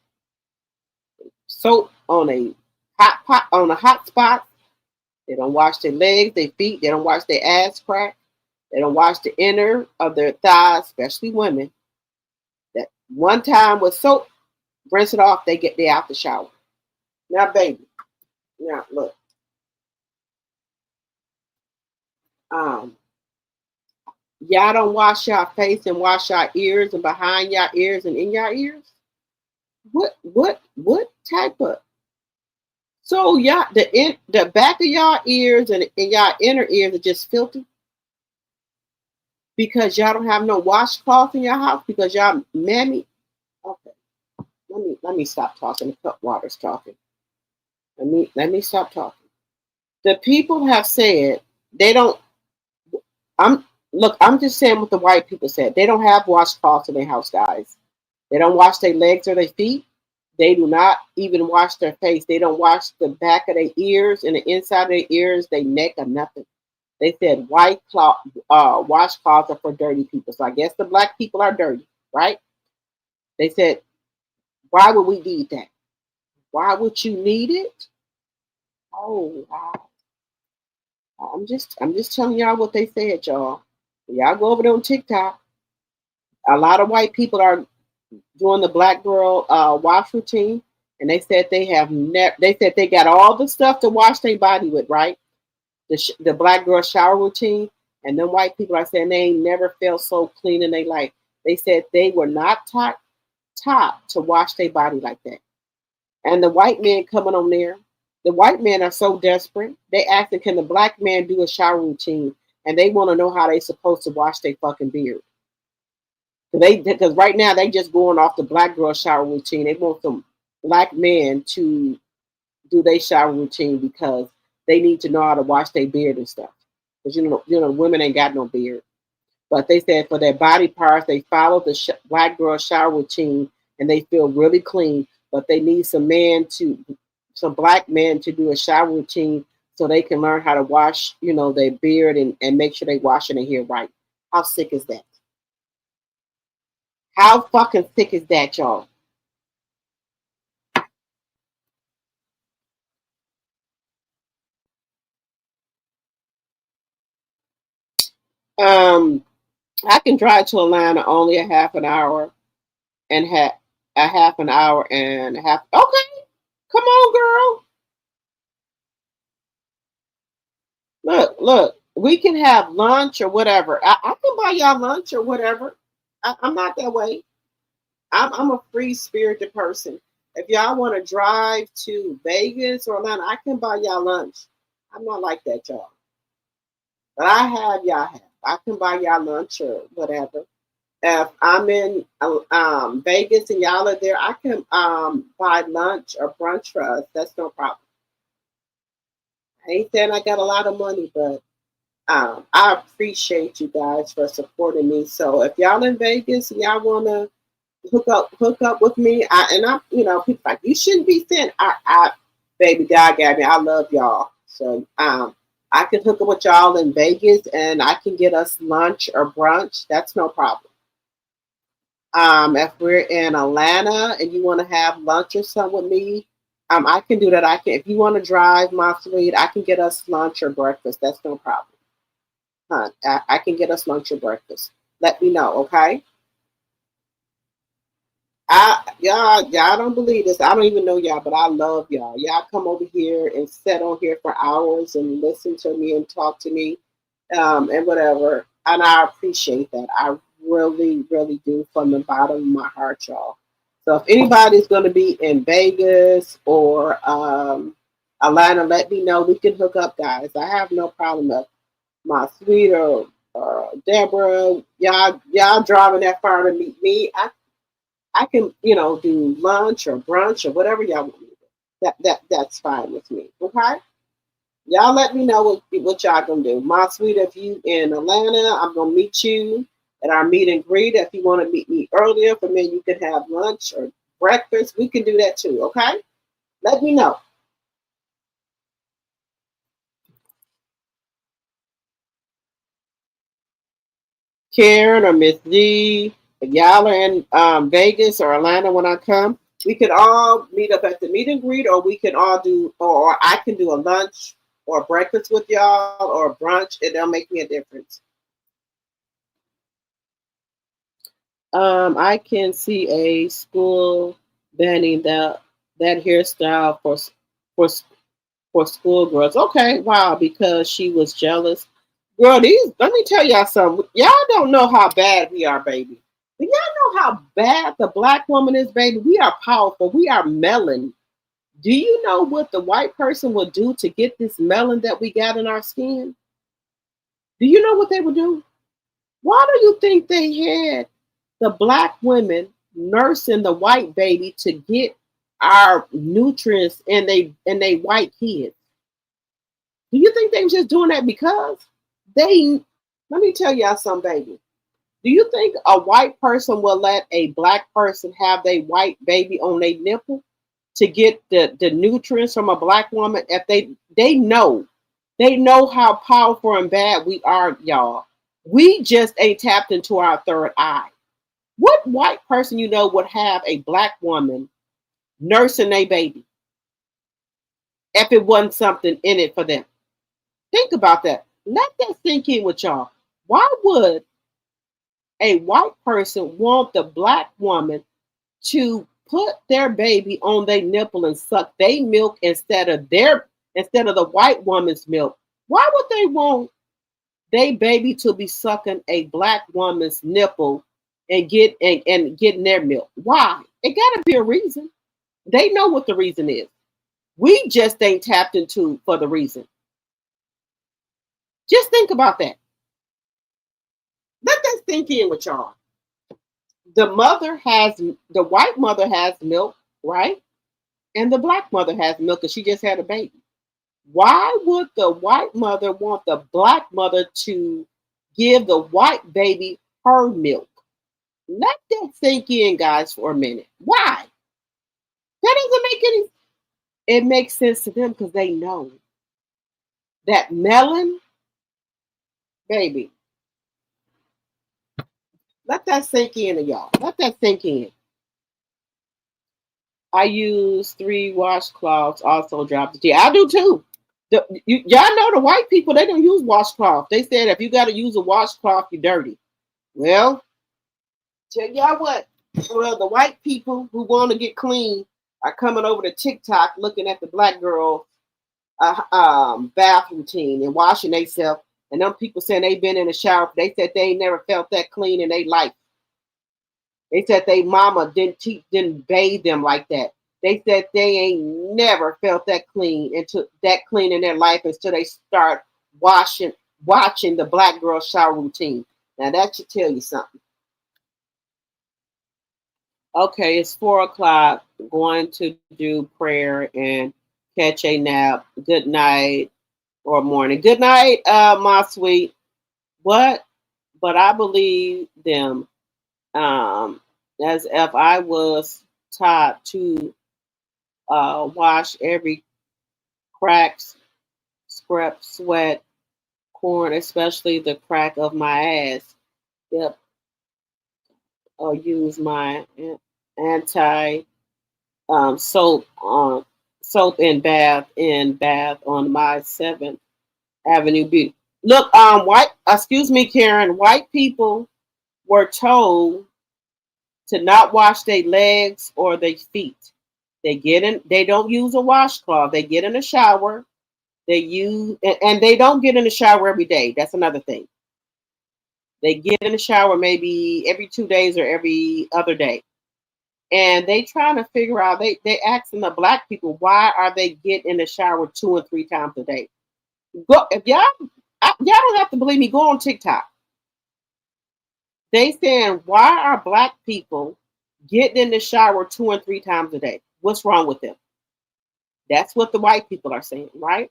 soap on a hot spot. They don't wash their legs, their feet. They don't wash their ass crack. They don't wash the inner of their thighs, especially women. That one time with soap, rinse it off, they out the shower. Now, baby. Now, look. Y'all don't wash your face and wash your ears and behind your ears and in your ears? What type of? So y'all, the back of y'all ears and y'all inner ears are just filthy? because y'all don't have no washcloth in your house because y'all mammy. Okay, let me stop talking. The cup water's talking. Let me stop talking. The people have said they don't. I'm just saying what the white people said. They don't have washcloths in their house, guys. They don't wash their legs or their feet. They do not even wash their face. They don't wash the back of their ears and the inside of their ears, their neck, or nothing. They said washcloths are for dirty people. So I guess the black people are dirty, right? They said, why would we need that? Why would you need it? Oh wow. I'm just telling y'all what they said, y'all. Y'all go over there on TikTok. A lot of white people are doing the black girl wash routine, and they said they have they said they got all the stuff to wash their body with, right? The black girl shower routine, and then white people are saying they ain't never felt so clean in their life. They said they were not taught to wash their body like that. And the white men coming on there, the white men are so desperate. They asking, can the black man do a shower routine? And they want to know how they supposed to wash their fucking beard. Because right now they just going off the black girl shower routine. They want some black men to do their shower routine because they need to know how to wash their beard and stuff. Because you know, women ain't got no beard. But they said for their body parts, they follow the black girl shower routine and they feel really clean. But they need some black men to do a shower routine so they can learn how to wash, you know, their beard and make sure they washing their hair right. How sick is that? How fucking sick is that, y'all? I can drive to Atlanta only a half an hour and a half an hour and a half. Okay, come on, girl. Look, we can have lunch or whatever. I can buy y'all lunch or whatever. I'm not that way. I'm a free spirited person. If y'all want to drive to Vegas or Atlanta, I can buy y'all lunch. I'm not like that, y'all. But I can buy y'all lunch or whatever. If I'm in Vegas and y'all are there, I can buy lunch or brunch for us. That's no problem. I ain't saying I got a lot of money, but I appreciate you guys for supporting me. So if y'all in Vegas and y'all wanna hook up with me, you know, people like you shouldn't be thin. Baby God got me. I love y'all. So I can hook up with y'all in Vegas and I can get us lunch or brunch. That's no problem. If we're in Atlanta and you want to have lunch or something with me, I can do that. If you want to drive my fleet, I can get us lunch or breakfast. That's no problem. I can get us lunch or breakfast. Let me know, okay? Y'all don't believe this. I don't even know y'all, but I love y'all. Y'all come over here and sit on here for hours and listen to me and talk to me, and whatever. And I appreciate that. I really, really do from the bottom of my heart, y'all. So if anybody's going to be in Vegas or Atlanta, let me know. We can hook up, guys. I have no problem with my sweet or Deborah. Y'all driving that far to meet me. I can, you know, do lunch or brunch or whatever y'all want me to do. That's fine with me. Okay? Y'all let me know what y'all gonna do. My sweet, if you in Atlanta, I'm gonna meet you at our meet and greet. If you want to meet me earlier, for me, you can have lunch or breakfast. We can do that too, okay? Let me know. Karen or Miss D, if y'all are in Vegas or Atlanta when I come, we could all meet up at the meet and greet, or we can all do, or I can do a lunch or breakfast with y'all or brunch. It don't make me a difference. I can see a school banning that hairstyle for schoolgirls. Okay, wow, because she was jealous. Girl, let me tell y'all something. Y'all don't know how bad we are, baby. Do y'all know how bad the black woman is, baby? We are powerful. We are melon. Do you know what the white person would do to get this melon that we got in our skin? Do you know what they would do? Why do you think they had the black women nursing the white baby to get our nutrients in they white kids? Do you think they were just doing that because they? Let me tell y'all something, baby. Do you think a white person will let a black person have their white baby on their nipple to get the nutrients from a black woman? If they know how powerful and bad we are, y'all. We just ain't tapped into our third eye. What white person you know would have a black woman nursing a baby if it wasn't something in it for them? Think about that. Let that sink in with y'all. Why would a white person want the black woman to put their baby on their nipple and suck their milk instead of the white woman's milk? Why would they want their baby to be sucking a black woman's nipple and getting their milk? Why? It gotta be a reason. They know what the reason is. We just ain't tapped into for the reason. Just think about that. Let that sink in with y'all. The white mother has milk, right? And the black mother has milk because she just had a baby. Why would the white mother want the black mother to give the white baby her milk? Let that sink in, guys, for a minute. Why? That doesn't make any. It makes sense to them because they know that melon, baby. Let that sink in, y'all. Let that sink in. I use 3 washcloths, also drop the tea. I do too. Y'all know the white people, they don't use washcloth. They said if you got to use a washcloth, you're dirty. Well, tell y'all what. Well, the white people who want to get clean are coming over to TikTok looking at the black girl bath routine and washing themselves. And them people saying they've been in the shower. They said they ain't never felt that clean in their life. They said they mama didn't bathe them like that. They said they ain't never felt that clean in their life until they start watching the black girl shower routine. Now that should tell you something. Okay, it's 4:00. Going to do prayer and catch a nap. Good night or morning. Good night, my sweet. What? But I believe them. As if I was taught to wash every crack, scrap, sweat, corn, especially the crack of my ass. Yep. Or use my anti soap and bath on my 7th Avenue Beauty. Look, excuse me, Karen. White people were told to not wash their legs or their feet. They don't use a washcloth. They get in the shower. And they don't get in the shower every day. That's another thing. They get in the shower maybe every 2 days or every other day. And they trying to figure out, they asking the black people, why are they getting in the shower 2 and 3 times a day? If y'all don't have to believe me, go on TikTok. They saying, why are black people getting in the shower 2 and 3 times a day? What's wrong with them? That's what the white people are saying, right?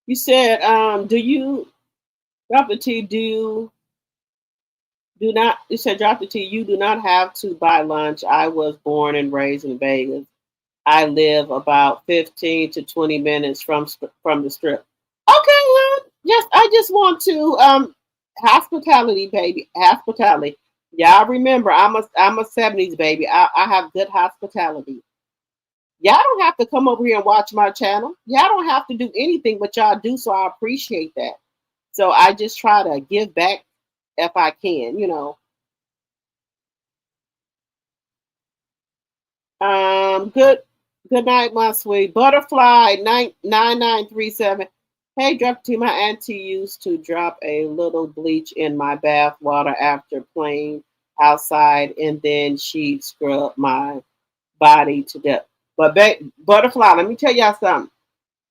You said, do you, Dr. T, do not, you said, Dr. T, you do not have to buy lunch. I was born and raised in Vegas. I live about 15 to 20 minutes from the strip. Okay, well, yes, I just want to, hospitality, baby, hospitality. Y'all remember, I'm a 70s baby. I have good hospitality. Y'all don't have to come over here and watch my channel. Y'all don't have to do anything, but y'all do, so I appreciate that. So I just try to give back if I can, you know. Good night, my sweet. Butterfly 9937. Hey, Dr. T, my auntie used to drop a little bleach in my bath water after playing outside, and then she'd scrub my body to death. But butterfly, let me tell y'all something.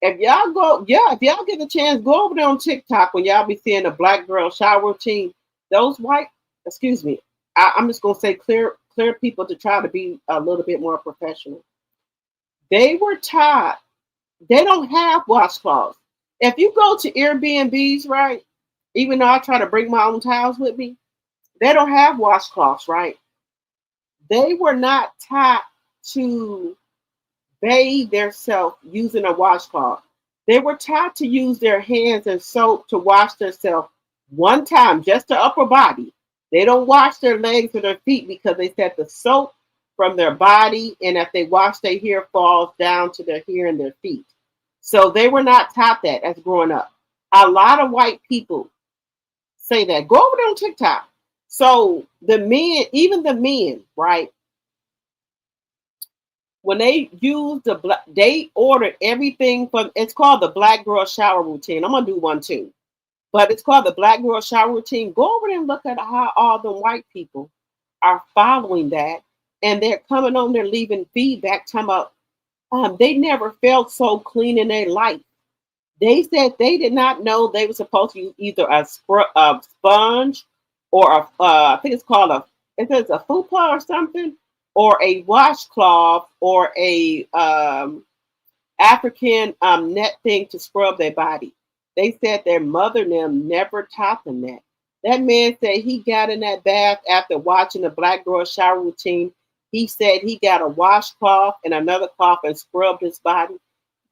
If y'all get the chance, go over there on TikTok when y'all be seeing a black girl shower routine. Those I'm just gonna say clear people to try to be a little bit more professional. They were taught they don't have washcloths. If you go to Airbnbs, right? Even though I try to bring my own towels with me, they don't have washcloths, right? They were not taught to bathe themselves using a washcloth. They were taught to use their hands and soap to wash themselves one time, just the upper body. They don't wash their legs or their feet because they said the soap from their body, and if they wash their hair, falls down to their hair and their feet. So they were not taught that as growing up. A lot of white people say that. Go over there on TikTok. So the men, even the men, right? When they use they ordered everything from, it's called the black girl shower routine. I'm gonna do one too, but it's called the black girl shower routine. Go over there and look at how all the white people are following that, and they're coming on there leaving feedback talking about they never felt so clean in their life. They said they did not know they were supposed to use either a sponge or I think it's called it says a fupa or something, or a washcloth, or a African net thing to scrub their body. They said their mother and them never taught them that. That man said he got in that bath after watching the black girl shower routine. He said he got a washcloth and another cloth and scrubbed his body.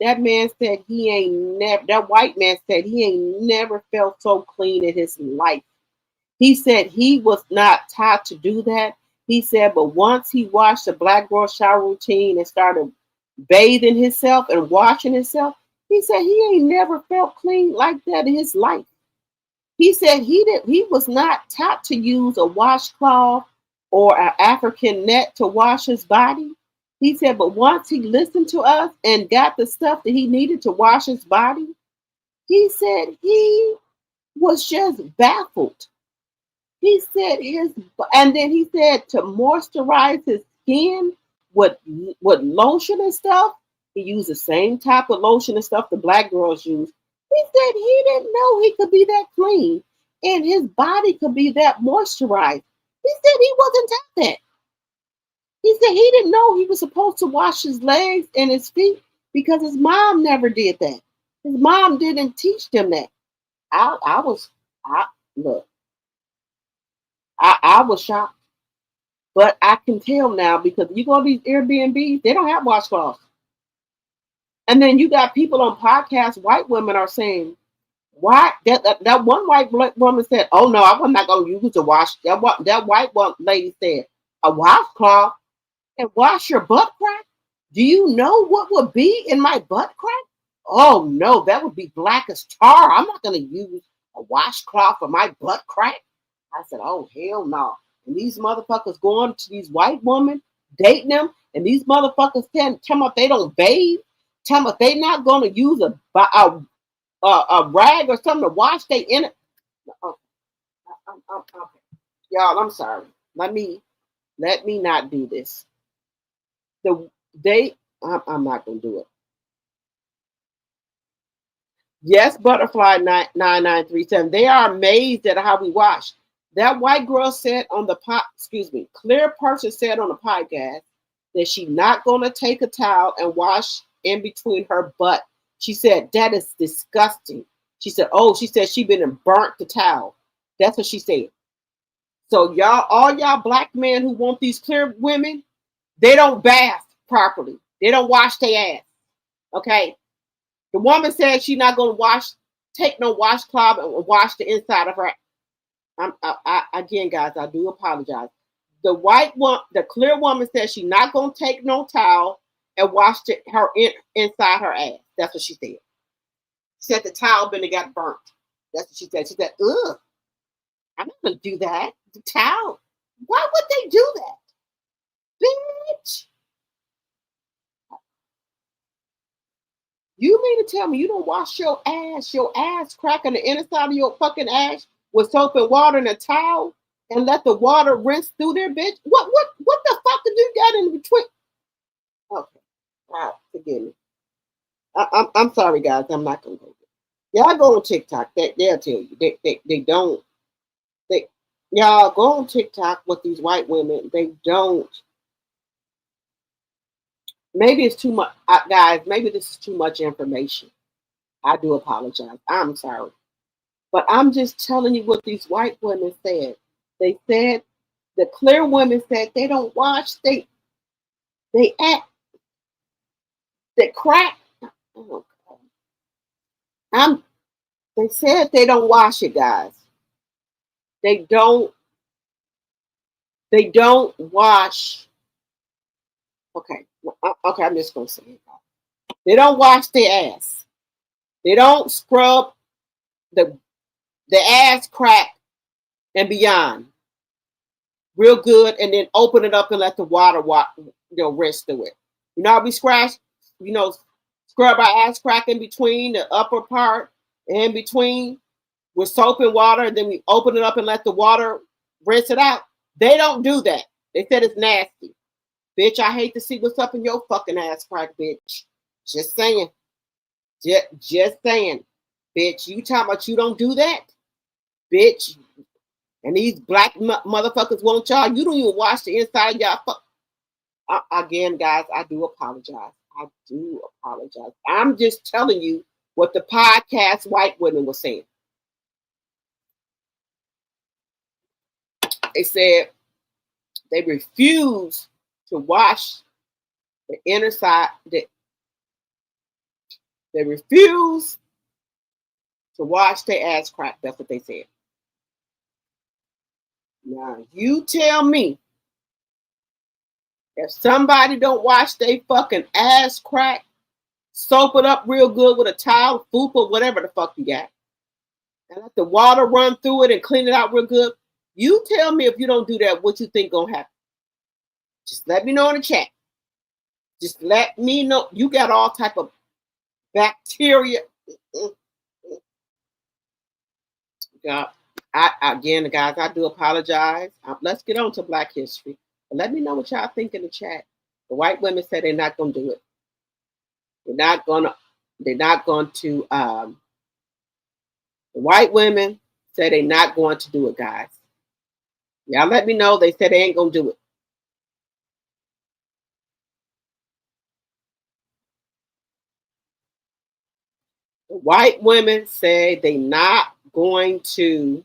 That man said that white man said he ain't never felt so clean in his life. He said he was not taught to do that. He said, but once he watched the black girl shower routine and started bathing himself and washing himself, he said he ain't never felt clean like that in his life. He said he was not taught to use a washcloth or an African net to wash his body. He said, but once he listened to us and got the stuff that he needed to wash his body, he said he was just baffled. He said and then he said to moisturize his skin with lotion and stuff, he used the same type of lotion and stuff the black girls use. He said he didn't know he could be that clean and his body could be that moisturized. He said he wasn't taught that. He said he didn't know he was supposed to wash his legs and his feet because his mom never did that. His mom didn't teach them that. I was shocked. But I can tell now because you go to these Airbnbs, they don't have washcloths. And then you got people on podcasts, white women are saying, why? That one white woman said, oh no, I'm not going to use a wash. That white lady said, a washcloth and wash your butt crack? Do you know what would be in my butt crack? Oh no, that would be black as tar. I'm not going to use a washcloth for my butt crack. I said, oh hell no. And these motherfuckers going to these white women, dating them, and these motherfuckers tell them they don't bathe, tell them they not going to use a rag or something to wash their inner. Y'all, I'm sorry. Let me not do this. I'm not gonna do it. Yes, Butterfly 9937. They are amazed at how we wash. That white girl said on the clear person said on the podcast that she's not gonna take a towel and wash in between her butt. She said that is disgusting. She said, she been and burnt the towel. That's what she said. So all y'all black men who want these clear women, they don't bath properly. They don't wash their ass. Okay. The woman said she's not going to take no washcloth and wash the inside of her. Again, guys, I do apologize. The clear woman said she's not going to take no towel and wash her inside her ass. That's what she said. She said the towel been and got burnt. That's what she said. She said, ugh, I'm not going to do that. The towel. Why would they do that? Bitch. You mean to tell me you don't wash your ass crack on the inner side of your fucking ass with soap and water and a towel and let the water rinse through their bitch? What the fuck did you got in between? Okay, all right, forgive me. I'm sorry, guys. I'm not gonna go there. Y'all go on TikTok. They'll tell you. They don't. Y'all go on TikTok with these white women. They don't. Maybe it's too much, guys. Maybe this is too much information. I do apologize. I'm sorry, but I'm just telling you what these white women said. They said the clear women said they don't wash. They act. They crack. Oh, they said they don't wash it, guys. They don't wash. Okay, I'm just gonna say it. They don't wash their ass. They don't scrub the ass crack and beyond real good, and then open it up and let the water rinse through it. You know how we scratch, scrub our ass crack in between the upper part and in between with soap and water, and then we open it up and let the water rinse it out. They don't do that. They said it's nasty. Bitch, I hate to see what's up in your fucking ass crack, bitch. Just saying. Just saying. Bitch, you talking about you don't do that? Bitch. And these black motherfuckers won't y'all. You don't even wash the inside of y'all. Again, guys, I do apologize. I'm just telling you what the podcast white women were saying. They said they refuse to wash the inner side. They refuse to wash their ass crack. That's what they said. Now, you tell me if somebody don't wash their fucking ass crack, soap it up real good with a towel, fupa, whatever the fuck you got, and let the water run through it and clean it out real good. You tell me if you don't do that, what you think gonna happen. Just let me know in the chat. Just let me know. You got all type of bacteria. God, again, guys, I do apologize. Let's get on to Black History. But let me know what y'all think in the chat. The white women said they're not going to do it. They're not going to. The white women said they're not going to do it, guys. Y'all let me know. They said they ain't going to do it. The white women say they not going to.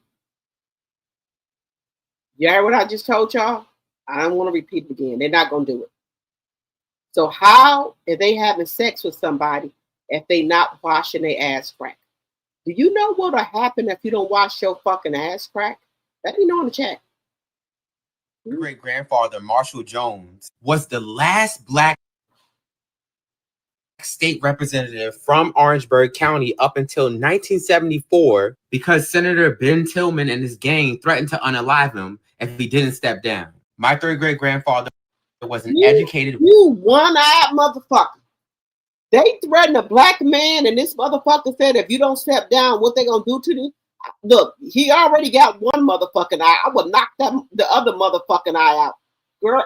You heard what I just told y'all? I don't want to repeat it again. They're not going to do it. So how are they having sex with somebody if they not washing their ass crack? Do you know what will happen if you don't wash your fucking ass crack? Let me know in the chat. Great-grandfather Marshall Jones was the last black state representative from Orangeburg County up until 1974 because Senator Ben Tillman and his gang threatened to unalive him if he didn't step down. My third great-grandfather was an educated... You one-eyed motherfucker. They threatened a black man, and this motherfucker said if you don't step down, what they gonna do to you? Look, he already got one motherfucking eye. I would knock the other motherfucking eye out. Girl,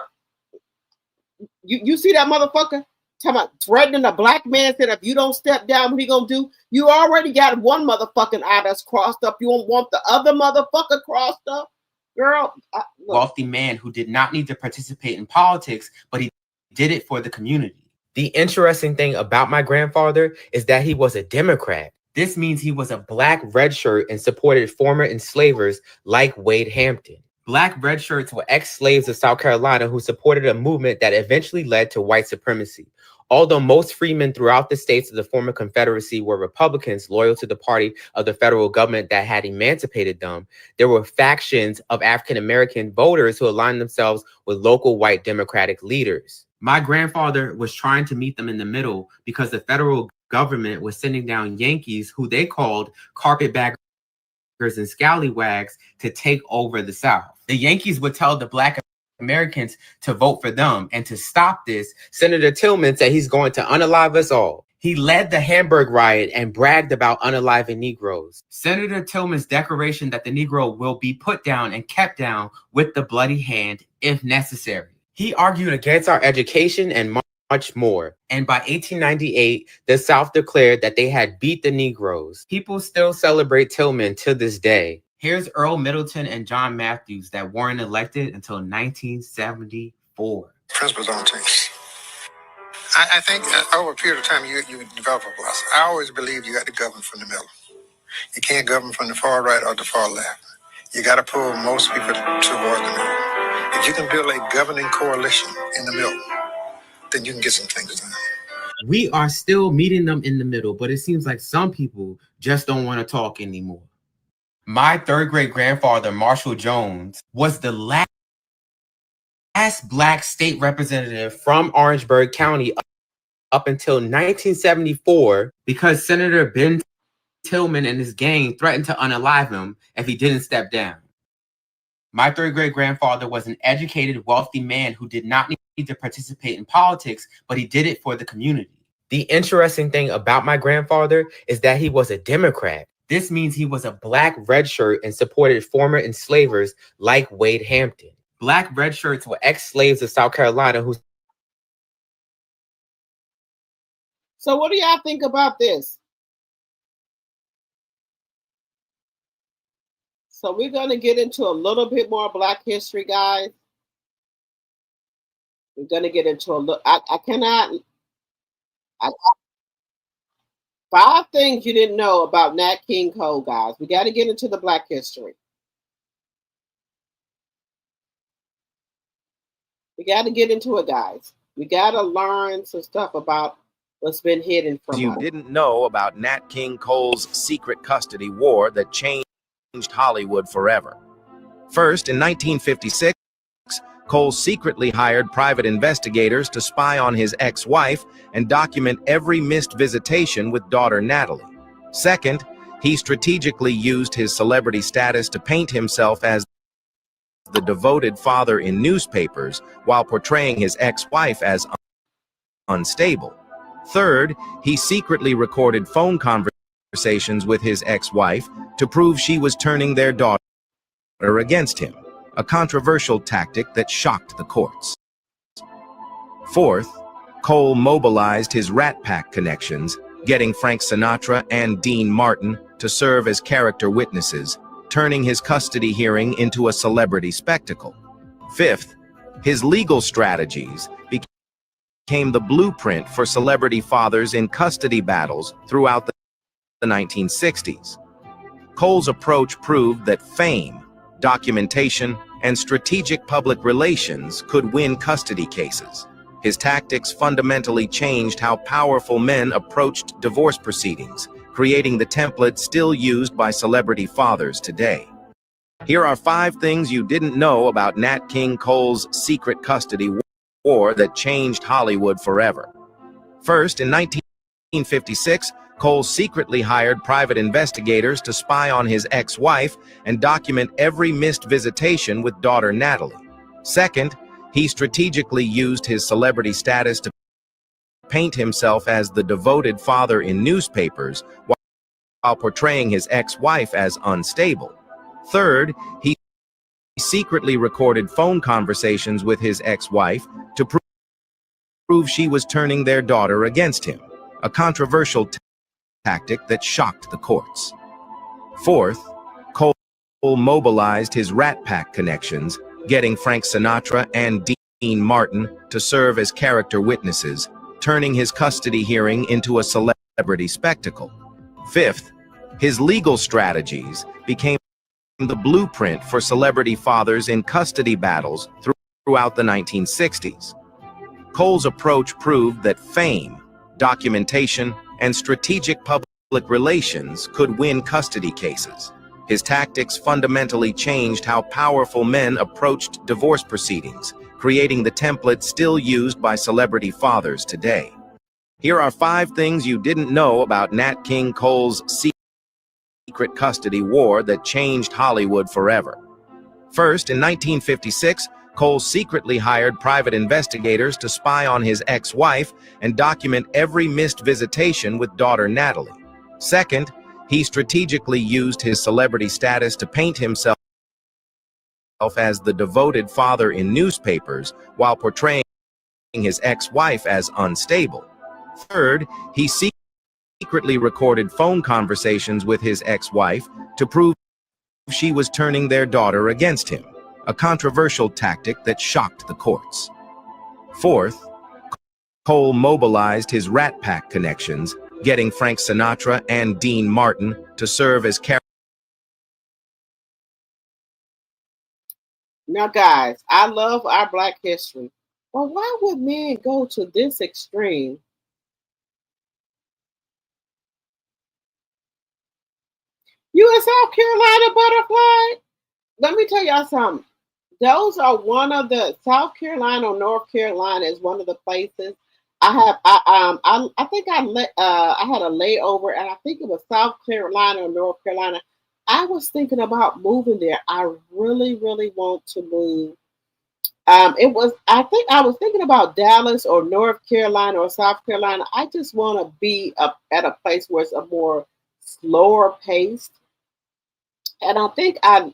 you see that motherfucker? Talking about threatening a black man, said if you don't step down, what he gonna do? You already got one motherfucking eye that's crossed up. You don't want the other motherfucker crossed up? Girl, wealthy man who did not need to participate in politics, but he did it for the community. The interesting thing about my grandfather is that he was a Democrat. This means he was a black redshirt and supported former enslavers like Wade Hampton. Black redshirts were ex-slaves of South Carolina who supported a movement that eventually led to white supremacy. Although most freemen throughout the states of the former Confederacy were Republicans loyal to the party of the federal government that had emancipated them, there were factions of African-American voters who aligned themselves with local white Democratic leaders. My grandfather was trying to meet them in the middle because the federal government was sending down Yankees who they called carpetbaggers and scallywags to take over the South. The Yankees would tell the black Americans to vote for them. And to stop this, Senator Tillman said he's going to unalive us all. He led the Hamburg riot and bragged about unaliving Negroes. Senator Tillman's declaration that the Negro will be put down and kept down with the bloody hand if necessary. He argued against our education and much more. And by 1898, the South declared that they had beat the Negroes. People still celebrate Tillman to this day. Here's Earl Middleton and John Matthews that weren't elected until 1974. Principles don't change. I think over a period of time, you develop a philosophy. I always believe you got to govern from the middle. You can't govern from the far right or the far left. You got to pull most people towards the middle. If you can build a governing coalition in the middle, then you can get some things done. We are still meeting them in the middle, but it seems like some people just don't want to talk anymore. My third great grandfather, Marshall Jones, was the last Black state representative from Orangeburg County up until 1974 because Senator Ben Tillman and his gang threatened to unalive him if he didn't step down. My third great grandfather was an educated, wealthy man who did not need to participate in politics, but he did it for the community. The interesting thing about my grandfather is that he was a Democrat. This means he was a Black redshirt and supported former enslavers like Wade Hampton. Black redshirts were ex-slaves of South Carolina who... So what do y'all think about this? So we're going to get into a little bit more Black history, guys. We're going to get into a little... Five things you didn't know about Nat King Cole, guys. We got to get into the Black history. We got to get into it, guys. We got to learn some stuff about what's been hidden from us. You didn't know about Nat King Cole's secret custody war that changed Hollywood forever. First, in 1956, Cole secretly hired private investigators to spy on his ex-wife and document every missed visitation with daughter Natalie. Second, he strategically used his celebrity status to paint himself as the devoted father in newspapers while portraying his ex-wife as unstable. Third, he secretly recorded phone conversations with his ex-wife to prove she was turning their daughter against him, a controversial tactic that shocked the courts. Fourth, Cole mobilized his Rat Pack connections, getting Frank Sinatra and Dean Martin to serve as character witnesses, turning his custody hearing into a celebrity spectacle. Fifth, his legal strategies became the blueprint for celebrity fathers in custody battles throughout the 1960s. Cole's approach proved that fame, documentation, and strategic public relations could win custody cases. His tactics fundamentally changed how powerful men approached divorce proceedings, creating the template still used by celebrity fathers today. Here are 5 things you didn't know about Nat King Cole's secret custody war that changed Hollywood forever. First, in 1956, Cole secretly hired private investigators to spy on his ex-wife and document every missed visitation with daughter Natalie. Second, he strategically used his celebrity status to paint himself as the devoted father in newspapers while portraying his ex-wife as unstable. Third, he secretly recorded phone conversations with his ex-wife to prove she was turning their daughter against him, a controversial tactic that shocked the courts. Fourth, Cole mobilized his Rat Pack connections, getting Frank Sinatra and Dean Martin to serve as character witnesses, turning his custody hearing into a celebrity spectacle. Fifth, his legal strategies became the blueprint for celebrity fathers in custody battles throughout the 1960s. Cole's approach proved that fame, documentation, and strategic public relations could win custody cases. His tactics fundamentally changed how powerful men approached divorce proceedings, creating the template still used by celebrity fathers today. Here are 5 things you didn't know about Nat King Cole's secret custody war that changed Hollywood forever. First, in 1956, Cole secretly hired private investigators to spy on his ex-wife and document every missed visitation with daughter Natalie. Second, he strategically used his celebrity status to paint himself as the devoted father in newspapers while portraying his ex-wife as unstable. Third, he secretly recorded phone conversations with his ex-wife to prove she was turning their daughter against him, a controversial tactic that shocked the courts. Fourth, Cole mobilized his Rat Pack connections, getting Frank Sinatra and Dean Martin to serve as characters. Now, guys, I love our Black history, but why would men go to this extreme? You in South Carolina, butterfly? Let me tell y'all something. Those are one of the South Carolina or North Carolina is one of the places I have. I think I had a layover, and I think it was South Carolina or North Carolina. I was thinking about moving there. I really, really want to move. I think I was thinking about Dallas or North Carolina or South Carolina. I just want to be up at a place where it's a more slower paced. And I think I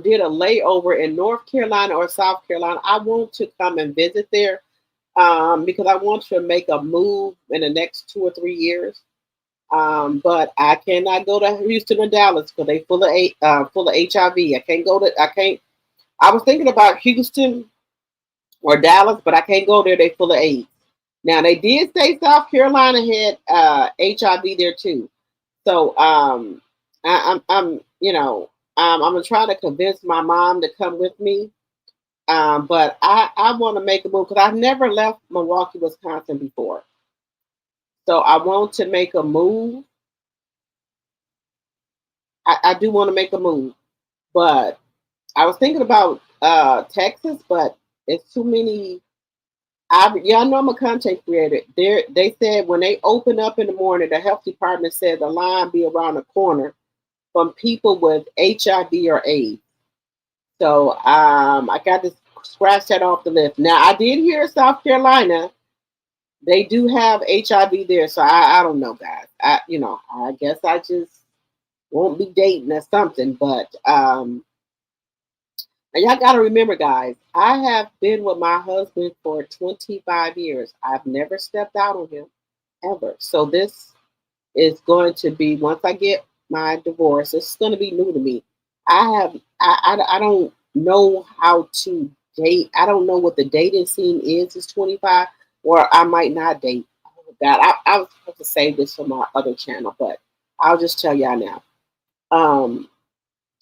did a layover in North Carolina or South Carolina. I want to come and visit there because I want to make a move in the next 2 or 3 years. But I cannot go to Houston or Dallas because they full of HIV. I can't go to. I can't. I was thinking about Houston or Dallas, but I can't go there. They full of AIDS. Now they did say South Carolina had HIV there too. So I'm gonna try to convince my mom to come with me. But I want to make a move because I've never left Milwaukee, Wisconsin before. So I want to make a move. I do want to make a move, but I was thinking about Texas, but it's too many. Y'all know I'm a content creator. They said when they open up in the morning, the health department said the line be around the corner from people with HIV or AIDS. So I got to scratch that off the list. Now I did hear South Carolina, they do have HIV there. So I don't know, guys. I guess I just won't be dating or something. But y'all got to remember, guys, I have been with my husband for 25 years. I've never stepped out on him ever. So this is going to be, once I get my divorce, it's going to be new to me. I don't know how to date. I don't know what the dating scene is. It's 25, or I might not date. That I was supposed to save this for my other channel, but I'll just tell y'all now.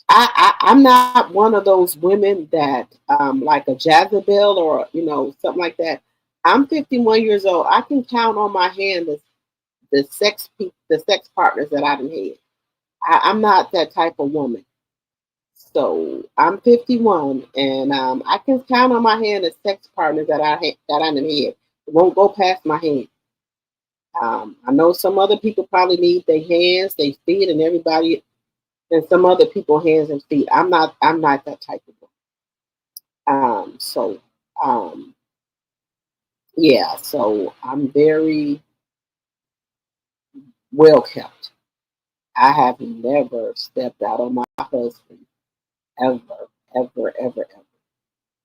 I'm not one of those women that like a Jezebel or something like that. I'm 51 years old. I can count on my hand the sex partners that I've had. I'm not that type of woman. So I'm 51, and I can count on my hand the sex partners that I done had. It won't go past my hand. I know some other people probably need their hands, their feet, and everybody, and some other people's hands and feet. I'm not that type of woman. Yeah. So I'm very well kept. I have never stepped out on my husband ever, ever, ever, ever.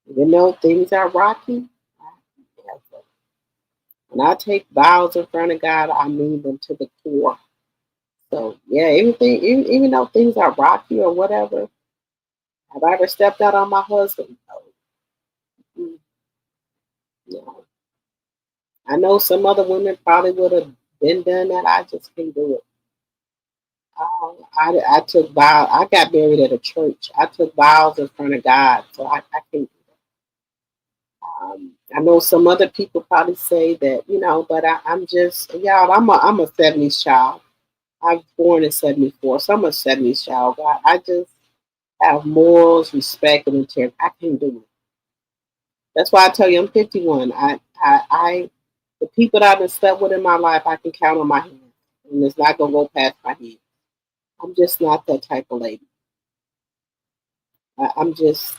Even though things are rocky, never. When I take vows in front of God, I mean them to the core. So yeah, everything, even though things are rocky or whatever, have I ever stepped out on my husband? No. No. I know some other women probably would have been done that. I just can't do it. I took vows. I got married at a church. I took vows in front of God, so I can't do that. I know some other people probably say that, but I'm just, y'all, I'm a 70s child. I was born in 74, so I'm a 70s child. I just have morals, respect, and integrity. I can't do it. That's why I tell you I'm 51. The people that I've been slept with in my life, I can count on my hands, and it's not gonna go past my head. I'm just not that type of lady. I'm just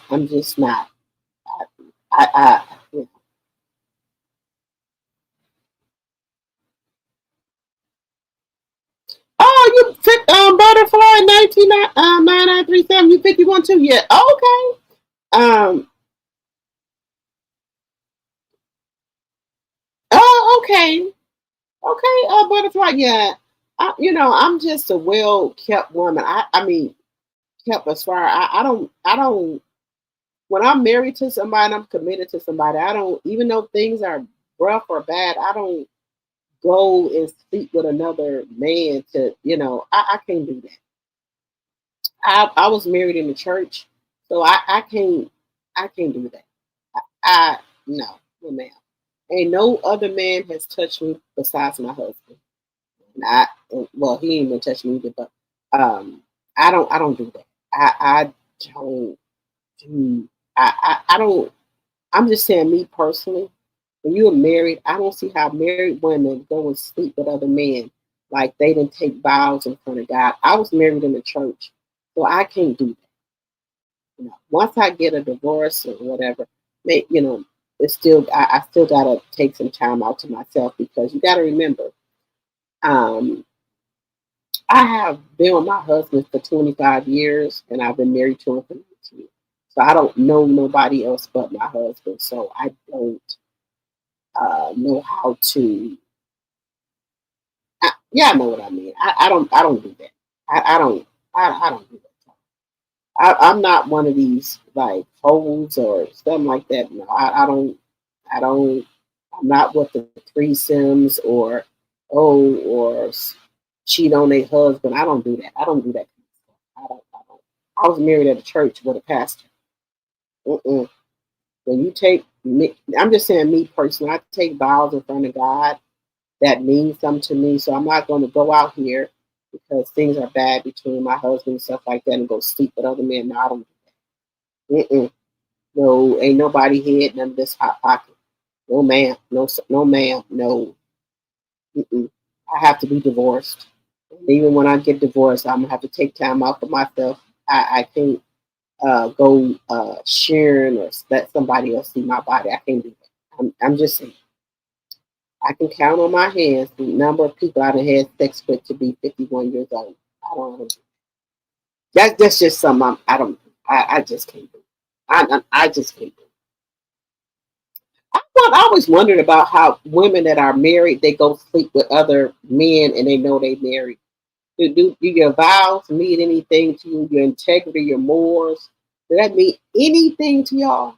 not. Yeah. Oh, you picked Butterfly 9937. You picked you one too. Yeah. Okay. Oh, okay. Okay. Butterfly. Yeah. I'm just a well kept woman. I mean, kept as far. I don't. When I'm married to somebody, I'm committed to somebody. I don't, even though things are rough or bad, I don't go and sleep with another man to, I can't do that. I was married in the church, so I can't do that. No, ma'am. Ain't no other man has touched me besides my husband. Well, he ain't been touching me either, but I don't do that. I don't do I don't. I'm just saying, me personally, when you're married, I don't see how married women go and sleep with other men like they didn't take vows in front of God. I was married in the church, so I can't do that. Once I get a divorce or whatever, it's still I still gotta take some time out to myself because you gotta remember, um, I have been with my husband for 25 years and I've been married to him for 19. So I don't know nobody else but my husband. So I don't know how to. Yeah, I know what I mean. I don't do that. I don't do that. I'm not one of these like hoes or something like that. No, I don't. I'm not with the threesomes or cheat on their husband. I don't do that. I don't do that. I don't. I was married at a church with a pastor. Mm-mm. When you take me, I'm just saying me personally. I take vows in front of God that means something to me. So I'm not going to go out here because things are bad between my husband and stuff like that and go sleep with other men. No, I don't do that. Mm-mm. No, ain't nobody had none of this hot pocket. No, ma'am. No, ma'am. No. Mm-mm. I have to be divorced. And even when I get divorced, I'm gonna have to take time out for myself. I can't go sharing or let somebody else see my body. I can't do that. I'm just saying. I can count on my hands the number of people I've had sex with to be 51 years old. I don't know. That's just something I don't. I just can't do. I just can't do. I always wondered about how women that are married they go sleep with other men and they know they married. Do your vows mean anything to you? Your integrity, your morals? Does that mean anything to y'all?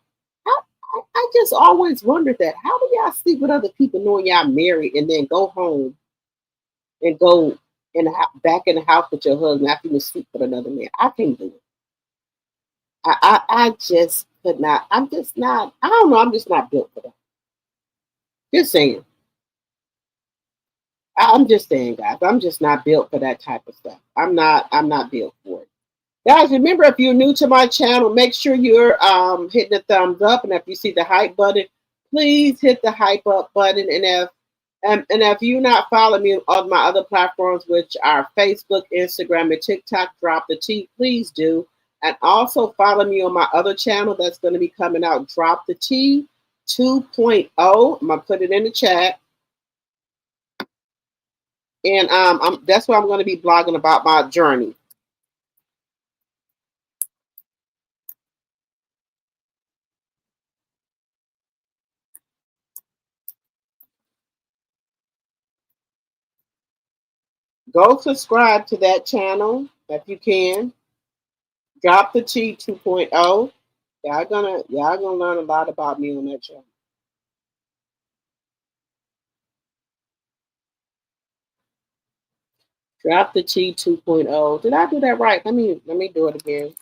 I just always wondered that. How do y'all sleep with other people knowing y'all married and then go home and go back in the house with your husband after you sleep with another man? I can't do it. I just could not. I'm just not. I don't know. I'm just not built for that. Just saying. I'm just saying, guys. I'm just not built for that type of stuff. I'm not built for it. Guys, remember if you're new to my channel, make sure you're hitting the thumbs up, and if you see the hype button, please hit the hype up button. And if you're not following me on my other platforms, which are Facebook, Instagram, and TikTok, Drop the T, please do. And also follow me on my other channel that's going to be coming out, Drop the T 2.0. I'm gonna put it in the chat. And that's where I'm going to be blogging about my journey. Go subscribe to that channel if you can. Drop the T 2.0. Y'all gonna learn a lot about me on that channel. Drop the T 2.0. Did I do that right? Let me do it again.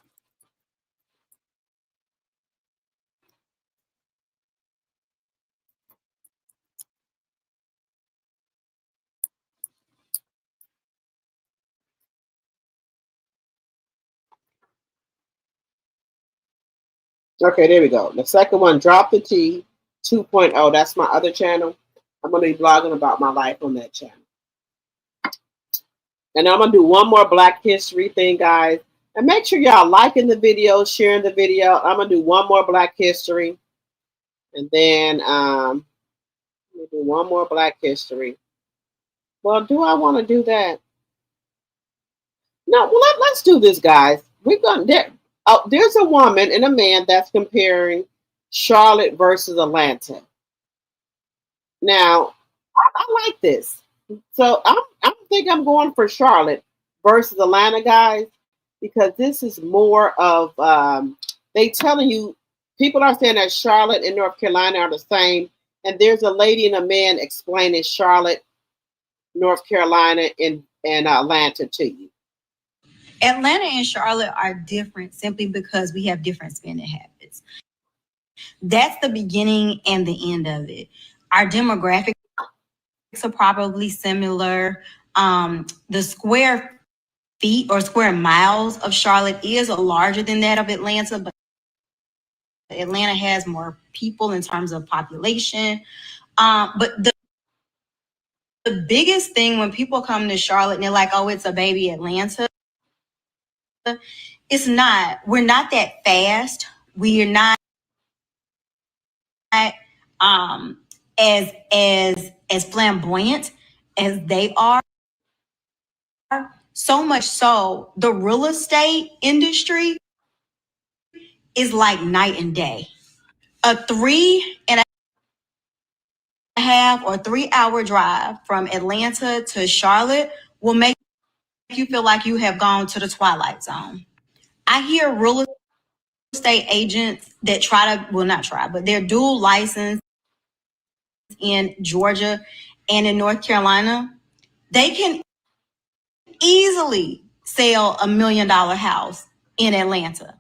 Okay, there we go. The second one, Drop the T 2.0. That's my other channel. I'm going to be blogging about my life on that channel. And I'm going to do one more Black History thing, guys. And make sure y'all liking the video, sharing the video. I'm going to do one more Black History. And then let me do one more Black History. Well, do I want to do that? No, well, let's do this, guys. We're going there. Oh, there's a woman and a man that's comparing Charlotte versus Atlanta. Now, I like this. So I think I'm going for Charlotte versus Atlanta, guys, because this is more of they telling you people are saying that Charlotte and North Carolina are the same, and there's a lady and a man explaining Charlotte, North Carolina, and Atlanta to you. Atlanta and Charlotte are different simply because we have different spending habits. That's the beginning and the end of it. Our demographics are probably similar. The square feet or square miles of Charlotte is larger than that of Atlanta, but Atlanta has more people in terms of population. But the biggest thing when people come to Charlotte and they're like, oh, it's a baby Atlanta. It's not. We're not that fast. We are not as flamboyant as they are. So much so, the real estate industry is like night and day. A 3.5 or 3 hour drive from Atlanta to Charlotte will make you feel like you have gone to the Twilight Zone. I hear real estate agents that but they're dual licensed in Georgia and in North Carolina. They can easily sell $1 million house in Atlanta.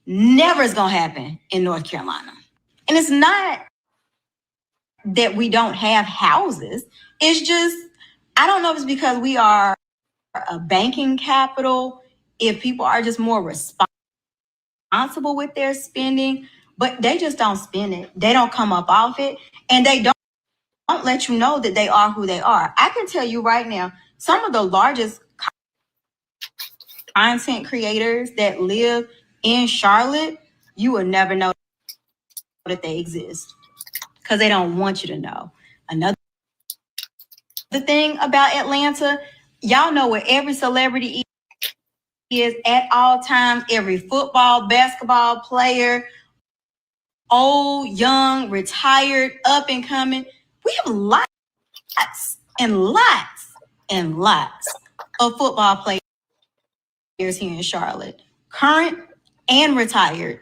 Never is going to happen in North Carolina. And it's not that we don't have houses. It's just, I don't know if it's because we are a banking capital, if people are just more responsible with their spending, but they just don't spend it. They don't come up off it, and they don't let you know that they are who they are. I can tell you right now, some of the largest content creators that live in Charlotte, you will never know that they exist because they don't want you to know. Another thing about Atlanta, y'all know where every celebrity is at all times, every football, basketball player, old, young, retired, up and coming. We have lots and lots and lots of football players here in Charlotte, current and retired.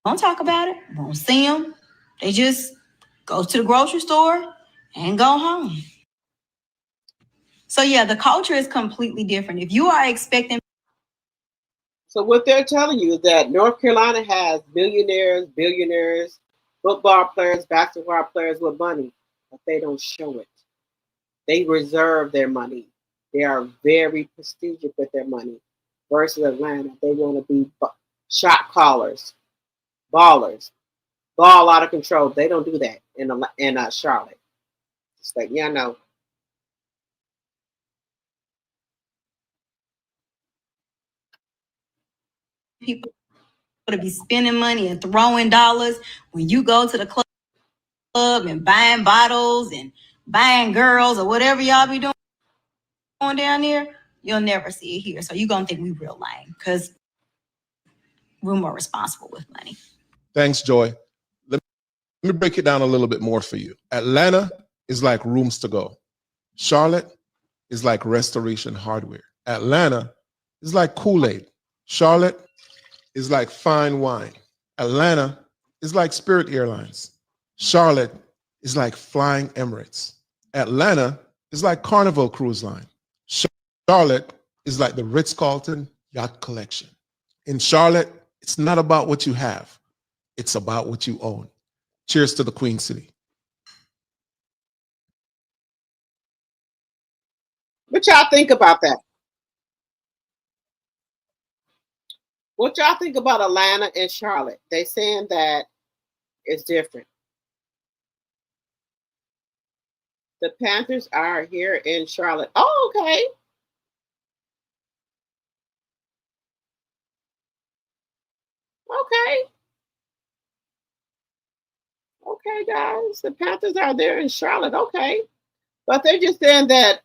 Won't talk about it, won't see them. They just go to the grocery store and go home. So yeah, the culture is completely different. If you are expecting. So what they're telling you is that North Carolina has millionaires, billionaires, football players, basketball players with money, but they don't show it. They reserve their money. They are very prestigious with their money. Versus Atlanta, they want to be shot callers, ballers, ball out of control. They don't do that in Charlotte. It's like, yeah, no. People to be spending money and throwing dollars when you go to the club and buying bottles and buying girls or whatever y'all be doing down there, you'll never see it here. So you're gonna think we real lame because we're more responsible with money. Thanks, Joy. Let me break it down a little bit more for you. Atlanta is like rooms to go. Charlotte is like restoration hardware. Atlanta is like Kool-Aid. Charlotte is like fine wine. Atlanta is like Spirit Airlines. Charlotte is like Flying Emirates. Atlanta is like Carnival Cruise Line. Charlotte is like the Ritz-Carlton Yacht Collection. In Charlotte, it's not about what you have. It's about what you own. Cheers to the Queen City. What y'all think about that? What y'all think about Atlanta and Charlotte? They saying that it's different. The Panthers are here in Charlotte. Oh, okay. Okay. Okay, guys, the Panthers are there in Charlotte. Okay, but they're just saying that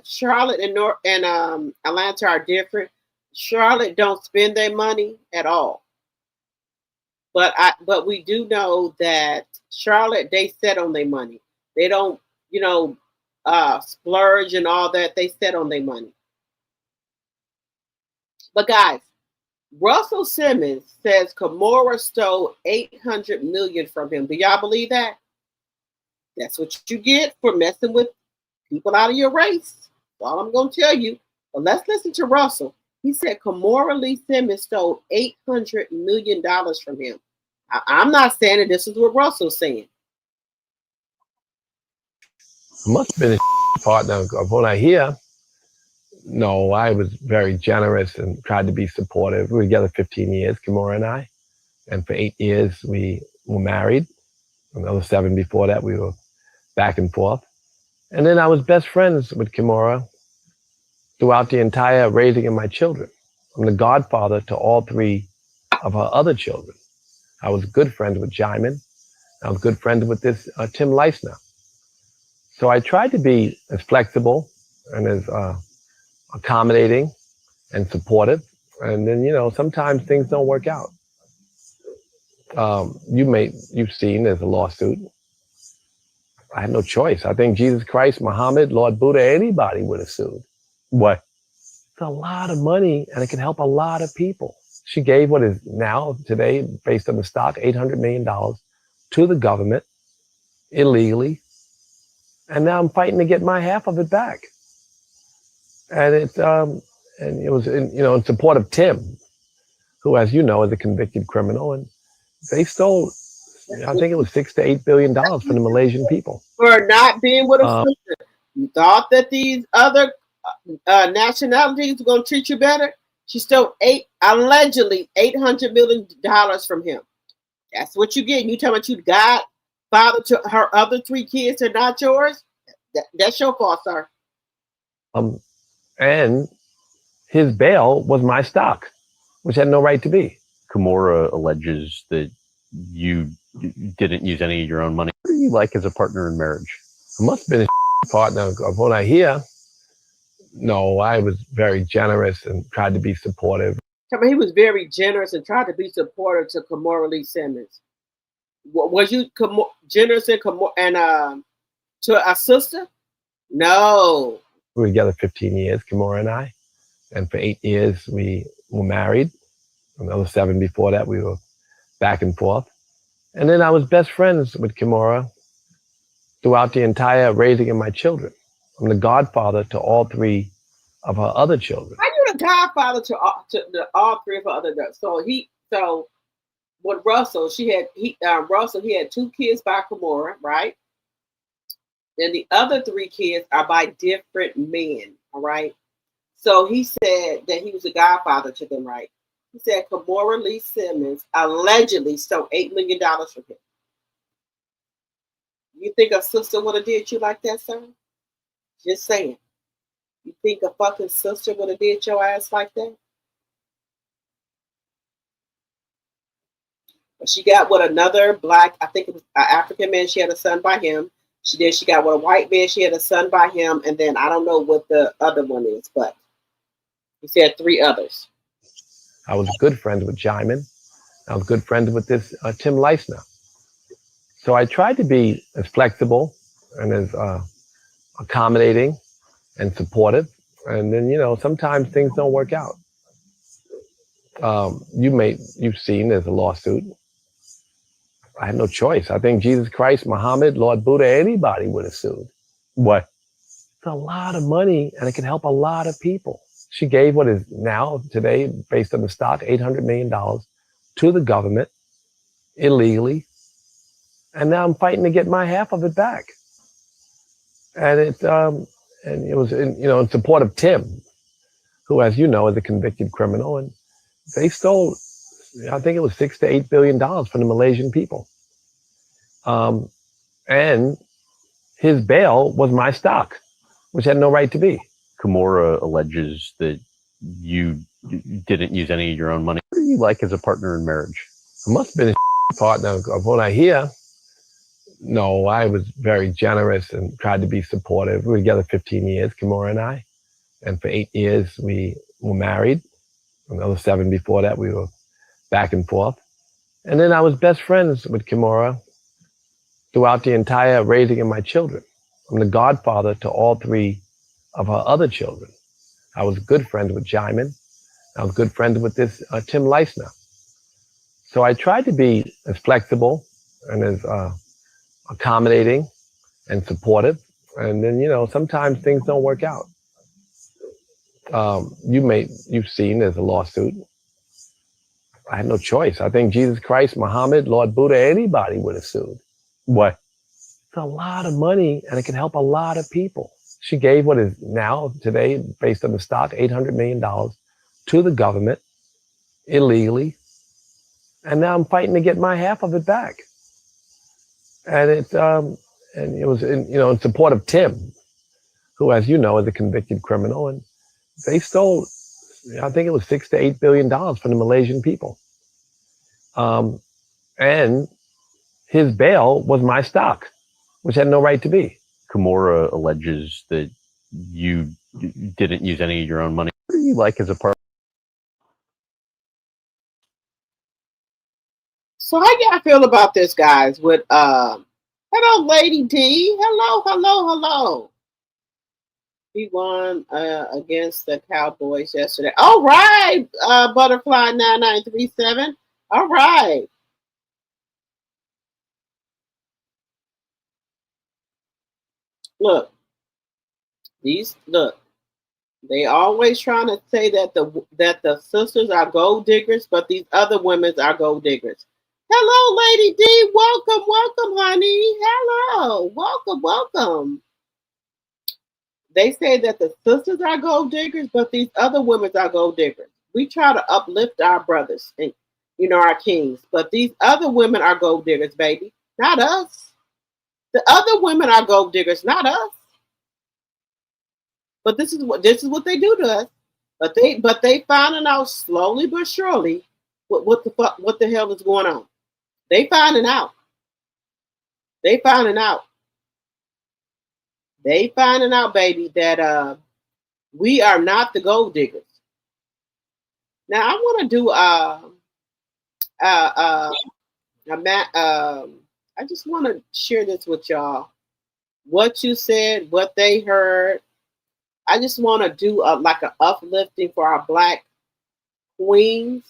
Charlotte and Atlanta are different. Charlotte don't spend their money at all, but we do know that Charlotte, they set on their money. They don't, splurge and all that. They set on their money. But guys, Russell Simmons says Kimora stole $800 million from him. Do y'all believe that? That's what you get for messing with people out of your race. That's all I'm going to tell you. But let's listen to Russell. He said Kimora Lee Simmons stole $800 million from him. I'm not saying it. This is what Russell's saying. Must have been a partner of what I hear. No, I was very generous and tried to be supportive. We were together 15 years, Kimora and I. And for 8 years, we were married. Another 7 before that, we were back and forth. And then I was best friends with Kimora throughout the entire raising of my children. I'm the godfather to all 3 of her other children. I was good friends with Jaimin. I was good friends with this Tim Leisner. So I tried to be as flexible and as accommodating and supportive. And then, sometimes things don't work out. You've seen there's a lawsuit. I had no choice. I think Jesus Christ, Muhammad, Lord Buddha, anybody would have sued. What? It's a lot of money and it can help a lot of people. She gave what is now, today, based on the stock, $800 million to the government illegally. And now I'm fighting to get my half of it back. And it was in support of Tim, who, as you know, is a convicted criminal. And they stole, I think it was $6 to $8 billion from the Malaysian people. For not being with a sister. You thought that these other nationalities were going to treat you better? She stole allegedly $800 million from him. That's what you get. You tell me you got father to her other 3 kids are not yours? That's your fault, sir. And his bail was my stock, which had no right to be. Kimora alleges that you didn't use any of your own money. What do you like as a partner in marriage? I must have been a partner of what I hear. No, I was very generous and tried to be supportive. He was very generous and tried to be supportive to Kimora Lee Simmons. Was you generous and to a sister? No. We were together 15 years, Kimora and I. And for 8 years, we were married. Another 7 before that, we were back and forth. And then I was best friends with Kimora throughout the entire raising of my children. I'm the godfather to all 3 of her other children. How you the godfather to all 3 of her other daughters? So with Russell, he had 2 kids by Kimora, right? And the other 3 kids are by different men, all right? So he said that he was a godfather to them, right? He said Kimora Lee Simmons allegedly stole $8 million from him. You think a sister would have did you like that, sir? Just saying. You think a fucking sister would have did your ass like that? But she got with another black, I think it was an African man, she had a son by him. She got with a white man, she had a son by him, and then I don't know what the other one is, but he said 3 others. I was good friends with Jaimin. I was good friends with this Tim Leisner. So I tried to be as flexible and as accommodating and supportive. And then, sometimes things don't work out. You've seen there's a lawsuit. I had no choice. I think Jesus Christ, Muhammad, Lord Buddha, anybody would have sued. What? It's a lot of money and it can help a lot of people. She gave what is now, today, based on the stock, $800 million to the government illegally. And now I'm fighting to get my half of it back. And it was in support of Tim, who, as you know, is a convicted criminal. And they stole, I think it was $6 to $8 billion from the Malaysian people. And his bail was my stock, which had no right to be. Kimora alleges that you didn't use any of your own money. What do you like as a partner in marriage? I must have been a partner of what I hear. No, I was very generous and tried to be supportive. We were together 15 years, Kimura and I. And for 8 years, we were married. Another 7 before that, we were back and forth. And then I was best friends with Kimura throughout the entire raising of my children. I'm the godfather to all 3 of her other children. I was good friends with Jaimin. I was good friends with this Tim Leisner. So I tried to be as flexible and as accommodating and supportive. And then, you know, sometimes things don't work out. You've seen there's a lawsuit. I had no choice. I think Jesus Christ, Muhammad, Lord Buddha, anybody would have sued. What? It's a lot of money and it can help a lot of people. She gave what is now, today, based on the stock, $800 million to the government illegally. And now I'm fighting to get my half of it back. And it was in support of Tim, who, as you know, is a convicted criminal. And they stole, I think it was $6 to $8 billion from the Malaysian people. And his bail was my stock, which had no right to be. Kimura alleges that you didn't use any of your own money. What do you like as a partner? So how y'all feel about this, guys? With hello, Lady D. Hello. He won against the Cowboys yesterday. All right, Butterfly 9937. All right. Look, they always trying to say that the sisters are gold diggers, but these other women are gold diggers. Hello, Lady D. Welcome, honey. Hello. Welcome. They say that the sisters are gold diggers, but these other women are gold diggers. We try to uplift our brothers and, our kings, but these other women are gold diggers, baby, not us. The other women are gold diggers, not us. But this is what they do to us. But they finding out slowly but surely what the hell is going on. They finding out, baby, that we are not the gold diggers. Now I want to do I just want to share this with y'all. What you said, what they heard. I just want to do like an uplifting for our Black queens.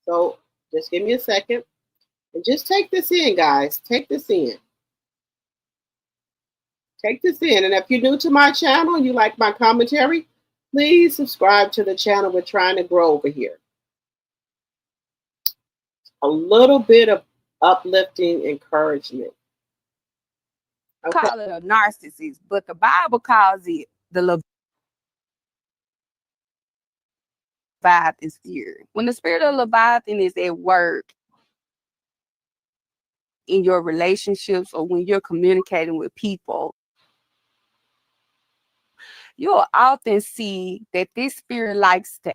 So just give me a second and just take this in, guys. Take this in. And if you're new to my channel and you like my commentary, please subscribe to the channel. We're trying to grow over here. A little bit of uplifting encouragement. Okay. Call it a narcissist, but the Bible calls it the Leviathan spirit. When the spirit of Leviathan is at work in your relationships or when you're communicating with people, you'll often see that this spirit likes to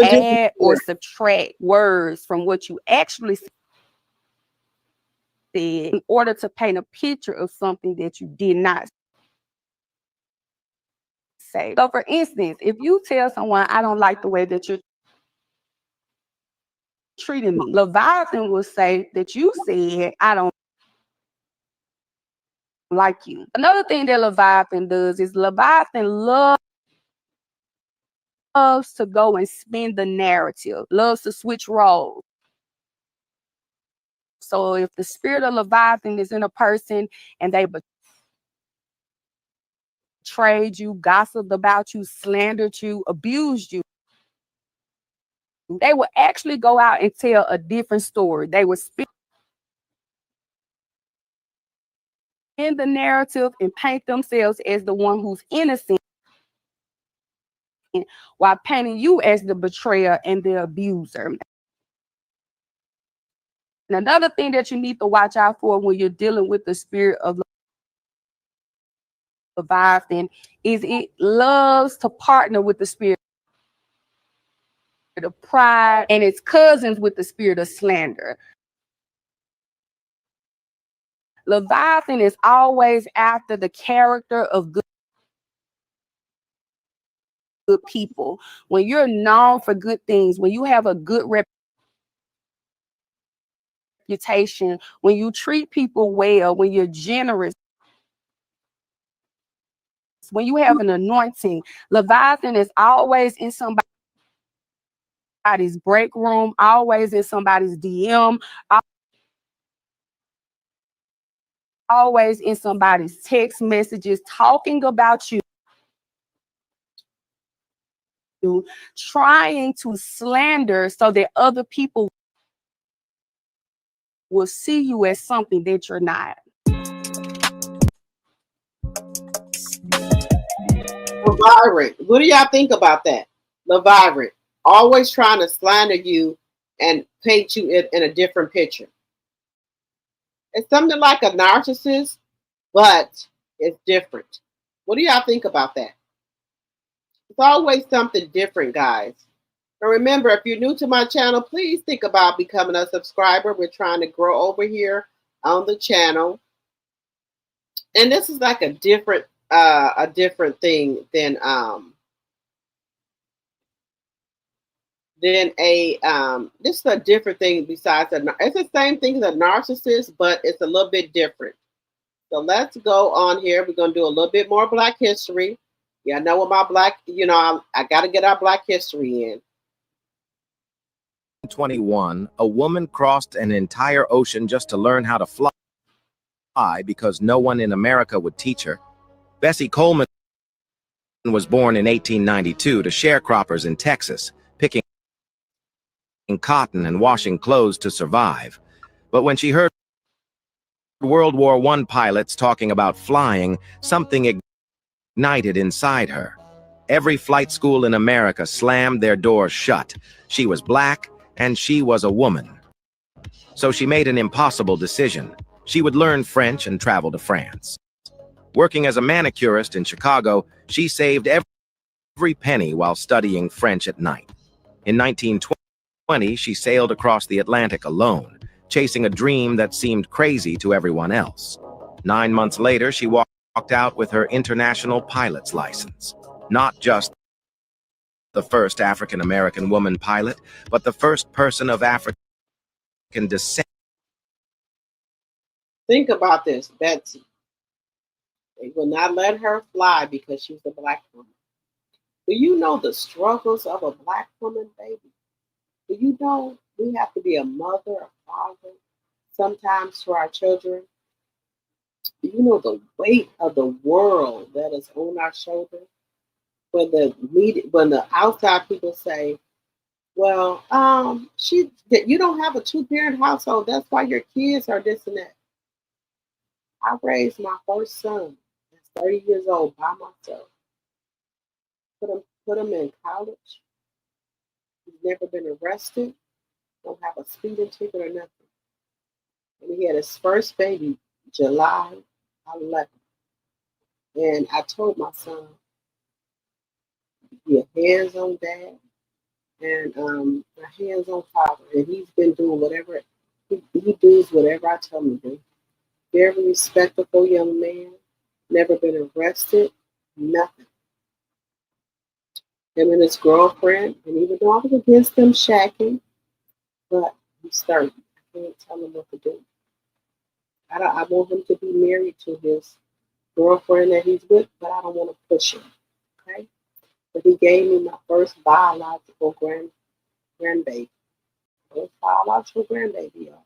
add or subtract words from what you actually said in order to paint a picture of something that you did not say. So for instance, if you tell someone, I don't like the way that you're treating me, Leviathan will say that you said, I don't like you. Another thing that Leviathan does is Leviathan loves to go and spin the narrative, loves to switch roles. So if the spirit of Leviathan is in a person and they betrayed you, gossiped about you, slandered you, abused you, they will actually go out and tell a different story. They will spin the narrative and paint themselves as the one who's innocent while painting you as the betrayer and the abuser. And another thing that you need to watch out for when you're dealing with the spirit of Leviathan is it loves to partner with the spirit of pride, and it's cousins with the spirit of slander. Leviathan is always after the character of good people. When you're known for good things, when you have a good reputation, when you treat people well, when you're generous, when you have an anointing, Leviathan is always in somebody's break room, always in somebody's DM, always in somebody's text messages, talking about you, trying to slander so that other people will see you as something that you're not. Levirate, what do y'all think about that? Levirate, always trying to slander you and paint you in a different picture. It's something like a narcissist, but it's different. What do y'all think about that? It's always something different, guys. And remember, if you're new to my channel, please think about becoming a subscriber. We're trying to grow over here on the channel. And this is like a different thing than this is a different thing besides it's the same thing as a narcissist, but it's a little bit different. So let's go on here. We're going to do a little bit more Black history. Yeah, I know what my Black, I got to get our Black history in. 21, a woman crossed an entire ocean just to learn how to fly because no one in America would teach her. Bessie Coleman was born in 1892 to sharecroppers in Texas, picking cotton and washing clothes to survive. But when she heard World War I pilots talking about flying, something ignited inside her. Every flight school in America slammed their doors shut. She was Black, and she was a woman. So she made an impossible decision. She would learn French and travel to France. Working as a manicurist in Chicago, she saved every penny while studying French at night. In 1920, she sailed across the Atlantic alone, chasing a dream that seemed crazy to everyone else. 9 months later, she walked out with her international pilot's license. Not just the first African-American woman pilot, but the first person of African descent. Think about this, Betsy. They will not let her fly because she's a Black woman. Do you know the struggles of a Black woman, baby? Do you know we have to be a mother, a father, sometimes to our children? Do you know the weight of the world that is on our shoulders? When the outside people say, well, you don't have a two-parent household, that's why your kids are this and that. I raised my first son that's 30 years old by myself. Put him in college. He's never been arrested. Don't have a speeding ticket or nothing. And he had his first baby July 11th. And I told my son, be a hands-on dad and a hands-on father. And he's been doing whatever, he does whatever I tell him to do. Very respectable young man, never been arrested, nothing. Him and his girlfriend, and even though I was against them shacking, but he's 30. I can't tell him what to do. I want him to be married to his girlfriend that he's with, but I don't want to push him. Okay? But he gave me my first biological grandbaby. First biological grandbaby, y'all.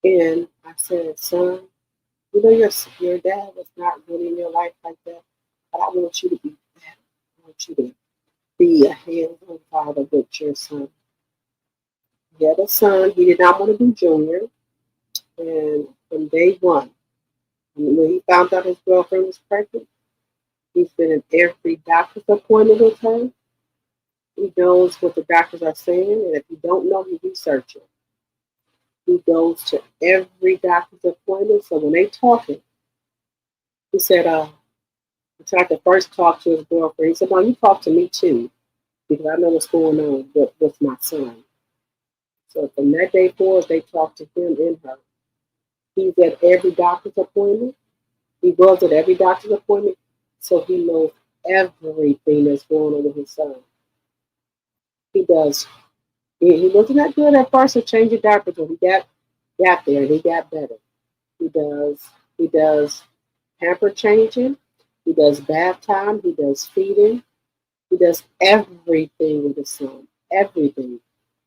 And I said, son, you know your dad was not really in your life like that, but I want you to be better. I want you to be a hands-on father with your son. He had a son. He did not want to be junior. And from day one, when he found out his girlfriend was pregnant, he's been in every doctor's appointment with her. He knows what the doctors are saying, and if you don't know, he researches. He goes to every doctor's appointment. So when they talking, he said, he tried to first talk to his girlfriend. He said, Mom, you talk to me too. because I know what's going on with my son. So from that day forward, they talked to him and her. He's at every doctor's appointment. He was at every doctor's appointment, so he knows everything that's going on with his son. He does. He wasn't that good at first at changing diapers, but he got there and he got better. He does. He does pamper changing. He does bath time. He does feeding. He does everything with his son. Everything.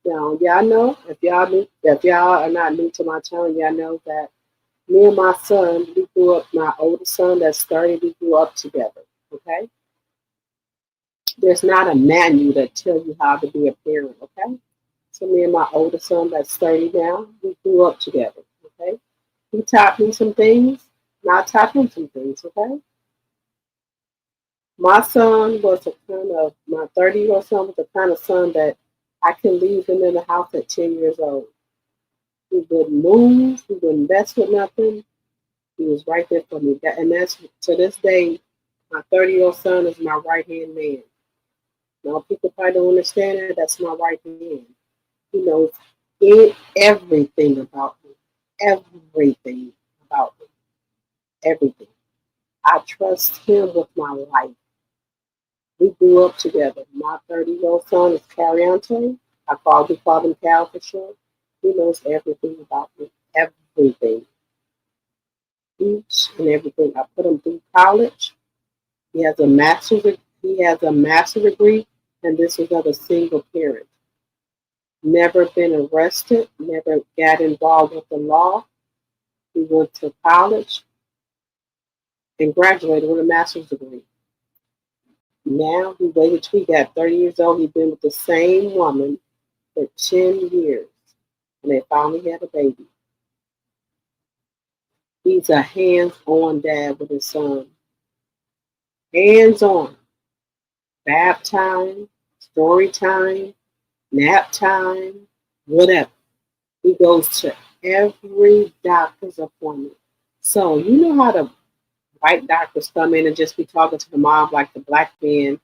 Now, y'all know if y'all are not new to my channel, y'all know that me and my son, we grew up. My oldest son, that's 30, we grew up together. Okay. There's not a manual that tells you how to be a parent. Okay. So me and my oldest son, that's 30 now, we grew up together. Okay. He taught me some things, and I taught him some things. Okay. My son was a kind of, my 30-year-old son was the kind of son that I can leave him in the house at 10 years old. He wouldn't move. He wouldn't mess with nothing. He was right there for me. And that's, to this day, my 30-year-old son is my right-hand man. Now, people probably don't understand that. That's my right hand. He knows everything about me. Everything about me. Everything. I trust him with my life. We grew up together. My 30-year-old son is Cariante. We call him Cal for short. He knows everything about me. Everything. Each and everything. I put him through college. He has a master's degree, and this was of a single parent. Never been arrested, never got involved with the law. He went to college and graduated with a master's degree. Now he waited till he got 30 years old. He's been with the same woman for 10 years, and they finally had a baby. He's a hands-on dad with his son. Hands-on. Bath time, story time, nap time, whatever. He goes to every doctor's appointment. So you know how the white doctors come in and just be talking to the mom like the black man,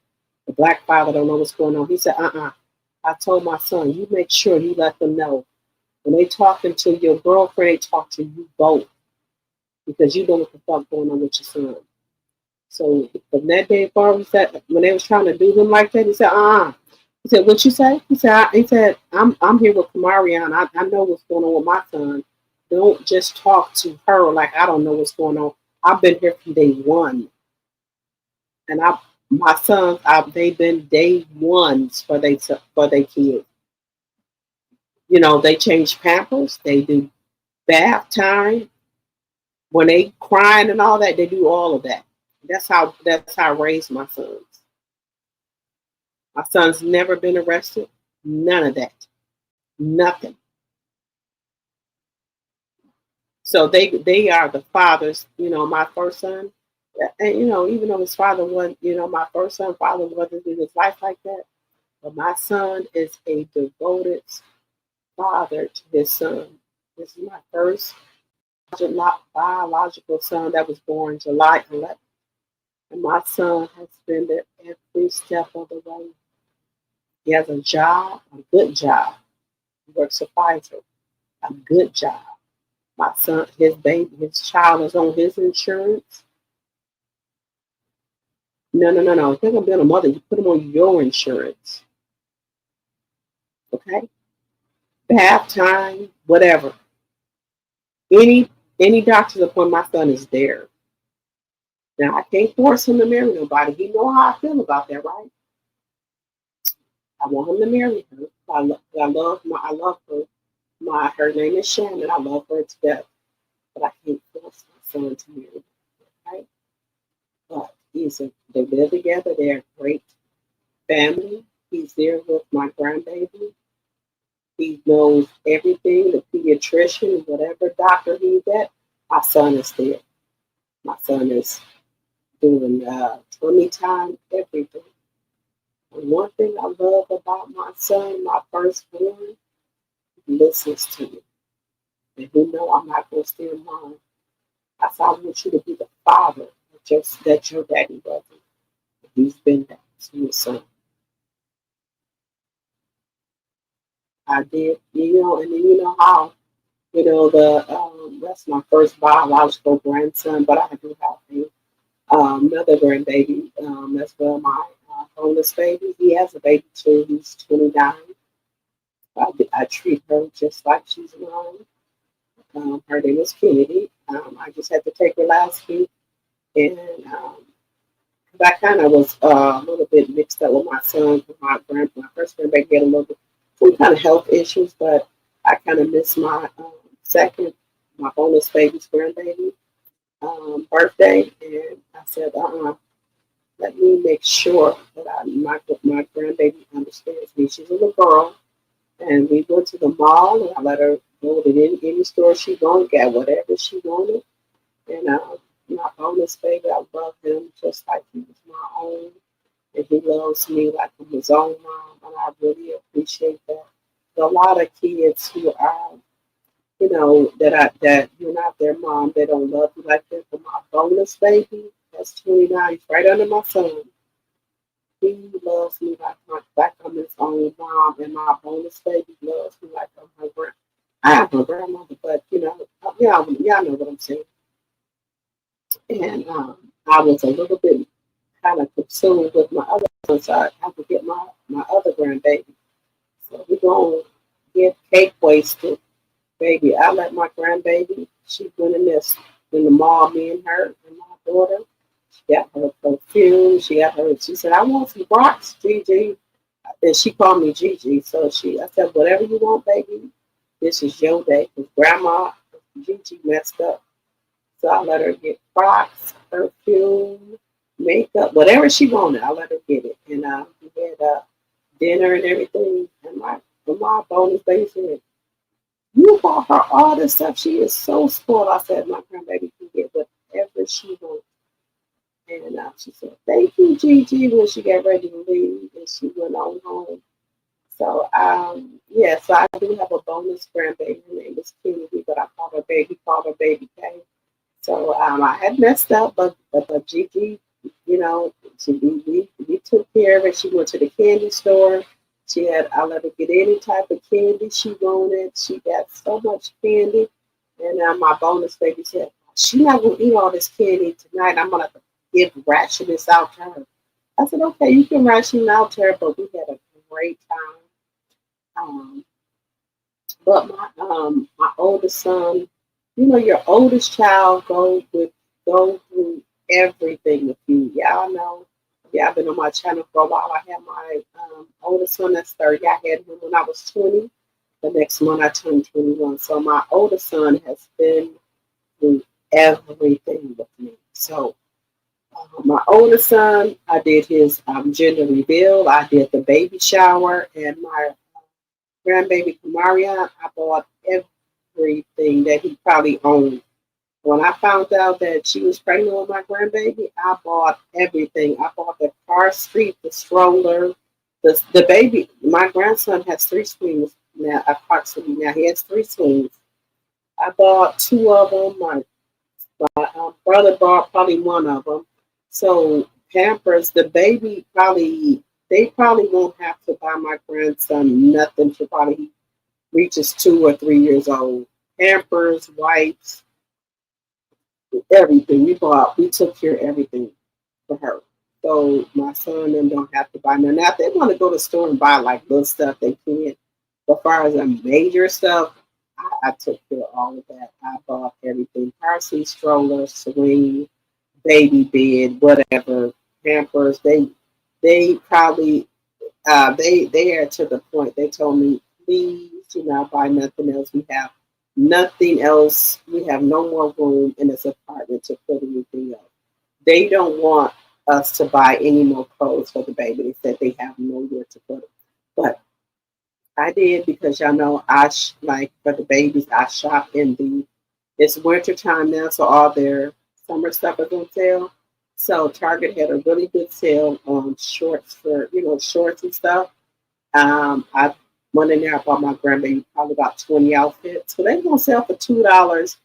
the black father don't know what's going on. He said, I told my son, you make sure you let them know. When they talking to your girlfriend, they talk to you both. Because you know what the fuck going on with your son. So from that day forward, he said, when they was trying to do him like that, he said, He said, what you say? He said, I'm here with Kamarian. I know what's going on with my son. Don't just talk to her like I don't know what's going on. I've been here from day one. And my sons, they've been day ones for their kids. You know, they change pampers, they do bath time. When they crying and all that, they do all of that. That's how I raised my sons. My son's never been arrested. None of that. Nothing. So they are the fathers. You know, my first son, and you know, even though his father wasn't, you know, my first son father wasn't in his life like that, but my son is a devoted father to his son. This is my first biological son that was born July 11th. And my son has been there every step of the way. He has a job, a good job. He works a Pfizer, a good job. My son, his child is on his insurance. No. If they're gonna be on a mother, you put them on your insurance. Okay? Bath time, whatever. Any doctor's appointment, my son is there. Now I can't force him to marry nobody. He know how I feel about that, right? I want him to marry her. I love her. Her name is Shannon. I love her to death. But I can't force my son to marry her, right? But they live together. They're a great family. He's there with my grandbaby. He knows everything, the pediatrician, whatever doctor he's at, my son is there. My son is doing tummy time, everything. And one thing I love about my son, my firstborn, he listens to me. And he know I'm not going to stand wrong. I said, I want you to be the father that your daddy wasn't. He's been that to your son. I did, and then how, that's my first biological grandson, but I do have another grandbaby as well, my bonus baby. He has a baby too. He's 29. I treat her just like she's mine. Her name is Kennedy. I just had to take her last week, and I kind of was a little bit mixed up with my son. My first grandbaby had a little bit some kind of health issues, but I kind of missed my second, my bonus baby's grandbaby birthday, and I said, let me make sure that my grandbaby understands me. She's a little girl, and we went to the mall, and I let her go to any store she wanted, get whatever she wanted, and my bonus baby, I love him just like he was my own, and he loves me like I'm his own mom, and I really appreciate that. There are a lot of kids who are, that you're not their mom, they don't love you like that. But my bonus baby, that's 29, he's right under my son. He loves me like I'm his own mom, and my bonus baby loves me like I'm her grand. I have her grandmother, but y'all know what I'm saying. And I was a little bit kind of consumed with my other son, so I had to get my other grandbaby. So we're going to get cake wasted. Baby, I let my grandbaby, she went in the mall, me and her and my daughter. She got her perfume. She said, I want some rocks, Gigi. And she called me Gigi. So I said, whatever you want, baby, this is your day. Because Grandma, Gigi messed up. So I let her get rocks, perfume, makeup, whatever she wanted, I let her get it. And we had dinner and everything. And my bonus baby said, you bought her all this stuff. She is so spoiled. I said, my grandbaby can get whatever she wants. And she said, thank you, Gigi, when she got ready to leave. And she went on home. So, so I do have a bonus grandbaby. Her name is Kennedy, but I called her Baby K. So I had messed up, but Gigi, we took care of it. She went to the candy store. I let her get any type of candy she wanted. She got so much candy. And my bonus baby said, she's not going to eat all this candy tonight. I'm going to ration this out to her. I said, okay, you can ration it out to her, but we had a great time. But my oldest son, your oldest child go through everything with you. Y'all know. Yeah, I've been on my channel for a while. I had my oldest son that's 30. I had him when I was 20. The next month I turned 21. So my oldest son has been through everything with me. So my oldest son, I did his gender reveal. I did the baby shower, and my grandbaby Kamarion, I bought everything that he probably owned. When I found out that she was pregnant with my grandbaby, I bought everything. I bought the car seat, the stroller, the baby. My grandson has 3 swings now, approximately. Now he has 3 swings. I bought 2 of them. My brother bought probably 1 of them. So Pampers, the baby they probably won't have to buy my grandson nothing until probably he reaches 2 or 3 years old. Pampers, wipes, everything. We took care of everything for her. So my son and them don't have to buy none. Now, if they want to go to the store and buy like little stuff, they can. But as far as the major stuff, I took care of all of that. I bought everything. Car seat, stroller, swing, baby bed, whatever, Pampers. They probably they are to the point. They told me, please do not buy nothing else. We have nothing else. We have no more room in this apartment to put anything else. They don't want us to buy any more clothes for the baby. They said they have nowhere to put it. But I did, because y'all know like for the babies, I shop it's winter time now, so all their summer stuff is on sale. So Target had a really good sale on shorts shorts and stuff. I went in there, I bought my grandbaby probably about 20 outfits. So they were going to sell for $2, $3,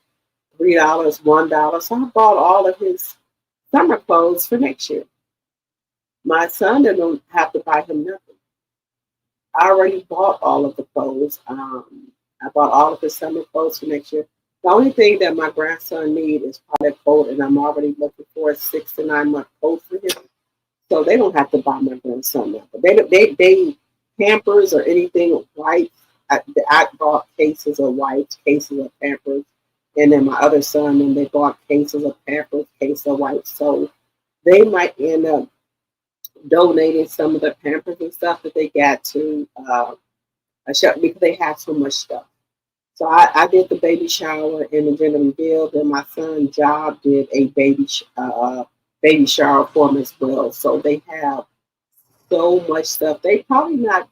$1. So I bought all of his summer clothes for next year. My son didn't have to buy him nothing. I already bought all of the clothes. I bought all of the summer clothes for next year. The only thing that my grandson needs is probably a coat, and I'm already looking for a 6 to 9 month coat for him. So they don't have to buy my grandson that. But they Pampers or anything white. I bought cases of white, cases of Pampers, and then my other son, and they bought cases of Pampers, cases of white. So they might end up donating some of the Pampers and stuff that they got to a shop because they have so much stuff. So I did the baby shower and the gender reveal. Then my son Job did a baby shower for him as well. So they have so much stuff. They probably not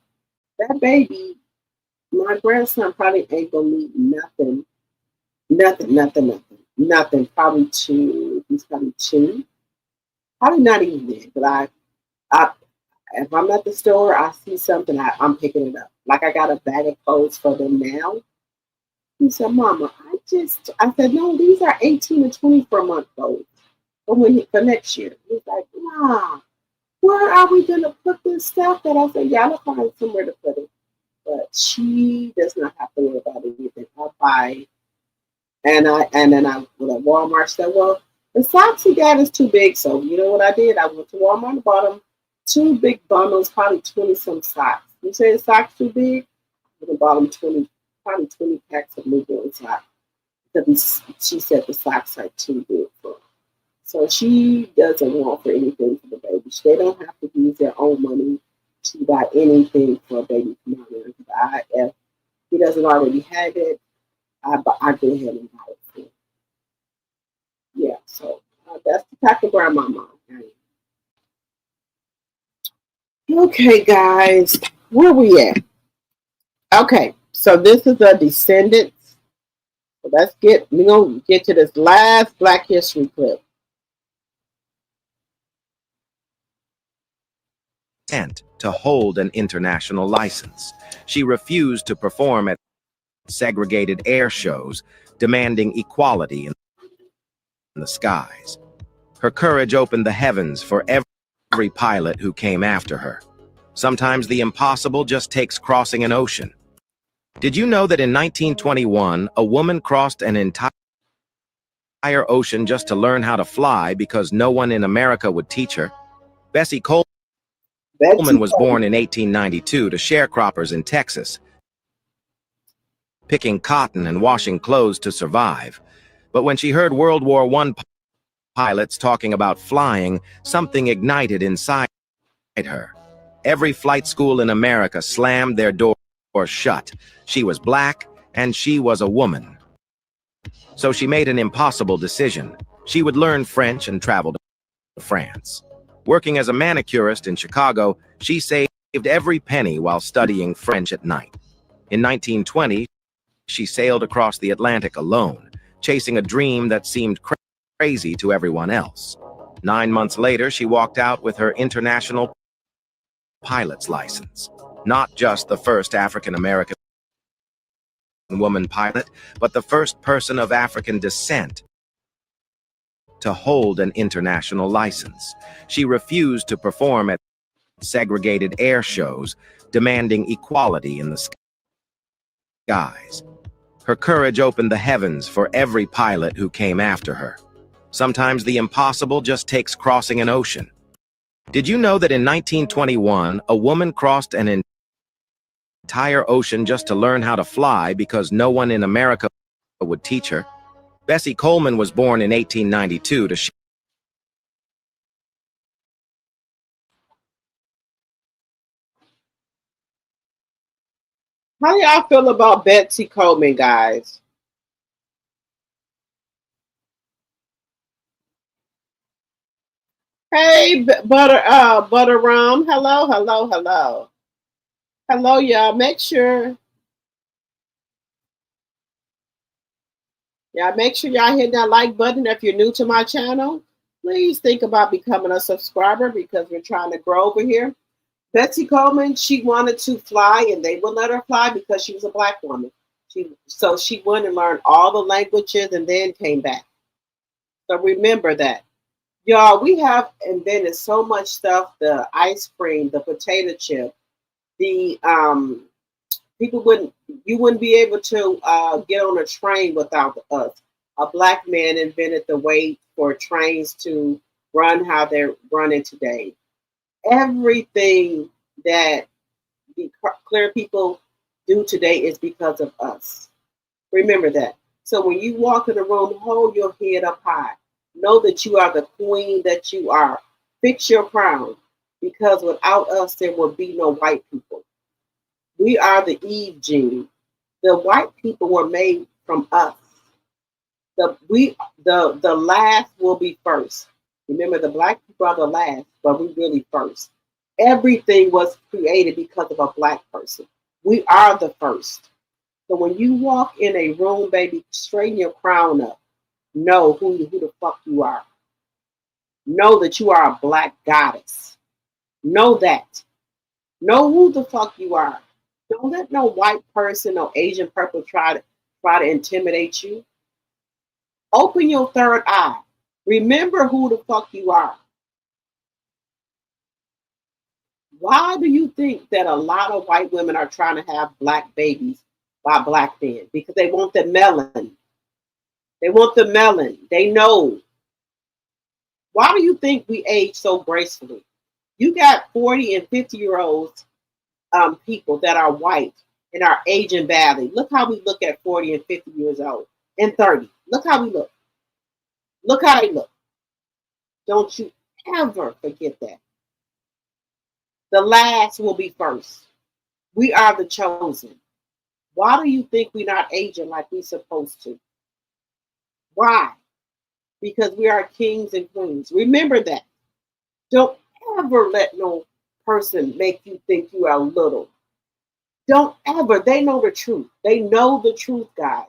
that baby. My grandson probably ain't gonna need nothing. Probably two. He's probably two. Probably not even there. But I if I'm at the store, I see something, I'm picking it up. Like I got a bag of clothes for them now. He said, Mama, I said, no, these are 18 and 24 month clothes for next year. He's like, Mom, where are we going to put this stuff? That I said, yeah, I'll find somewhere to put it. But she does not have to worry about anything. I'll buy. And then I went to Walmart, said, well, the socks he got is too big. So you know what I did? I went to Walmart and bought him 2 big bundles, probably 20 some socks. You say the socks too big? I bought him probably 20 packs of newborn socks. Because she said the socks are too big for her. So she doesn't want for anything for the baby. They don't have to use their own money to buy anything for a baby. If he doesn't already have it, I go ahead and buy it for him. Yeah, so that's the type of grandma mom. Okay, guys, where we at? Okay, so this is the Descendants. So we're gonna get to this last Black History clip. To hold an international license. She refused to perform at segregated air shows, demanding equality in the skies. Her courage opened the heavens for every pilot who came after her. Sometimes the impossible just takes crossing an ocean. Did you know that in 1921, a woman crossed an entire ocean just to learn how to fly because no one in America would teach her? Bessie Coleman was born in 1892 to sharecroppers in Texas, picking cotton and washing clothes to survive. But when she heard World War I pilots talking about flying, something ignited inside her. Every flight school in America slammed their doors shut. She was Black, and she was a woman. So she made an impossible decision. She would learn French and travel to France. Working as a manicurist in Chicago, she saved every penny while studying French at night. In 1920, she sailed across the Atlantic alone, chasing a dream that seemed crazy to everyone else. 9 months later, she walked out with her international pilot's license. Not just the first African-American woman pilot, but the first person of African descent to hold an international license. She refused to perform at segregated air shows, demanding equality in the skies. Her courage opened the heavens for every pilot who came after her. Sometimes the impossible just takes crossing an ocean. Did you know that in 1921, a woman crossed an entire ocean just to learn how to fly because no one in America would teach her? Bessie Coleman was born in 1892 to How y'all feel about Betsy Coleman, guys? Hey, Butter Rum. Hello. Hello, y'all. Make sure y'all hit that like button. If you're new to my channel, please think about becoming a subscriber because we're trying to grow over here. Betsy Coleman, she wanted to fly and they would let her fly because she was a Black woman. So she went and learned all the languages and then came back. So remember that. Y'all, we have invented so much stuff, the ice cream, the potato chip. The people you wouldn't be able to get on a train without us. A black man invented the way for trains to run how they're running today. Everything that the clear people do today is because of us. Remember that. So when you walk in the room, hold your head up high. Know that you are the queen that you are. Fix your crown, because without us, there will be no white people. We are the Eve gene. The white people were made from us. The last will be first. Remember, the black people are the last, but we really first. Everything was created because of a black person. We are the first. So when you walk in a room, baby, straighten your crown up. Know who the fuck you are. Know that you are a black goddess. Know that. Know who the fuck you are. Don't let no white person or Asian person try to intimidate you. Open your third eye. Remember who the fuck you are. Why do you think that a lot of white women are trying to have black babies by black men? Because they want the melanin. They want the melanin. They know. Why do you think we age so gracefully? You got 40 and 50-year-olds people that are white and are aging badly. Look how we look at 40 and 50 years old and 30. Look how we look. Look how they look. Don't you ever forget that. The last will be first. We are the chosen. Why do you think we're not aging like we're supposed to? Why? Because we are kings and queens. Remember that. Don't ever let no person make you think you are little. Don't ever. They know the truth. They know the truth, guys.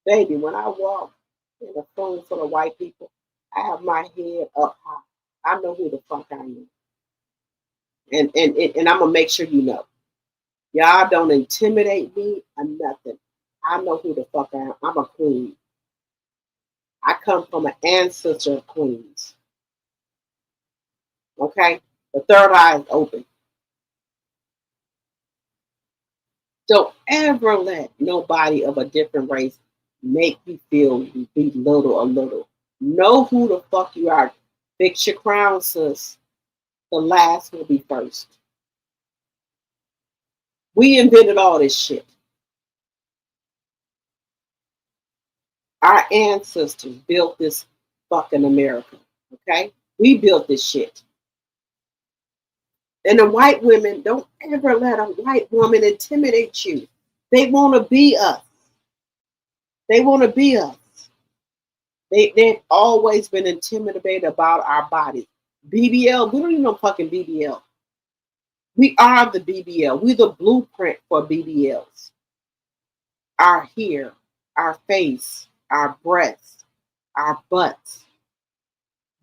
Baby, when I walk in a room full of white people, I have my head up high. I know who the fuck I am. And I'm going to make sure you know. Y'all don't intimidate me or nothing. I know who the fuck I am. I'm a queen. I come from an ancestor of queens. Okay? The third eye is open. Don't ever let nobody of a different race make you feel you be little or little. Know who the fuck you are. Fix your crown, sis. The last will be first. We invented all this shit. Our ancestors built this fucking America. Okay? We built this shit. And the white women, don't ever let a white woman intimidate you. They want to be us. They want to be us. They've always been intimidated about our bodies. BBL, we don't even know fucking BBL. We are the BBL. We're the blueprint for BBLs. Our hair, our face, our breasts, our butts.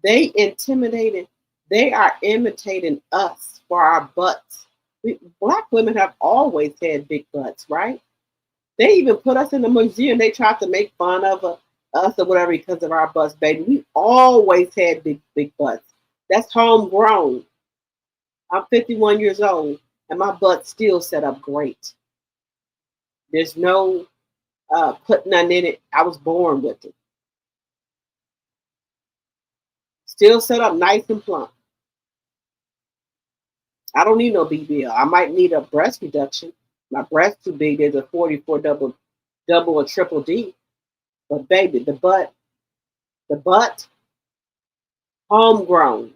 They intimidated. They are imitating us for our butts. Black women have always had big butts, right? They even put us in the museum. They tried to make fun of us or whatever because of our butts, baby. We always had big butts. That's homegrown. I'm 51 years old, and my butt still set up great. There's no putting nothing in it. I was born with it. Still set up nice and plump. I don't need no BBL. I might need a breast reduction. My breast's too big. There's a 44 double or triple D. But baby, the butt, homegrown.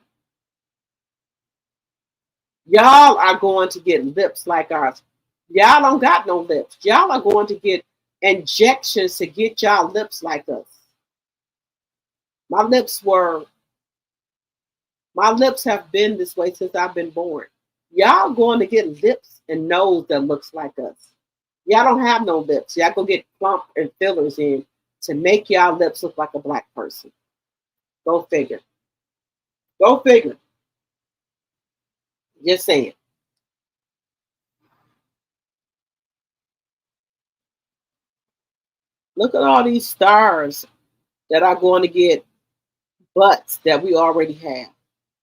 Y'all are going to get lips like ours. Y'all don't got no lips. Y'all are going to get injections to get y'all lips like us. My lips have been this way since I've been born. Y'all going to get lips and nose that looks like us. Y'all don't have no lips. Y'all go get plump and fillers in to make y'all lips look like a black person. Go figure. Go figure. Just saying. Look at all these stars that are going to get butts that we already have.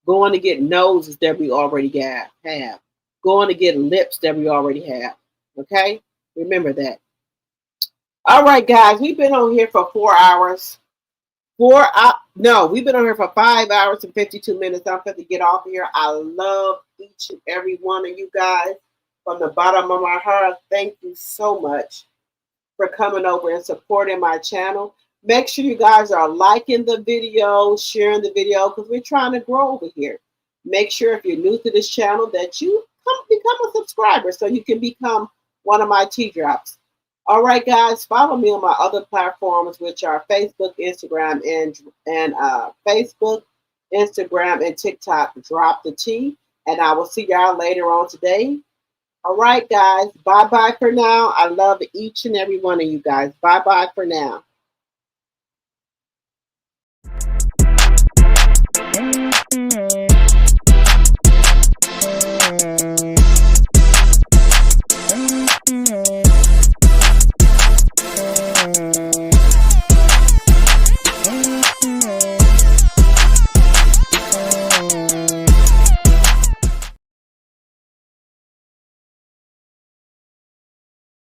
Going to get noses that we already have. going to get lips that we already have. Okay? Remember that. All right, guys. We've been on here for 4 hours. We've been on here for 5 hours and 52 minutes. I'm going to get off here. I love each and every one of you guys from the bottom of my heart. Thank you so much for coming over and supporting my channel. Make sure you guys are liking the video, sharing the video, because we're trying to grow over here. Make sure if you're new to this channel that you become a subscriber so you can become one of my T-Drops. All right, guys, follow me on my other platforms, which are Facebook, Instagram, and Facebook, Instagram, and TikTok. Drop the T, and I will see y'all later on today. All right, guys, bye-bye for now. I love each and every one of you guys. Bye-bye for now.